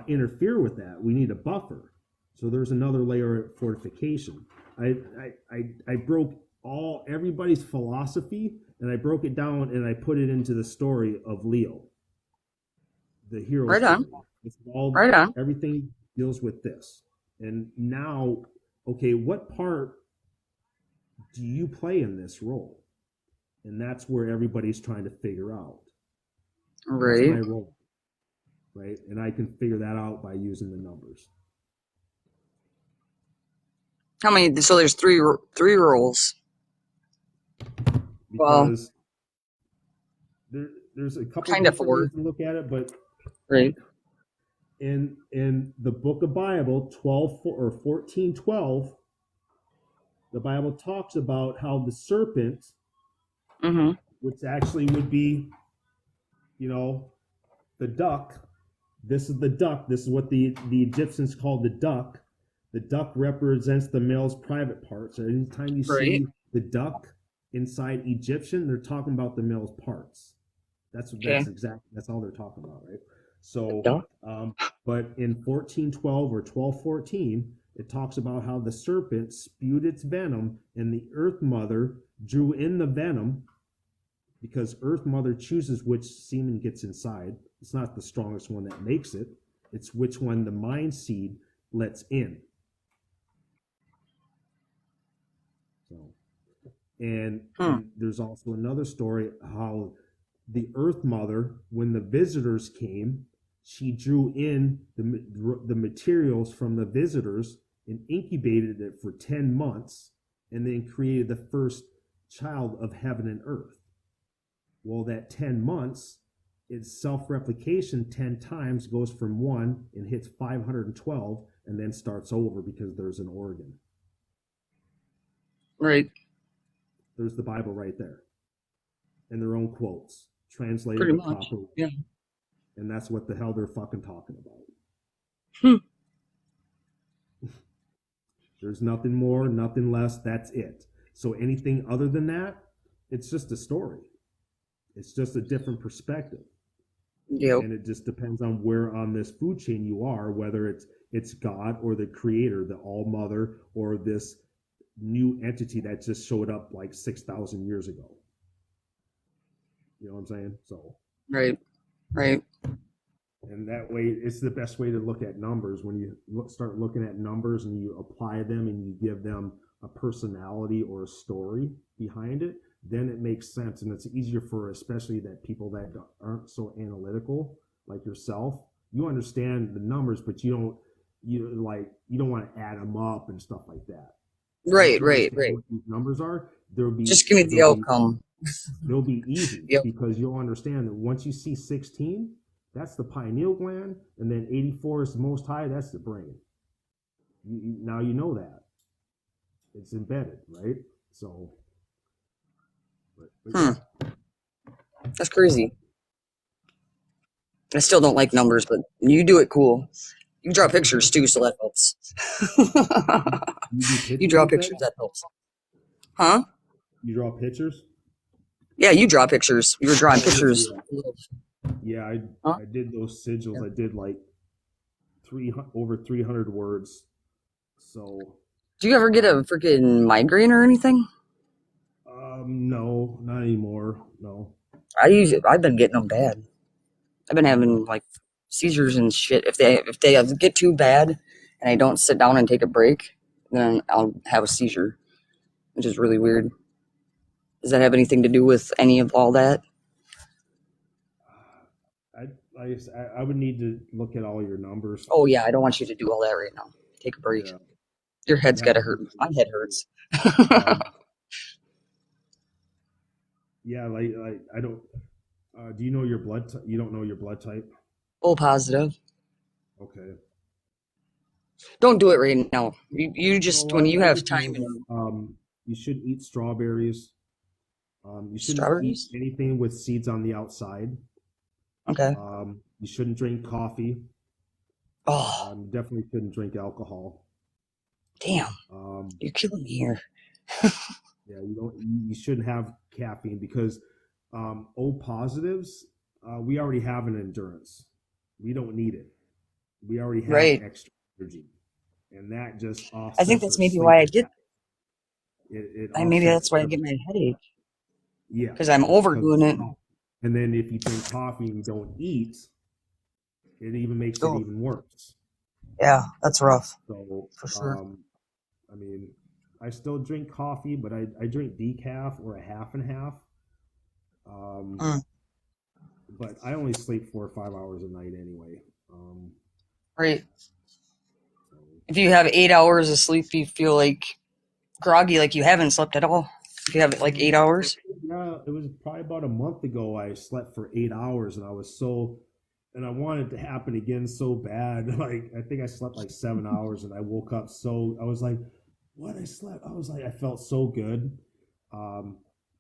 interfere with that. We need a buffer. So there's another layer of fortification. I broke everybody's philosophy and I broke it down and I put it into the story of Leo, the hero. Right on. It's all right on. Everything deals with this. And now, okay, what part do you play in this role? And that's where everybody's trying to figure out. Right. What's my role? Right? And I can figure that out by using the numbers. How many? So there's three roles. Because there's a couple kind of different ways to look at it, but right. In the book of Bible 14:12, the Bible talks about how the serpent, which actually would be, the duck. This is the duck. This is what the Egyptians called the duck. The duck represents the male's private parts. So anytime you see the duck inside Egyptian, they're talking about the male's parts. That's all they're talking about, right? So, but in 14:12 or 12:14, it talks about how the serpent spewed its venom and the earth mother drew in the venom because earth mother chooses which semen gets inside. It's not the strongest one that makes it. It's which one the mind seed lets in. So, and there's also another story how the earth mother, when the visitors came, she drew in the materials from the visitors and incubated it for 10 months and then created the first child of heaven and earth. Well, that 10 months, its self-replication 10 times goes from 1 and hits 512 and then starts over because there's an organ. Right. There's the Bible right there. And their own quotes, translated Pretty the much. proper way. Yeah. And that's what the hell they're fucking talking about. There's nothing more, nothing less. That's it. So anything other than that, it's just a story. It's just a different perspective. Yep. And it just depends on where on this food chain you are, whether it's God or the creator, the all mother, or this new entity that just showed up like 6,000 years ago. You know what I'm saying? So Right. And that way, it's the best way to look at numbers. When you start looking at numbers and you apply them and you give them a personality or a story behind it, then it makes sense. And it's easier for especially that people that aren't so analytical like yourself. You understand the numbers, but you don't want to add them up and stuff like that. Right. What these numbers are, Just give me the outcome. They'll be easy Yep. because you'll understand that once you see 16, That's the pineal gland, and then 84 is the most high. That's the brain. Now you know that it's embedded, right? So, but Hmm. yeah, That's crazy. I still don't like numbers, but you do it cool. You draw pictures too, so that helps. you do You pictures, draw you said? pictures, that helps. Huh? You draw pictures? Yeah, you draw pictures. You were drawing Oh yeah, pictures. yeah, yeah. I Huh? I did those sigils. Yeah. I did like over 300 words. So, Do you ever get a um, freaking migraine or anything? no, not anymore. No. I've been getting them bad. I've been having like seizures and shit. If they get too bad and I don't sit down and take a break, then I'll have a seizure, which is really weird. Does that have anything to do with any of all that? I, I would need to look at all your numbers. Oh yeah, I don't want you to do all that right now. Take a break. Yeah. Your head's Yeah. gotta hurt. My head hurts. Um, yeah. Like I don't. Do you know your blood? You don't know your blood type? Oh, positive. Okay. Don't do it right now. You You know just when what? you I have just time know and you should eat strawberries. You shouldn't eat strawberries. anything with seeds on the outside. Okay. You shouldn't drink coffee. Oh, You definitely shouldn't drink alcohol. damn. Um, You're killing me here. yeah, you don't. You shouldn't have caffeine because O positives. We already have an endurance. We don't need it. We already have Right. extra energy, and that just I think offsets that's our maybe why sleep. I get. It Maybe offsets that's why I our get my headache yeah, because I'm it's because overdoing it. and then if you drink coffee and you don't eat, it even makes it Oh, even worse. yeah, that's rough So, for sure. I mean, I still drink coffee, but I drink decaf or a half and half. Um, Mm, but I only sleep 4 or 5 hours a night anyway. right. So If you have 8 hours of sleep, you feel like groggy, like you haven't slept at all. If you have like 8 hours. yeah, it was probably about a month ago. I slept for 8 hours, and and I wanted it to happen again so bad. Like I think I slept like 7 hours, and I woke up I was like, "What? I slept?" I was like, I felt so good, um,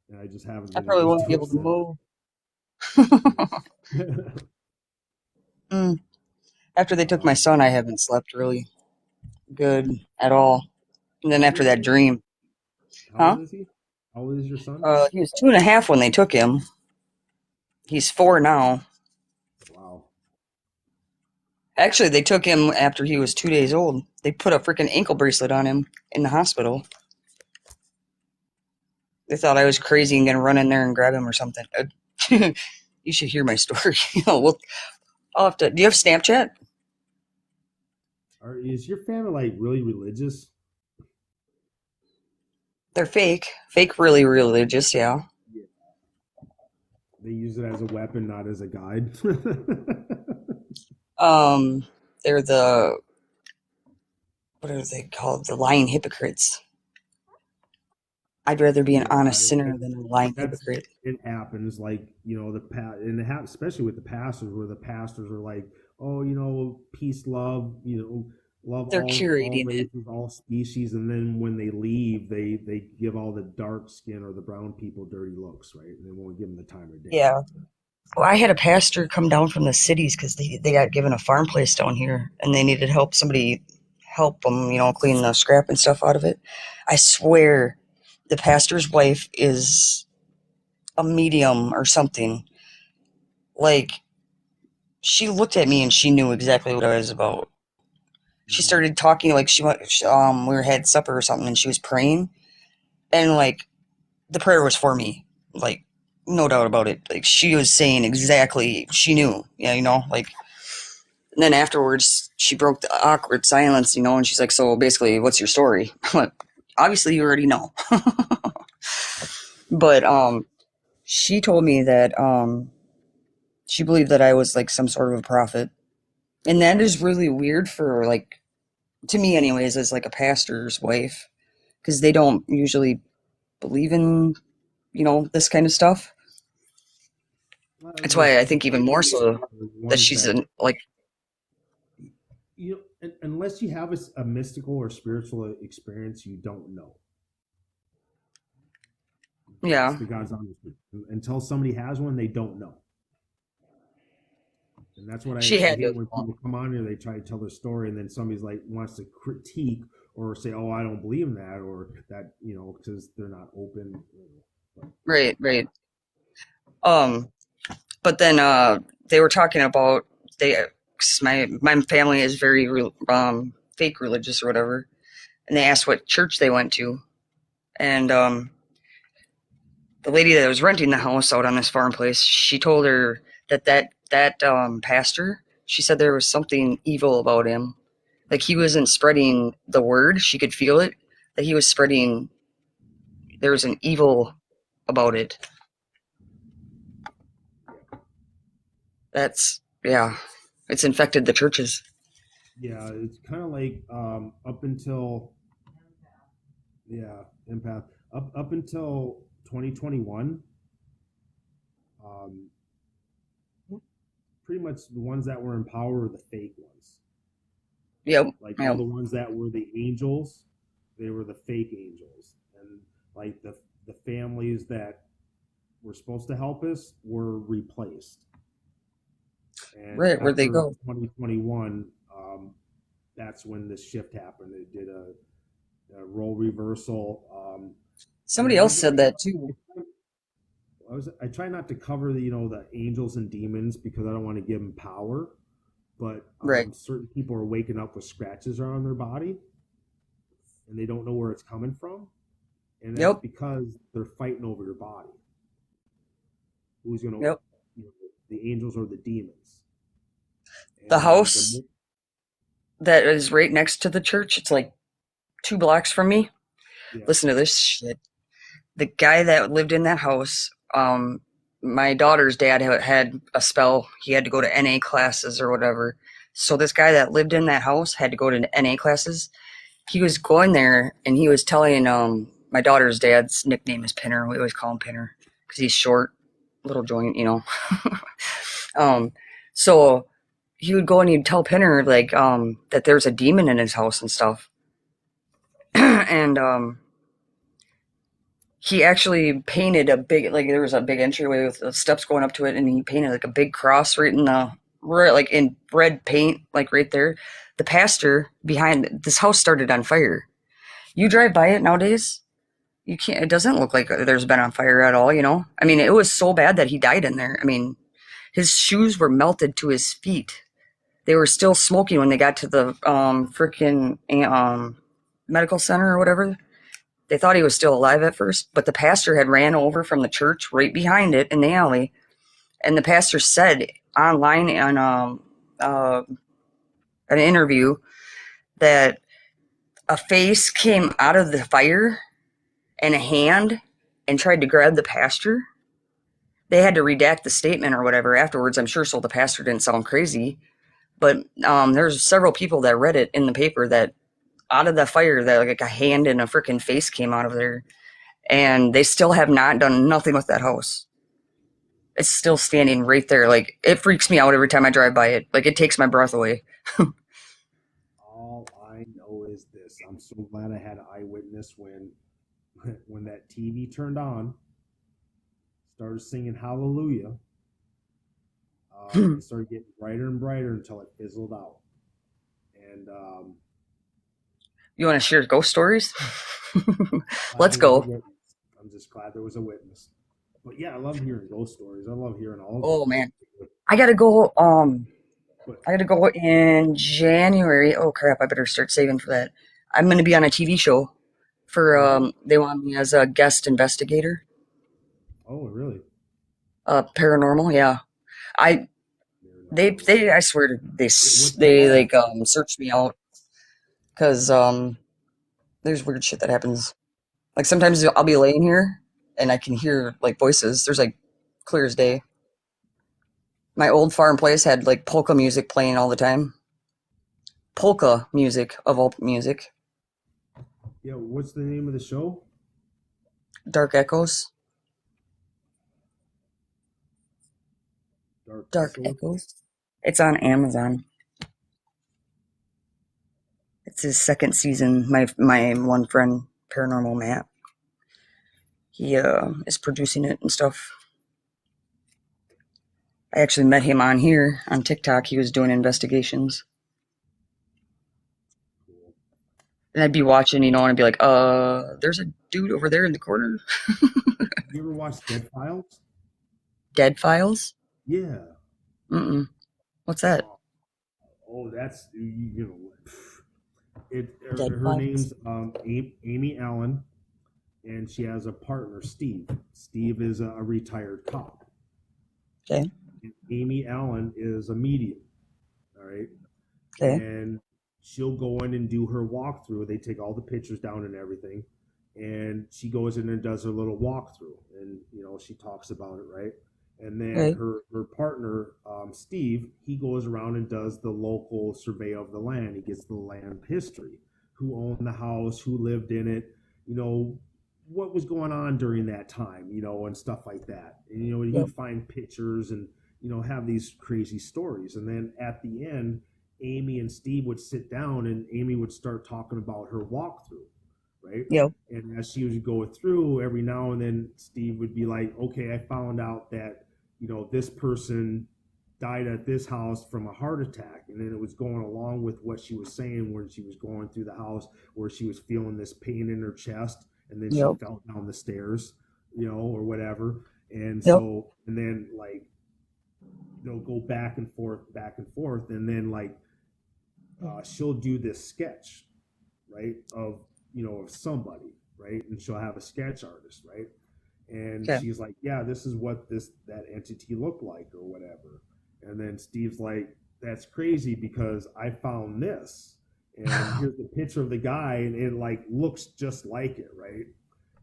and I just haven't I been probably able to won't be do it able to since. move. Mm. After they took my um, son, I haven't slept really good at all. And then how after old is that he? dream, How huh? old is he? How old is your son? He was 2.5 when they took him. He's 4 now. Wow. Actually, they took him after he was 2 days old. They put a freaking ankle bracelet on him in the hospital. They thought I was crazy and gonna run in there and grab him or something. You should hear my story. Well, I'll have to. Do you have Snapchat? Is your family like really religious? They're fake. Fake, really religious, yeah. Yeah. They use it as a weapon, not as a guide. Um, they're what are they called? The lying hypocrites. I'd rather be an Yeah, honest sinner than a lying that's hypocrite. it happens like the and especially with the pastors where the pastors are like, oh, peace, love, love They're all curating it. races, all species, and then when they leave, they give all the dark skin or the brown people dirty looks, right? And they won't give them the time of day. Yeah. Well, I had a pastor come down from the cities because they got given a farm place down here and they needed help. Somebody help them, clean the scrap and stuff out of it. I swear the pastor's wife is a medium or something. Like, she looked at me and she knew exactly what I was about. She Mhm. started talking like we were had supper or something and she was praying and like the prayer was for me. Like, no doubt about it. Like, she was saying exactly, she knew. Yeah, like. And then afterwards, she broke the awkward silence, and she's like, "So basically, what's your story?" I'm like, "Obviously, you already know." But she told me that she believed that I was like some sort of a prophet, and that is really weird for like to me, anyways, as like a pastor's wife, because they don't usually believe in this kind of stuff. That's There's why I think even more so that ones she's that, in, like, unless you have a mystical or spiritual experience, you don't know. That's yeah, the God's honest truth. Until somebody has one, they don't know. And that's what she I had to. hate when people come on here, they try to tell their story, and then somebody's like wants to critique or say, "Oh, I don't believe in that," or that, because they're not open. Right, right. Um, but then they were talking about they 'cause my family is very fake religious or whatever, and they asked what church they went to, and the lady that was renting the house out on this farm place, she told her that pastor, she said there was something evil about him, like he wasn't spreading the word. She could feel it, that he was spreading. There was an evil about it. That's yeah, it's infected the churches. Yeah, it's kind of like up until empath up until 2021. Um, Pretty much the ones that were in power were the fake ones. Yep, Like all yep, the ones that were the angels, they were the fake angels, and like the families that were supposed to help us were replaced. And right. Where'd they after go? 2021, that's when this shift happened. They did a role reversal, and Somebody else said that too. I try not to cover the angels and demons because I don't want to give them power, but Right. certain people are waking up with scratches around their body, and they don't know where it's coming from, and that's Yep, because they're fighting over your body. Who's gonna, yep. the angels or the demons? The And house that is right next to the church, it's like 2 blocks from me. yeah, Listen to this shit. The guy that lived in that house, my daughter's dad had a spell. He had to go to NA classes or whatever. So this guy that lived in that house had to go to NA classes. He was going there and he was telling my daughter's dad's nickname is Pinner. We always call him Pinner because he's short, little joint. um, so he would go and he'd tell Pinner like that there's a demon in his house and stuff. And he actually painted a big, like there was a big entryway with the steps going up to it, and he painted like a big cross right in the right, like in red paint, like right there. The pastor behind this house started on fire. You drive by it nowadays, you can't. It doesn't look like there's been on fire at all. I mean, it was so bad that he died in there. I mean, his shoes were melted to his feet. They were still smoking when they got to the freaking medical center or whatever. They thought he was still alive at first, but the pastor had ran over from the church right behind it in the alley. And the pastor said online on an interview that a face came out of the fire and a hand and tried to grab the pastor. They had to redact the statement or whatever afterwards, I'm sure, so the pastor didn't sound crazy. But there's several people that read it in the paper that out of the fire, that like a hand and a freaking face came out of there. And they still have not done nothing with that house. It's still standing right there. Like, it freaks me out every time I drive by it. Like, it takes my breath away. all I know is this: I'm so glad I had an eyewitness when that TV turned on, started singing Hallelujah. It started getting brighter and brighter until it fizzled out. And You want to share ghost stories? glad Let's there was a go. witness. I'm just glad there was a witness. But yeah, I love hearing ghost stories. I love hearing all of Oh, them. man. I gotta go. But I gotta go in January. Oh, crap. I better start saving for that. I'm gonna be on a TV show for, they want me as a guest investigator. oh, really? Paranormal, yeah. I, I swear to, What's that they about? like, search me out because, there's weird shit that happens. Like sometimes I'll be laying here and I can hear like voices. There's like clear as day. My old farm place had like polka music playing all the time. Polka music of all music. Yeah, what's the name of the show? Dark Echoes. Dark Echoes. It's on Amazon. It's his second season. My one friend, Paranormal Matt, he is producing it and stuff. I actually met him on here on TikTok. He was doing investigations. Cool. And I'd be watching, and I'd be like, there's a dude over there in the corner. You ever watched Dead Files? Dead Files? Yeah. Mm-mm. What's that? Oh, that's Dead her Files? name's Amy Allen, and she has a partner, Steve. Steve is a retired cop. Okay. And Amy Allen is a medium. All right. Okay. And she'll go in and do her walkthrough. They take all the pictures down and everything, and she goes in and does her little walkthrough, and she talks about it, right? And then Okay. her partner, Steve, he goes around and does the local survey of the land. He gets the land history, who owned the house, who lived in it, what was going on during that time, and stuff like that. And, Yep. he'd find pictures and have these crazy stories. And then at the end, Amy and Steve would sit down, and Amy would start talking about her walkthrough, right? Yep. And as she would go through, every now and then Steve would be like, okay, I found out that, this person died at this house from a heart attack. And then it was going along with what she was saying when she was going through the house, where she was feeling this pain in her chest, and then she Yep. fell down the stairs, or whatever. And Yep. so, and then like, they'll go back and forth, and then like, she'll do this sketch, right, of of somebody, right, and she'll have a sketch artist, right, and Okay. she's like, yeah, this is what that entity looked like or whatever. And then Steve's like, that's crazy because I found this, and here's the picture of the guy, and it like looks just like it, right?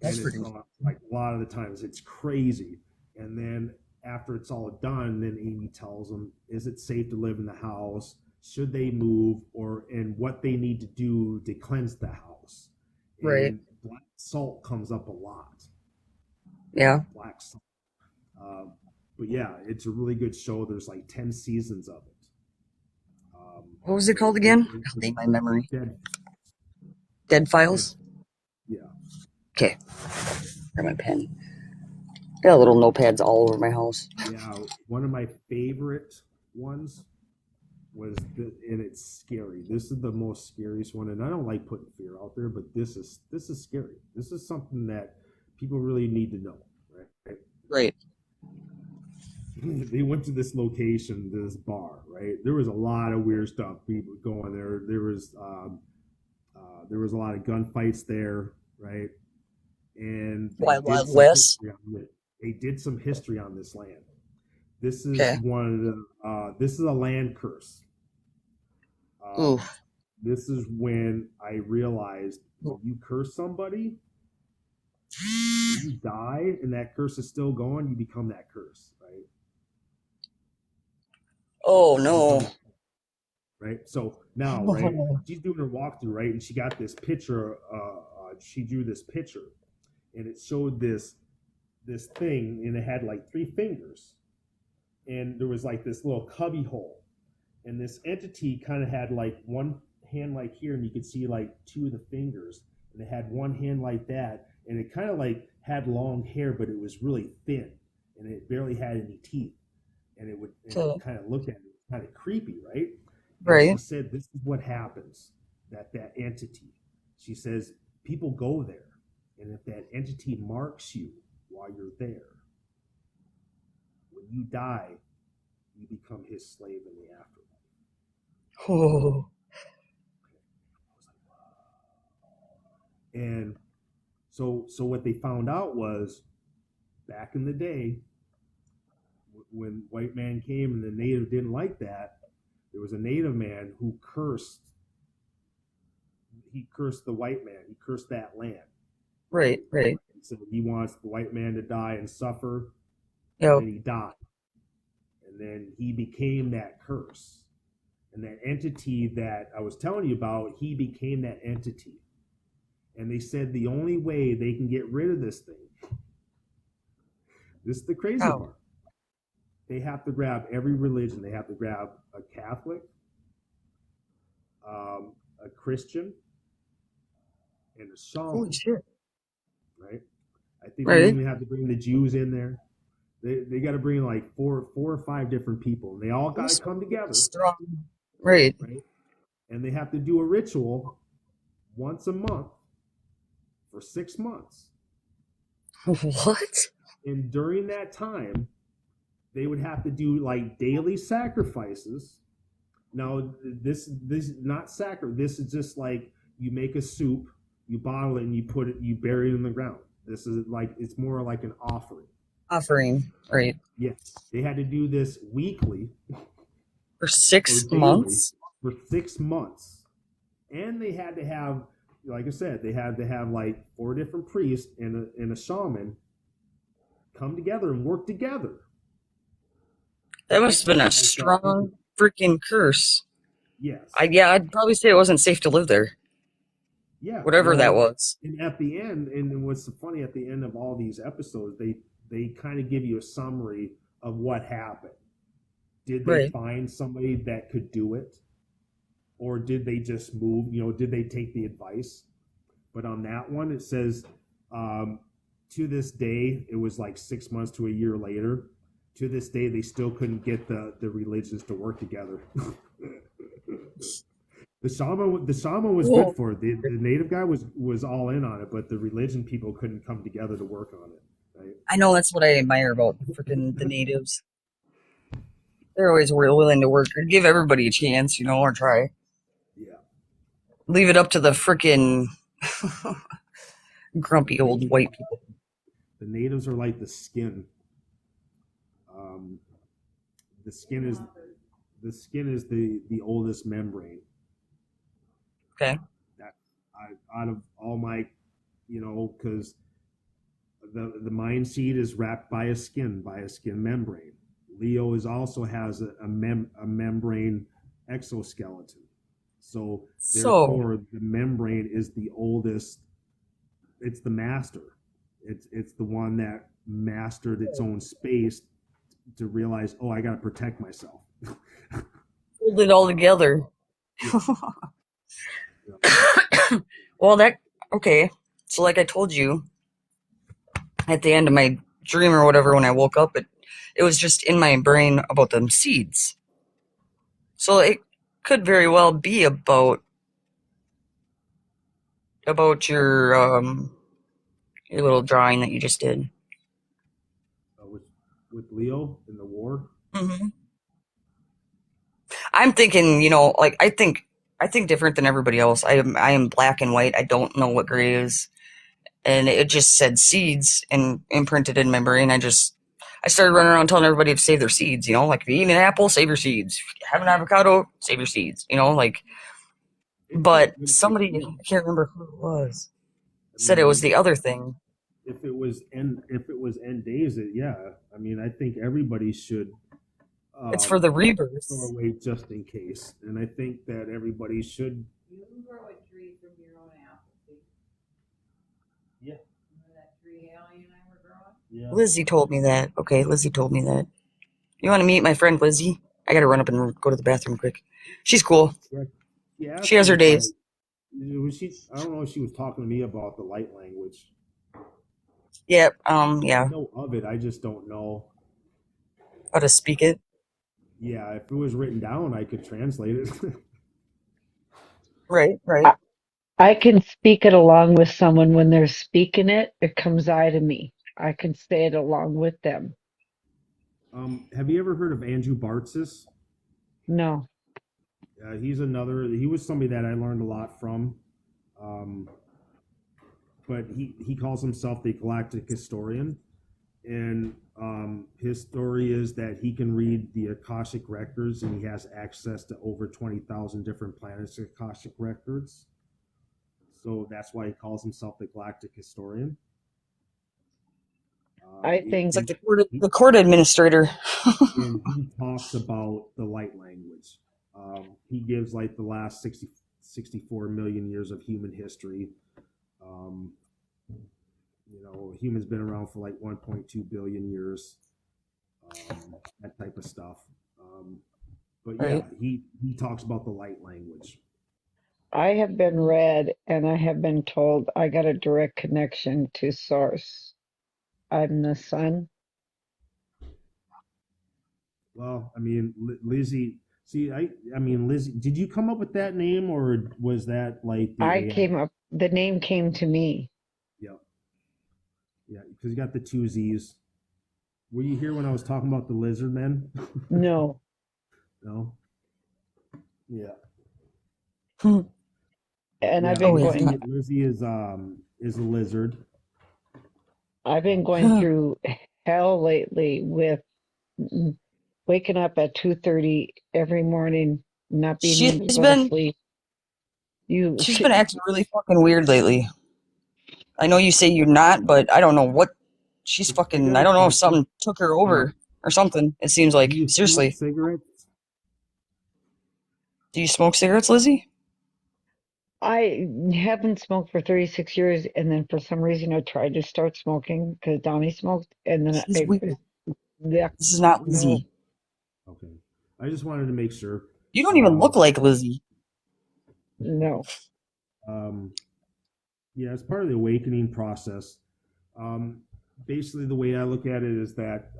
That's And it's pretty. like a lot of the times it's crazy. And then after it's all done, then Amy tells them, is it safe to live in the house? Should they move, and what they need to do to cleanse the house? Right. And black salt comes up a lot. Yeah. Black salt. But yeah, it's a really good show. There's like 10 seasons of it. What was it called again? God, dang my memory. Dead Files? Yeah. Okay. Grab my pen. Got little notepads all over my house. Yeah. One of my favorite ones was, and it's scary. This is the most scariest one, and I don't like putting fear out there, but this is scary. This is something that people really need to know, right? Right. They went to this location, this bar, right? There was a lot of weird stuff. People going there. There was a lot of gunfights there, right? And Wild Wild West. they did some history on this land. This is Okay. one of the. This is a land curse. Ooh. This is when I realized when you curse somebody, when you die, and that curse is still going, you become that curse, right? Oh no. Right. So now, right, she's doing her walkthrough, right, and she got this picture. She drew this picture, and it showed this thing, and it had like 3 fingers, and there was like this little cubby hole, and this entity kind of had like one hand like here, and you could see like 2 of the fingers, and it had one hand like that, and it kind of like had long hair, but it was really thin, and it barely had any teeth, and it would kind of look at it, kind of creepy, right? And Right. she said, this is what happens, that entity. She says, people go there, and if that entity marks you while you're there, when you die, you become his slave in the afterlife. Oh. And so what they found out was, back in the day, when white man came and the native didn't like that, there was a native man who cursed. He cursed the white man. He cursed that land. Right. Right. He said he wants the white man to die and suffer. Yep. And then he died. And then he became that curse. And that entity that I was telling you about, he became that entity. And they said the only way they can get rid of this thing, this is the crazy part, they have to grab every religion. They have to grab a Catholic, a Christian, and a Holy shaman, shit. right? I think they Right. even have to bring the Jews in there. They got to bring like four or five different people, and they all got to That's come together, strong. Right. right? And they have to do a ritual once a month for 6 months. What? And during that time, they would have to do like daily sacrifices. Now, this not sacred. This is just like you make a soup, you bottle it, and you bury it in the ground. This is like it's more like an offering. Offering. Right. Yes, they had to do this weekly For or 6 daily months? for 6 months, and they had to have, like I said, they had to have like 4 different priests and a shaman come together and work together to That must have been a exercise that strong freaking curse. yes. Yeah, I'd probably say it wasn't safe to live there. Yeah, Whatever that well, was. and at the end, and what's so funny at the end of all these episodes, they kind of give you a summary of what happened. Did they Right. find somebody that could do it, or did they just move? Did they take the advice? But on that one, it says, to this day, it was like 6 months to a year later. To this day, they still couldn't get the religions to work together. The shaman was good Whoa. for it. The native guy was all in on it, but the religion people couldn't come together to work on it. Right? I know that's what I admire about freaking the natives. They're always willing to work or give everybody a chance, or try. Yeah. Leave it up to the freaking grumpy old white people. The natives are like the skin. Um, the skin is the oldest membrane. Okay. That out of all my, because the mind seed is wrapped by a skin membrane. Leo also has a membrane exoskeleton. So So, therefore, the membrane is the oldest. It's the master. It's the one that mastered its own space to realize, oh, I got to protect myself. hold it all together. Yeah, yeah. Well, okay. So, like I told you, at the end of my dream or whatever, when I woke up, it was just in my brain about them seeds. So it could very well be about your little drawing that you just did. With Leo in the war. Hmm. I'm thinking, like I think different than everybody else. I am black and white. I don't know what gray is, and it just said seeds and imprinted in my brain. I started running around telling everybody to save their seeds. Like if you eat an apple, save your seeds. If you have an avocado, save your seeds. Like. It could, But somebody, I can't remember who it was, I said it was mean, the other thing. if it was end days, yeah. I mean, I think everybody should It's for um, the throw rebirth. away just in case, and I think that everybody should. You can grow a tree from your own apple seed. Yeah. Remember that tree Allie and I were growing? Yeah. Lizzie told me that. Okay, Lizzie told me that. You want to meet my friend Lizzie? I gotta run up and go to the bathroom quick. She's cool. Yeah. She She asked has me her if days. was she. I don't know if she was talking to me about the light language. Yeah, I yeah, know of it. I just don't know. how to speak it. Yeah, if it was written down, I could translate it. Right, right. I, I can speak it along with someone when they're speaking it. It comes out of me. I can say it along with them. Have you ever heard of Andrew Bartzis? No. He was somebody that I learned a lot from. Um, but he calls himself the galactic historian. And his story is that he can read the Akashic records and he has access to over 20,000 different planets' Akashic records. So that's why he calls himself the galactic historian. I It's like think He, the court administrator. and he talks about the light language. He gives like the last 64 million years of human history. Um, humans been around for like 1.2 billion years. that type of stuff. But yeah, Right. he talks about the light language. I have been read and I have been told I got a direct connection to source. I'm the sun. Well, I mean, Lizzie. See, I mean, Lizzie. Did you come up with that name, or was that like I the AI? came up, the name came to me. Yeah, yeah, because you got the two Z's. Were you here when I was talking about the lizard men? No, No. Yeah, Hmm. but and I've yeah, Oh, been yeah. Lizzie is a lizard. I've been going through hell lately with waking up at 2:30 every morning, not being She's able to go to been sleep. You, she's been acting really fucking weird lately. I know you say you're not, but I don't know what she's I fucking. got I a don't know if question. something took her Uh, over or something. It seems do like you smoke seriously. cigarettes? Do you smoke cigarettes, Lizzie? I haven't smoked for 36 years, and then for some reason I tried to start smoking because Donnie smoked, and then She's weird. yeah, This is not no, Lizzie. Okay, I just wanted to make sure. You don't even Um, look like Lizzie. no. um, yeah, it's part of the awakening process. Um, Basically, the way I look at it is that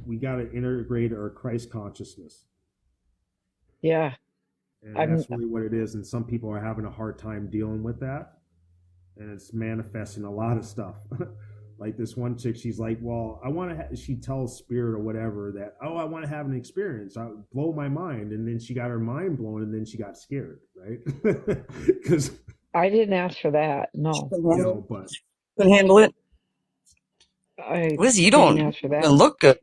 we got to integrate our Christ consciousness, Yeah, and I'm that's really what it is. And some people are having a hard time dealing with that, and it's manifesting a lot of stuff. Like this one chick, she's like, "Well, I want to." She tells spirit or whatever that, "Oh, I want to have an experience. I blow my mind," and then she got her mind blown, and then she got scared, right? Because I didn't ask for that. She No, can you handle know, it. but Can handle it. I Lizzie, you didn't don't ask for that. even look good.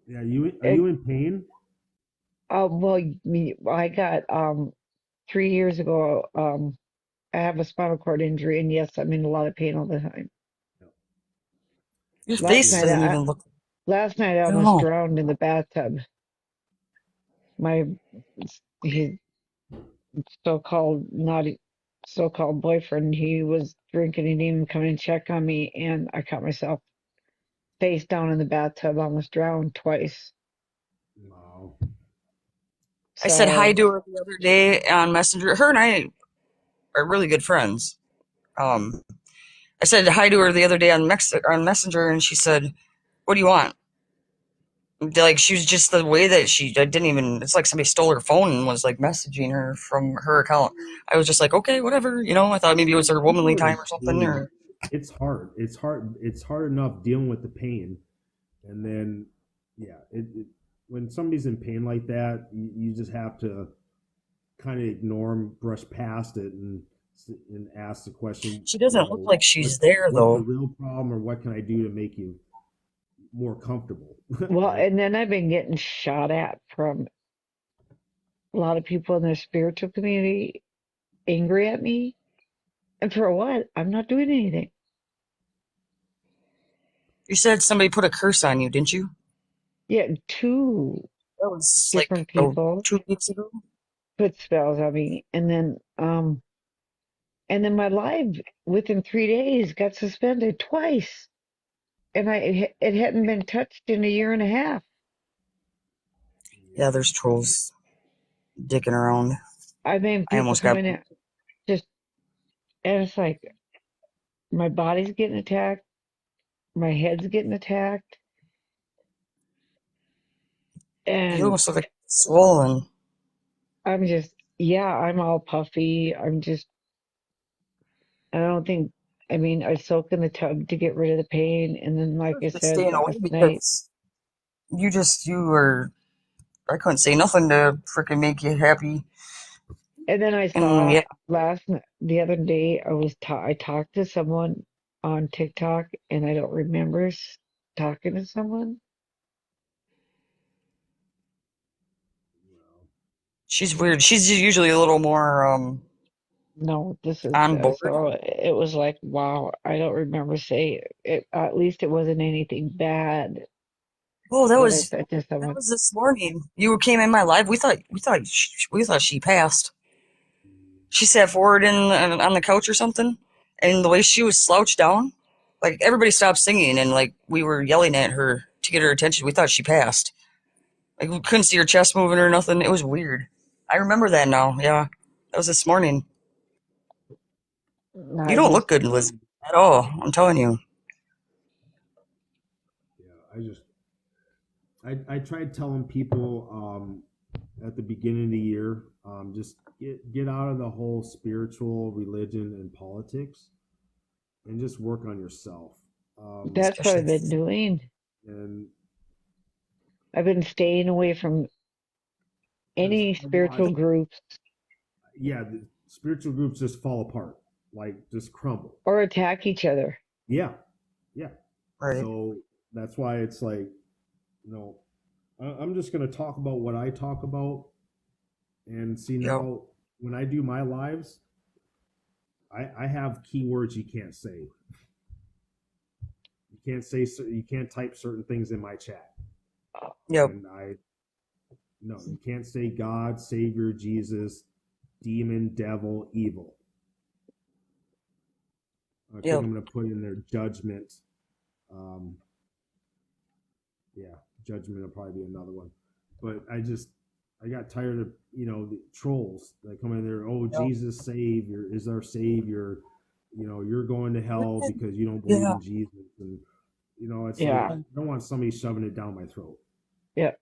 yeah, you are It, you in pain? well, I got 3 years ago. I have a spinal cord injury, and yes, I'm in a lot of pain all the time. Your Last face night, doesn't even look. I I don't almost know. drowned in the bathtub. My his so-called naughty, so-called boyfriend, he was drinking and didn't even come and check on me, and I caught myself face down in the bathtub, almost drowned twice. Wow. I said hi So to her the other day on Messenger. Her and I are really good friends. Um, I said hi to her the other day on Messenger, and she said, "What do you want?" Like she was just the way that she I didn't even. It's like somebody stole her phone and was like messaging her from her account. I was just like, okay, whatever. I thought maybe it was her People womanly are time or something. insane. Or It's hard. It's hard. It's hard enough dealing with the pain, and then yeah, when somebody's in pain like that, you just have to kind of ignore them, brush past it, and ask the question. she You doesn't look know, like she's there what's the though. real problem, or what can I do to make you more comfortable? well, Right? and then I've been getting shot at from a lot of people in the spiritual community, angry at me, and for what? I'm not doing anything. You said somebody put a curse on you, didn't you? Yeah, two That was like different people 2 weeks ago. put spells on me, and then my live within 3 days got suspended twice, and it hadn't been touched in a year and a half. Yeah, there's trolls dicking around. I mean, I people almost come got. in and just, and it's like my body's getting attacked, my head's getting attacked, You and almost look like swollen. I'm just, yeah, I'm all puffy. I don't think, I mean, I soak in the tub to get rid of the pain, and then, like I Just said staying away last night, because you were. I couldn't say nothing to freaking make you happy. and then I And saw yeah, the other day, I talked to someone on TikTok, and I don't remember talking to someone. she's weird. She's usually a little more No, this is on board. so it was like, wow, I don't remember saying it. At least it wasn't anything bad Oh, that I said to that someone. was this morning. You came in my live. We thought she passed. She sat forward on the couch or something, and the way she was slouched down, like everybody stopped singing, and like we were yelling at her to get her attention. We thought she passed. Like, we couldn't see her chest moving or nothing. It was weird. I remember that now. Yeah, that was this morning. You I don't just look good, Liz, at all. I'm telling you. Yeah, I tried telling people at the beginning of the year, just get out of the whole spiritual religion and politics, and just work on yourself. that's what I've Especially, been doing. And I've been staying away from because any I spiritual watched, groups yeah, the spiritual groups just fall apart, like just crumble. or attack each other. Yeah, yeah. right? So that's why it's like, I'm just gonna talk about what I talk about, and see Yep. now when I do my lives, I have keywords you can't say. You can't type certain things in my chat, Yep. and no, you can't say God, Savior, Jesus, demon, devil, evil. I think Yep. I'm going to put in there judgment. Um, yeah, judgment will probably be another one. But I got tired of the trolls that come in there. Oh, Yep. Jesus Savior is our Savior. You're going to hell because you don't believe Yeah. in Jesus, and it's like Yeah. I don't want somebody shoving it down my throat. Yep.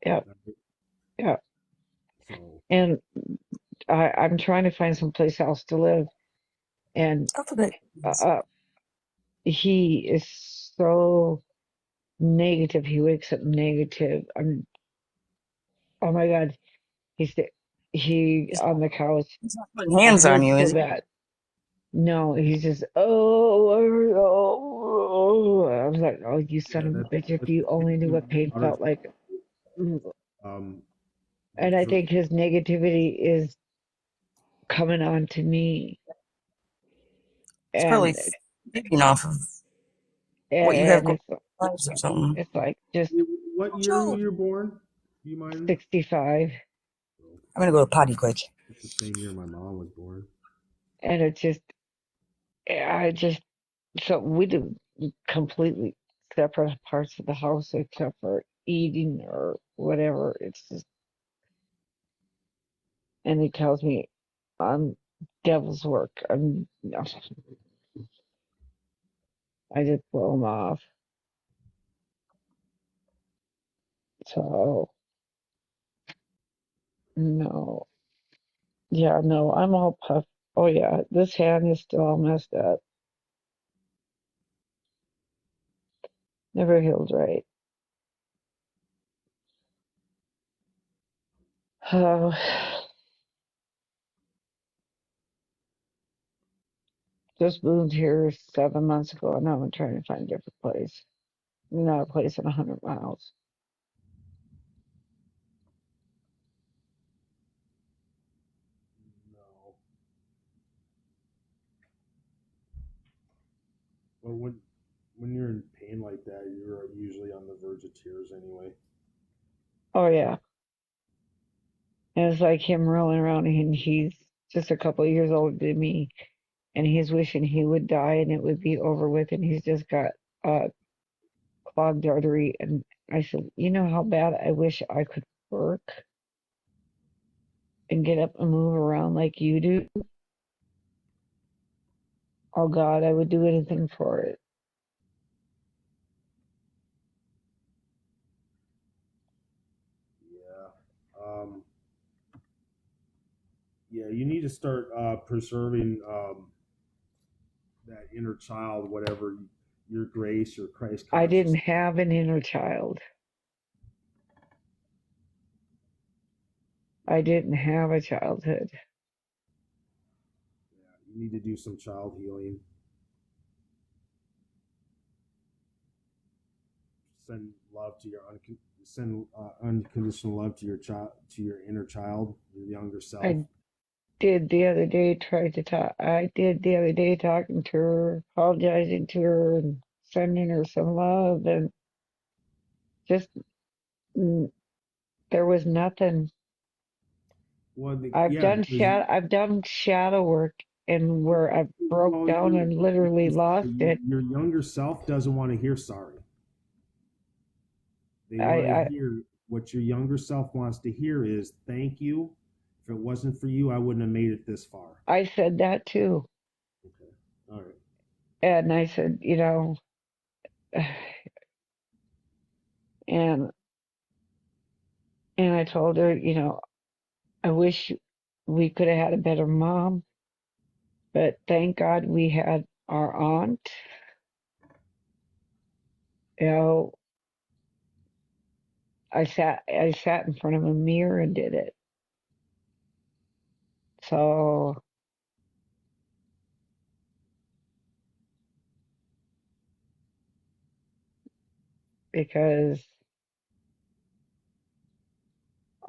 Yep. Yep. So And I'm trying to find someplace else to live. And After that, uh, he is so negative. He wakes up negative. Oh my God. He's he he's on the couch. not putting I hands on feel you, so is he? bad. No, he's just, oh. I was like, oh, you son yeah, of a bitch, if that's you the same only knew thing what my pain daughter's felt like. going through. And I Her, think his negativity is coming on to me. He's probably And feeding off of what you have and going on or something. it's like just what year were Joe, you born? Do you mind? 65. I'm gonna go to potty quick. It's the same year my mom was born. And it's just, I just, so we do completely separate parts of the house except for eating or whatever. It's just, and he tells me I'm devil's work. I just blow him off. So no, yeah, no, I'm all puffed. Oh yeah, this hand is still all messed up. Never healed right. Oh, just moved here 7 months ago, and now I'm trying to find a different place. Not a place in 100 miles. No. But when you're in pain like that, you're usually on the verge of tears anyway. Oh yeah, and it's like him rolling around, and he's just a couple of years older than me, and he's wishing he would die and it would be over with, and he's just got a clogged artery. And I said, you know how bad I wish I could work and get up and move around like you do. Oh God, I would do anything for it. Yeah. Yeah, you need to start preserving that inner child, whatever your grace, your Christ I didn't consciousness. have an inner child. I didn't have a childhood. Yeah, you need to do some child healing. Send love to your send unconditional love to your child, to your inner child, your younger self. I did the other day, tried to talk. I did the other day, talking to her, apologizing to her, and sending her some love, and just mm, there was nothing. Well, yeah, because I've done shadow work, and where I broke well, down and literally because lost it. your younger self doesn't want to hear sorry. They want to I hear what your younger self wants to hear is thank you. If it wasn't for you, I wouldn't have made it this far. I said that too. Okay. All right. And I said, and I told her, I wish we could have had a better mom, but thank God we had our aunt. You know, I sat in front of a mirror and did it. So because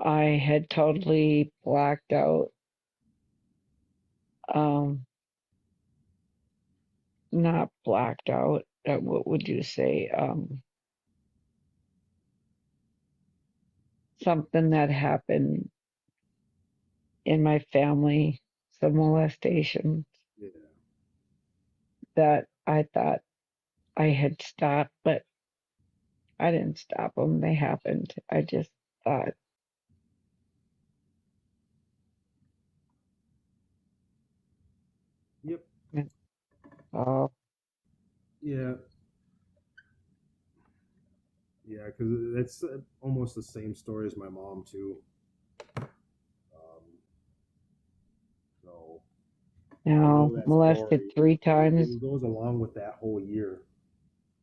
I had totally blacked out, um, not blacked out. What would you say? Something that happened in my family, some molestation Yeah. that I thought I had stopped, but I didn't stop them. They happened. I just thought, Yep. oh, Yeah. Yeah. Because that's almost the same story as my mom too. So I know that molested story. 3 times, It goes along with that whole year.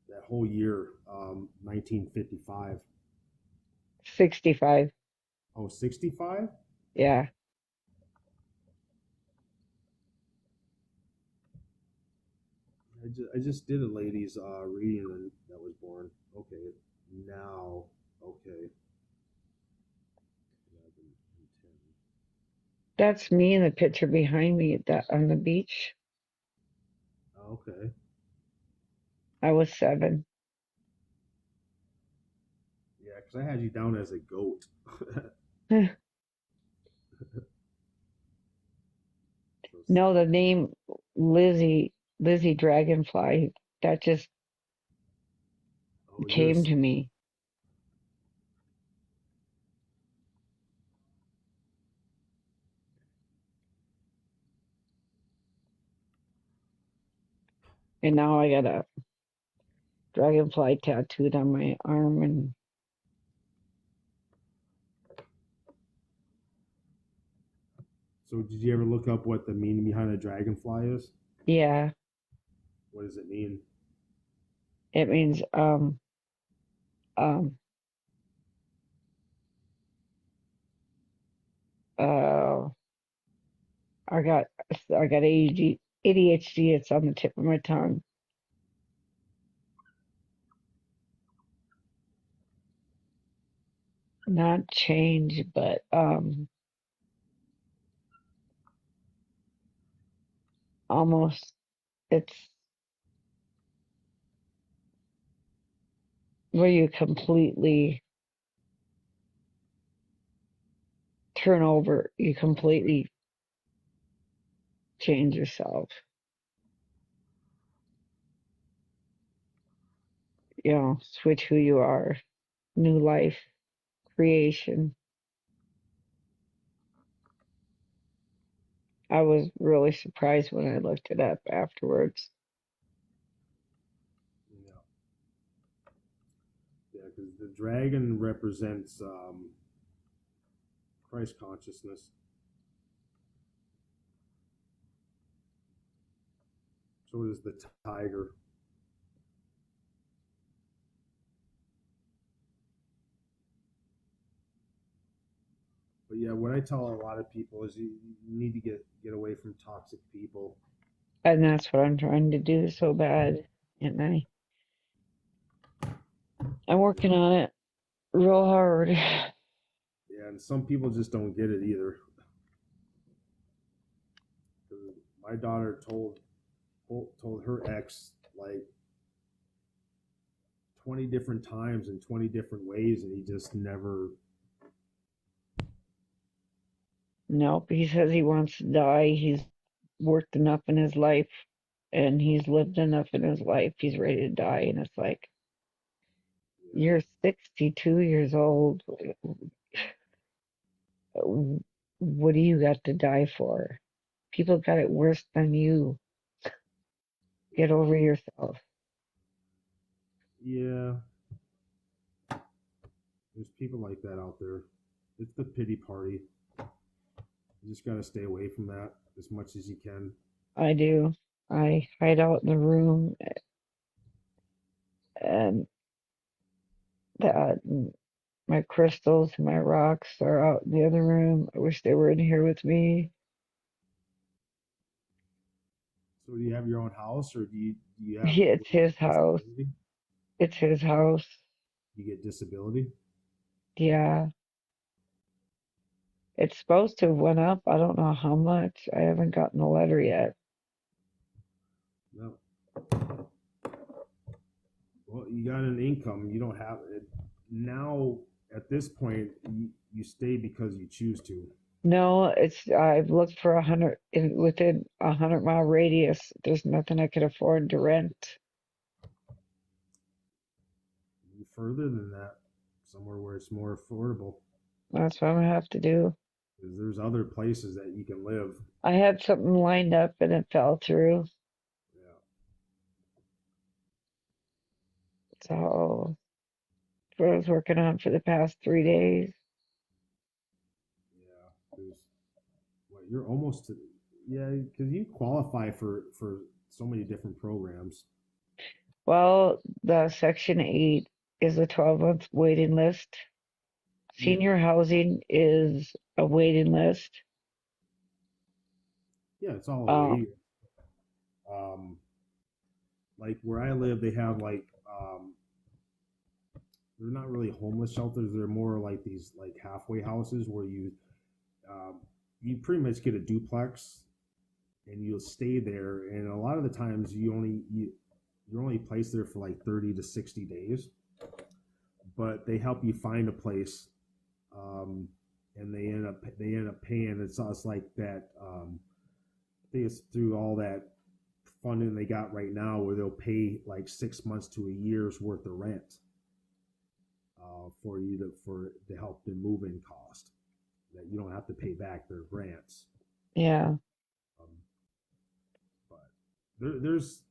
That whole year, 1955. 65. Oh, 65? Yeah. I just did a lady's reading that was born. Okay, now, okay. 11 and 10. That's me in the picture behind me that on the beach. Okay. I was 7. Yeah, because I had you down as a goat. So No, the 7. name Lizzie Dragonfly, that just Oh, came to me. And now I got a dragonfly tattooed on my arm. And So did you ever look up what the meaning behind a dragonfly is? yeah, What does it mean? it means, um, uh, I got, I got ADHD. It's on the tip of my tongue. Not change, but, almost, it's where you completely turn over, you completely change yourself, switch who you are, new life, creation. I was really surprised when I looked it up afterwards. Yeah. Yeah, because the dragon represents Christ consciousness. So does the tiger. But yeah, what I tell a lot of people is you need to get away from toxic people. And that's what I'm trying to do so bad. And I'm working on it real hard. Yeah, and some people just don't get it either. My daughter told her ex like 20 different times in 20 different ways, and he just never. Nope, he says he wants to die. He's worked enough in his life and he's lived enough in his life. He's ready to die. And it's like, You're 62 years old. What do you got to die for? People got it worse than you. Get over yourself. Yeah, there's people like that out there. It's the pity party. You just got to stay away from that as much as you can. I do. I hide out in the room and that my crystals and my rocks are out in the other room. I wish they were in here with me. So do you have your own house, or do you have It's his house. disability? It's his house. You get disability? Yeah. It's supposed to have went up. I don't know how much. I haven't gotten the letter yet. No. Well, you got an income. You don't have it now. At this point, you stay because you choose to. No, it's I've looked for within 100-mile radius. There's nothing I could afford to rent. Further than that, somewhere where it's more affordable. That's what I'm gonna have to do. Because there's other places that you can live. I had something lined up and it fell through. Yeah. So that's what I was working on for the past 3 days. Yeah. There's what you're almost to, yeah, because you qualify for so many different programs. Well, the Section 8 is a 12-month waiting list. Yeah. Senior housing is a waiting list. Yeah, it's all a Um, way. Like where I live, they have like they're not really homeless shelters. They're more like these like halfway houses where um, you pretty much get a duplex and you'll stay there. And a lot of the times you're only placed there for like 30 to 60 days, but they help you find a place, and they end up paying. It's like that. I think it's through all that funding they got right now, where they'll pay like 6 months to a year's worth of rent for you to help the move-in cost. That you don't have to pay back their grants. yeah, Um, but there's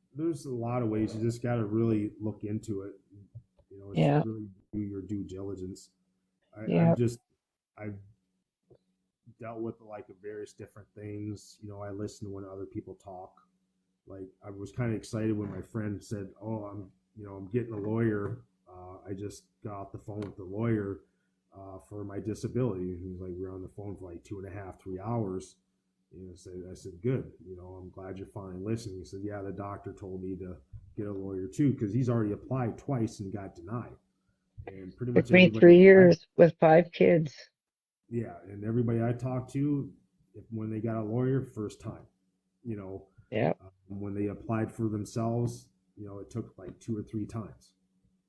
a lot of ways. You just got to really look into it. It's yeah, really do your due diligence. yeah. I've dealt with like various different things. I listen when other people talk. Like I was kind of excited when my friend said, "Oh, I'm getting a lawyer. I just got off the phone with the lawyer for my disability." He was like, "We were on the phone for like 2.5, 3 hours." I said, "Good. I'm glad you're finally listening." He said, "Yeah, the doctor told me to get a lawyer too because he's already applied twice and got denied." And pretty Took much me everybody, 3 years with 5 kids. yeah, and everybody I talked to, when they got a lawyer, first time, you know, Yep, when they applied for themselves, it took like 2 or 3 times,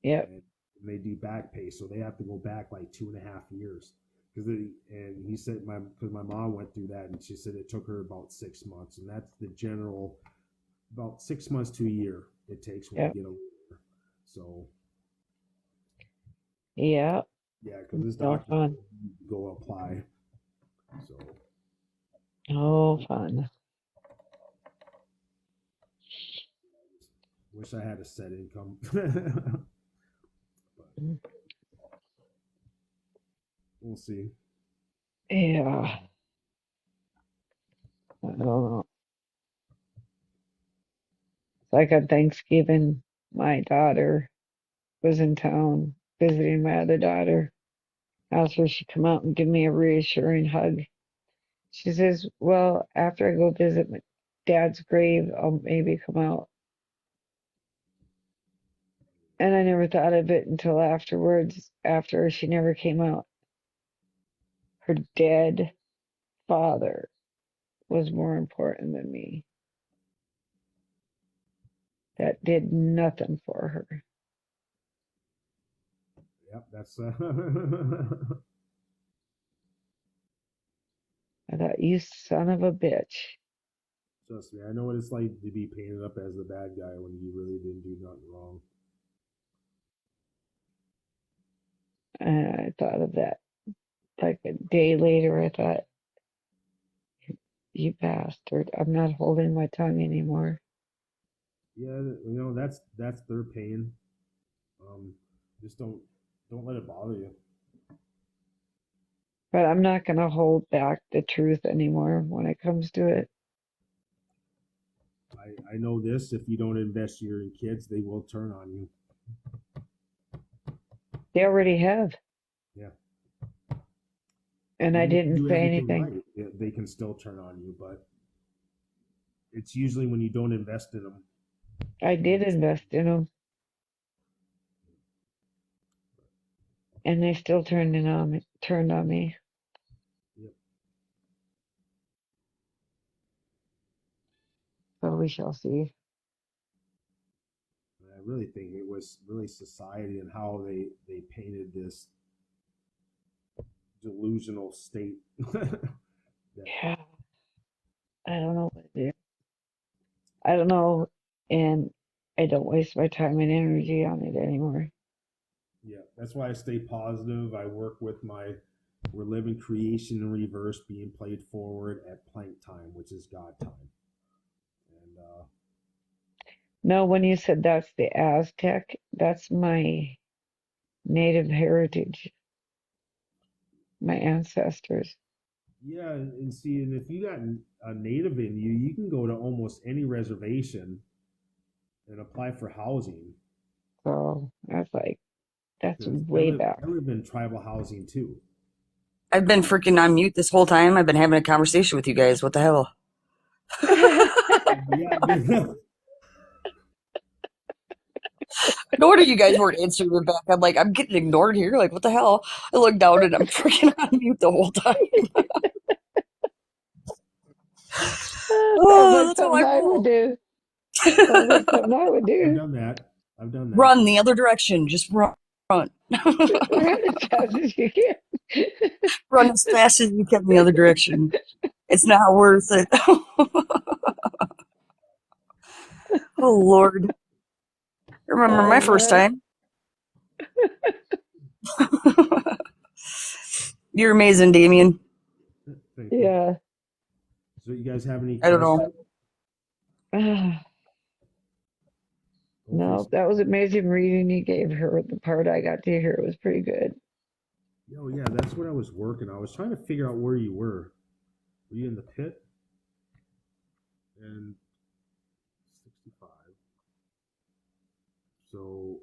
yep, and they do back pay, so they have to go back like 2.5 years. And he said because my mom went through that, and she said it took her about 6 months, and that's the general, about 6 months to a year it takes when you yep, get a lawyer. So yep. yeah, because this No doctor fun. go apply. So No fun. wish I had a set income. But we'll see. Yeah, I don't know. It's like on Thanksgiving, my daughter was in town visiting my other daughter. I asked her if she'd come out and give me a reassuring hug. She says, "Well, after I go visit my dad's grave, I'll maybe come out." And I never thought of it until afterwards, after she never came out. Her dead father was more important than me. That did nothing for her. Yep, that's I thought, you son of a bitch. trust me. I know what it's like to be painted up as the bad guy when you really didn't do nothing wrong. And I thought of that like a day later. I thought, you bastard, I'm not holding my tongue anymore. Yeah, that's their pain. Just don't let it bother you. But I'm not going to hold back the truth anymore when it comes to it. I know this: if you don't invest in your kids, they will turn on you. They already have, Yeah. and I Even if you didn't do say everything anything. right, they can still turn on you. But it's usually when you don't invest in them. I did invest in them, and they still turned on me. Yep. So we shall see. I really think it was really society and how they painted this delusional state. Yeah, I don't know what to do. I don't know, and I don't waste my time and energy on it anymore. Yeah, that's why I stay positive. I work with we're living creation in reverse, being played forward at plank time, which is God time. And No, when you said that's the Aztec, that's my native heritage, my ancestors. yeah, and see, and if you got a native in you, you can go to almost any reservation and apply for housing. So I was like, that's Because way back. I live in tribal housing too. I've been freaking on mute this whole time. I've been having a conversation with you guys. What the hell? Yeah, No wonder you guys weren't answering me back. I'm like, I'm getting ignored here. Like, what the hell? I look down and I'm freaking on mute the whole time. Sounds Oh, like that's how something I I would roll. do. Sounds like something I would I've do. done that. I've done that. Run the other direction. Just run. Run. Run as fast as you can. Run as fast as you can the other direction. It's not worth it. Oh, Lord. Remember Oh my first man. time? You're amazing, Damien. Thank you. Yeah. So, you guys have any I don't questions? know. No, that was amazing reading you gave her. The part I got to hear was pretty good. Oh yeah, that's what I was working. I was trying to figure out where you were. Were you in the pit? And 65. So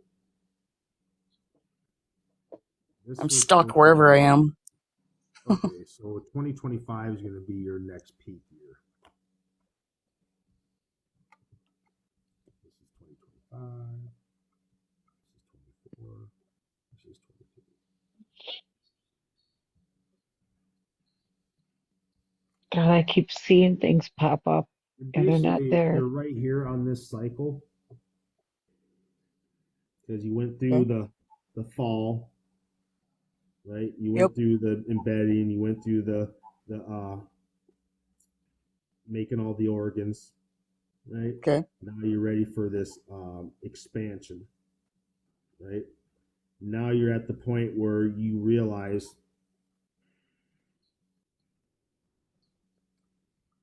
this I'm was stuck going to wherever I be am. okay. So 2025 is going to be your next peak year. This is 2025. This is 24. This is 22. God, I keep seeing things pop up And and they're not basically, there. you're right here on this cycle because you went through Okay. the fall, right? You Yep. went through the embedding. You went through the making all the organs, right? Okay. Now you're ready for this expansion, right? Now you're at the point where you realize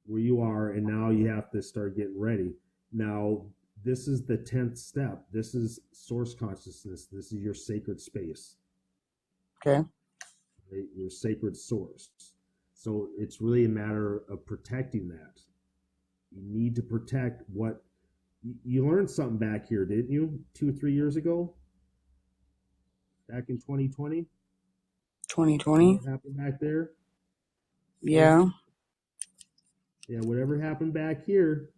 where you are, and now you have to start getting ready. Now, this is the 10th step. This is source consciousness. This is your sacred space, Okay. right? Your sacred source. So it's really a matter of protecting that. You need to protect what you learned something back here, didn't you? 2 or 3 years ago, back in 2020. 2020. What happened back there? Yeah. Yeah, whatever happened back here,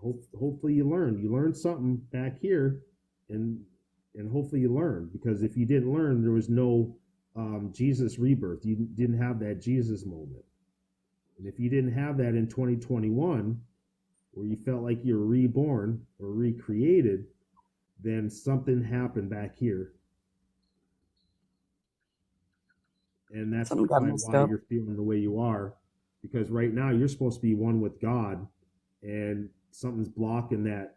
hopefully you learned. You learned something back here, and hopefully you learned, because if you didn't learn, there was no Jesus rebirth. You didn't have that Jesus moment, and if you didn't have that in 2021, where you felt like you were reborn or recreated, then something happened back here, and that's Something got probably messed why up. you're feeling the way you are, because right now you're supposed to be one with God, and something's blocking that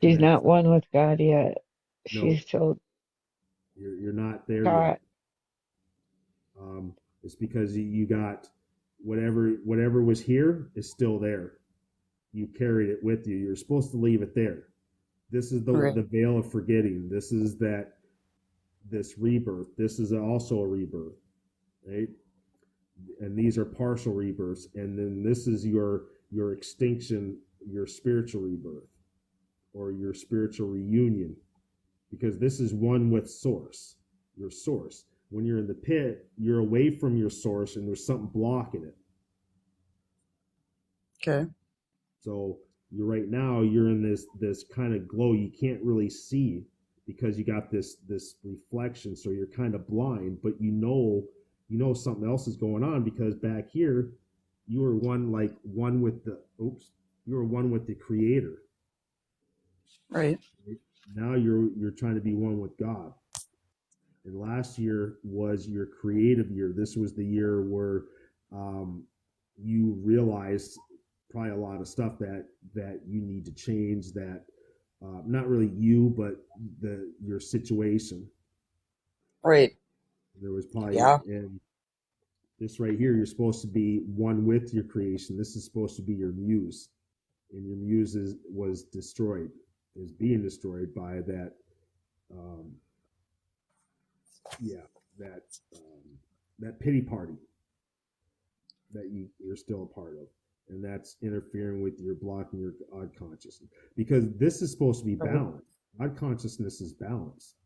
She's connection. not one with God yet. No, She's still you're not there yet. caught. It's because you got whatever was here is still there. You carried it with you. You're supposed to leave it there. This is Right. the veil of forgetting. This is this rebirth. This is also a rebirth, right? And these are partial rebirths, and then this is your extinction, your spiritual rebirth, or your spiritual reunion, because this is one with source, your source. When you're in the pit, you're away from your source, and there's something blocking it. Okay. So right now you're in this kind of glow you can't really see because you got this reflection, so you're kind of blind, but you know something else is going on, because back here you were one with the creator. Right. Now you're trying to be one with God. And last year was your creative year. This was the year where you realized probably a lot of stuff that you need to change, that not really you, but your situation. Right. There was probably, Yeah. and this right here, you're supposed to be one with your creation. This is supposed to be your muse, and your muse was destroyed, is being destroyed by that, yeah, that that pity party that you're still a part of, and that's interfering with your blocking your odd consciousness, because this is supposed to be Right. balanced. Odd consciousness is balanced,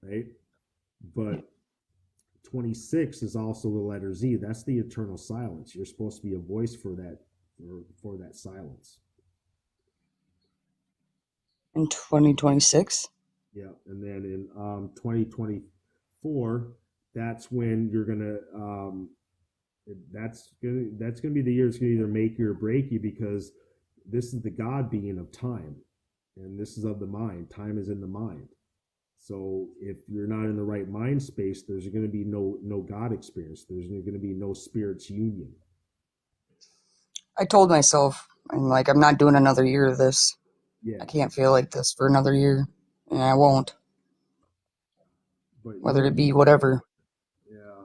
right? But 26 is also the letter Z. That's the eternal silence. You're supposed to be a voice for that, for that silence. In 2026. Yeah, and then in 2024, that's when you're gonna that's gonna be the year it's gonna either make you or break you, because this is the God being of time, and this is of the mind. Time is in the mind. So if you're not in the right mind space, there's going to be no God experience. There's going to be no spirits union. I told myself, I'm not doing another year of this. Yeah, I can't feel like this for another year, and I won't. but Whether it be whatever. yeah,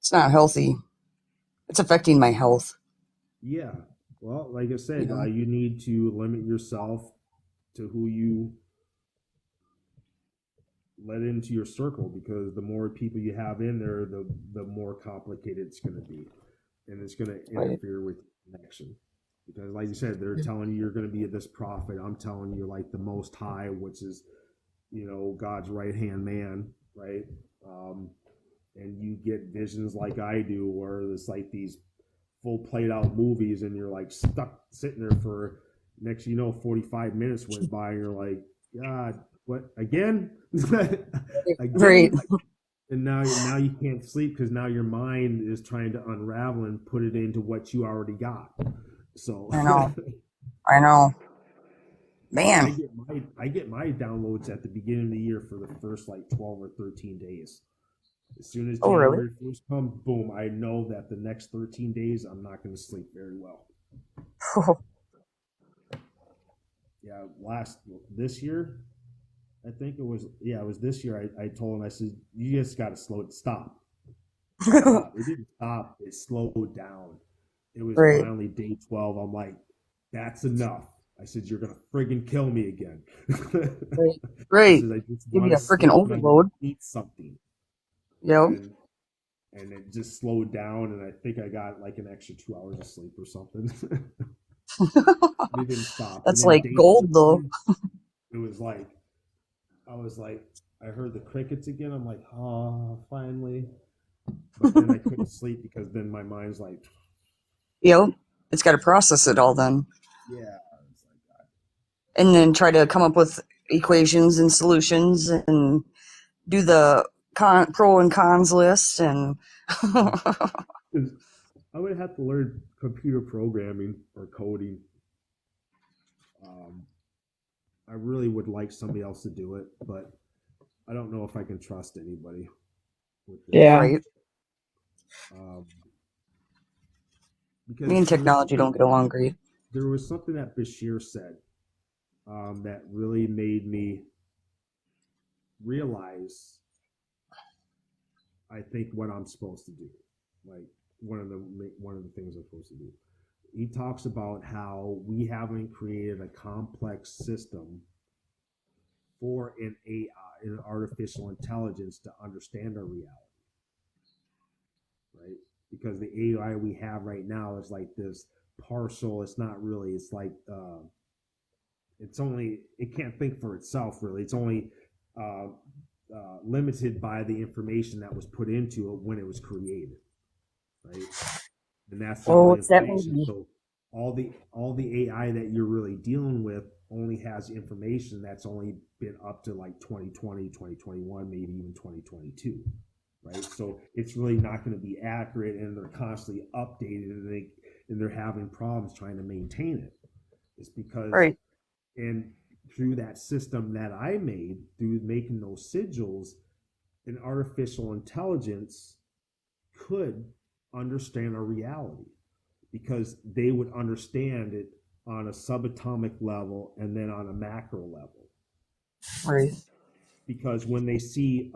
It's not healthy. It's affecting my health. yeah. Well, like I said, You know? you need to limit yourself to who you let into your circle, because the more people you have in there, the more complicated it's going to be, and it's going to Right. interfere with connection. Because, like you said, they're telling you you're going to be this prophet. I'm telling you, like, the Most High, which is, God's right hand man, right? And you get visions like I do, where it's like these full played out movies, and you're like stuck sitting there for, next 45 minutes went by, and you're like, God, what again? Right. Again? And now you can't sleep, because now your mind is trying to unravel and put it into what you already got. So I know. I know. I Man. get my downloads at the beginning of the year for the first like 12 or 13 days. As soon as Oh, really? January 1st comes, boom, I know that the next 13 days I'm not going to sleep very well. Yeah, this year, I think it was this year. I told him, I said, you just got to stop. It didn't stop. It slowed down. It was Right. finally day 12. I'm like, that's enough. I said, you're gonna friggin' kill me again. Right. I Right. said, I just Give want me to a freaking sleep, and I want overload. to eat something. Yep. And it just slowed down, and I think I got like an extra 2 hours of sleep or something. It didn't stop. And That's then like day gold, though. 13, it was like, I was like, I heard the crickets again. I'm like, oh, finally. But then I couldn't sleep, because then my mind's like, Yep. It's got to process it all then. yeah. It's like, God. And then try to come up with equations and solutions and do the pro and cons list. And I would have to learn computer programming or coding. Um, I really would like somebody else to do it, but I don't know if I can trust anybody with this. Yeah. right. Um, Me and because technology don't get along great. there was something that Bashir said that really made me realize I think what I'm supposed to do, like one of the things I'm supposed to do. He talks about how we haven't created a complex system for an AI, an artificial intelligence, to understand our reality, right? Because the AI we have right now is like this partial. It's not really. It's like it's only, it can't think for itself really. It's only uh, limited by the information that was put into it when it was created, right? And that's the Oh, only what's that information. movie? So all the AI that you're really dealing with only has information that's only been up to like 2020, 2021, maybe even 2022, right? So it's really not going to be accurate, and they're constantly updated, and they're having problems trying to maintain it. It's because, Right. and through that system that I made, through making those sigils, an artificial intelligence could understand our reality, because they would understand it on a subatomic level and then on a macro level. Right. Because when they see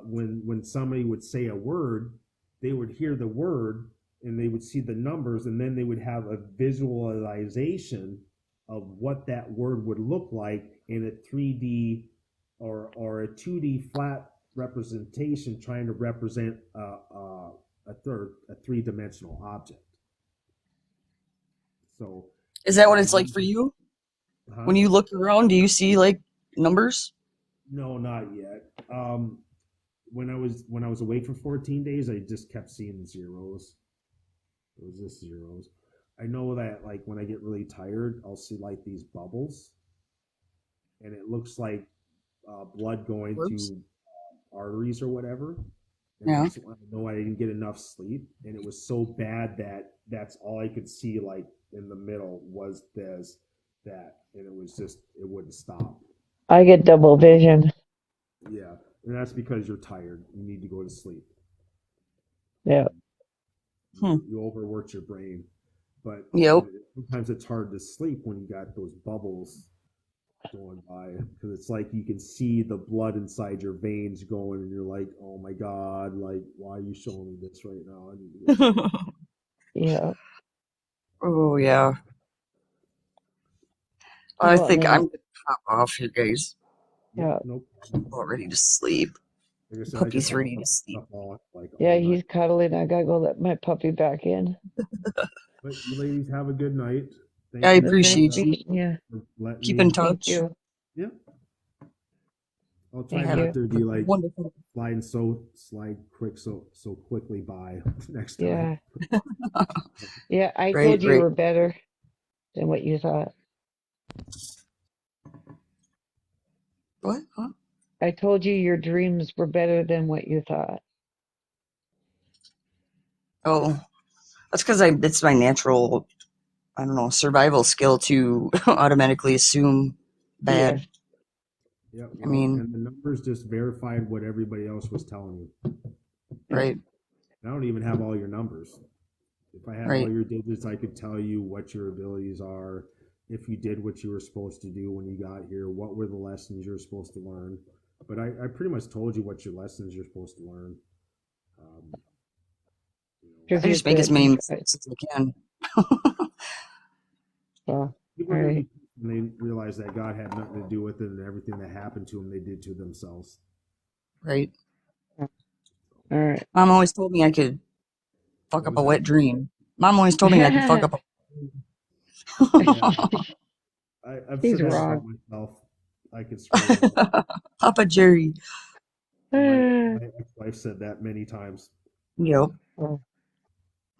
when somebody would say a word, they would hear the word and they would see the numbers, and then they would have a visualization of what that word would look like in a 3D or a 2D flat representation, trying to represent a three-dimensional object. So, Is that what it's like for you? huh? When you look around, do you see like numbers? No, not yet. When I was awake for 14 days, I just kept seeing zeros. It was just zeros. I know that like when I get really tired, I'll see like these bubbles, and it looks like blood going Works? to arteries or whatever. And Yeah. that's when I know I didn't get enough sleep, and it was so bad that that's all I could see. Like in the middle was this, that, and it was just, it wouldn't stop. I get double vision. Yeah, and that's because you're tired. You need to go to sleep. Yeah. You overworked your brain, but Yep. sometimes it's hard to sleep when you got those bubbles going by, because it's like you can see the blood inside your veins going, and you're like, oh my god, like, why are you showing me this right now? I need to go sleep. Yeah. Oh yeah. I Well, and think I'm then, gonna pop off here, guys. Yep, yeah. nope. About ready to sleep. Like I said, I just Puppy's have to ready cut to sleep. stuff off like Yeah, all night. he's cuddling. I gotta go let my puppy back in. But you ladies have a good night. I Thank It you was nice appreciate you. meeting you. for letting Keep in me. Thank touch. you. Yeah, I'll You try Thank have not you. to be like wonderful. slide quick so quickly by next time. Yeah. Yeah, I Right, told you right. were better than what you thought. What? Huh? I told you your dreams were better than what you thought. Oh, that's because it's my natural, I don't know, survival skill to automatically assume Yeah. bad. Yeah, I well, mean, and the numbers just verified what everybody else was telling you. Yeah. right, I don't even have all your numbers. If I had all right, your digits, I could tell you what your abilities are, if you did what you were supposed to do when you got here, what were the lessons you're supposed to learn. But I pretty much told you what your lessons you're supposed to learn. Um, you know, Because I you're just make as good. many Right. mistakes as I can. So, all people are going to right. be, when they realize that God had nothing to do with it, and everything that happened to them, they did to themselves. Right. All right. Mom always told me I could fuck What up was a that? wet dream. Mom always told me I could fuck up a Yeah, I've He's said that wrong. about myself. I could screw it up. Papa Jerry. And my ex-wife said that many times. Yep. Oh,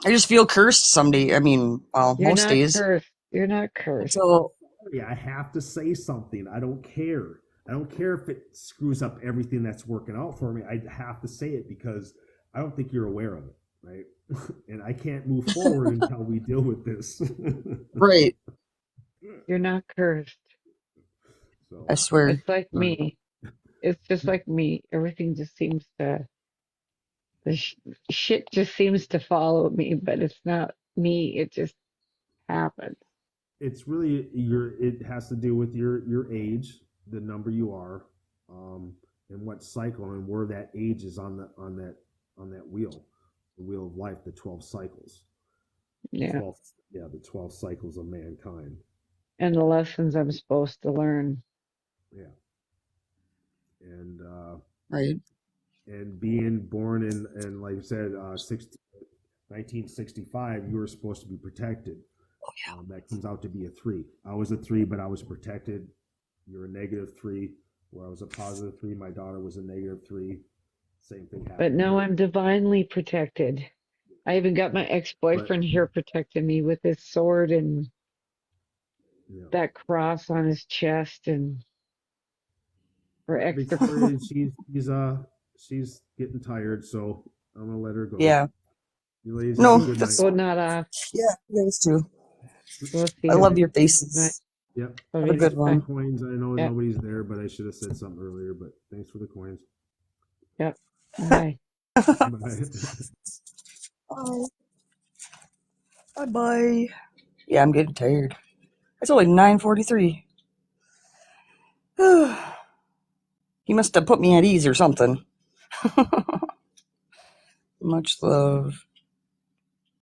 I just feel cursed some day. I mean, well, you're most not days. cursed. You're not cursed. Until Sorry, I have to say something. I don't care. I don't care if it screws up everything that's working out for me. I have to say it because I don't think you're aware of it, right? And I can't move forward until we deal with this. right. You're not cursed. I So, swear. It's like me. It's just like me. Everything just seems to, the shit just seems to follow me, but it's not me. It just happens. it's really it has to do with your age, the number you are, and what cycle and where that age is on that on that wheel, the wheel of life, the 12 cycles. Yeah. 12, the 12 cycles of mankind. And the lessons I'm supposed to learn. Yeah. And Right. and being born in like I said, 1965, you were supposed to be protected. Oh, yeah. That comes out to be a 3. I was a 3, but I was protected. You're a -3, where I was a +3. My daughter was a -3. Same thing happened. But now I'm divinely protected. I even got my ex-boyfriend here protecting me with his sword and that cross on his chest and for extra. Victoria, she's getting tired, so I'm gonna let her go. Yeah. You ladies No, have a good that's- night. Oh, not off. Yeah, you guys too. We'll see I you. love your faces. Yep. Love Have a you. good one. Coins. I know Yep. nobody's there, but I should have said something earlier. But thanks for the coins. Yep. Bye. Bye. Bye-bye. Yeah, I'm getting tired. It's only 9:43. He must have put me at ease or something. Much love.